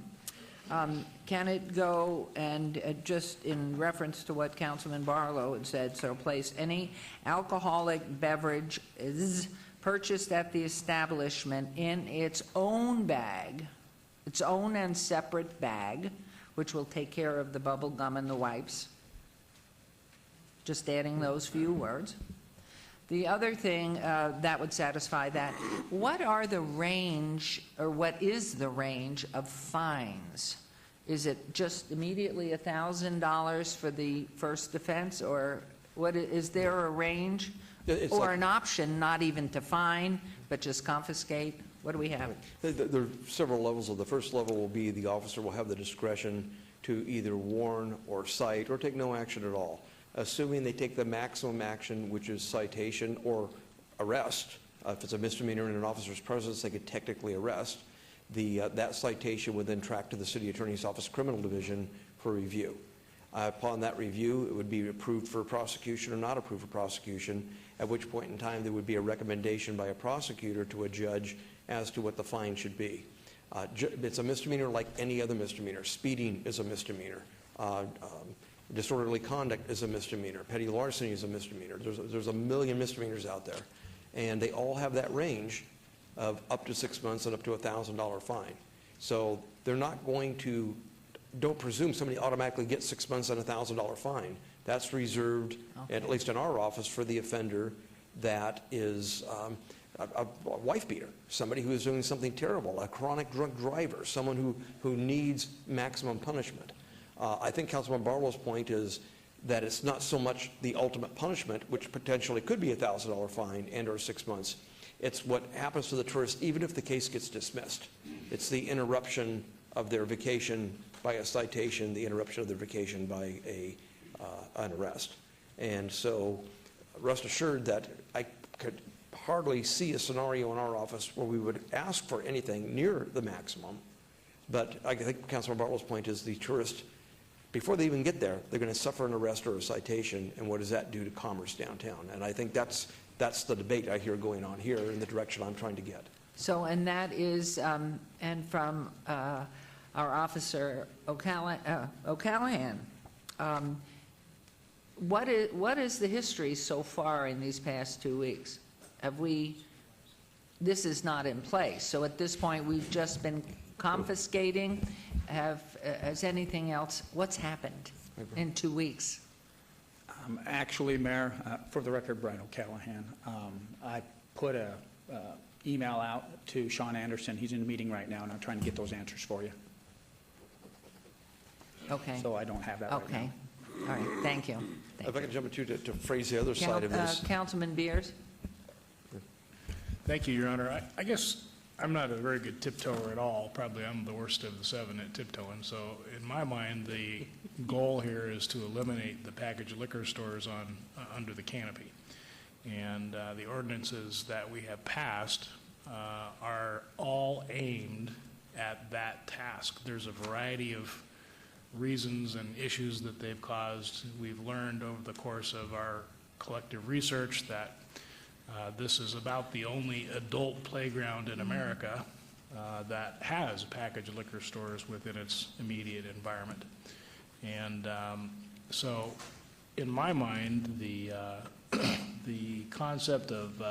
can it go and just in reference to what Councilman Barlow had said, so place any alcoholic beverage is purchased at the establishment in its own bag, its own and separate bag, which will take care of the bubble gum and the wipes. Just adding those few words. The other thing that would satisfy that, what are the range, or what is the range of fines? Is it just immediately $1,000 for the first offense, or what is there a range? Or an option not even to fine, but just confiscate? What do we have? There are several levels. The first level will be the officer will have the discretion to either warn or cite or take no action at all, assuming they take the maximum action, which is citation or arrest. If it's a misdemeanor in an officer's presence, they could technically arrest. That citation would then track to the City Attorney's Office Criminal Division for review. Upon that review, it would be approved for prosecution or not approved for prosecution, at which point in time there would be a recommendation by a prosecutor to a judge as to what the fine should be. It's a misdemeanor like any other misdemeanor. Speeding is a misdemeanor. Disorderly conduct is a misdemeanor. Petty larceny is a misdemeanor. There's a million misdemeanors out there, and they all have that range of up to 6 months and up to a $1,000 fine. So they're not going to, don't presume somebody automatically gets 6 months and a $1,000 fine. That's reserved, at least in our office, for the offender that is a wife beater, somebody who is doing something terrible, a chronic drunk driver, someone who needs maximum punishment. I think Councilman Barlow's point is that it's not so much the ultimate punishment, which potentially could be a $1,000 fine and or 6 months. It's what happens to the tourist even if the case gets dismissed. It's the interruption of their vacation by a citation, the interruption of their vacation by an arrest. And so rest assured that I could hardly see a scenario in our office where we would ask for anything near the maximum. But I think Councilman Bartlow's point is the tourist, before they even get there, they're going to suffer an arrest or a citation, and what does that do to commerce downtown? And I think that's the debate I hear going on here in the direction I'm trying to get. So, and that is, and from our officer O'Callahan, what is the history so far in these past 2 weeks? This is not in place, so at this point we've just been confiscating. Has anything else, what's happened in 2 weeks? Actually, Mayor, for the record, Brian O'Callahan, I put a email out to Sean Anderson. He's in a meeting right now, and I'm trying to get those answers for you. Okay. So I don't have that right now. Okay. All right. Thank you. If I could jump to phrase the other side of this. Councilman Beers? Thank you, Your Honor. I guess I'm not a very good tiptoer at all. Probably I'm the worst of the 7 at tiptoeing. So in my mind, the goal here is to eliminate the packaged liquor stores under the canopy. And the ordinances that we have passed are all aimed at that task. There's a variety of reasons and issues that they've caused. We've learned over the course of our collective research that this is about the only adult playground in America that has packaged liquor stores within its immediate environment. And so in my mind, the concept of,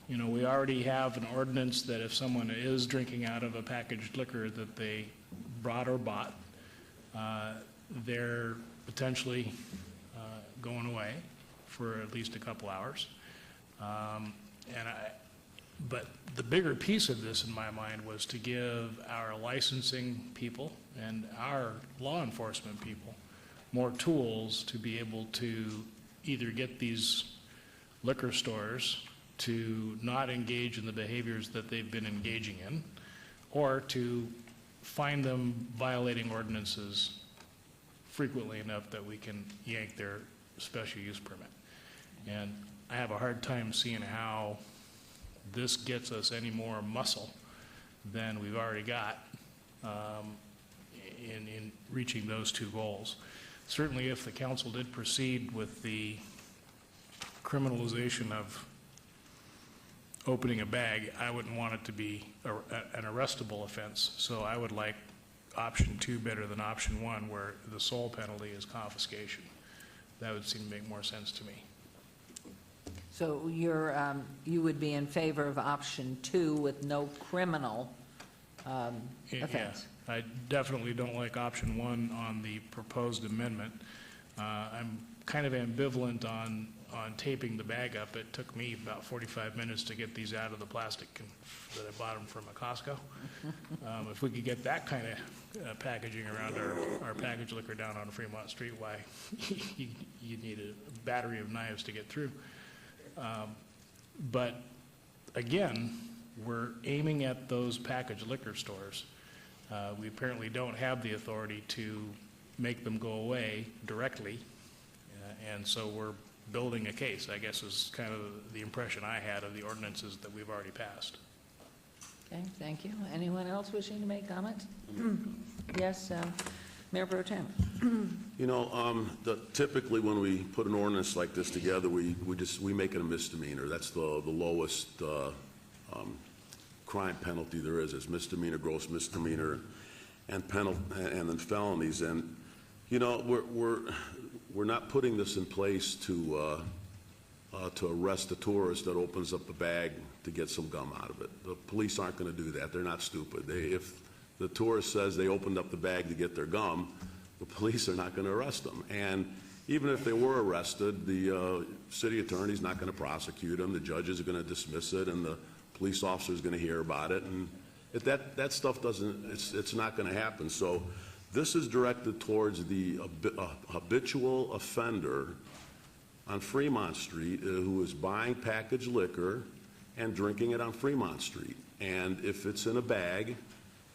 we already have an ordinance that if someone is drinking out of a packaged liquor that they brought or bought, they're potentially going away for at least a couple hours. But the bigger piece of this in my mind was to give our licensing people and our law enforcement people more tools to be able to either get these liquor stores to not engage in the behaviors that they've been engaging in, or to find them violating ordinances frequently enough that we can yank their special use permit. And I have a hard time seeing how this gets us any more muscle than we've already got in reaching those 2 goals. Certainly if the council did proceed with the criminalization of opening a bag, I wouldn't want it to be an arrestable offense. So I would like option 2 better than option 1, where the sole penalty is confiscation. That would seem to make more sense to me. So you would be in favor of option 2 with no criminal offense? Yeah, I definitely don't like option 1 on the proposed amendment. I'm kind of ambivalent on taping the bag up. It took me about 45 minutes to get these out of the plastic that I bought them from a Costco. If we could get that kind of packaging around our packaged liquor down on Fremont Street, why you need a battery of knives to get through. But again, we're aiming at those packaged liquor stores. We apparently don't have the authority to make them go away directly, and so we're building a case, I guess, is kind of the impression I had of the ordinances that we've already passed. Okay, thank you. Anyone else wishing to make comments? Yes, Mayor Pro Tem. Typically when we put an ordinance like this together, we make it a misdemeanor. That's the lowest crime penalty there is. It's misdemeanor, gross misdemeanor, and then felonies. And we're not putting this in place to to arrest a tourist that opens up a bag to get some gum out of it. The police aren't going to do that. They're not stupid. If the tourist says they opened up the bag to get their gum, the police are not going to arrest them. And even if they were arrested, the city attorney's not going to prosecute them. The judges are going to dismiss it, and the police officer is going to hear about it. And that stuff it's not going to happen. So this is directed towards the habitual offender on Fremont Street who is buying packaged liquor and drinking it on Fremont Street. And if it's in a bag,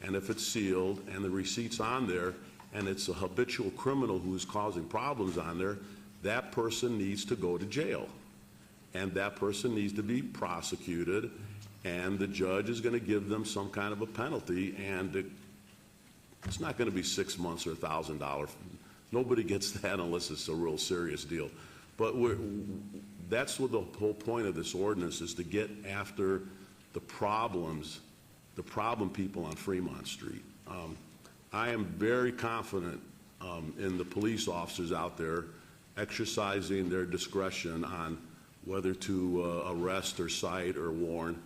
and if it's sealed, and the receipt's on there, and it's a habitual criminal who's causing problems on there, that person needs to go to jail. And that person needs to be prosecuted, and the judge is going to give them some kind of a penalty, and it's not going to be 6 months or $1,000. Nobody gets that unless it's a real serious deal. But that's what the whole point of this ordinance is, to get after the problem people on Fremont Street. I am very confident in the police officers out there exercising their discretion on whether to arrest or cite or warn.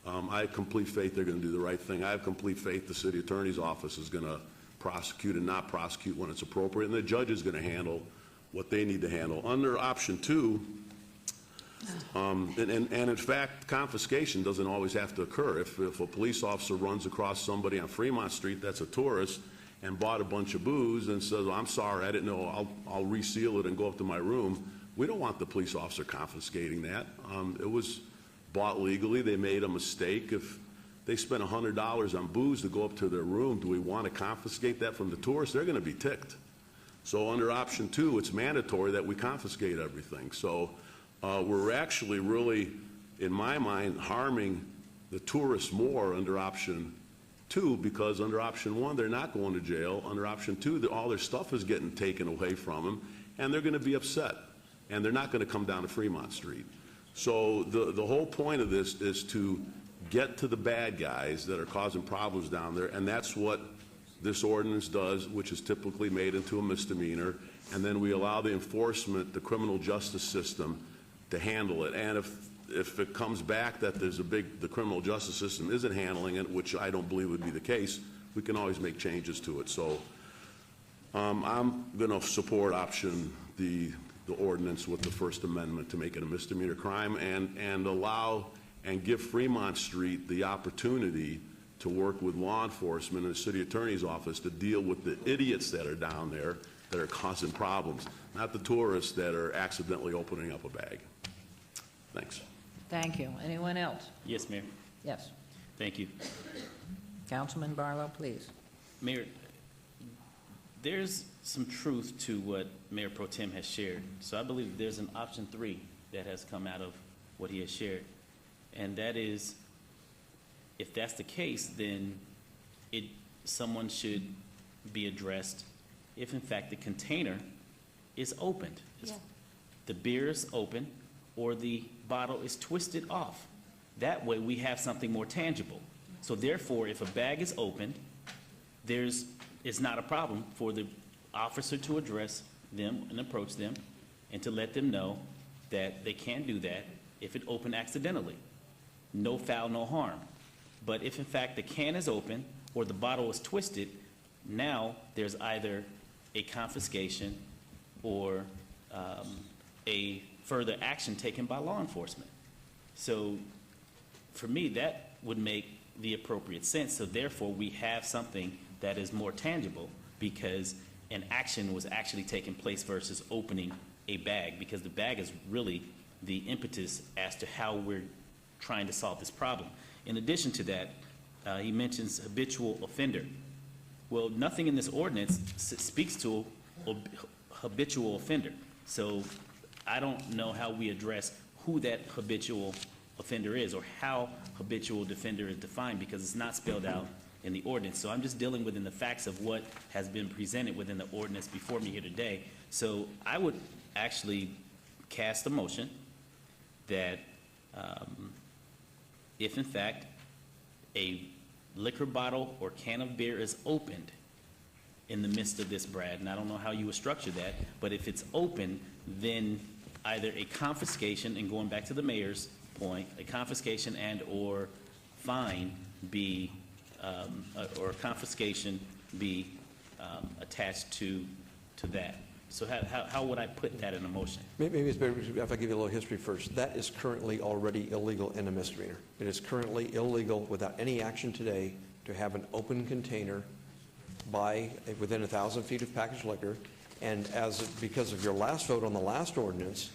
I have complete faith they're going to do the right thing. I have complete faith the city attorney's office is going to prosecute and not prosecute when it's appropriate, and the judge is going to handle what they need to handle. Under option 2, and in fact, confiscation doesn't always have to occur. If a police officer runs across somebody on Fremont Street that's a tourist and bought a bunch of booze and says, I'm sorry, I didn't know, I'll reseal it and go up to my room, we don't want the police officer confiscating that. It was bought legally. They made a mistake. If they spent $100 on booze to go up to their room, do we want to confiscate that from the tourists? They're going to be ticked. So under option 2, it's mandatory that we confiscate everything. So we're actually really, in my mind, harming the tourists more under option 2, because under option 1, they're not going to jail. Under option 2, all their stuff is getting taken away from them, and they're going to be upset, and they're not going to come down to Fremont Street. So the whole point of this is to get to the bad guys that are causing problems down there, and that's what this ordinance does, which is typically made into a misdemeanor, and then we allow the enforcement, the criminal justice system, to handle it. And if it comes back that the criminal justice system isn't handling it, which I don't believe would be the case, we can always make changes to it. So I'm going to support the ordinance with the First Amendment to make it a misdemeanor crime, and allow and give Fremont Street the opportunity to work with law enforcement and the city attorney's office to deal with the idiots that are down there that are causing problems, not the tourists that are accidentally opening up a bag. Thanks. Thank you. Anyone else? Yes, Mayor. Yes. Thank you. Councilman Barlow, please. Mayor, there's some truth to what Mayor Pro Tem has shared. So I believe there's an option 3 that has come out of what he has shared. And that is, if that's the case, then someone should be addressed if in fact the container is opened. Yeah. The beer is open or the bottle is twisted off. That way we have something more tangible. So therefore, if a bag is opened, it's not a problem for the officer to address them and approach them and to let them know that they can't do that if it opened accidentally. No foul, no harm. But if in fact the can is open or the bottle is twisted, now there's either a confiscation or a further action taken by law enforcement. So for me, that would make the appropriate sense. So therefore, we have something that is more tangible because an action was actually taking place versus opening a bag, because the bag is really the impetus as to how we're trying to solve this problem. In addition to that, he mentions habitual offender. Well, nothing in this ordinance speaks to a habitual offender. So I don't know how we address who that habitual offender is or how habitual offender is defined, because it's not spelled out in the ordinance. So I'm just dealing within the facts of what has been presented within the ordinance before me here today. So I would actually cast a motion that if in fact a liquor bottle or can of beer is opened in the midst of this, Brad, and I don't know how you would structure that, but if it's open, then either a confiscation, and going back to the mayor's point, a confiscation and/or fine be, or confiscation be attached to that. So how would I put that in a motion? Maybe it's better if I give you a little history first. That is currently already illegal and a misdemeanor. It is currently illegal without any action today to have an open container within 1,000 feet of packaged liquor. And because of your last vote on the last ordinance,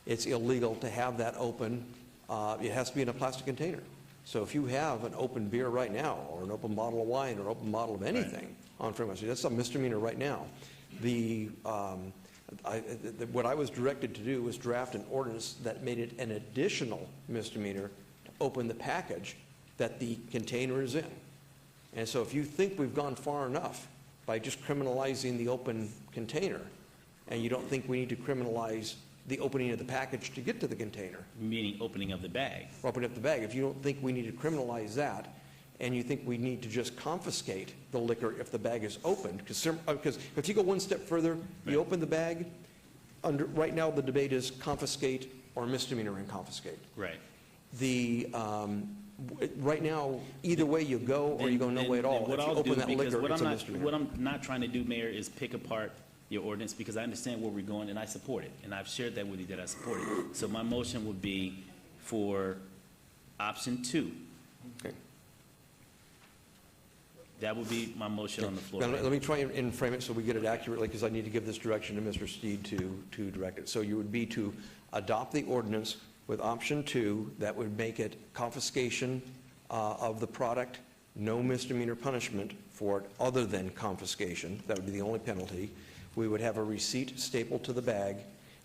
it's illegal to have that open. It has to be in a plastic container. So if you have an open beer right now, or an open bottle of wine, or an open bottle of anything on premise, that's a misdemeanor right now. What I was directed to do was draft an ordinance that made it an additional misdemeanor to open the package that the container is in. And so if you think we've gone far enough by just criminalizing the open container, and you don't think we need to criminalize the opening of the package to get to the container. Meaning opening of the bag. Opening up the bag. If you don't think we need to criminalize that, and you think we need to just confiscate the liquor if the bag is opened, because if you go one step further, you open the bag, right now the debate is confiscate or misdemeanor and confiscate. Right. Right now, either way you go, or you go no way at all. If you open that liquor, it's a misdemeanor. What I'm not trying to do, Mayor, is pick apart your ordinance, because I understand where we're going and I support it. And I've shared that with you that I support it. So my motion would be for option 2. Okay. That would be my motion on the floor. Now, let me try and frame it so we get it accurately, because I need to give this direction to Mr. Steed to direct it. So you would be to adopt the ordinance with option 2, that would make it confiscation of the product, no misdemeanor punishment for it other than confiscation. That would be the only penalty. We would have a receipt stapled to the bag,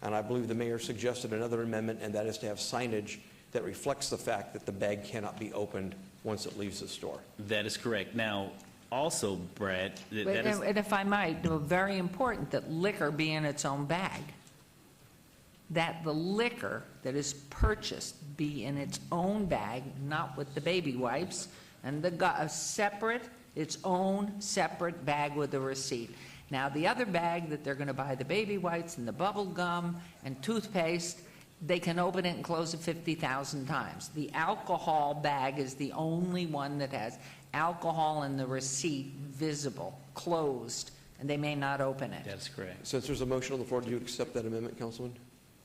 and I believe the mayor suggested another amendment, and that is to have signage that reflects the fact that the bag cannot be opened once it leaves the store. That is correct. Now, also, Brad, And if I might, very important that liquor be in its own bag. That the liquor that is purchased be in its own bag, not with the baby wipes, and its own separate bag with a receipt. Now, the other bag that they're going to buy the baby wipes and the bubble gum and toothpaste, they can open it and close it 50,000 times. The alcohol bag is the only one that has alcohol and the receipt visible, closed, and they may not open it. That's correct. Since there's a motion on the floor, do you accept that amendment, Councilman?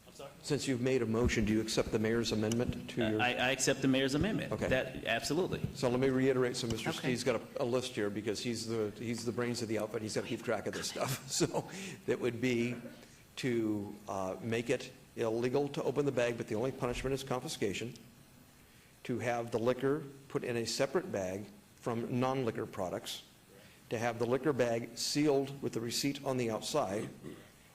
I'm sorry? Since you've made a motion, do you accept the mayor's amendment to your? I accept the mayor's amendment. Okay. Absolutely. So let me reiterate, so Mr. Okay. Steve's got a list here, because he's the brains of the outfit, he's got to keep track of this stuff. So that would be to make it illegal to open the bag, but the only punishment is confiscation, to have the liquor put in a separate bag from non-liquor products, to have the liquor bag sealed with the receipt on the outside,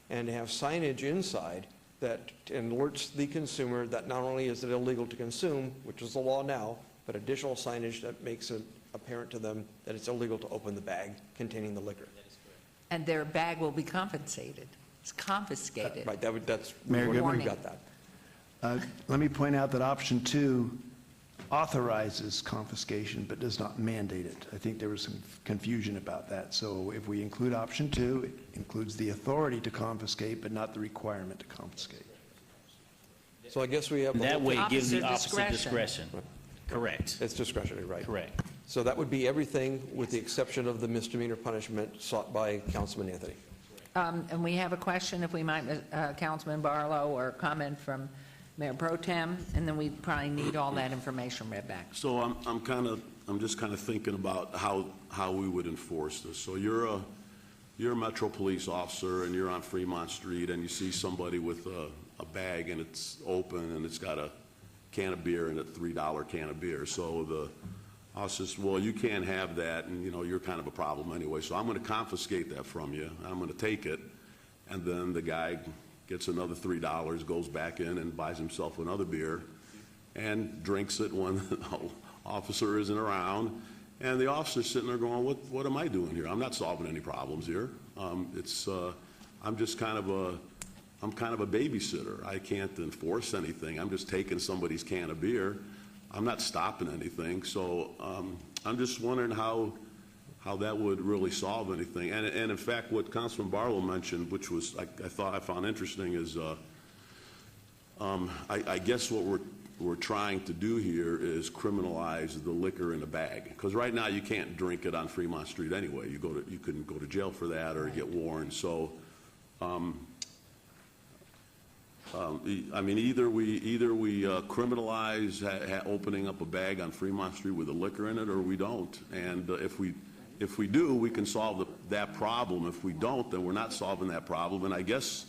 and to have signage inside that alerts the consumer that not only is it illegal to consume, which is the law now, but additional signage that makes it apparent to them that it's illegal to open the bag containing the liquor. And their bag will be compensated. It's confiscated. Right, that's, Mayor we Goodman. got that. Let me point out that option 2 authorizes confiscation but does not mandate it. I think there was some confusion about that. So if we include option 2, it includes the authority to confiscate but not the requirement to confiscate. So I guess we have. That way it gives the Opposite opposite discretion. Correct. It's discretionary, right? Correct. So that would be everything with the exception of the misdemeanor punishment sought by Councilman Anthony. And we have a question, if we might, Councilman Barlow, or a comment from Mayor Pro Tem, and then we probably need all that information read back. So I'm just kind of thinking about how we would enforce this. So you're a Metro Police officer and you're on Fremont Street and you see somebody with a bag and it's open and it's got a can of beer and a $3 can of beer. So the officer says, well, you can't have that, and you're kind of a problem anyway. So I'm going to confiscate that from you. I'm going to take it, and then the guy gets another $3, goes back in and buys himself another beer and drinks it when the officer isn't around. And the officer's sitting there going, what am I doing here? I'm not solving any problems here. I'm just kind of a babysitter. I can't enforce anything. I'm just taking somebody's can of beer. I'm not stopping anything. So I'm just wondering how that would really solve anything. And in fact, what Councilman Barlow mentioned, which was I found interesting, is I guess what we're trying to do here is criminalize the liquor in the bag. Because right now you can't drink it on Fremont Street anyway. You can go to jail for that or get warned. So, I mean, either we criminalize opening up a bag on Fremont Street with the liquor in it, or we don't. And if we do, we can solve that problem. If we don't, then we're not solving that problem. And I guess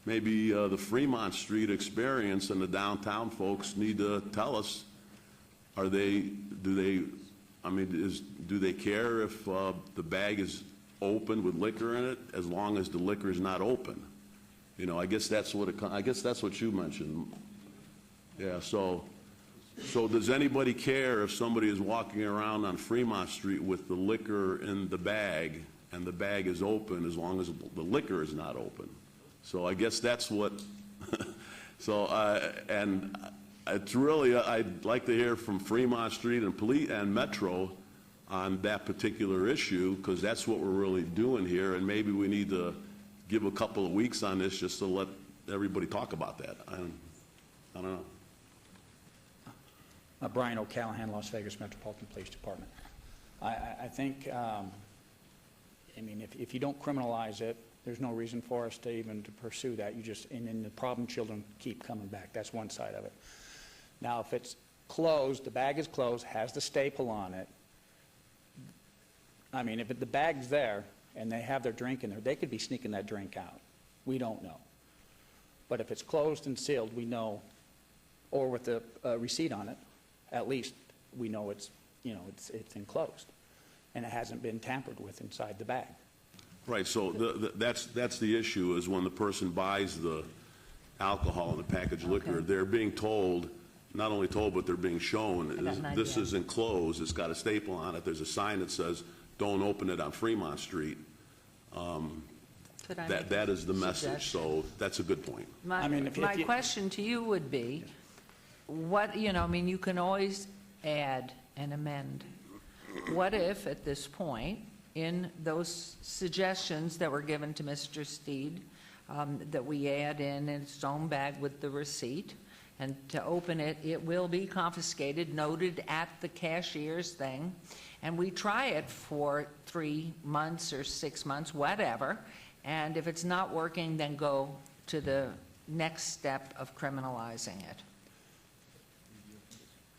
maybe the Fremont Street experience and the downtown folks need to tell us: do they care if the bag is open with liquor in it, as long as the liquor is not open? You know, I guess that's what you mentioned. Yeah. So does anybody care if somebody is walking around on Fremont Street with the liquor in the bag and the bag is open, as long as the liquor is not open? So I guess that's what. And it's really, I'd like to hear from Fremont Street and Police and Metro on that particular issue, because that's what we're really doing here, and maybe we need to give a couple of weeks on this just to let everybody talk about that. I don't know. Brian O'Callahan, Las Vegas Metropolitan Police Department. I think, I mean, if you don't criminalize it, there's no reason for us to even to pursue that. And then the problem children keep coming back. That's one side of it. Now, if it's closed, the bag is closed, has the staple on it. I mean, if the bag's there and they have their drink in there, they could be sneaking that drink out. We don't know. But if it's closed and sealed, we know, or with the receipt on it, at least we know it's enclosed and it hasn't been tampered with inside the bag. Right. So that's the issue, is when the person buys the alcohol and the packaged liquor, they're being told, not only told, but they're being shown, this is enclosed, it's got a staple on it, there's a sign that says, don't open it on Fremont Street. That is the message, so that's a good point. My question to you would be, you can always add and amend. What if, at this point, in those suggestions that were given to Mr. Steed, that we add in its own bag with the receipt, and to open it, it will be confiscated, noted at the cashier's thing, and we try it for 3 months or 6 months, whatever, and if it's not working, then go to the next step of criminalizing it.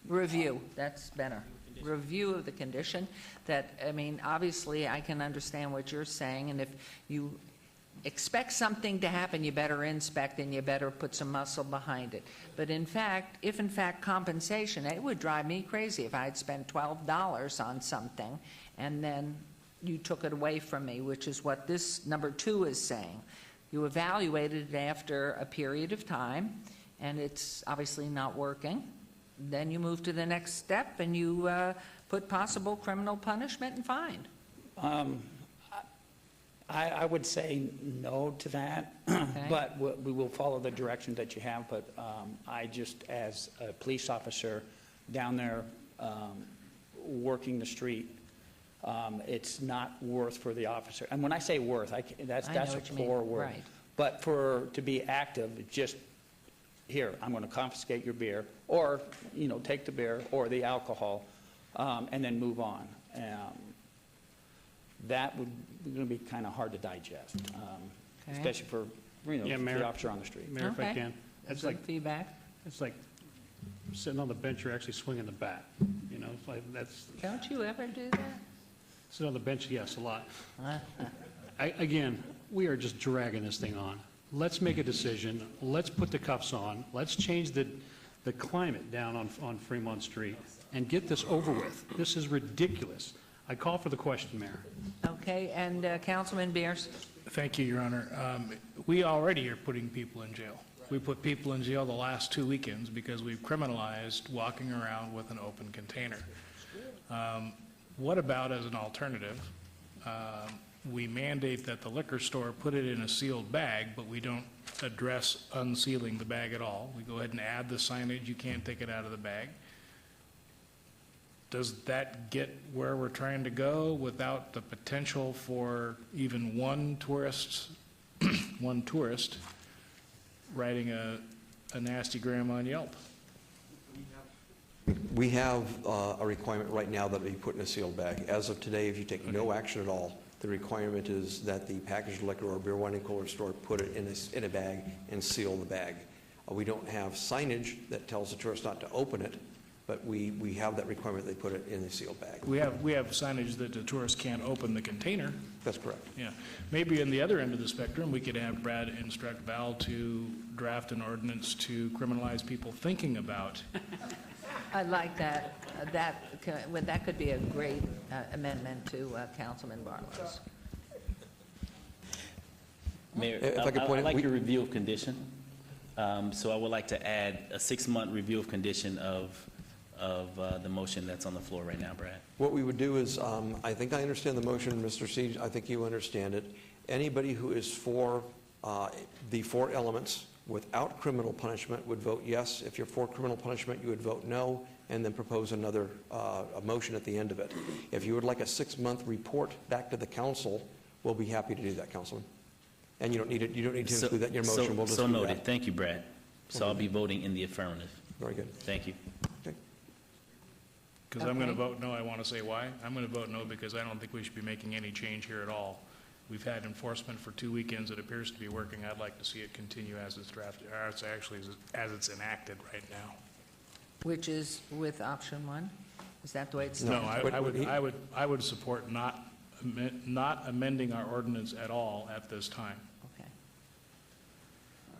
Review, that's better. Review of the condition. Obviously I can understand what you're saying, and if you expect something to happen, you better inspect and you better put some muscle behind it. But if in fact compensation, it would drive me crazy if I had spent $12 on something and then you took it away from me, which is what this number 2 is saying. You evaluated it after a period of time and it's obviously not working. Then you move to the next step and you put possible criminal punishment and fine. I would say no to that, but we will follow the directions that you have. But I just, as a police officer down there working the street, it's not worth for the officer. And when I say worth, that's a poor word. Right. But to be active, just here, I'm going to confiscate your beer, or take the beer or the alcohol, and then move on. That would be kind of hard to digest, especially for the officer on the street. Mayor, if I can, That's like feedback. It's like sitting on the bench, you're actually swinging the bat. It's like Don't you ever do that? Sit on the bench, yes, a lot. Again, we are just dragging this thing on. Let's make a decision. Let's put the cuffs on. Let's change the climate down on Fremont Street and get this over with. This is ridiculous. I call for the question, Mayor. Okay, and Councilman Beers? Thank you, Your Honor. We already are putting people in jail. We put people in jail the last 2 weekends because we've criminalized walking around with an open container. What about as an alternative? We mandate that the liquor store put it in a sealed bag, but we don't address unsealing the bag at all. We go ahead and add the signage, you can't take it out of the bag. Does that get where we're trying to go without the potential for even one tourist riding a a nasty gram on Yelp. We have a requirement right now that we put in a sealed bag. As of today, if you take no action at all, the requirement is that the packaged liquor or beer, wine, and cooler store put it in a bag and seal the bag. We don't have signage that tells the tourist not to open it, but we have that requirement they put it in a sealed bag. We have signage that the tourist can't open the container. That's correct. Yeah. Maybe in the other end of the spectrum, we could have Brad instruct Val to draft an ordinance to criminalize people thinking about. I like that. That could be a great amendment to Councilman Barlow's. Mayor, If I could point I'd out, like we- a review of condition. So I would like to add a 6-month review of condition of the motion that's on the floor right now, Brad. What we would do is, I think I understand the motion, Mr. Siege, I think you understand it. Anybody who is for the 4 elements without criminal punishment would vote yes. If you're for criminal punishment, you would vote no, and then propose another a motion at the end of it. If you would like a 6-month report back to the council, we'll be happy to do that, Councilman. And you don't need to include that in your motion. We'll just So do noted. that. Thank you, Brad. So I'll be voting in the affirmative. Very good. Thank you. Because I'm going to Okay. vote no. I want to say why. I'm going to vote no because I don't think we should be making any change here at all. We've had enforcement for 2 weekends. It appears to be working. I'd like to see it continue as it's drafted, or as it's enacted right now. Which is with option 1? Is that the way it's No, done? I would support not amending our ordinance at all at this time. Okay.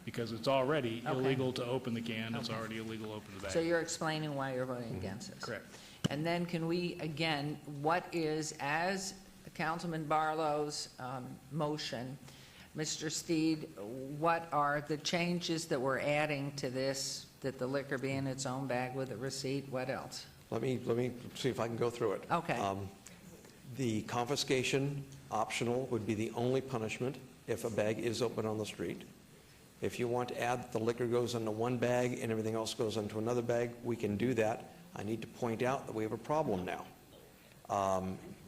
Because it's already Okay. illegal to open the can. It's Okay. already illegal to open the bag. So you're explaining why you're voting against this? Correct. And then can we, again, what is, as Councilman Barlow's motion, Mr. Steed, what are the changes that we're adding to this, that the liquor be in its own bag with a receipt? What else? Let me see if I can go through it. Okay. The confiscation optional would be the only punishment if a bag is open on the street. If you want to add that the liquor goes into one bag and everything else goes into another bag, we can do that. I need to point out that we have a problem now.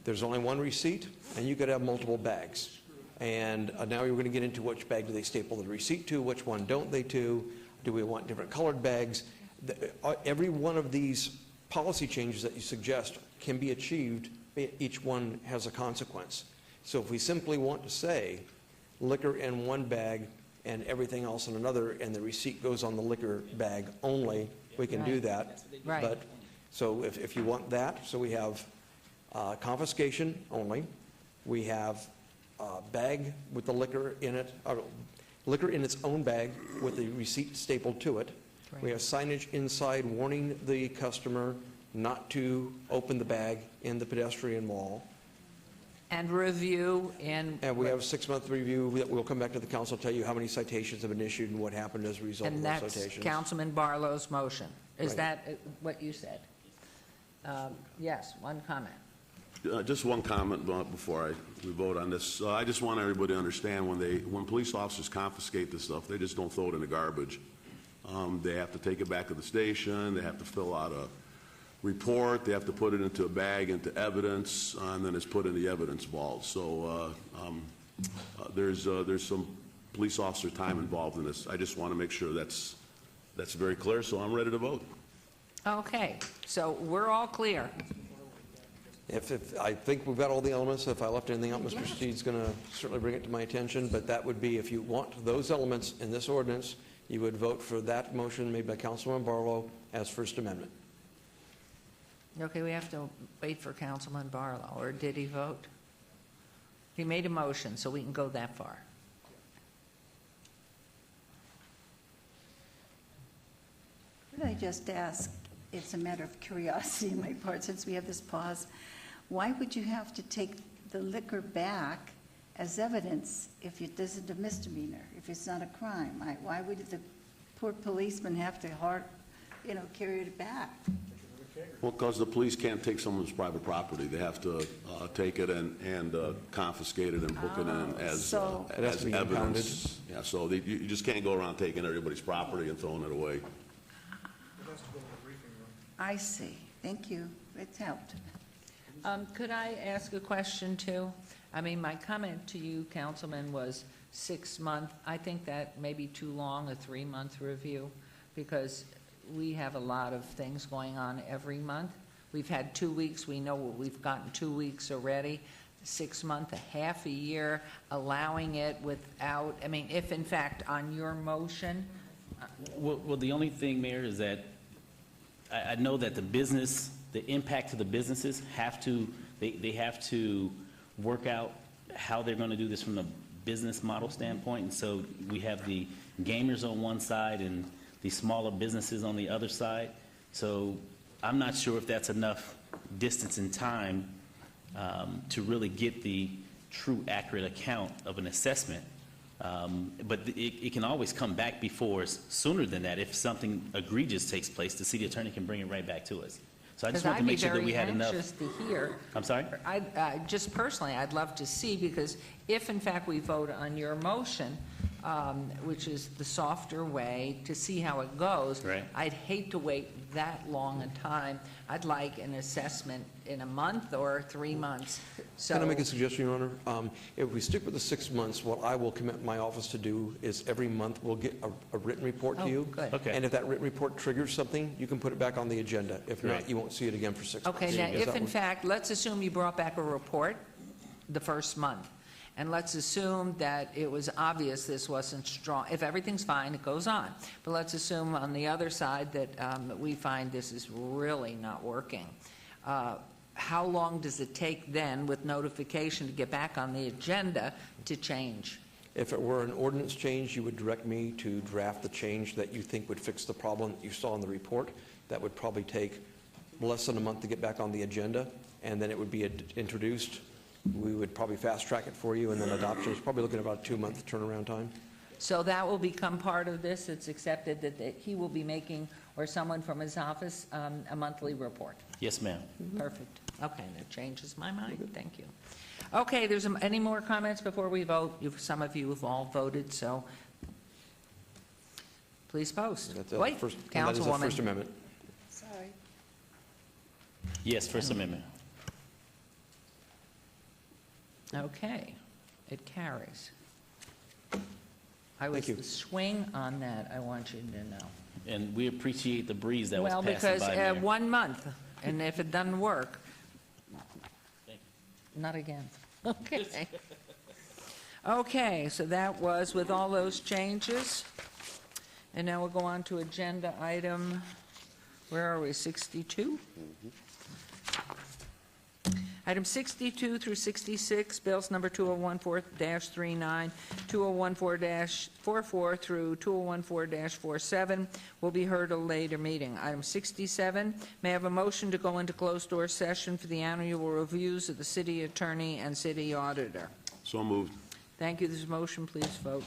There's only one receipt, and you could have multiple bags. And now you're going to get into which bag do they staple the receipt to, which one don't they to, do we want different colored bags? Every one of these policy changes that you suggest can be achieved. Each one has a consequence. So if we simply want to say liquor in one bag and everything else in another, and the receipt goes on the liquor bag only, we can do Right. that. Right. But, so if you want that, so we have confiscation only, we have bag with the liquor in it, or liquor in its own bag with the receipt stapled to it. We have signage inside warning the customer not to open the bag in the pedestrian mall. And review in... And we have a 6-month review that we'll come back to the council, tell you how many citations have been issued and what happened as a result of And those that's citations. Councilman Barlow's motion. Is Right. that what you said? Yes, one comment. Just one comment before we vote on this. I just want everybody to understand when police officers confiscate this stuff, they just don't throw it in the garbage. They have to take it back to the station. They have to fill out a report. They have to put it into a bag, into evidence, and then it's put in the evidence vault. So there's some police officer time involved in this. I just want to make sure that's very clear. So I'm ready to vote. Okay, so we're all clear. If I think we've got all the elements. If I left anything out, Mr. Steed's going to certainly bring it to my attention, but that would be, if you want those elements in this ordinance, you would vote for that motion made by Councilman Barlow as First Amendment. Okay, we have to wait for Councilman Barlow, or did he vote? He made a motion, so we can go that far. Could I just ask, it's a matter of curiosity on my part, since we have this pause, why would you have to take the liquor back as evidence if it isn't a misdemeanor, if it's not a crime? Why would the poor policeman have to carry it back? Well, because the police can't take someone's private property. They have to take it and confiscate it and book it in as It has to be impounded. evidence. Yeah, so you just can't go around taking everybody's property and throwing it away. I see. Thank you. It's helped. Could I ask a question, too? I mean, my comment to you, Councilman, was 6 month. I think that may be too long, a 3-month review. because we have a lot of things going on every month. We've had 2 weeks, we know we've gotten 2 weeks already, 6 months, a half a year, allowing it without, I mean, if in fact on your motion, Well, the only thing, Mayor, is that I know that the impact to the businesses they have to work out how they're going to do this from a business model standpoint. And so we have the gamers on one side and the smaller businesses on the other side. So I'm not sure if that's enough distance in time to really get the true accurate account of an assessment. But it can always come back before us sooner than that. If something egregious takes place, the city attorney can bring it right back to us. So I just want to make sure that we had enough. I'd be very anxious to hear. I'm sorry? Just personally, I'd love to see, because if in fact we vote on your motion, which is the softer way, to see how it goes. Right. I'd hate to wait that long a time. I'd like an assessment in a month or 3 months. So, Can I make a suggestion, Your Honor? If we stick with the 6 months, what I will commit my office to do is every month we'll get a written report to you. Good. Okay. And if that written report triggers something, you can put it back on the agenda. If not, Right. you won't see it again for 6 months. Okay, now, Does if that in work? fact, let's assume you brought back a report the first month, and let's assume that it was obvious this wasn't strong. If everything's fine, it goes on. But let's assume on the other side that we find this is really not working. How long does it take then, with notification, to get back on the agenda to change? If it were an ordinance change, you would direct me to draft the change that you think would fix the problem that you saw in the report. That would probably take less than a month to get back on the agenda, and then it would be introduced. We would probably fast track it for you, and then adoption is probably looking at about a 2-month turnaround time. So that will become part of this. It's accepted that he will be making, or someone from his office, a monthly report. Yes, ma'am. Perfect. Okay, that changes my mind. Thank you. Okay, there's any more comments before we vote? Some of you have all voted, so please post. That's Wait, That is the Councilwoman. First Amendment. Sorry. Yes, First Amendment. Okay, it carries. I was Thank you. the swing on that, I want you to know. And we appreciate the breeze that was Well, passing because by, Mayor. 1 month, and if it doesn't work, not again. Okay. Okay, so that was with all those changes. And now we'll go on to agenda item, where are we, 62? Item 62 through 66, bills number 2014-39, 2014-44 through 2014-47 will be heard at a later meeting. Item 67, may I have a motion to go into closed-door session for the annual reviews of the city attorney and city auditor? So moved. Thank you. This motion, please vote.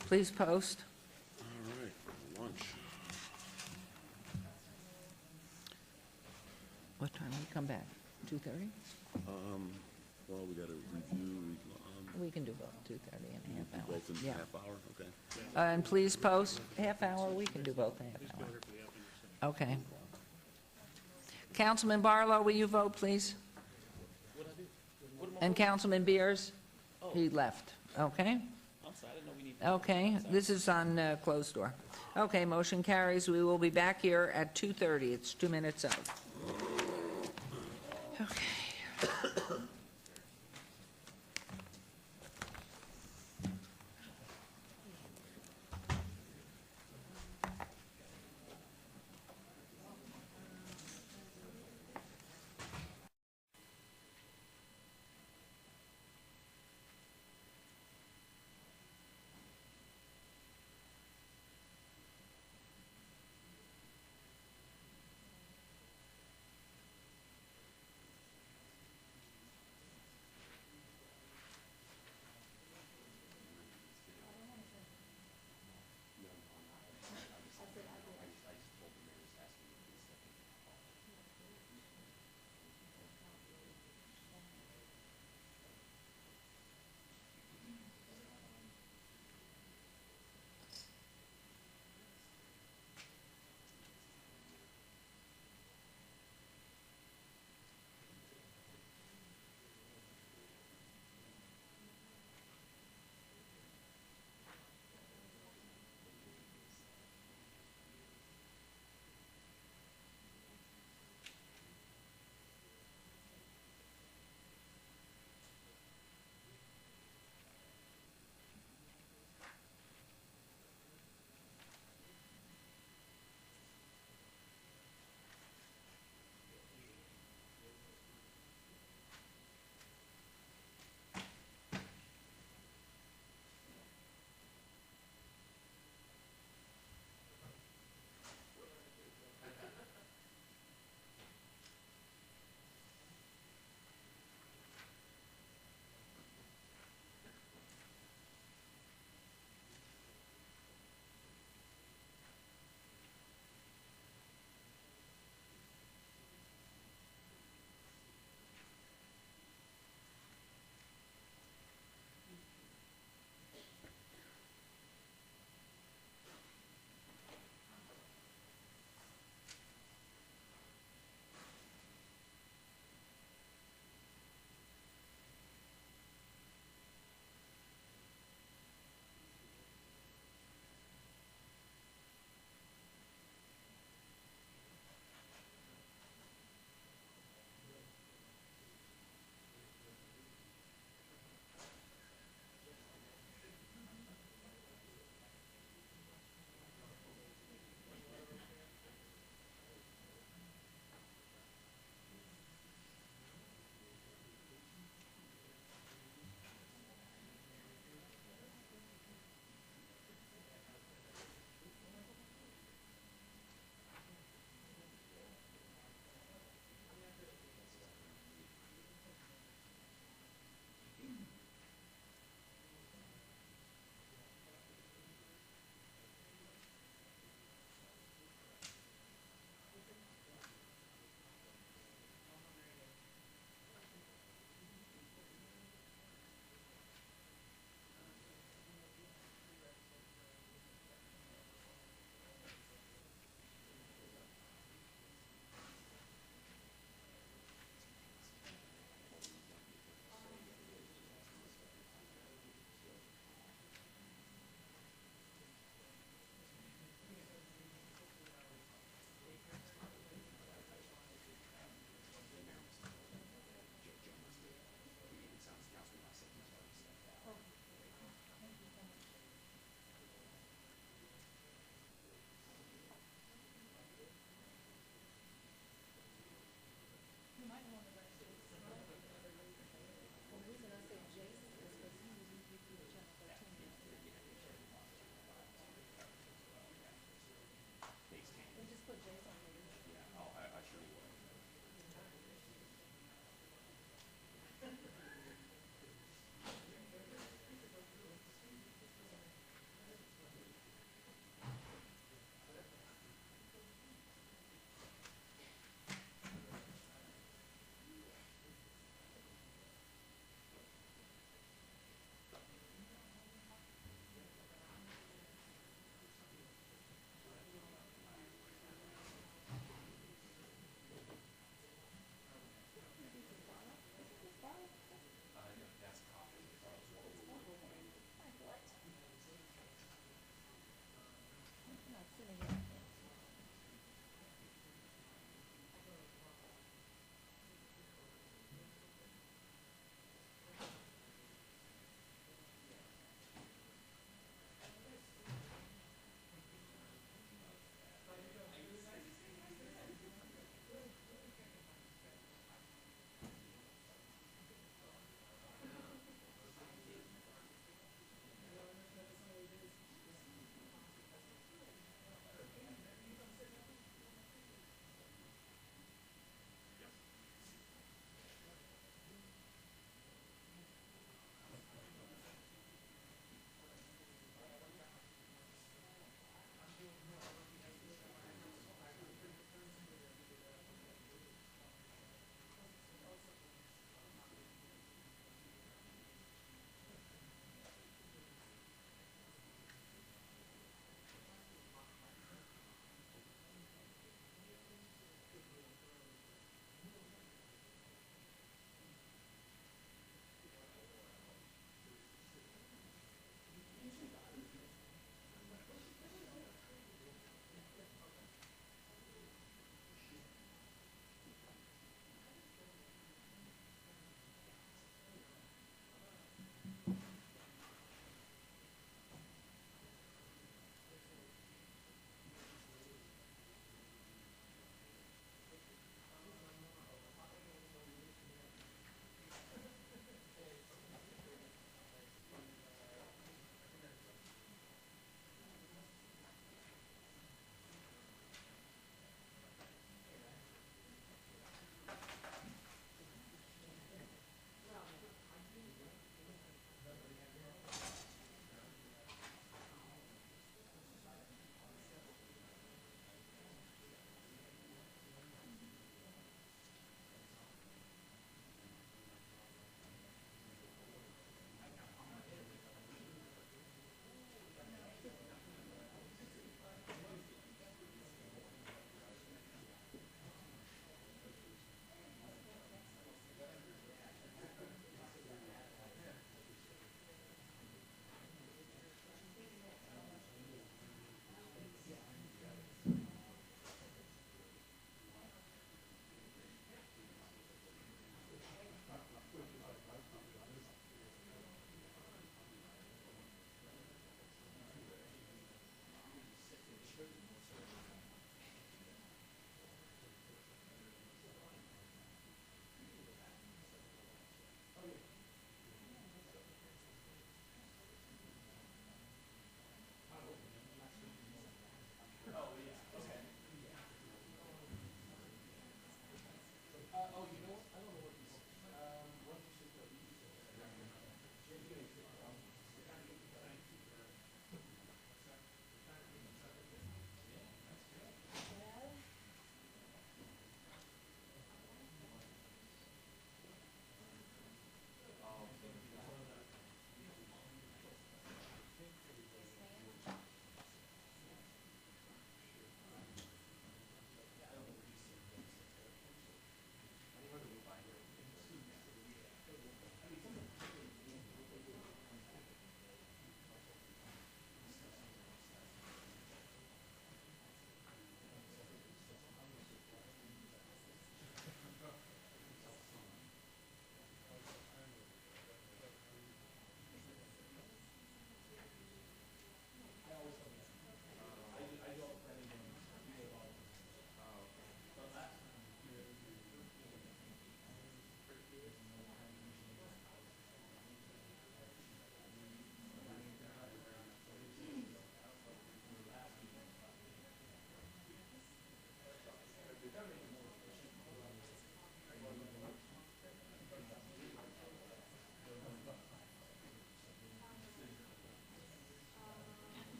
Please post. All right, lunch. What time do we come back? 2:30? Well, we got to review. We can do both, 2:30 and a half hour. Both in Yeah. half hour, okay. And please post half hour, we can do both a half hour. Okay. Councilman Barlow, will you vote, please? And Councilman Beers? He left, okay? Okay, this is on closed door. Okay, motion carries. We will be back here at 2:30. It's 2 minutes out. Okay.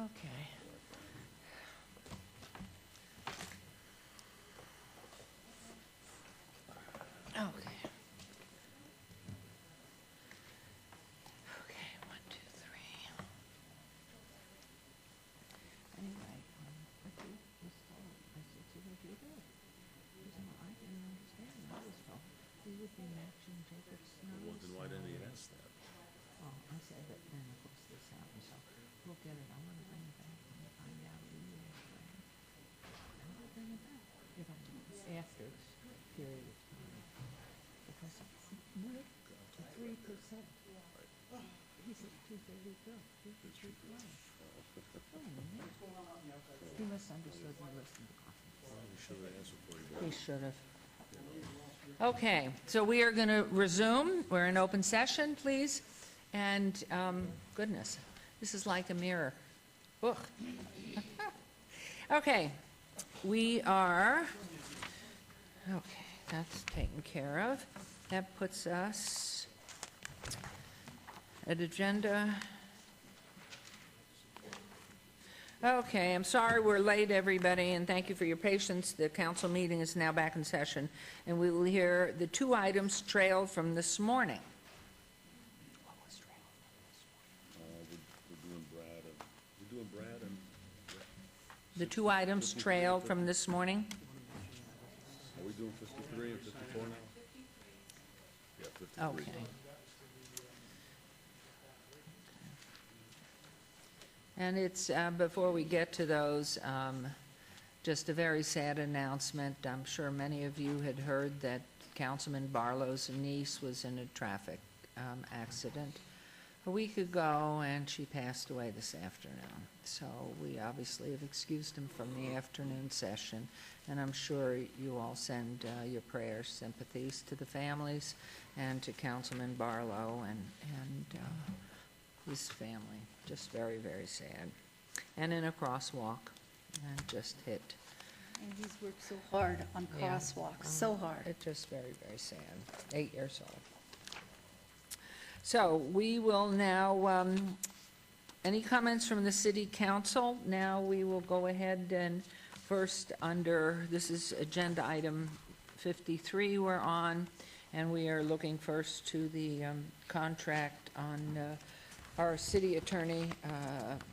Okay. Okay. Okay, 1, 2, 3. Anyway, what you was told, I said, so what you do? He said, well, I didn't understand. I was told we would be matching Jacob's snow. Well, then why didn't he ask that? Oh, I said, but then of course this happened, so we'll get it. I want to bring it back and find out who you are. I want to bring it back, you know, after this period of time. Because look, 3%. He said 230 bill, 230. He misunderstood my listening to conference. He should have. Okay, so we are going to resume. We're in open session, please. And goodness, this is like a mirror. Ugh. Okay, we are, okay, that's taken care of. That puts us at agenda. Okay, I'm sorry we're late, everybody, and thank you for your patience. The council meeting is now back in session, and we will hear the 2 items trailed from this morning. We're doing Brad and... The 2 items trailed from this morning. Are we doing 53 and 54 now? Yeah, 53. Okay. And it's, before we get to those, just a very sad announcement. I'm sure many of you had heard that Councilman Barlow's niece was in a traffic accident a week ago, and she passed away this afternoon. So we obviously have excused him from the afternoon session, and I'm sure you all send your prayers, sympathies to the families and to Councilman Barlow and his family. Just very, very sad. And in a crosswalk, and just hit. And he's worked so hard on crosswalks, so hard. It's just very, very sad. 8 years old. So we will now, any comments from the city council? Now we will go ahead and first under, this is agenda item 53 we're on, and we are looking first to the contract on our city attorney,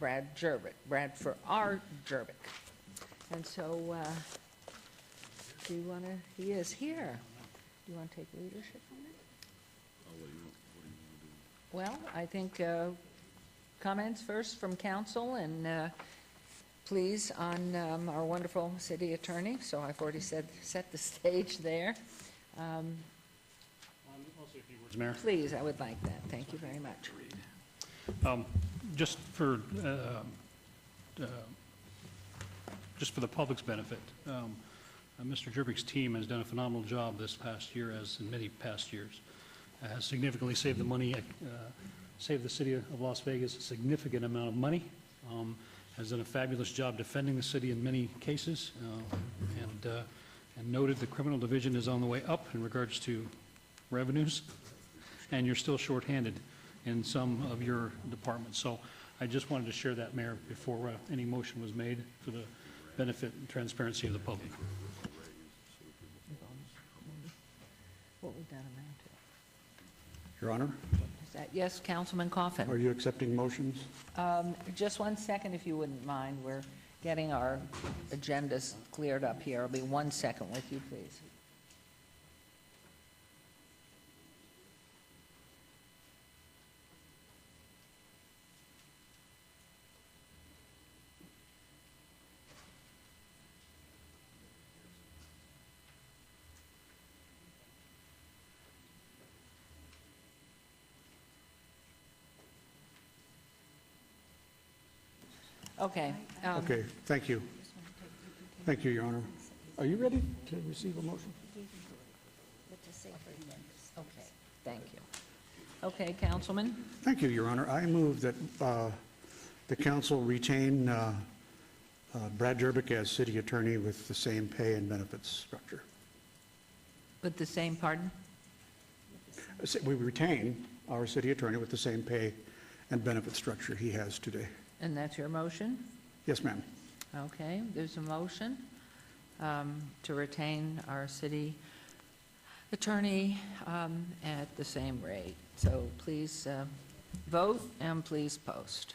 Bradford R. Jervik. And so, do you want to, he is here. Do you want to take leadership on it? Well, I think comments first from council, and please on our wonderful city attorney. So I've already set the stage there. I'll say a few words, Mayor. Please, I would like that. Thank you very much. Just for the public's benefit, Mr. Jervik's team has done a phenomenal job this past year, as in many past years. Has significantly saved the money, saved the city of Las Vegas a significant amount of money. Has done a fabulous job defending the city in many cases, and noted the criminal division is on the way up in regards to revenues, and you're still shorthanded in some of your departments. So I just wanted to share that, Mayor, before any motion was made for the benefit and transparency of the public. What would that amount to? Your Honor, Is that, yes, Councilman Coffin? are you accepting motions? Just 1 second, if you wouldn't mind. We're getting our agendas cleared up here. I'll be 1 second with you, please. Okay. Okay, thank you. Thank you, Your Honor. Are you ready to receive a motion? Okay, thank you. Okay, Councilman? Thank you, Your Honor. I move that the council retain Brad Jervik as city attorney with the same pay and benefits structure. With the same, pardon? We retain our city attorney with the same pay and benefit structure he has today. And that's your motion? Yes, ma'am. Okay, there's a motion to retain our city attorney at the same rate. So please vote and please post.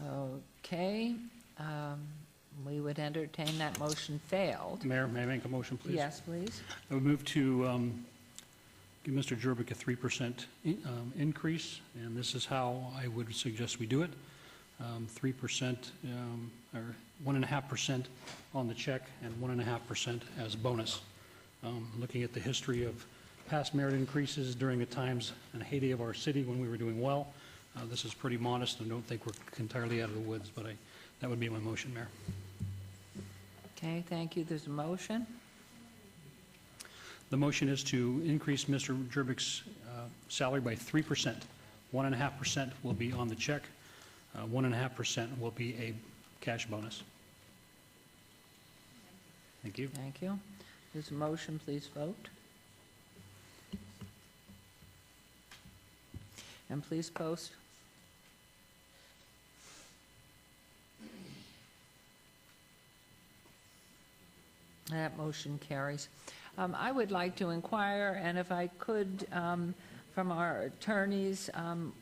Okay, we would entertain that motion failed. Mayor, may I make a motion, please? Yes, please. I would move to give Mr. Jervik a 3% increase, and this is how I would suggest we do it. 3% or 1.5% on the check and 1.5% as bonus. Looking at the history of past merit increases during the times and heyday of our city when we were doing well, this is pretty modest. I don't think we're entirely out of the woods, but that would be my motion, Mayor. Okay, thank you. There's a motion. The motion is to increase Mr. Jervik's salary by 3%. 1.5% will be on the check. 1.5% will be a cash bonus. Thank you. Thank you. There's a motion. Please vote. And please post. That motion carries. I would like to inquire, and if I could, from our attorneys,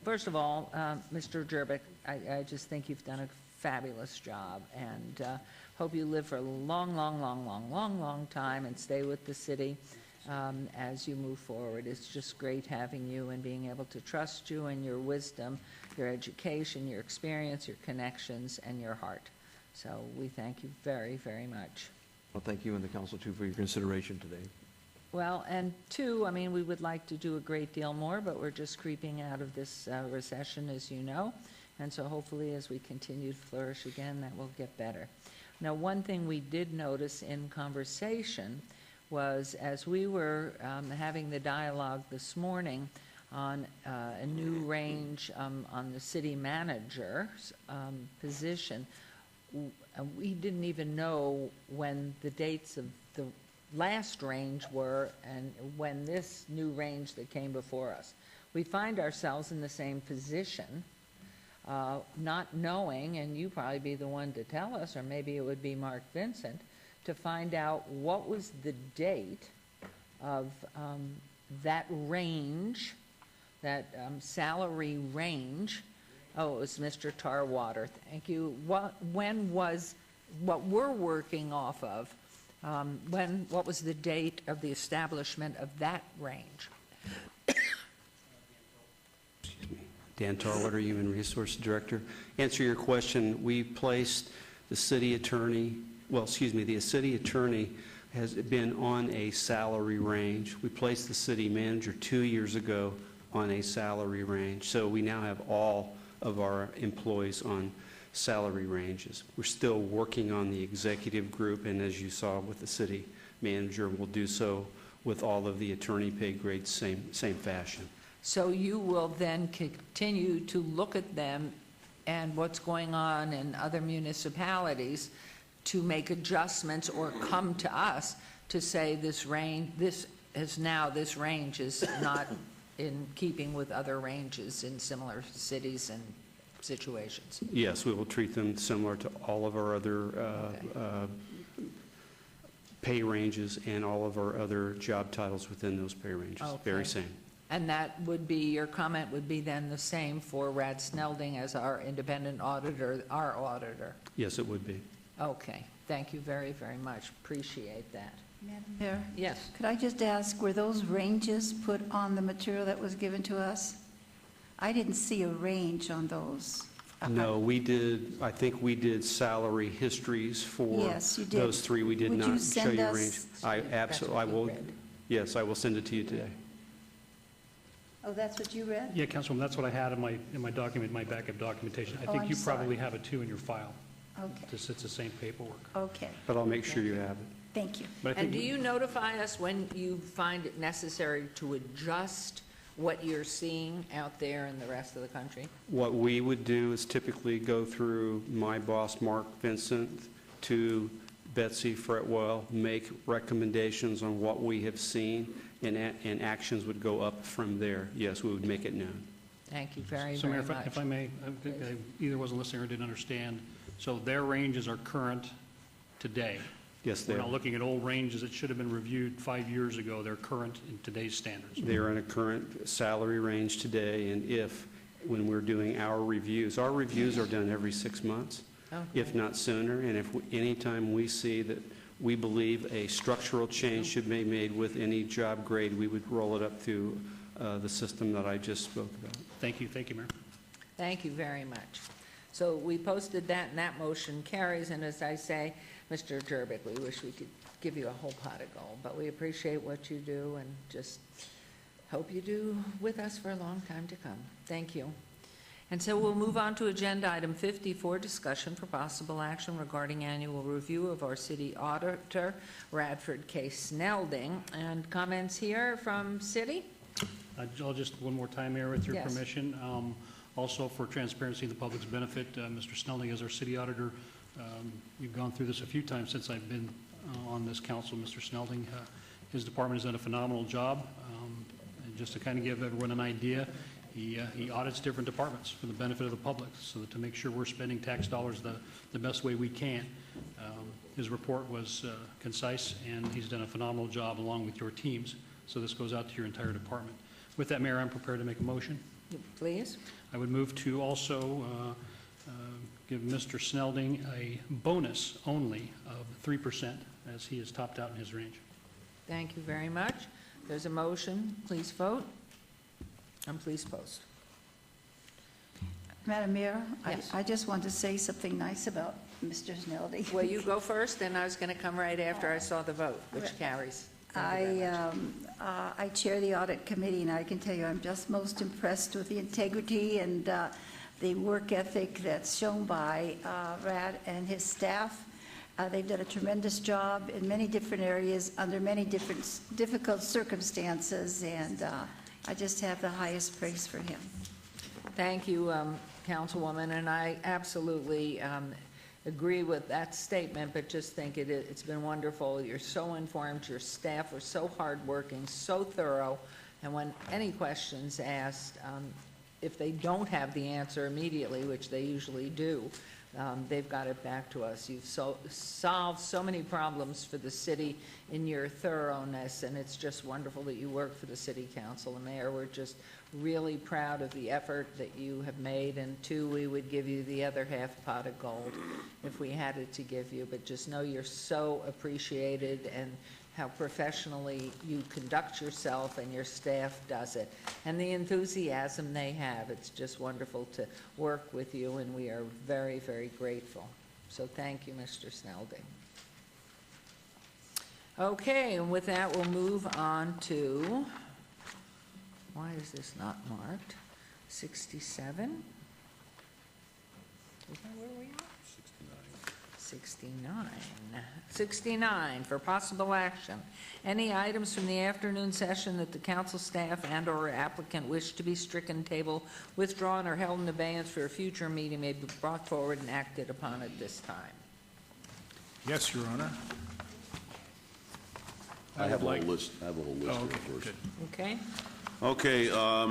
first of all, Mr. Jervik, I just think you've done a fabulous job, and hope you live for a long time and stay with the city as you move forward. It's just great having you and being able to trust you and your wisdom, your education, your experience, your connections, and your heart. So we thank you very, very much. Well, thank you and the council, too, for your consideration today. Well, and two, I mean, we would like to do a great deal more, but we're just creeping out of this recession, as you know. And so hopefully as we continue to flourish again, that will get better. Now, one thing we did notice in conversation was as we were having the dialogue this morning on a new range on the city manager's position, we didn't even know when the dates of the last range were and when this new range that came before us. We find ourselves in the same position, not knowing, and you probably be the one to tell us, or maybe it would be Mark Vincent, to find out what was the date of that range, that salary range. Oh, it was Mr. Tarwater. Thank you. When was what we're working off of? What was the date of the establishment of that range? Dan Tarwater, Human Resource Director. Answer your question, we placed the city attorney, the city attorney has been on a salary range. We placed the city manager 2 years ago on a salary range. So we now have all of our employees on salary ranges. We're still working on the executive group, and as you saw with the city manager, we'll do so with all of the attorney pay grades, same fashion. So you will then continue to look at them and what's going on in other municipalities to make adjustments or come to us to say this range is not in keeping with other ranges in similar cities and situations. Yes, we will treat them similar to all of our other pay ranges and all of our other job titles within those pay ranges. Okay. Very same. And that would be, your comment would be then the same for Rad Snelding as our independent auditor, our auditor? Yes, it would be. Okay. Thank you very, very much. Appreciate that. Madam Mayor? Yes. Could I just ask, were those ranges put on the material that was given to us? I didn't see a range on those. No, we did, I think we did salary histories for Yes, you did. those three. We did Would you not show send you a us- range. I absolutely, I will, yes, I will send it to you today. Oh, that's what you read? Yeah, Councilwoman, that's what I had in my document, my backup documentation. I Oh, think I'm you sorry. probably have it too in your file. Okay, It's the same paperwork. okay. But I'll make sure you have it. Thank you. But I And think do you notify us when you find it necessary to adjust what you're seeing out there in the rest of the country? What we would do is typically go through my boss, Mark Vincent, to Betsy Fretwell make recommendations on what we have seen, and actions would go up from there. Yes, we would make it known. Thank you very, So, very Mayor, much. if I may, I either wasn't listening or didn't understand. So their ranges are current today? Yes, they We're are. not looking at old ranges that should have been reviewed 5 years ago. They're current in today's standards. They are in a current salary range today, and when we're doing our reviews are done every 6 months, if not sooner, and anytime we see that we believe a structural change should be made with any job grade, we would roll it up through the system that I just spoke about. Thank you, Mayor. Thank you very much. So we posted that, and that motion carries, and as I say, Mr. Jerbick, we wish we could give you a whole pot of gold, but we appreciate what you do and just hope you do with us for a long time to come. Thank you. And so we'll move on to agenda item 54, discussion for possible action regarding annual review of our city auditor, Radford K. Snelding. And comments here from city? I'll just, one more time, Mayor, with your Yes. permission. Also, for transparency and the public's benefit, Mr. Snelding is our city auditor. We've gone through this a few times since I've been on this council. Mr. Snelding, his department has done a phenomenal job. And just to kind of give everyone an idea, he audits different departments for the benefit of the public, so that to make sure we're spending tax dollars the best way we can. His report was concise, and he's done a phenomenal job along with your teams. So this goes out to your entire department. With that, Mayor, I'm prepared to make a motion. Please. I would move to also give Mr. Snelding a bonus only of 3%, as he is topped out in his range. Thank you very much. There's a motion. Please vote. And please post. Madam Mayor, Yes. I just want to say something nice about Mr. Snelding. Well, you go first, and I was going to come right after I saw the vote, which carries. Thank you very much. I chair the audit committee, and I can tell you I'm just most impressed with the integrity and the work ethic that's shown by Rad and his staff. They've done a tremendous job in many different areas under many different difficult circumstances, and I just have the highest praise for him. Thank you, Councilwoman, and I absolutely agree with that statement, but just think it's been wonderful. You're so informed, your staff are so hardworking, so thorough, and when any questions asked, if they don't have the answer immediately, which they usually do, they've got it back to us. You've solved so many problems for the city in your thoroughness, and it's just wonderful that you work for the city council. And Mayor, we're just really proud of the effort that you have made, and two, we would give you the other half pot of gold if we had it to give you, but just know you're so appreciated and how professionally you conduct yourself and your staff does it, and the enthusiasm they have. It's just wonderful to work with you, and we are very, very grateful. So thank you, Mr. Snelding. Okay, and with that, we'll move on to, why is this not marked? 67? Is that where we are? 69. 69 for possible action. Any items from the afternoon session that the council staff and/or applicant wish to be stricken, tabled, withdrawn, or held in abeyance for a future meeting may be brought forward and acted upon at this time. Yes, Your Honor. I have a whole list here first. Good. Okay? Okay, got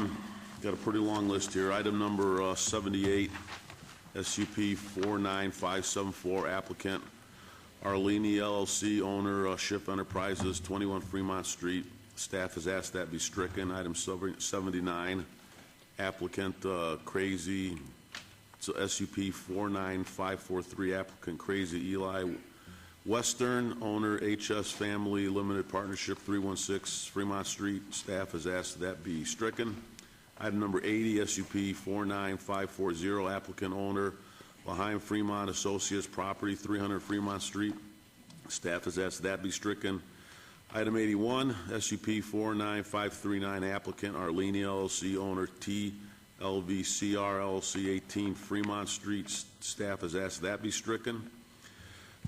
a pretty long list here. Item number 78, SUP 49574, applicant Arlene LLC, owner Schiff Enterprises, 21 Fremont Street. Staff has asked that be stricken. Item 79, applicant Crazy, so SUP 49543, applicant Crazy Eli Western, owner HS Family Limited Partnership, 316 Fremont Street. Staff has asked that be stricken. Item number 80, SUP 49540, applicant owner Laheim Fremont Associates Property, 300 Fremont Street. Staff has asked that be stricken. Item 81, SUP 49539, applicant Arlene LLC, owner TLVCR LLC, 18 Fremont Street. Staff has asked that be stricken.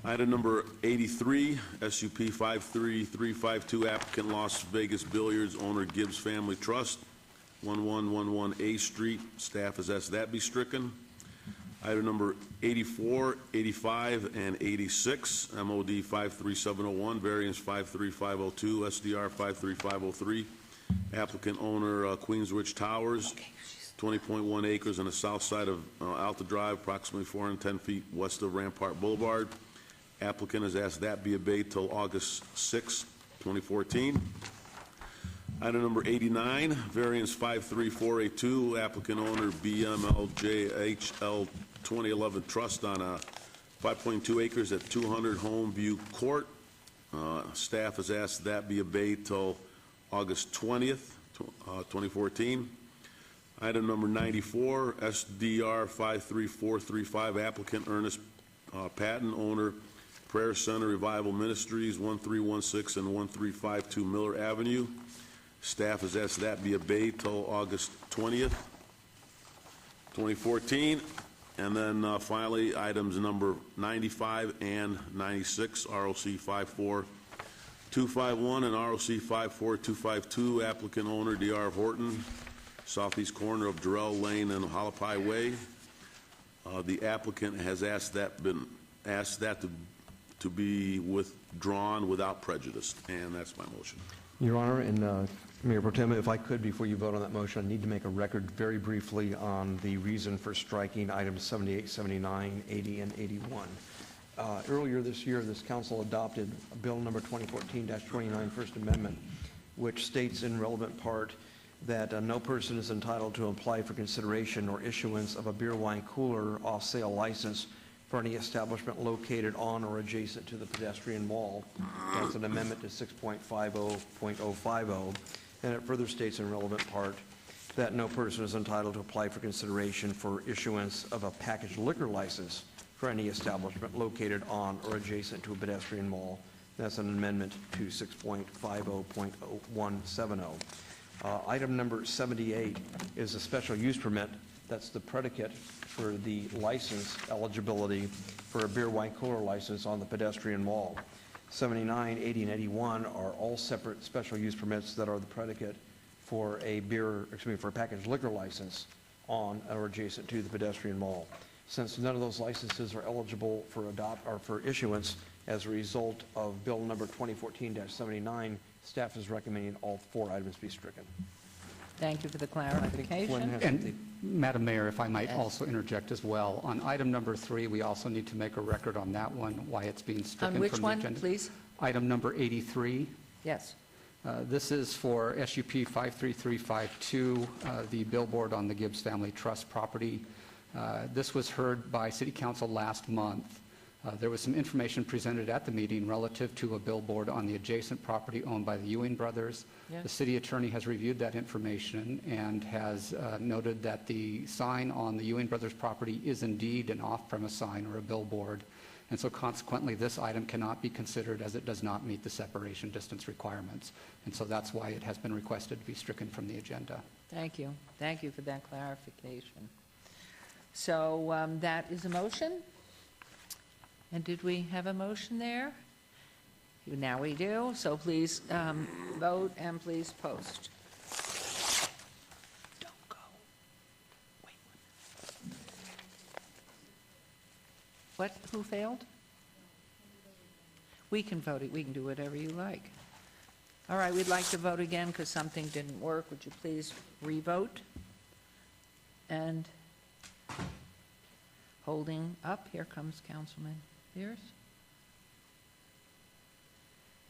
Item number 83, SUP 53352, applicant Las Vegas Billiards, owner Gibbs Family Trust, 1111 A Street. Staff has asked that be stricken. Item number 84, 85, and 86, MOD 53701, variance 53502, SDR 53503. Applicant owner Queenswich Towers, 20.1 acres on the south side of Alta Drive, approximately 410 feet west of Rampart Boulevard. Applicant has asked that be abated till August 6, 2014. Item number 89, variance 53482, applicant owner BMLJHL 2011 Trust on a 5.2 acres at 200 Homeview Court. Staff has asked that be abated till August 20th, 2014. Item number 94, SDR 53435, applicant Ernest Patton, owner Prayer Center Revival Ministries, 1316 and 1352 Miller Avenue. Staff has asked that be abated till August 20th, 2014. And then finally, items number 95 and 96, ROC 54251 and ROC 54252, applicant owner D.R. Horton, southeast corner of Durrell Lane and Hualapai Way. The applicant has asked that to be withdrawn without prejudice, and that's my motion. Your Honor, and Mayor Pro Tem, if I could, before you vote on that motion, I need to make a record very briefly on the reason for striking items 78, 79, 80, and 81. Earlier this year, this council adopted Bill number 2014-29, First Amendment, which states in relevant part that no person is entitled to apply for consideration or issuance of a beer, wine cooler off-sale license for any establishment located on or adjacent to the pedestrian mall. That's an amendment to 6.50.050. And it further states in relevant part that no person is entitled to apply for consideration for issuance of a packaged liquor license for any establishment located on or adjacent to a pedestrian mall. That's an amendment to 6.50.170. Item number 78 is a special use permit. That's the predicate for the license eligibility for a beer, wine, cooler license on the pedestrian mall. 79, 80, and 81 are all separate special use permits that are the predicate for a for a packaged liquor license on or adjacent to the pedestrian mall. Since none of those licenses are eligible for issuance as a result of Bill number 2014-79, staff is recommending all 4 items be stricken. Thank you for the clarification. And Madam Mayor, if I might also interject as well, on item number 3, we also need to make a record on that one, why it's being stricken On which from the agenda. one, please? Item number 83. Yes. This is for SUP 53352, the billboard on the Gibbs Family Trust property. This was heard by City Council last month. There was some information presented at the meeting relative to a billboard on the adjacent property owned by the Ewing brothers. Yes. The city attorney has reviewed that information and has noted that the sign on the Ewing brothers property is indeed an off-premise sign or a billboard. And so consequently, this item cannot be considered as it does not meet the separation distance requirements. And so that's why it has been requested to be stricken from the agenda. Thank you. Thank you for that clarification. So that is a motion. And did we have a motion there? Now we do. So please vote and please post. Don't go. Wait. What? Who failed? We can vote it. We can do whatever you like. All right, we'd like to vote again because something didn't work. Would you please re-vote? And holding up, here comes Councilman Pierce.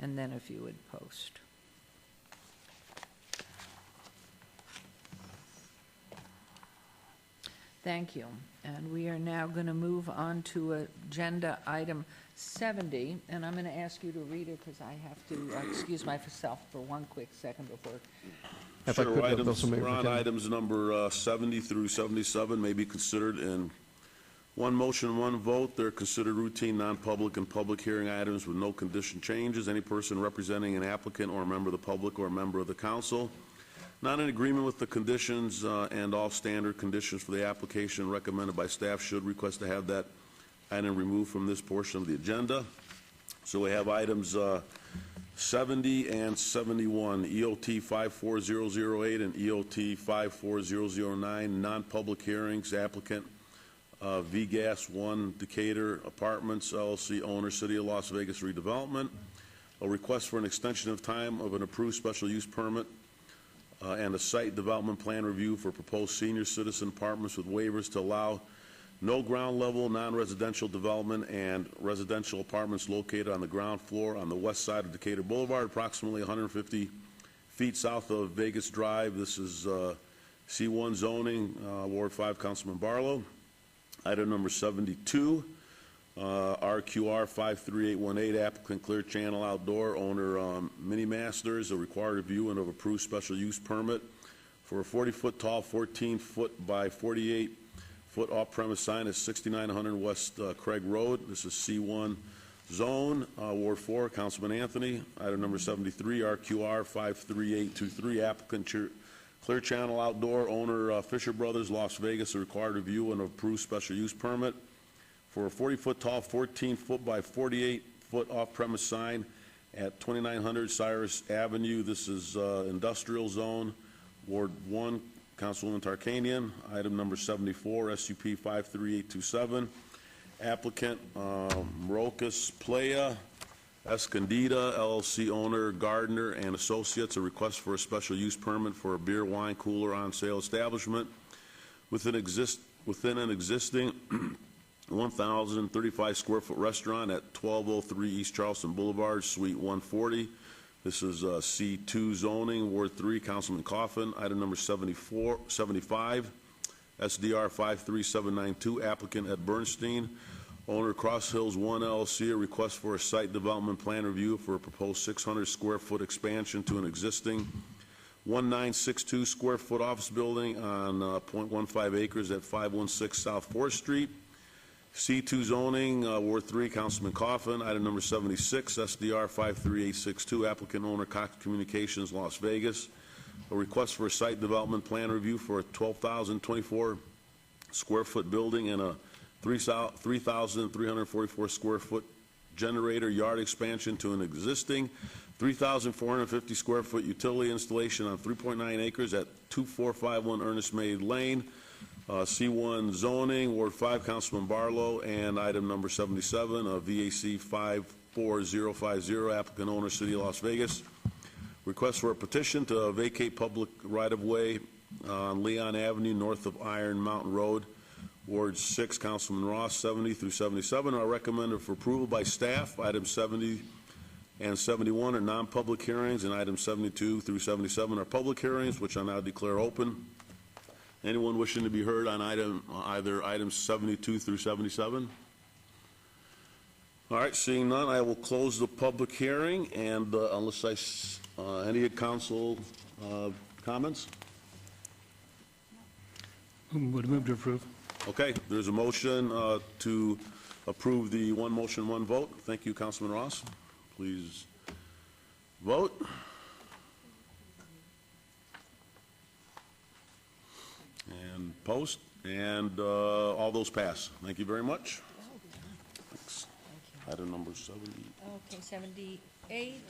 And then if you would post. Thank you. And we are now going to move on to agenda item 70, and I'm going to ask you to read it because I have to excuse myself for one quick second before. Sure, we're on items number 70 through 77 may be considered in one motion, one vote. They're considered routine, non-public, and public hearing items with no condition changes. Any person representing an applicant or a member of the public or a member of the council not in agreement with the conditions and all standard conditions for the application recommended by staff should request to have that item removed from this portion of the agenda. So we have items 70 and 71, EOT 54008 and EOT 54009, non-public hearings. Applicant VGas 1 Decatur Apartments LLC owner, City of Las Vegas redevelopment. A request for an extension of time of an approved special use permit and a site development plan review for proposed senior citizen apartments with waivers to allow no ground level non-residential development and residential apartments located on the ground floor on the west side of Decatur Boulevard, approximately 150 feet south of Vegas Drive. This is C1 zoning, Ward 5, Councilman Barlow. Item number 72, RQR 53818, applicant Clear Channel Outdoor, owner Mini Masters, a required review and of approved special use permit for a 40-foot tall, 14-foot by 48-foot off-premise sign at 6900 West Craig Road. This is C1 zone, Ward 4, Councilman Anthony. Item number 73, RQR 53823, applicant Clear Channel Outdoor, owner Fisher Brothers, Las Vegas, a required review and approved special use permit for a 40-foot tall, 14-foot by 48-foot off-premise sign at 2900 Cyrus Avenue. This is industrial zone, Ward 1, Councilwoman Tarkanian. Item number 74, SUP 53827. Applicant Marocas Playa Escondida, LLC owner Gardner and Associates, a request for a special use permit for a beer wine cooler on sale establishment within an existing 1,035 square foot restaurant at 1203 East Charleston Boulevard, Suite 140. This is C2 zoning, Ward 3, Councilman Coffin. Item number 75, SDR 53792, applicant at Bernstein, owner Cross Hills 1 LLC, a request for a site development plan review for a proposed 600 square foot expansion to an existing 1962 square foot office building on 0.15 acres at 516 South 4th Street. C2 zoning, Ward 3, Councilman Coffin. Item number 76, SDR 53862, applicant owner Cox Communications, Las Vegas. A request for a site development plan review for a 12,024 square foot building and a 3,344 square foot generator yard expansion to an existing 3,450 square foot utility installation on 3.9 acres at 2451 Ernest May Lane. C1 zoning, Ward 5, Councilman Barlow. And item number 77, VAC 54050, applicant owner City of Las Vegas. Request for a petition to vacate public right-of-way on Leon Avenue north of Iron Mountain Road, Ward 6, Councilman Ross. 70 through 77 are recommended for approval by staff. Items 70 and 71 are non-public hearings, and items 72 through 77 are public hearings, which I now declare open. Anyone wishing to be heard on either items 72 through 77? All right, seeing none, I will close the public hearing, and unless any council comments? Would move to approve. Okay, there's a motion to approve the one motion, one vote. Thank you, Councilman Ross. Please vote. And post, and all those pass. Thank you very much. Thanks. Item number 70. Okay, 78,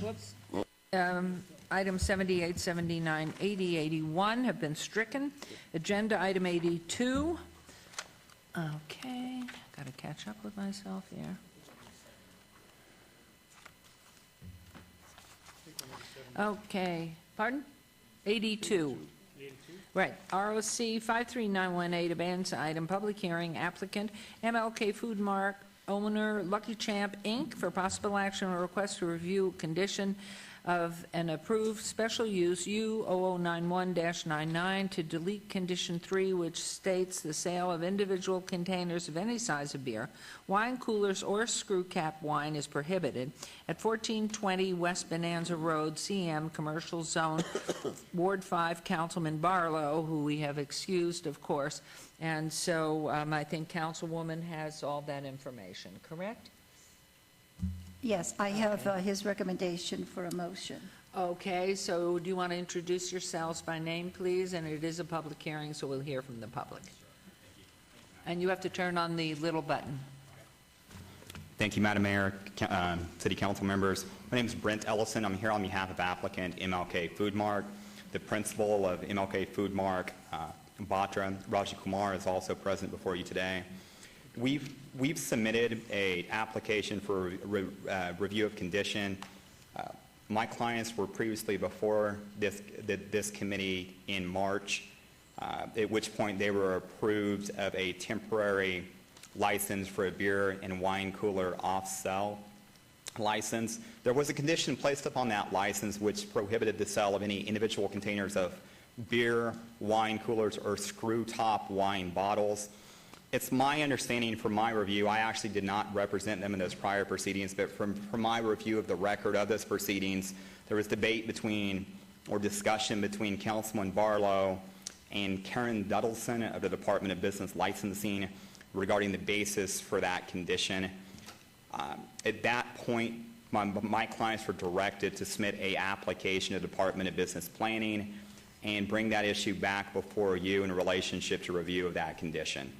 whoops. Item 78, 79, 80, 81 have been stricken. Agenda item 82. Okay, got to catch up with myself here. Okay, pardon? 82. Right, ROC 53918, abandons item, public hearing, applicant MLK Food Mart, owner Lucky Champ, Inc., for possible action or request to review condition of an approved special use U0091-99 to delete condition 3, which states the sale of individual containers of any size of beer, wine coolers, or screw cap wine is prohibited at 1420 West Bonanza Road, CM Commercial Zone, Ward 5, Councilman Barlow, who we have excused, of course. And so I think Councilwoman has all that information, correct? Yes, I have his recommendation for a motion. Okay, so do you want to introduce yourselves by name, please? And it is a public hearing, so we'll hear from the public. And you have to turn on the little button. Thank you, Madam Mayor, City Council members. My name is Brent Ellison. I'm here on behalf of applicant MLK Food Mart, the principal of MLK Food Mart. Batra. Raji Kumar is also present before you today. We've submitted a application for review of condition. My clients were previously before this committee in March, at which point they were approved of a temporary license for a beer and wine cooler off-sell license. There was a condition placed upon that license which prohibited the sale of any individual containers of beer, wine coolers, or screw-top wine bottles. It's my understanding from my review, I actually did not represent them in those prior proceedings, but from my review of the record of those proceedings, there was debate between, or discussion between Councilman Barlow and Karen Duddleson of the Department of Business Licensing regarding the basis for that condition. At that point, my clients were directed to submit an application to the Department of Business Planning and bring that issue back before you in relationship to review of that condition.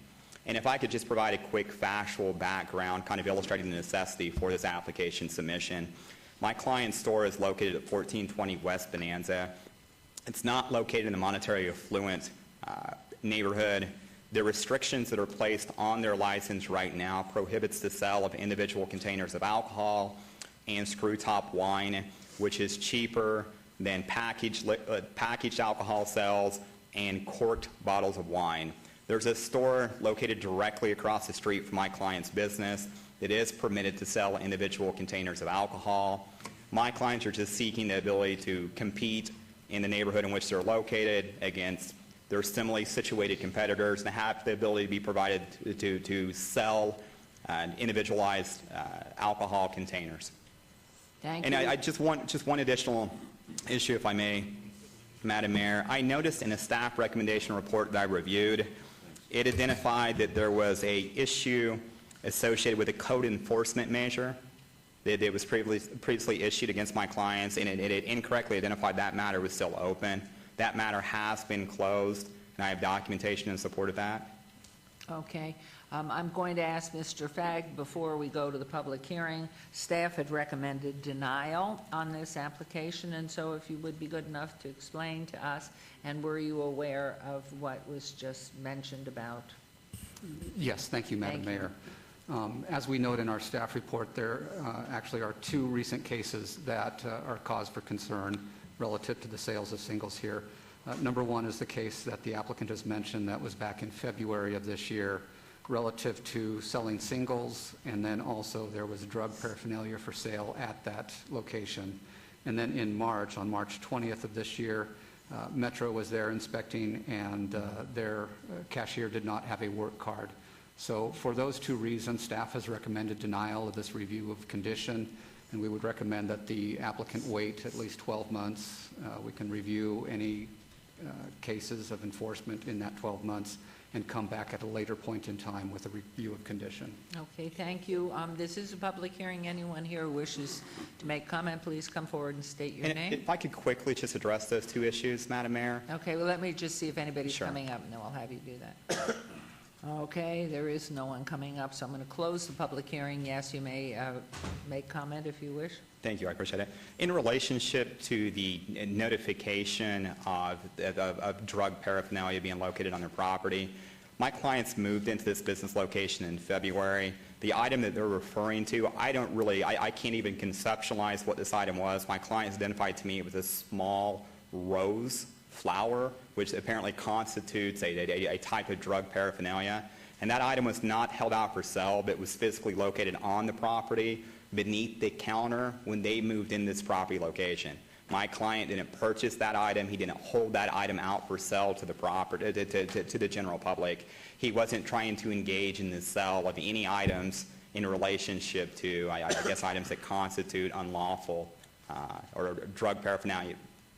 And if I could just provide a quick factual background, kind of illustrating the necessity for this application submission. My client's store is located at 1420 West Bonanza. It's not located in the monetary affluent neighborhood. The restrictions that are placed on their license right now prohibits the sale of individual containers of alcohol and screw-top wine, which is cheaper than packaged alcohol sales and corked bottles of wine. There's a store located directly across the street from my client's business that is permitted to sell individual containers of alcohol. My clients are just seeking the ability to compete in the neighborhood in which they're located against their similarly situated competitors and have the ability to be provided to sell individualized alcohol containers. Thank and you. I just want one additional issue, if I may, Madam Mayor. I noticed in a staff recommendation report that I reviewed, it identified that there was an issue associated with a code enforcement measure that was previously issued against my clients, and it incorrectly identified that matter was still open. That matter has been closed, and I have documentation in support of that. Okay. I'm going to ask Mr. Fagg, before we go to the public hearing, staff had recommended denial on this application, and so if you would be good enough to explain to us, and were you aware of what was just mentioned about? Yes, thank you, Madam Mayor. As we note in our staff report, there actually are two recent cases that are cause for concern relative to the sales of singles here. Number one is the case that the applicant has mentioned that was back in February of this year relative to selling singles, and then also there was drug paraphernalia for sale at that location. And then in March, on March 20th of this year, Metro was there inspecting, and their cashier did not have a work card. So for those two reasons, staff has recommended denial of this review of condition, and we would recommend that the applicant wait at least 12 months. We can review any cases of enforcement in that 12 months and come back at a later point in time with a review of condition. Okay, thank you. This is a public hearing. Anyone here who wishes to make comment, please come forward and state your name. If I could quickly just address those two issues, Madam Mayor. Okay, well, let me just see if anybody's Sure. coming up, and then I'll have you do that. Okay, there is no one coming up, so I'm going to close the public hearing. Yes, you may make comment if you wish. Thank you, I appreciate it. In relationship to the notification of drug paraphernalia being located on their property, my clients moved into this business location in February. The item that they're referring to, I can't even conceptualize what this item was. My clients identified to me it was a small rose flower, which apparently constitutes a type of drug paraphernalia. And that item was not held out for sale, but was physically located on the property beneath the counter when they moved in this property location. My client didn't purchase that item. He didn't hold that item out for sale to the property, to the general public. He wasn't trying to engage in the sale of any items in relationship to, I guess, items that constitute unlawful or drug paraphernalia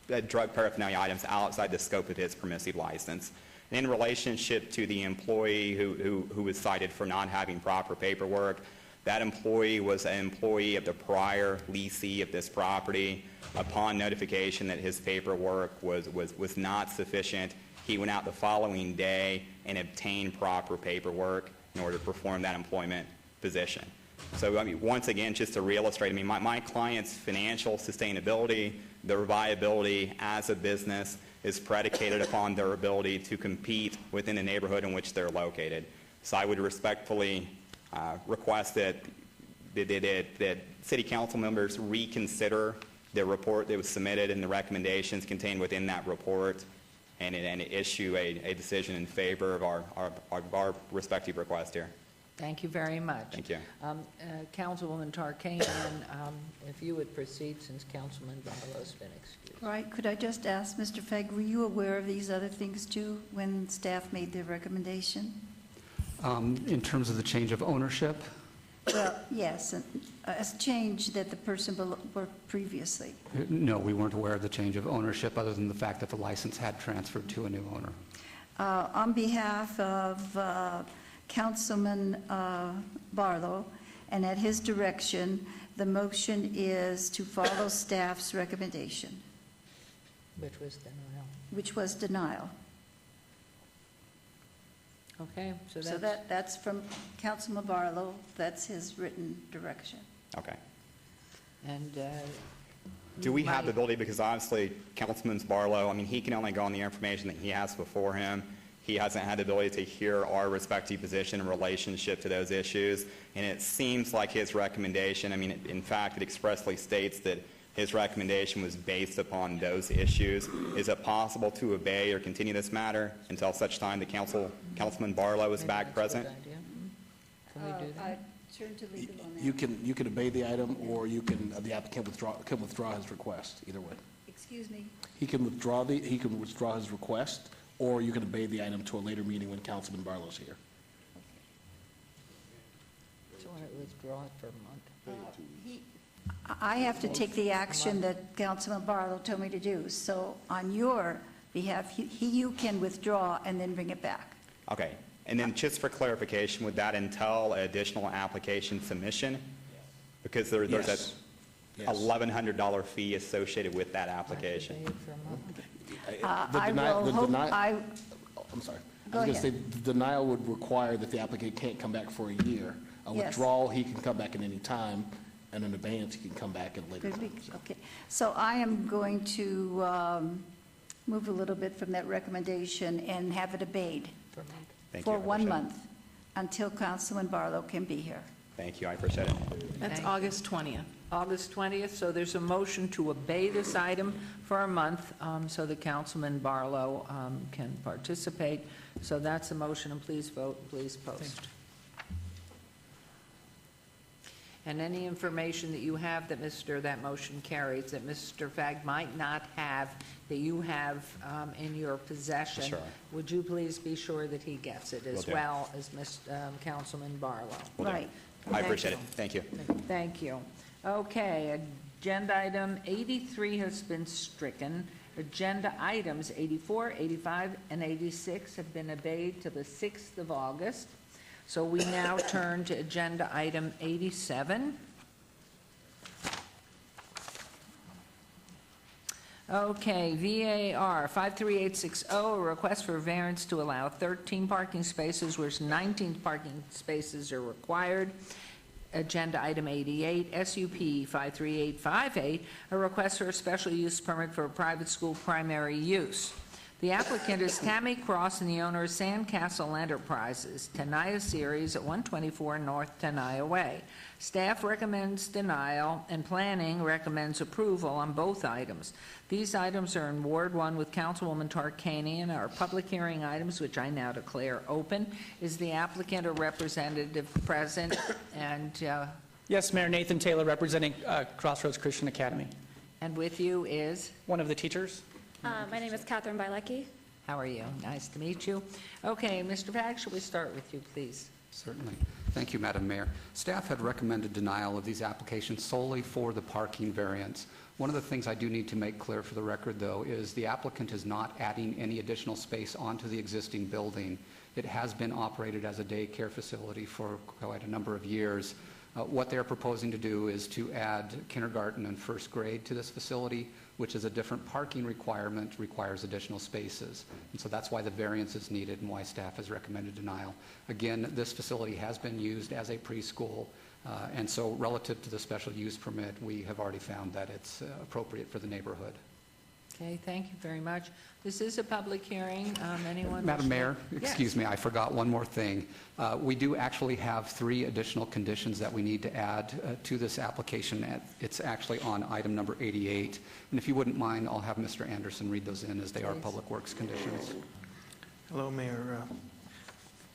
items outside the scope of his permissive license. And in relationship to the employee who was cited for not having proper paperwork, that employee was an employee of the prior leasee of this property. Upon notification that his paperwork was not sufficient, he went out the following day and obtained proper paperwork in order to perform that employment position. So, I mean, once again, just to reillustrate, my client's financial sustainability, their viability as a business, is predicated upon their ability to compete within the neighborhood in which they're located. So I would respectfully request that city council members reconsider the report that was submitted and the recommendations contained within that report, and issue a decision in favor of our respective request here. Thank you very much. Thank you. Councilwoman Tarkanian, if you would proceed, since Councilman Barlow's been excused. Right, could I just ask, Mr. Fegg, were you aware of these other things too when staff made their recommendation? In terms of the change of ownership, Well, yes, a change that the person worked previously. no, we weren't aware of the change of ownership other than the fact that the license had transferred to a new owner. On behalf of Councilman Barlow, and at his direction, the motion is to follow staff's recommendation, Which was denial. which was denial. Okay, so So that's from Councilman Barlow, that's his written direction. Okay. And Do we have the ability, because obviously Councilman Barlow, I mean, he can only go on the information that he has before him. He hasn't had the ability to hear our respective position in relationship to those issues. And it seems like his recommendation, I mean, in fact, it expressly states that his recommendation was based upon those issues. Is it possible to obey or continue this matter until such time the Councilman Barlow is back present? Can we do that? I turn to legal on that. You can obey the item, or you can, the applicant can withdraw his request, either way. Excuse me? He can withdraw his request, or you can obey the item to a later meeting when Councilman Barlow's here. So I withdraw it for a month. I have to take the action that Councilman Barlow told me to do. So on your behalf, you can withdraw and then bring it back. Okay. And then just for clarification, would that entail additional application submission? Because there's Yes. a $1,100 fee associated with that application. I'm sorry. Go I was going to say, ahead. the denial would require that the applicant can't come back for a year. A Yes. withdrawal, he can come back at any time, and an abeyance, he can come back at a later time. Okay. So I am going to move a little bit from that recommendation and have it obeyed Thank for you. I 1 appreciate it. month until Councilman Barlow can be here. Thank you. I appreciate it. That's August 20th. August 20th, so there's a motion to obey this item for a month so that Councilman Barlow can participate. So that's a motion, and please vote, please post. And any information that you have that motion carries, that Mr. Fagg might not have, that you have in your possession, Sure. would you please be sure that he gets it, as Will do. well as Councilman Barlow? Will do. Right. I appreciate it. Thank you. Thank you. Okay, agenda item 83 has been stricken. Agenda items 84, 85, and 86 have been obeyed to the 6th of August. So we now turn to agenda item 87. Okay, VAR 53860, a request for variance to allow 13 parking spaces, whereas 19 parking spaces are required. Agenda item 88, SUP 53858, a request for a special use permit for a private school primary use. The applicant is Tammy Cross and the owner is Sandcastle Enterprises, Tenaya Series at 124 North Tenaya Way. Staff recommends denial and planning recommends approval on both items. These items are in Ward 1 with Councilwoman Tarkanian. Our public hearing items, which I now declare open. Is the applicant or representative present? And Yes, Mayor, Nathan Taylor, representing Crossroads Christian Academy. And with you is? One of the teachers. My name is Catherine Bilecki. How are you? Nice to meet you. Okay, Mr. Fagg, shall we start with you, please? Certainly. Thank you, Madam Mayor. Staff had recommended denial of these applications solely for the parking variance. One of the things I do need to make clear for the record, though, is the applicant is not adding any additional space onto the existing building. It has been operated as a daycare facility for quite a number of years. What they're proposing to do is to add kindergarten and first grade to this facility, which is a different parking requirement, requires additional spaces. And so that's why the variance is needed and why staff has recommended denial. Again, this facility has been used as a preschool, and so relative to the special use permit, we have already found that it's appropriate for the neighborhood. Okay, thank you very much. This is a public hearing. Anyone? Madam Mayor, Yes. excuse me, I forgot one more thing. We do actually have 3 additional conditions that we need to add to this application. It's actually on item number 88. And if you wouldn't mind, I'll have Mr. Anderson read those in as they are Public Works conditions. Hello, Mayor.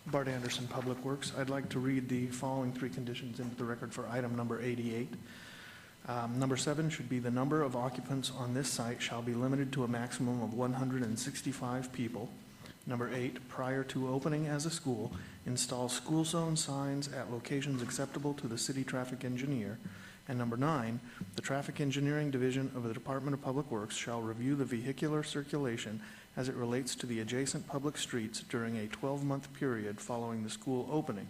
Bart Anderson, Public Works. I'd like to read the following 3 conditions into the record for item number 88. Number 7 should be the number of occupants on this site shall be limited to a maximum of 165 people. Number 8, prior to opening as a school, install school zone signs at locations acceptable to the city traffic engineer. And number 9, the Traffic Engineering Division of the Department of Public Works shall review the vehicular circulation as it relates to the adjacent public streets during a 12-month period following the school opening.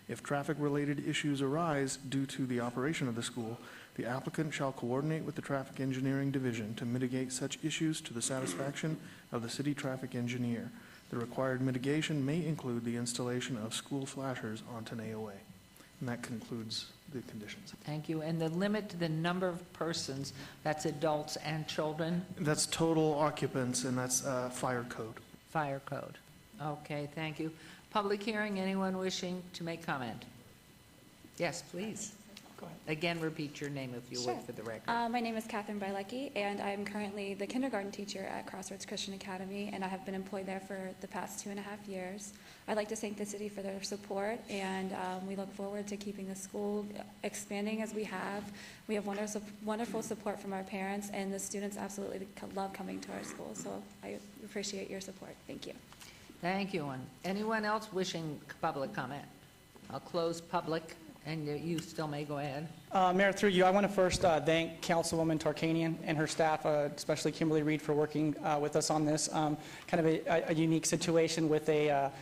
If traffic-related issues arise due to the operation of the school, the applicant shall coordinate with the Traffic Engineering Division to mitigate such issues to the satisfaction of the city traffic engineer. The required mitigation may include the installation of school flashers on Teneo Way. And that concludes the conditions. Thank you. And the limit to the number of persons, that's adults and children? That's total occupants, and that's fire code. Fire code. Okay, thank you. Public hearing, anyone wishing to make comment? Yes, please. Go ahead. Again, repeat your name if you would for the record. My name is Catherine Bielecki, and I'm currently the kindergarten teacher at Crossroads Christian Academy, and I have been employed there for the past 2.5 years. I'd like to thank the city for their support, and we look forward to keeping the school expanding as we have. We have wonderful support from our parents, and the students absolutely love coming to our school, so I appreciate your support. Thank you. Thank you. And anyone else wishing public comment? I'll close public, and you still may go ahead. Mayor, through you, I want to first thank Councilwoman Tarkanian and her staff, especially Kimberly Reed, for working with us on this. Kind of a unique situation with a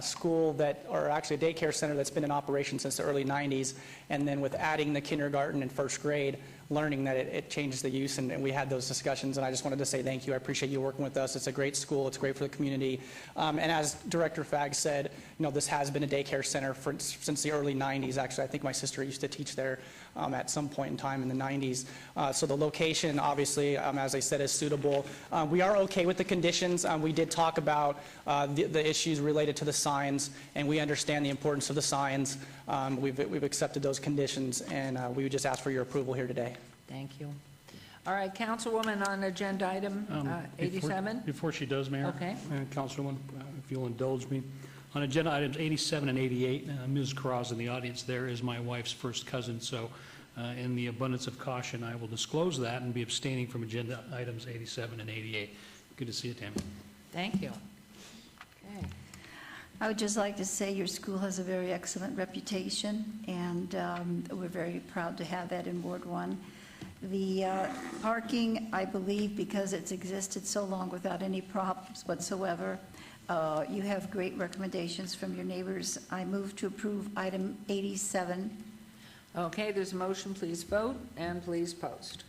school that, or actually a daycare center that's been in operation since the early 90s, and then with adding the kindergarten and first grade, learning that it changes the use, and we had those discussions, and I just wanted to say thank you. I appreciate you working with us. It's a great school. It's great for the community. And as Director Fagg said, you know, this has been a daycare center since the early 90s. Actually, I think my sister used to teach there at some point in time in the 90s. So the location, obviously, as I said, is suitable. We are okay with the conditions. We did talk about the issues related to the signs, and we understand the importance of the signs. We've accepted those conditions, and we would just ask for your approval here today. Thank you. All right, Councilwoman on agenda item 87. Before she does, Mayor. Okay. Councilwoman, if you'll indulge me. On agenda items 87 and 88, Ms. Cross in the audience there is my wife's first cousin, so in the abundance of caution, I will disclose that and be abstaining from agenda items 87 and 88. Good to see you, Tammy. Thank you. Okay. I would just like to say your school has a very excellent reputation, and we're very proud to have that in Ward 1. The parking, I believe, because it's existed so long without any problems whatsoever, you have great recommendations from your neighbors. I move to approve item 87. Okay, there's a motion. Please vote and please post.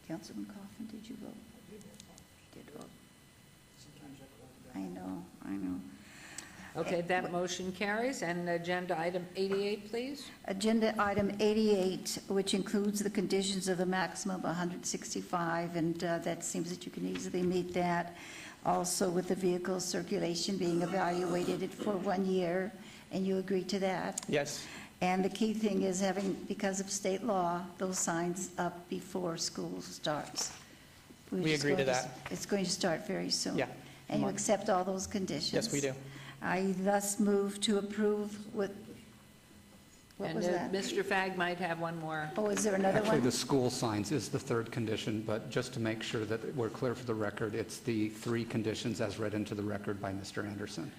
Councilman Coffin, did you vote? Did vote. I know. Okay, that motion carries. And agenda item 88, please. Agenda item 88, which includes the conditions of the maximum of 165, and that seems that you can easily meet that. Also with the vehicle circulation being evaluated for 1 year, and you agree to that? Yes. And the key thing is having, because of state law, those signs up before school starts. We agree to that. It's going to start very soon. Yeah. And you accept all those conditions? Yes, we do. I thus move to approve with, what was that? Mr. Fagg might have one more. Oh, is there another Actually, one? the school signs is the third condition, but just to make sure that we're clear for the record, it's the 3 conditions as read into the record by Mr. Anderson.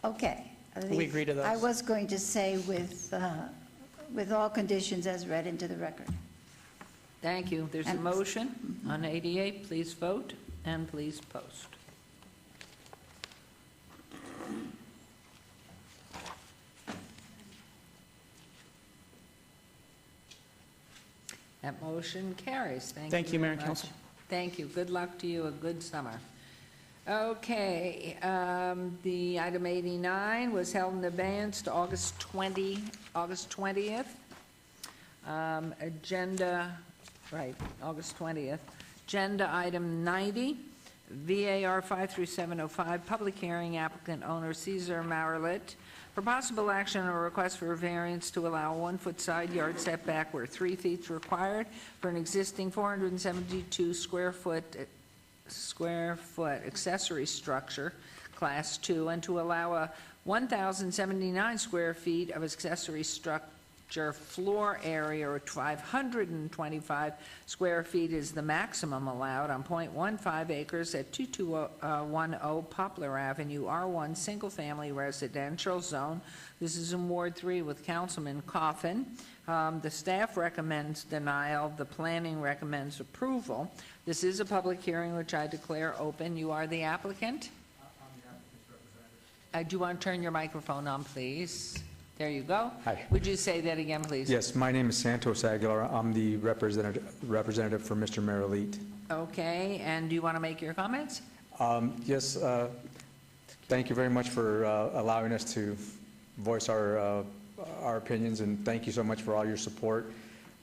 Okay. We agree to those. I was going to say with all conditions as read into the record. Thank you. There's a motion on 88. Please vote and please post. That motion carries. Thank you, Mayor and very much. Council. Thank you. Good luck to you. A good summer. Okay, the item 89 was held in abeyance to August 20th. August 20th. Agenda item 90, VAR 53705, public hearing, applicant owner Cesar Maurlit, for possible action or request for a variance to allow a 1-foot side yard setback where 3 feet is required for an existing 472 square foot accessory structure, Class 2, and to allow a 1,079 square feet of accessory structure floor area, or 525 square feet is the maximum allowed on .15 acres at 2210 Poplar Avenue, R1 Single Family Residential Zone. This is in Ward 3 with Councilman Coffin. The staff recommends denial. The planning recommends approval. This is a public hearing which I declare open. You are the applicant? Do you want to turn your microphone on, please? There you go. Hi. Would you say that again, please? Yes, my name is Santos Aguilar. I'm the representative for Mr. Maurlit. Okay, and do you want to make your comments? Yes, thank you very much for allowing us to voice our opinions, and thank you so much for all your support.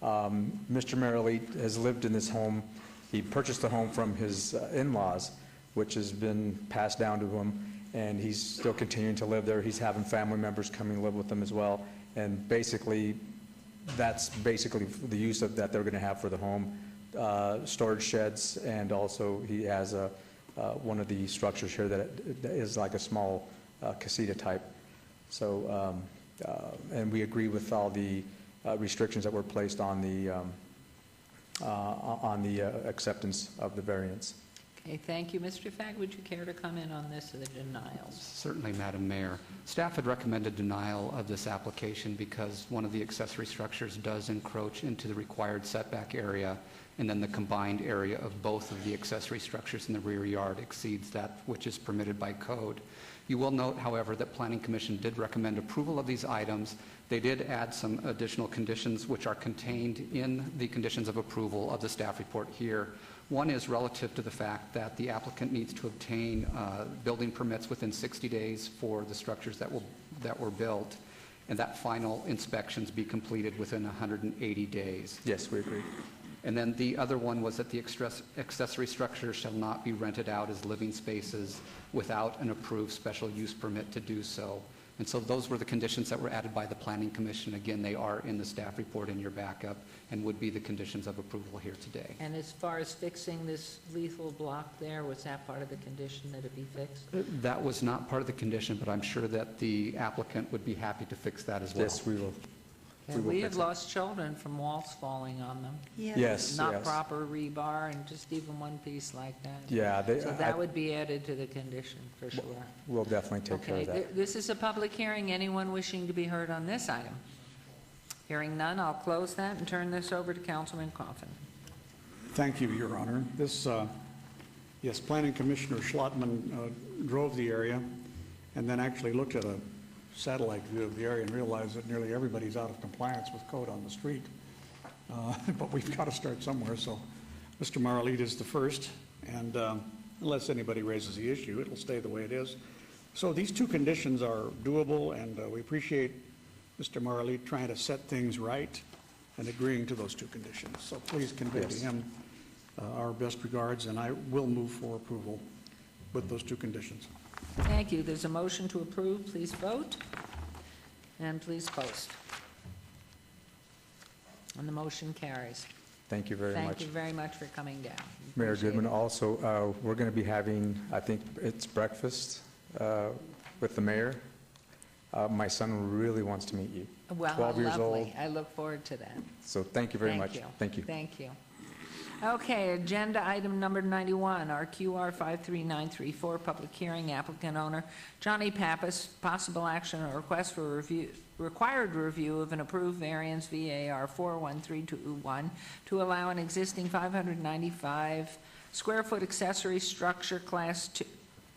Mr. Maurlit has lived in this home. He purchased the home from his in-laws, which has been passed down to him, and he's still continuing to live there. He's having family members coming live with him as well, and basically, that's basically the use of that they're going to have for the home. Storage sheds, and also he has one of the structures here that is like a small casita type. So, and we agree with all the restrictions that were placed on the acceptance of the variance. Okay, thank you. Mr. Fagg, would you care to comment on this, the denials? Certainly, Madam Mayor. Staff had recommended denial of this application because one of the accessory structures does encroach into the required setback area, and then the combined area of both of the accessory structures in the rear yard exceeds that which is permitted by code. You will note, however, that Planning Commission did recommend approval of these items. They did add some additional conditions which are contained in the conditions of approval of the staff report here. One is relative to the fact that the applicant needs to obtain building permits within 60 days for the structures that were built, and that final inspections be completed within 180 days. Yes, we agree. And then the other one was that the accessory structures shall not be rented out as living spaces without an approved special use permit to do so. And so those were the conditions that were added by the Planning Commission. Again, they are in the staff report in your backup and would be the conditions of approval here today. And as far as fixing this lethal block there, was that part of the condition that it be fixed? That was not part of the condition, but I'm sure that the applicant would be happy to fix that as well. Yes, we will. And we have lost children from walls falling on them. Yes, Not yes. proper rebar and just even one piece like that. Yeah. So that would be added to the condition, for sure. We'll definitely take care of that. Okay, this is a public hearing. Anyone wishing to be heard on this item? Hearing none, I'll close that and turn this over to Councilman Coffin. Thank you, Your Honor. This, yes, Planning Commissioner Schlottman drove the area and then actually looked at a satellite view of the area and realized that nearly everybody's out of compliance with code on the street. But we've got to start somewhere, so Mr. Maurlit is the first, and unless anybody raises the issue, it'll stay the way it is. So these two conditions are doable, and we appreciate Mr. Maurlit trying to set things right and agreeing to those two conditions. So please convey to him our best regards, and I will move for approval with those two conditions. Thank you. There's a motion to approve. Please vote. And please post. And the motion carries. Thank you very much. Thank you very much for coming down. Mayor Appreciate Goodman, it. also, we're going to be having, I think it's breakfast with the mayor. My son really wants to meet you. Well, 12 years lovely. old. I look forward to that. So thank you very much. Thank you. Thank you. Okay, agenda item number 91, RQR 53934, public hearing, applicant owner Johnny Pappas, possible action or request for required review of an approved variance VAR 41321 to allow an existing 595 square foot accessory structure class 2.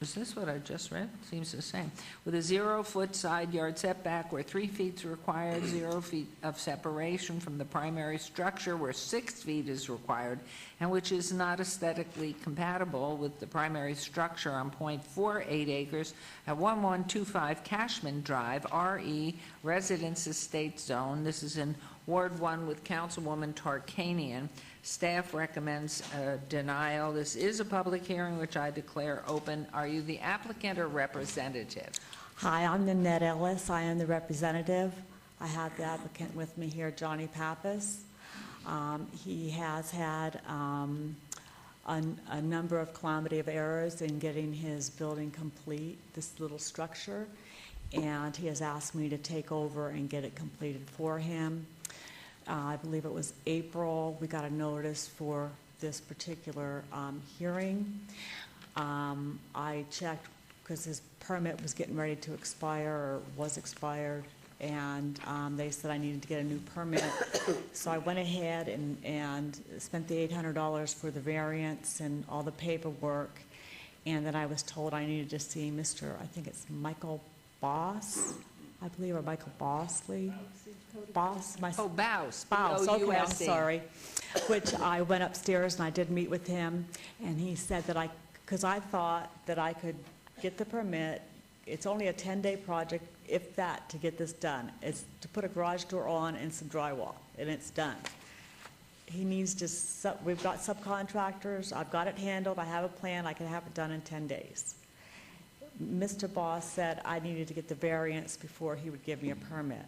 Is this what I just read? Seems the same. With a 0-foot side yard setback where 3 feet is required, 0 feet of separation from the primary structure where 6 feet is required, and which is not aesthetically compatible with the primary structure on .48 acres at 1125 Cashman Drive, RE Residence Estate Zone. This is in Ward 1 with Councilwoman Tarkanian. Staff recommends denial. This is a public hearing, which I declare open. Are you the applicant or representative? Hi, I'm Nanette Ellis. I am the representative. I have the applicant with me here, Johnny Pappas. He has had a number of calamity of errors in getting his building complete, this little structure, and he has asked me to take over and get it completed for him. I believe it was April, we got a notice for this particular hearing. I checked because his permit was getting ready to expire, or was expired, and they said I needed to get a new permit. So I went ahead and spent the $800 for the variance and all the paperwork, and then I was told I needed to see Mr., I think it's Michael Boss, I believe, or Michael Bossley. Boss? Bouse. Bouse, okay, I'm B-O-U-S-E. sorry. Which I went upstairs and I did meet with him, and he said that because I thought that I could get the permit. It's only a 10-day project, if that, to get this done. It's to put a garage door on and some drywall, and it's done. He needs to, we've got subcontractors, I've got it handled, I have a plan, I can have it done in 10 days. Mr. Boss said I needed to get the variance before he would give me a permit,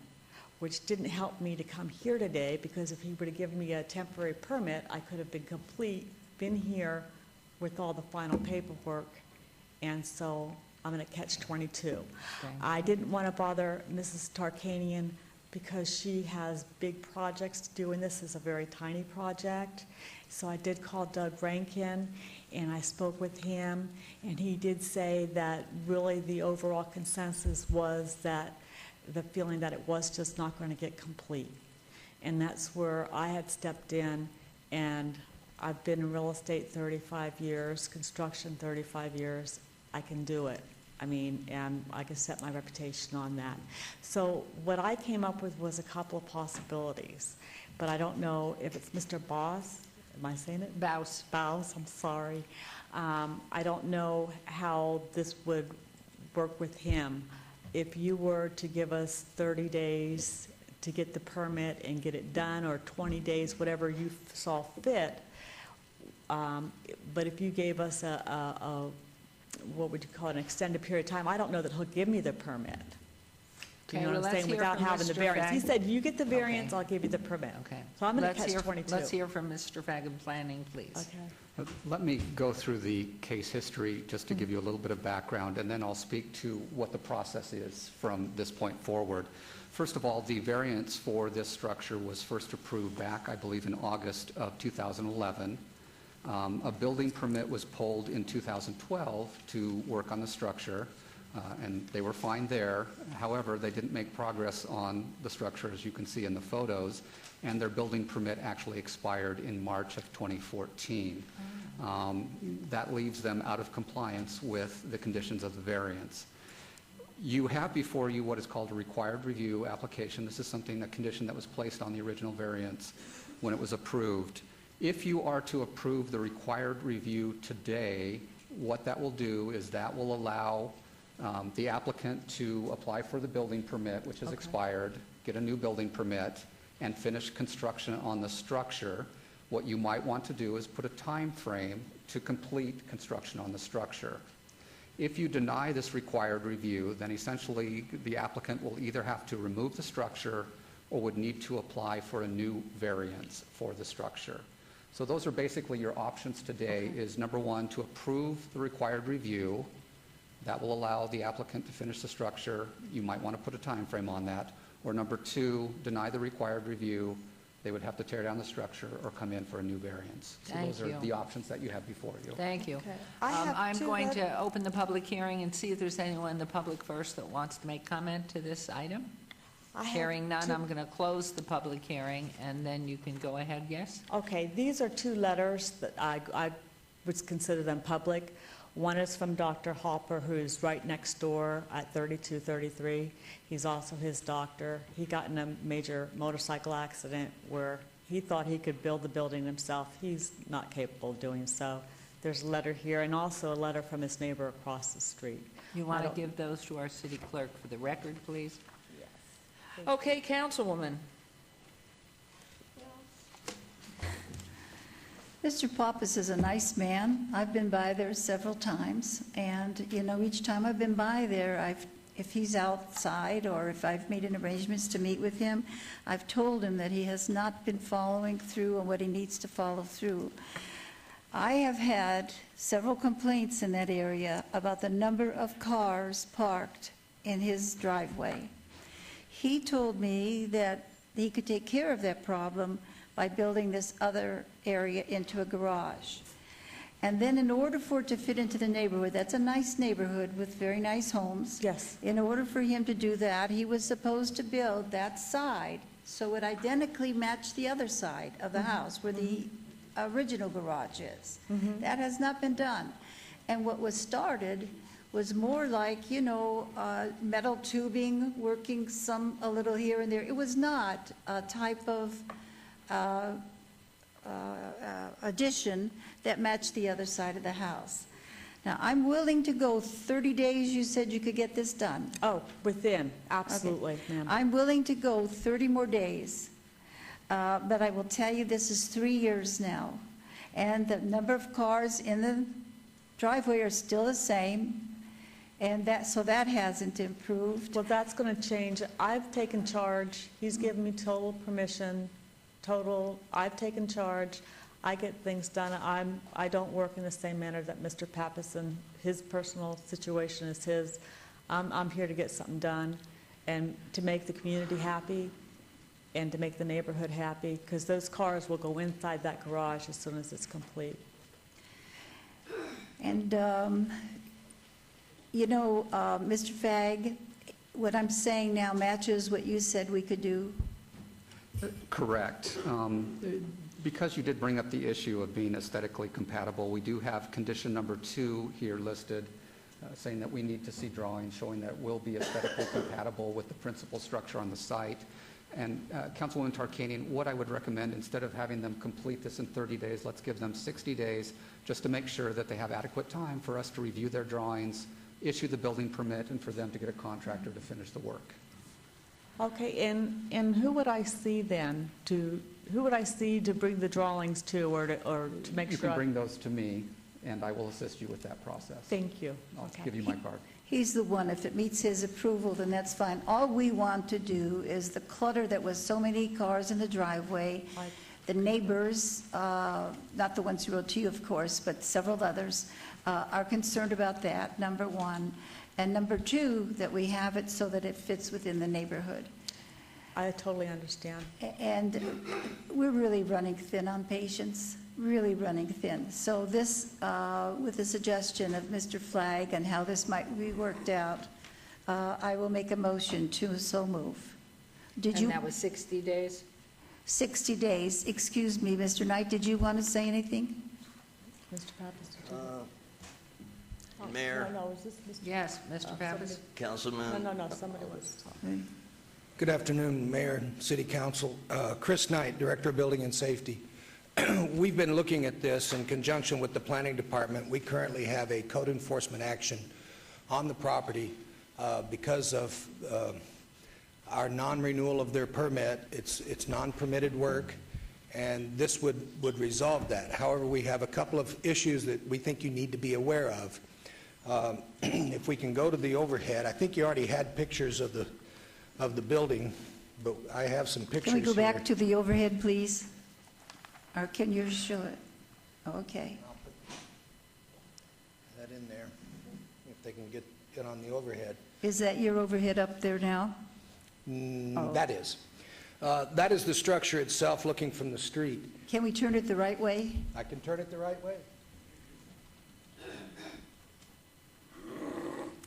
which didn't help me to come here today, because if he would have given me a temporary permit, I could have been here with all the final paperwork, and so I'm going to catch 22. I didn't want to bother Mrs. Tarkanian because she has big projects to do, and this is a very tiny project. So I did call Doug Rankin, and I spoke with him, and he did say that really the overall consensus was that the feeling that it was just not going to get complete. And that's where I had stepped in, and I've been in real estate 35 years, construction 35 years. I can do it. I mean, and I can set my reputation on that. So what I came up with was a couple of possibilities, but I don't know if it's Mr. Boss. Am I saying it? Bouse. Bouse, I'm sorry. I don't know how this would work with him. If you were to give us 30 days to get the permit and get it done, or 20 days, whatever you saw fit, but if you gave us what would you call it, an extended period of time, I don't know that he'll give me the permit. Do you know what I'm saying? Without having the variance. He said, you get the variance, I'll give you the permit. Okay. So I'm going to catch 22. Let's hear from Mr. Fagan Planning, please. Okay. Let me go through the case history just to give you a little bit of background, and then I'll speak to what the process is from this point forward. First of all, the variance for this structure was first approved back, I believe, in August of 2011. A building permit was pulled in 2012 to work on the structure, and they were fine there. However, they didn't make progress on the structure, as you can see in the photos, and their building permit actually expired in March of 2014. That leaves them out of compliance with the conditions of the variance. You have before you what is called a required review application. This is something, a condition that was placed on the original variance when it was approved. If you are to approve the required review today, what that will do is that will allow the applicant to apply for the building permit, which has expired, get a new building permit, and finish construction on the structure. What you might want to do is put a time frame to complete construction on the structure. If you deny this required review, then essentially the applicant will either have to remove the structure or would need to apply for a new variance for the structure. So those are basically your options today. Is number one, to approve the required review. That will allow the applicant to finish the structure. You might want to put a time frame on that. Or number two, deny the required review. They would have to tear down the structure or come in for a new variance. So those are the options that you have before you. Thank you. Okay. I'm going to open the public hearing and see if there's anyone in the public first that wants to make comment to this item. Hearing none, I'm going to close the public hearing, and then you can go ahead. Yes? Okay, these are two letters that I would consider them public. One is from Dr. Hopper, who's right next door at 3233. He's also his doctor. He got in a major motorcycle accident where he thought he could build the building himself. He's not capable of doing so. There's a letter here, and also a letter from his neighbor across the street. You want to give those to our city clerk for the record, please? Yes. Okay, Councilwoman. Mr. Pappas is a nice man. I've been by there several times, and, you know, each time I've been by there, if he's outside or if I've made an arrangements to meet with him, I've told him that he has not been following through on what he needs to follow through. I have had several complaints in that area about the number of cars parked in his driveway. He told me that he could take care of that problem by building this other area into a garage. And then in order for it to fit into the neighborhood, that's a nice neighborhood with very nice homes. Yes. In order for him to do that, he was supposed to build that side so it identically matched the other side of the house where the original garage is. That has not been done. And what was started was more like, you know, metal tubing, working a little here and there. It was not a type of addition that matched the other side of the house. Now, I'm willing to go 30 days. You said you could get this done. Oh, within, absolutely, ma'am. I'm willing to go 30 more days, but I will tell you this is 3 years now, and the number of cars in the driveway are still the same, and so that hasn't improved. Well, that's going to change. I've taken charge. He's given me total permission, I've taken charge. I get things done. I don't work in the same manner that Mr. Pappas, and his personal situation is his. I'm here to get something done and to make the community happy and to make the neighborhood happy, because those cars will go inside that garage as soon as it's complete. And, you know, Mr. Fagg, what I'm saying now matches what you said we could do. Correct. Because you did bring up the issue of being aesthetically compatible, we do have condition number 2 here listed, saying that we need to see drawings showing that it will be aesthetically compatible with the principal structure on the site. And Councilwoman Tarkanian, what I would recommend, instead of having them complete this in 30 days, let's give them 60 days just to make sure that they have adequate time for us to review their drawings, issue the building permit, and for them to get a contractor to finish the work. Okay, and who would I see then who would I see to bring the drawings to, or to make You sure? can bring those to me, and I will assist you with that process. Thank you. I'll Okay. give you my card. He's the one. If it meets his approval, then that's fine. All we want to do is the clutter that was so many cars in the driveway, the neighbors, not the ones who wrote to you, of course, but several others, are concerned about that, number one. And number two, that we have it so that it fits within the neighborhood. I totally understand. And we're really running thin on patience, really running thin. So this, with the suggestion of Mr. Flagg and how this might be worked out, I will make a motion to so move. Did you? And that was 60 days? 60 days. Excuse me, Mr. Knight, did you want to say anything? Mr. Pappas, did you? Mayor. No, is this Mr. Yes, Mr. Pappas? Councilman. No, somebody was talking. Good afternoon, Mayor and City Council. Chris Knight, Director of Building and Safety. We've been looking at this in conjunction with the Planning Department. We currently have a code enforcement action on the property because of our non-renewal of their permit. It's non-permitted work, and this would resolve that. However, we have a couple of issues that we think you need to be aware of. If we can go to the overhead, I think you already had pictures of the building, but I have some pictures Can we go back here. to the overhead, please? Or can you show it? Okay. I'll put that in there, if they can get on the overhead. Is that your overhead up there now? Oh. That is. That is the structure itself looking from the street. Can we turn it the right way? I can turn it the right way.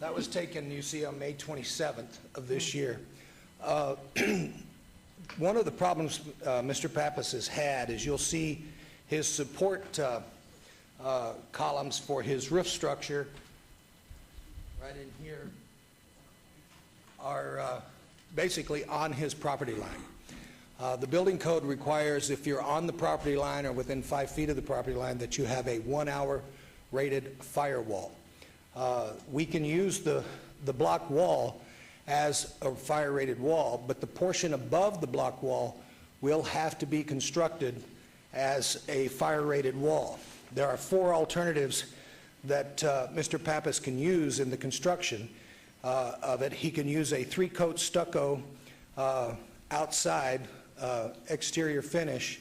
That was taken, you see, on May 27th of this year. One of the problems Mr. Pappas has had is you'll see his support columns for his roof structure right in here are basically on his property line. The building code requires if you're on the property line or within 5 feet of the property line that you have a 1-hour rated firewall. We can use the block wall as a fire-rated wall, but the portion above the block wall will have to be constructed as a fire-rated wall. There are 4 alternatives that Mr. Pappas can use in the construction of it. He can use a 3-coat stucco outside exterior finish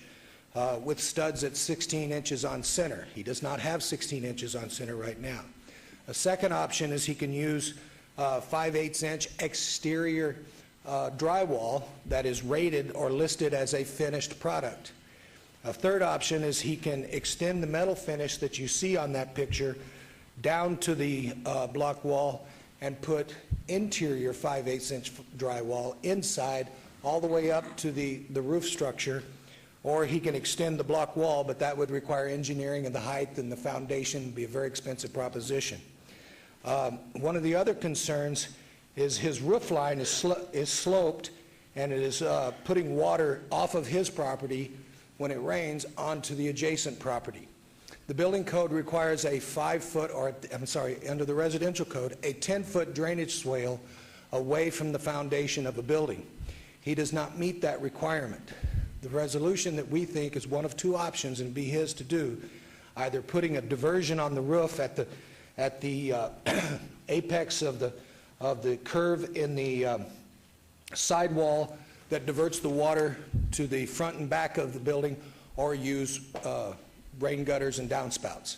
with studs at 16 inches on center. He does not have 16 inches on center right now. A second option is he can use 5/8-inch exterior drywall that is rated or listed as a finished product. A third option is he can extend the metal finish that you see on that picture down to the block wall and put interior 5/8-inch drywall inside all the way up to the roof structure, or he can extend the block wall, but that would require engineering and the height and the foundation would be a very expensive proposition. One of the other concerns is his roof line is sloped, and it is putting water off of his property when it rains onto the adjacent property. The building code requires a 5-foot, or I'm sorry, under the residential code, a 10-foot drainage swale away from the foundation of a building. He does not meet that requirement. The resolution that we think is one of 2 options and be his to do, either putting a diversion on the roof at the apex of the curve in the sidewall that diverts the water to the front and back of the building, or use rain gutters and downspouts.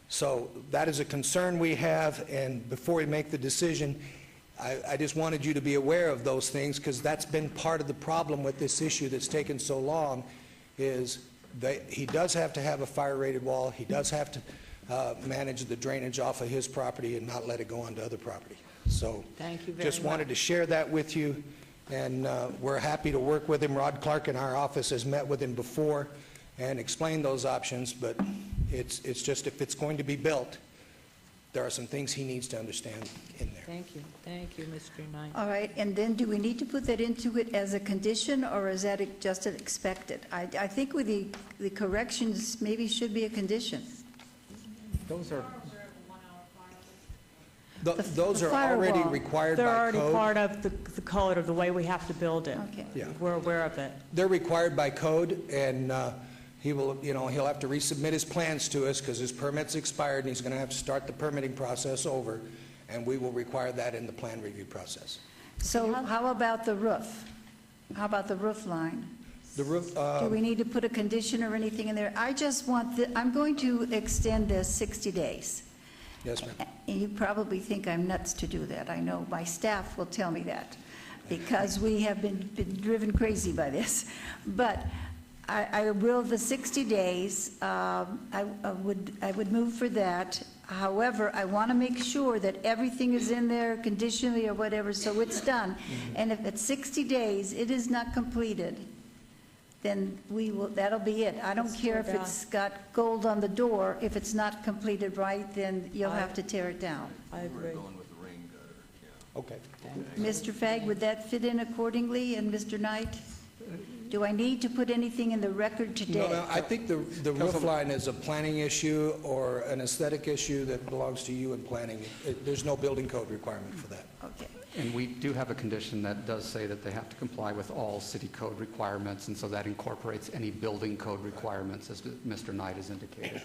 So that is a concern we have, and before we make the decision, I just wanted you to be aware of those things, because that's been part of the problem with this issue that's taken so long, is that he does have to have a fire-rated wall. He does have to manage the drainage off of his property and not let it go onto other property. So Thank you very just wanted to share that with you, and we're happy to work with him. Rod Clark in our office has met with him before and explained those options, but it's just, if it's going to be built, there are some things he needs to understand in there. Thank you. Thank you, Mr. Knight. All right, and then do we need to put that into it as a condition, or is that just expected? I think with the corrections, maybe should be a condition. Those are, Those are already firewall. required by They're already code. part of the code of the way we have to build it. Okay. Yeah. We're aware of it. They're required by code, and he will, he'll have to resubmit his plans to us because his permit's expired, and he's going to have to start the permitting process over, and we will require that in the plan review process. So how about the roof? How about the roof line? The roof, Do we need to put a condition or anything in there? I just want, I'm going to extend this 60 days. yes, ma'am. And you probably think I'm nuts to do that. I know my staff will tell me that, because we have been driven crazy by this. But I will, the 60 days, I would move for that. However, I want to make sure that everything is in there conditionally or whatever, so it's done. And if at 60 days it is not completed, then we will, that'll be it. I don't care if it's got gold on the door. If it's not completed right, then you'll have to tear it down. I agree. Okay. Mr. Fagg, would that fit in accordingly? And Mr. Knight? Do I need to put anything in the record today? No, I think the roof line is a planning issue or an aesthetic issue that belongs to you in planning. There's no building code requirement for that. Okay. And we do have a condition that does say that they have to comply with all city code requirements, and so that incorporates any building code requirements, as Mr. Knight has indicated.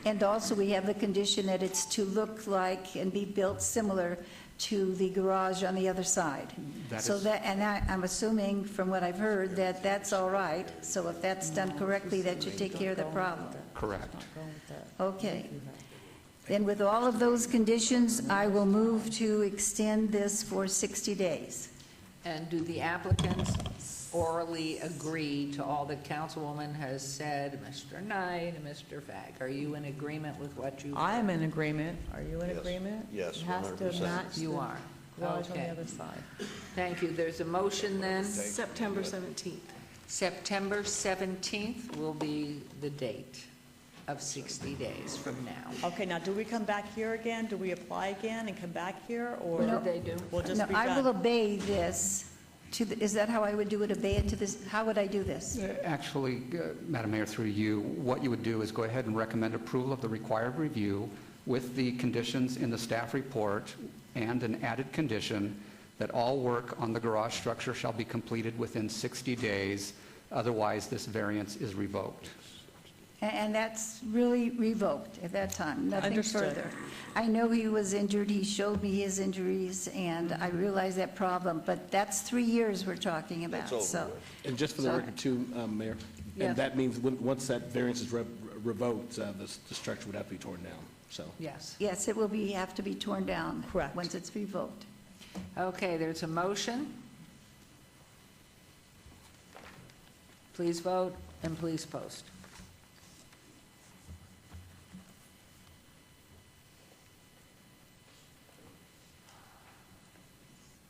And also, we have the condition that it's to look like and be built similar to the garage on the other side. So that, and I'm assuming from what I've heard that that's all right. So if that's done correctly, that should take care of the problem. Correct. Okay. Then with all of those conditions, I will move to extend this for 60 days. And do the applicants orally agree to all that Councilwoman has said, Mr. Knight and Mr. Fagg? Are you in agreement with what you? I am in agreement. Are you in agreement? Yes, It has to 100%. match You the are. garage on Okay. the other side. Thank you. There's a motion then. September 17th. September 17th will be the date of 60 days from now. Okay, now, do we come back here again? Do we apply again and come back here, or? What did they do? We'll just No, be I will done? obey this to, is that how I would do it, obey it to this? How would I do this? Actually, Madam Mayor, through you, what you would do is go ahead and recommend approval of the required review with the conditions in the staff report, and an added condition that all work on the garage structure shall be completed within 60 days. Otherwise, this variance is revoked. And that's really revoked at that time, nothing Understood. further. I know he was injured, he showed me his injuries, and I realize that problem, but that's 3 years we're talking about, so. And just for the So- record too, Mayor, Yeah. and that means once that variance is revoked, the structure would have to be torn down, so. Yes. Yes, it will have to be torn down. Correct. Once it's revoked. Okay, there's a motion. Please vote and please post.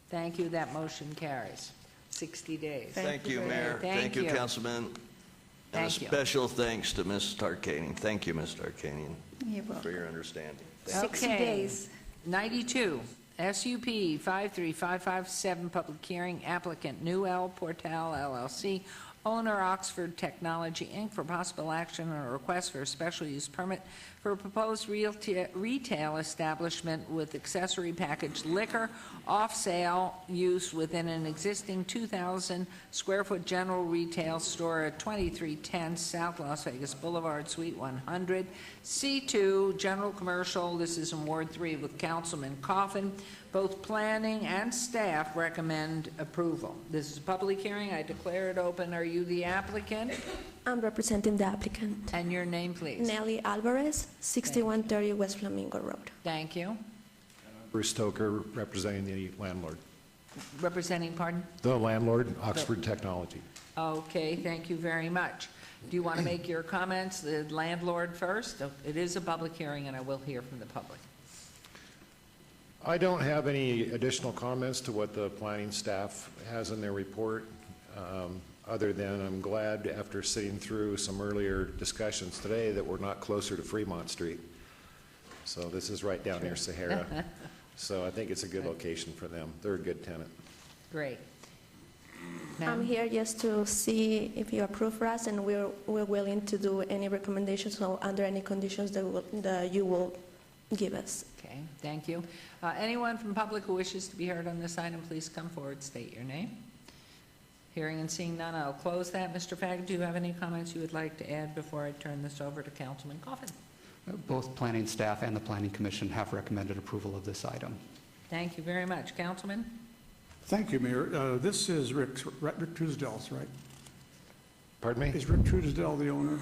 Thank you, that motion carries. 60 days. Thank you, Mayor. Thank you, you. Councilman. And a Thank you. special thanks to Ms. Tarkanian. Thank you, Ms. Tarkanian, You're welcome. for your understanding. 60 Okay. days. 92, SUP 53557, public hearing, applicant New L Portal LLC, owner Oxford Technology, Inc., for possible action on a request for a special use permit for a proposed retail establishment with accessory packaged liquor, off-sale use within an existing 2,000 square foot general retail store at 2310 South Las Vegas Boulevard, Suite 100, C2, general commercial. This is in Ward 3 with Councilman Coffin. Both planning and staff recommend approval. This is a public hearing. I declare it open. Are you the applicant? I'm representing the applicant. And your name, please. Nelly Alvarez, 6130 West Flamingo Road. Thank you. Bruce Stoker, representing the landlord. Representing, pardon? The landlord, Oxford Technology. Okay, thank you very much. Do you want to make your comments, the landlord first? It is a public hearing, and I will hear from the public. I don't have any additional comments to what the planning staff has in their report, other than I'm glad after sitting through some earlier discussions today that we're not closer to Fremont Street. So this is right down near Sahara. So I think it's a good location for them. They're a good tenant. Great. I'm here just to see if you approve for us, and we're willing to do any recommendations or under any conditions that you will give us. Okay, thank you. Anyone from public who wishes to be heard on this item, please come forward, state your name. Hearing and seeing none, I'll close that. Mr. Fagan, do you have any comments you would like to add before I turn this over to Councilman Coffin? Both planning staff and the planning commission have recommended approval of this item. Thank you very much. Councilman? Thank you, Mayor. This is Rick Truesdell's, right? Pardon me? Is Rick Truesdell the owner?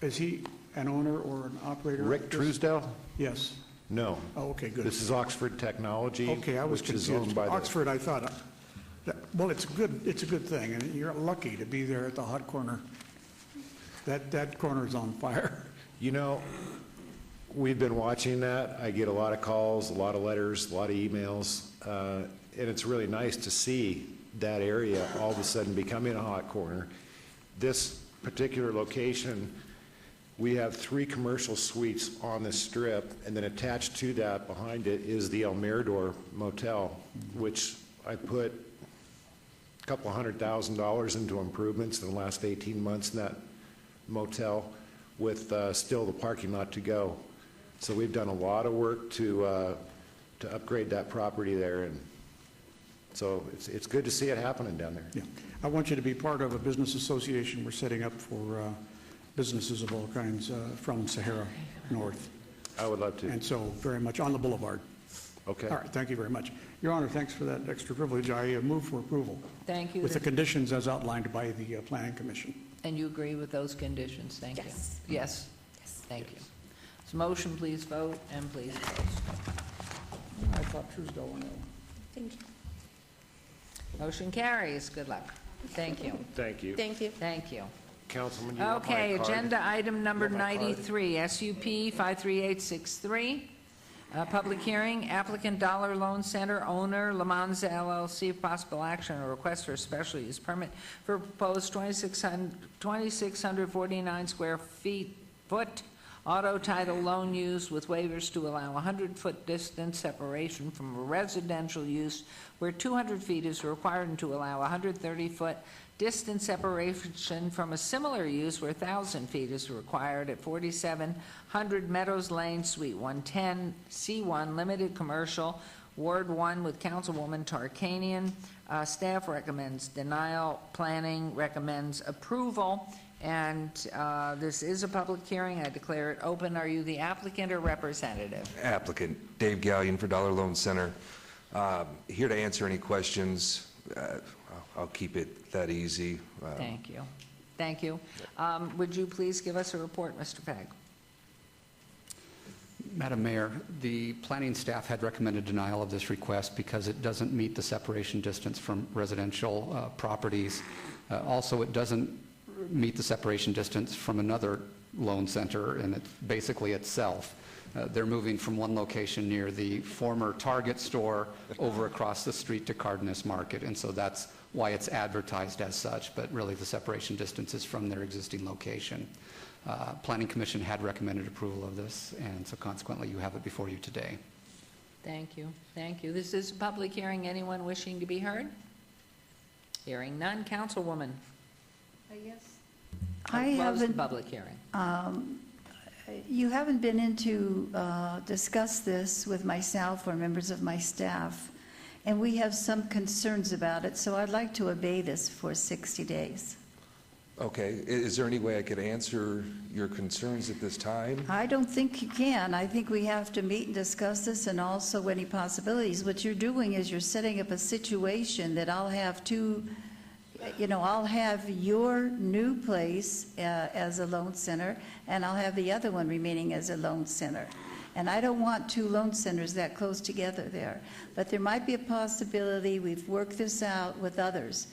Is he an owner or an operator? Rick Truesdell? Yes. No. Oh, okay, good. This is Oxford Technology, Okay, I was which is confused. owned by the... Oxford, I thought, well, it's a good thing, and you're lucky to be there at the hot corner. That corner's on fire. You know, we've been watching that. I get a lot of calls, a lot of letters, a lot of emails, and it's really nice to see that area all of a sudden becoming a hot corner. This particular location, we have 3 commercial suites on the strip, and then attached to that, behind it, is the El Mirador Motel, which I put a couple $100,000 into improvements in the last 18 months in that motel, with still the parking lot to go. So we've done a lot of work to upgrade that property there, and so it's good to see it happening down there. Yeah. I want you to be part of a business association we're setting up for businesses of all kinds from Sahara North. I would love to. And so very much on the boulevard. Okay. All right, thank you very much. Your Honor, thanks for that extra privilege. I move for approval. Thank you. With the conditions as outlined by the Planning Commission. And you agree with those conditions? Thank you. Yes. Yes? Yes. Thank you. So motion, please vote, and please post. I thought Truesdell went out. Thank you. Motion carries. Good luck. Thank you. Thank you. Thank you. Thank you. Councilman, you want my Okay, card? agenda item number You want my card? 93, SUP 53863. Public hearing, applicant Dollar Loan Center, owner Lamanza LLC, possible action or request for a special use permit for proposed 2,649 square foot auto title loan use with waivers to allow 100-foot distance separation from a residential use where 200 feet is required, and to allow 130-foot distance separation from a similar use where 1,000 feet is required at 4700 Meadows Lane, Suite 110, C1, Limited Commercial, Ward 1 with Councilwoman Tarkanian. Staff recommends denial. Planning recommends approval. And this is a public hearing. I declare it open. Are you the applicant or representative? Applicant, Dave Gallion for Dollar Loan Center. Here to answer any questions. I'll keep it that easy. Thank you. Thank you. Would you please give us a report, Mr. Pegg? Madam Mayor, the planning staff had recommended denial of this request because it doesn't meet the separation distance from residential properties. Also, it doesn't meet the separation distance from another loan center, and it's basically itself. They're moving from one location near the former Target store over across the street to Cardenas Market, and so that's why it's advertised as such, but really the separation distance is from their existing location. Planning Commission had recommended approval of this, and so consequently you have it before you today. Thank you. Thank you. This is a public hearing. Anyone wishing to be heard? Hearing none. Councilwoman. I Close the haven't, public hearing. you haven't been in to discuss this with myself or members of my staff, and we have some concerns about it, so I'd like to obey this for 60 days. Okay, is there any way I could answer your concerns at this time? I don't think you can. I think we have to meet and discuss this and also any possibilities. What you're doing is you're setting up a situation that I'll have two, I'll have your new place as a loan center, and I'll have the other one remaining as a loan center. And I don't want two loan centers that close together there. But there might be a possibility, we've worked this out with others,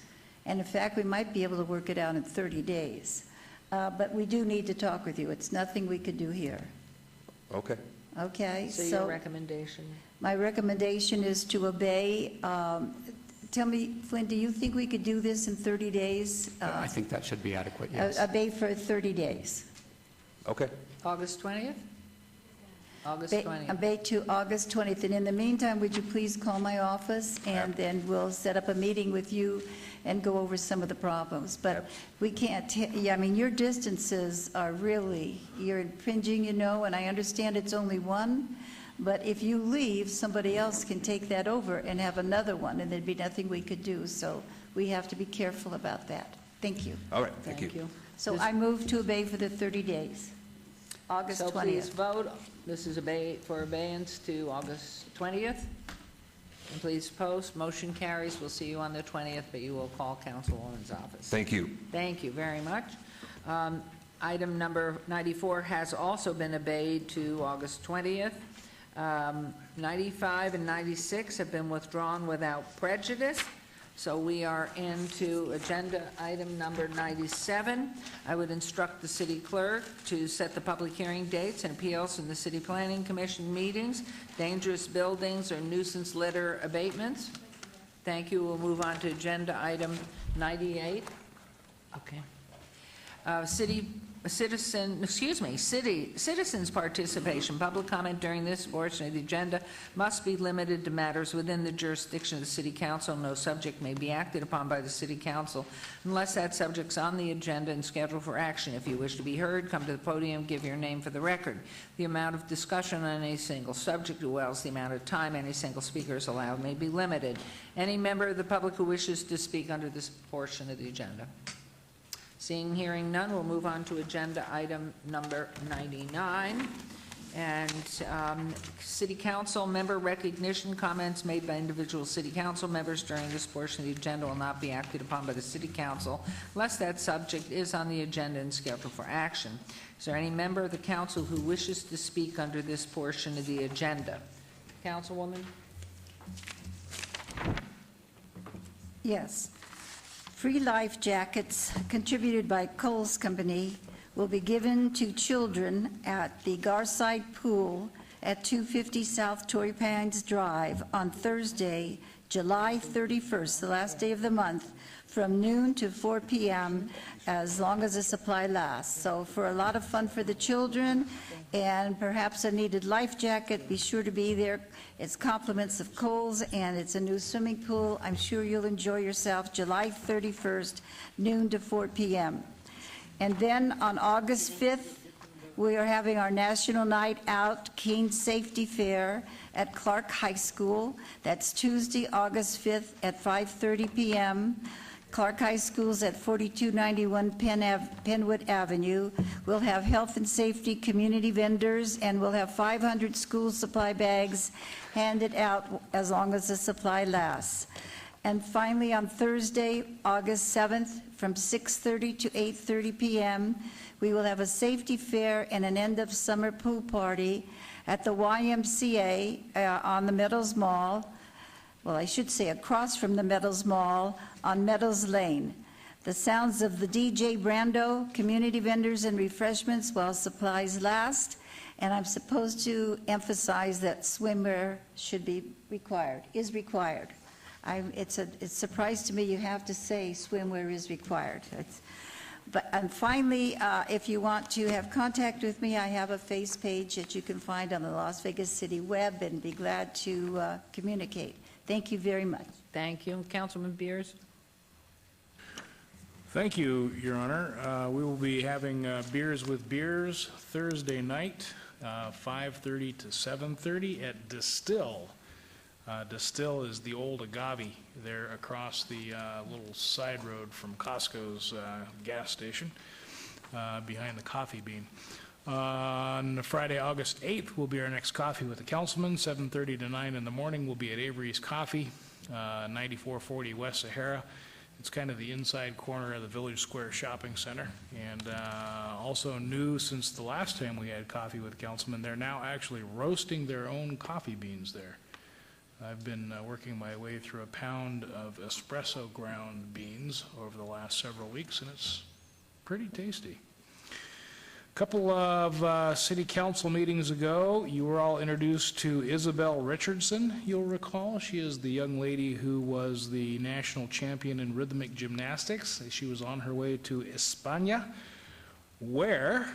and in fact, we might be able to work it out in 30 days. But we do need to talk with you. It's nothing we could do here. Okay. Okay? So your recommendation? My recommendation is to obey. Tell me, Flynn, do you think we could do this in 30 days? I think that should be adequate, yes. Obey for 30 days. Okay. August 20th? August 20th. Obey to August 20th. And in the meantime, would you please call my office, and then we'll set up a meeting with you and go over some of the problems. But we can't, your distances are really, you're infringing, and I understand it's only one, but if you leave, somebody else can take that over and have another one, and there'd be nothing we could do. So we have to be careful about that. Thank you. All right, thank you. So I move to obey for the 30 days, August 20th. So please vote. This is for abeyance to August 20th. And please post. Motion carries. We'll see you on the 20th, but you will call Councilwoman's office. Thank you. Thank you very much. Item number 94 has also been obeyed to August 20th. 95 and 96 have been withdrawn without prejudice. So we are into agenda item number 97. I would instruct the city clerk to set the public hearing dates and appeals in the City Planning Commission meetings, dangerous buildings or nuisance litter abatements. Thank you. We'll move on to agenda item 98. Okay. Citizens' participation. Public comment during this portion of the agenda must be limited to matters within the jurisdiction of the City Council. No subject may be acted upon by the City Council unless that subject's on the agenda and scheduled for action. If you wish to be heard, come to the podium, give your name for the record. The amount of discussion on any single subject, as well as the amount of time any single speaker is allowed, may be limited. Any member of the public who wishes to speak under this portion of the agenda? Seeing, hearing none, we'll move on to agenda item number 99. And City Council member recognition. Comments made by individual City Council members during this portion of the agenda will not be acted upon by the City Council unless that subject is on the agenda and scheduled for action. Is there any member of the Council who wishes to speak under this portion of the agenda? Councilwoman? Yes. Free life jackets contributed by Kohl's Company will be given to children at the Garside Pool at 250 South Torrey Pines Drive on Thursday, July 31st, the last day of the month, from noon to 4 p.m. as long as the supply lasts. So for a lot of fun for the children and perhaps a needed life jacket, be sure to be there. It's compliments of Kohl's, and it's a new swimming pool. I'm sure you'll enjoy yourself. July 31st, noon to 4 p.m. And then on August 5th, we are having our National Night Out King Safety Fair at Clark High School. That's Tuesday, August 5th at 5:30 p.m. Clark High School's at 4291 Penwood Avenue. We'll have health and safety community vendors, and we'll have 500 school supply bags handed out as long as the supply lasts. And finally, on Thursday, August 7th, from 6:30 to 8:30 p.m., we will have a safety fair and an end-of-summer pool party at the YMCA on the Meadows Mall. Well, I should say across from the Meadows Mall on Meadows Lane. The sounds of the DJ Brando, community vendors and refreshments while supplies last. And I'm supposed to emphasize that swimwear should be required, is required. It's a surprise to me you have to say swimwear is required. And finally, if you want to have contact with me, I have a face page that you can find on the Las Vegas City web, and be glad to communicate. Thank you very much. Thank you. Councilman Beers? Thank you, Your Honor. We will be having Beers with Beers Thursday night, 5:30 to 7:30 at Distill. Distill is the old Agave there across the little side road from Costco's gas station behind the Coffee Bean. On Friday, August 8th, will be our next Coffee with the Councilman. 7:30 to 9 in the morning. We'll be at Avery's Coffee, 9440 West Sahara. It's kind of the inside corner of the Village Square Shopping Center. And also new since the last time we had Coffee with the Councilman, they're now actually roasting their own coffee beans there. I've been working my way through a pound of espresso ground beans over the last several weeks, and it's pretty tasty. A couple of city council meetings ago, you were all introduced to Isabel Richardson, you'll recall. She is the young lady who was the national champion in rhythmic gymnastics. She was on her way to España, where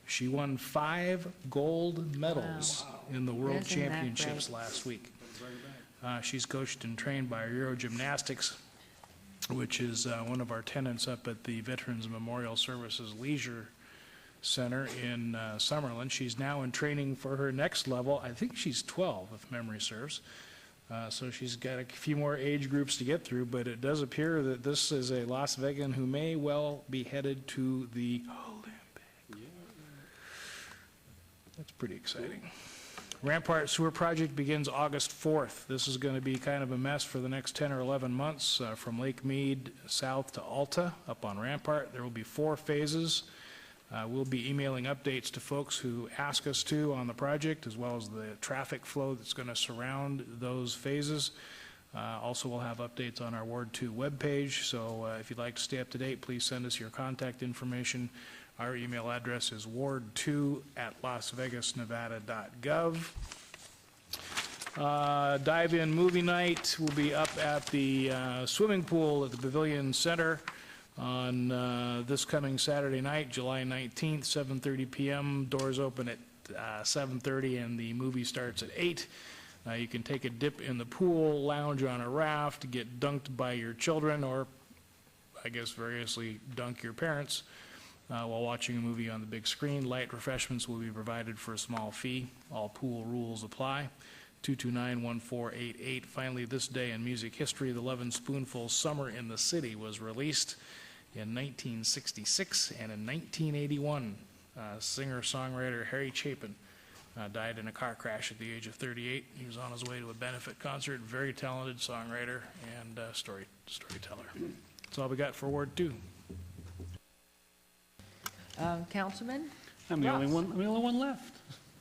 she won 5 gold medals in the World Championships last week. She's coached and trained by Euro Gymnastics, which is one of our tenants up at the Veterans Memorial Services Leisure Center in Summerlin. She's now in training for her next level. I think she's 12, if memory serves. So she's got a few more age groups to get through, but it does appear that this is a Las Vegan who may well be headed to the Olympics. That's pretty exciting. Rampart Sewer Project begins August 4th. This is going to be kind of a mess for the next 10 or 11 months from Lake Mead south to Alta up on Rampart. There will be 4 phases. We'll be emailing updates to folks who ask us to on the project, as well as the traffic flow that's going to surround those phases. Also, we'll have updates on our Ward 2 webpage, so if you'd like to stay up to date, please send us your contact information. Our email address is ward2@lasvegasnevada.gov. Dive-in movie night will be up at the swimming pool at the Pavilion Center on this coming Saturday night, July 19th, 7:30 p.m. Doors open at 7:30 and the movie starts at 8. You can take a dip in the pool, lounge on a raft, get dunked by your children, or I guess variously dunk your parents while watching a movie on the big screen. Light refreshments will be provided for a small fee. All pool rules apply. 229-1488. Finally, this day in music history, the Lovin' Spoonful Summer in the City was released in 1966, and in 1981, singer-songwriter Harry Chapin died in a car crash at the age of 38. He was on his way to a benefit concert. Very talented songwriter and storyteller. That's all we got for Ward 2. Councilman? I'm the only one left.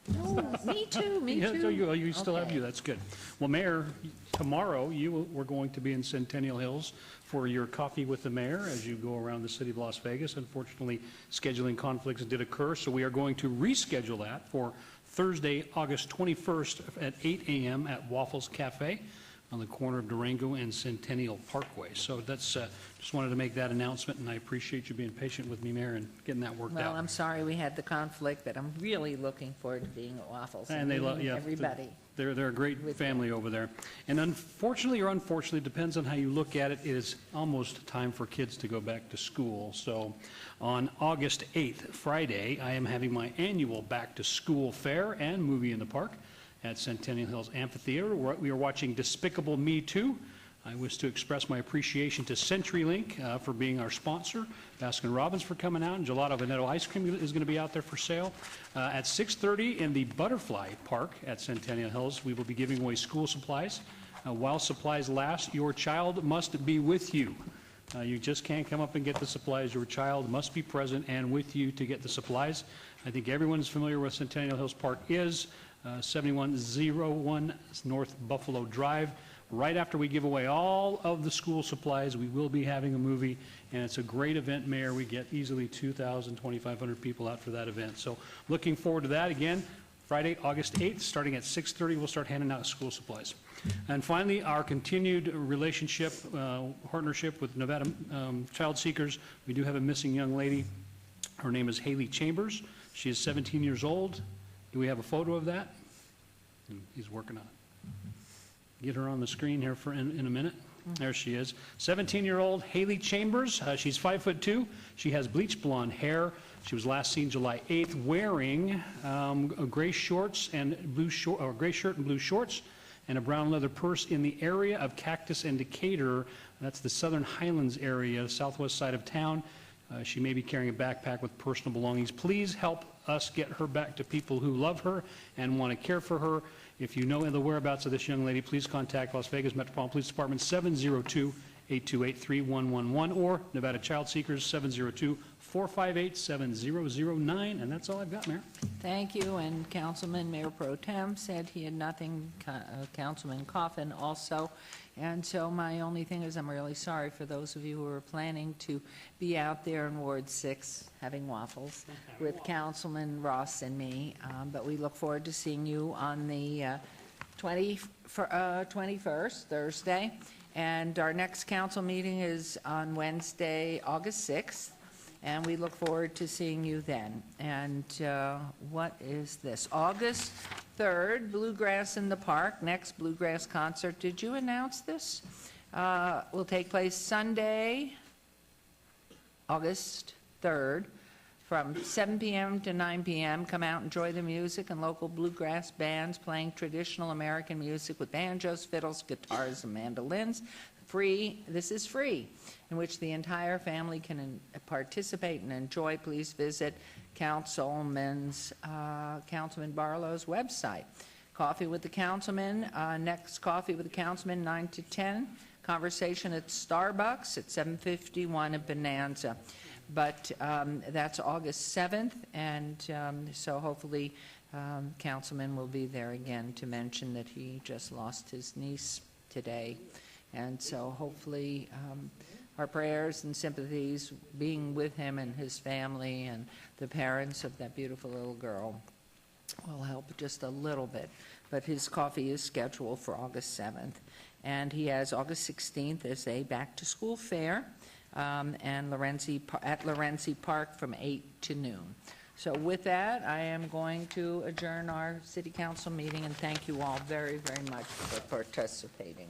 No, me too, me Yeah, too. so you still have Okay. you, that's good. Well, Mayor, tomorrow we're going to be in Centennial Hills for your Coffee with the Mayor as you go around the city of Las Vegas. Unfortunately, scheduling conflicts did occur, so we are going to reschedule that for Thursday, August 21st at 8 a.m. at Waffles Cafe on the corner of Durango and Centennial Parkway. So that's, just wanted to make that announcement, and I appreciate you being patient with me, Mayor, and getting that worked out. Well, I'm sorry we had the conflict, but I'm really looking forward to being at Waffles And they love, meeting yeah. everybody. They're a great family over there. And unfortunately or unfortunately, depends on how you look at it, it is almost time for kids to go back to school. So on August 8th, Friday, I am having my annual back to school fair and movie in the park at Centennial Hills Amphitheater. We are watching Despicable Me 2. I wish to express my appreciation to CenturyLink for being our sponsor, Baskin-Robbins for coming out, and Gelato Veneto Ice Cream is going to be out there for sale. At 6:30 in the Butterfly Park at Centennial Hills, we will be giving away school supplies. While supplies last, your child must be with you. You just can't come up and get the supplies. Your child must be present and with you to get the supplies. I think everyone is familiar with Centennial Hills Park is 7101 North Buffalo Drive. Right after we give away all of the school supplies, we will be having a movie, and it's a great event, Mayor. We get easily 2,000, 2,500 people out for that event. So looking forward to that. Again, Friday, August 8th, starting at 6:30, we'll start handing out school supplies. And finally, our continued relationship, partnership with Nevada Child Seekers. We do have a missing young lady. Her name is Haley Chambers. She is 17 years old. Do we have a photo of that? He's working on it. Get her on the screen here in a minute. There she is. 17-year-old Haley Chambers. She's 5'2". She has bleached blonde hair. She was last seen July 8th wearing a gray shorts and or gray shirt and blue shorts and a brown leather purse in the area of Cactus and Decatur. That's the Southern Highlands area, southwest side of town. She may be carrying a backpack with personal belongings. Please help us get her back to people who love her and want to care for her. If you know the whereabouts of this young lady, please contact Las Vegas Metropolitan Police Department 702-828-3111 or Nevada Child Seekers 702-458-7009. And that's all I've got, Mayor. Thank you. And Councilman Mayor Pro Tem said he had nothing. Councilman Coffin also. And so my only thing is I'm really sorry for those of you who are planning to be out there in Ward 6 having waffles with Councilman Ross and me. But we look forward to seeing you on the 21st, Thursday. And our next council meeting is on Wednesday, August 6th. And we look forward to seeing you then. And what is this? August 3rd, Bluegrass in the Park, next Bluegrass concert. Did you announce this? Will take place Sunday, August 3rd, from 7 p.m. to 9 p.m. Come out, enjoy the music and local bluegrass bands playing traditional American music with banjos, fiddles, guitars, and mandolins. This is free, in which the entire family can participate and enjoy. Please visit Councilman Barlow's website. Coffee with the Councilman, next Coffee with the Councilman, 9 to 10. Conversation at Starbucks at 751 at Bonanza. But that's August 7th, and so hopefully Councilman will be there again to mention that he just lost his niece today. And so hopefully our prayers and sympathies being with him and his family and the parents of that beautiful little girl will help just a little bit. But his coffee is scheduled for August 7th. And he has August 16th as a back-to-school fair and at Lorenzi Park from 8 to noon. So with that, I am going to adjourn our city council meeting and thank you all very, very much for participating.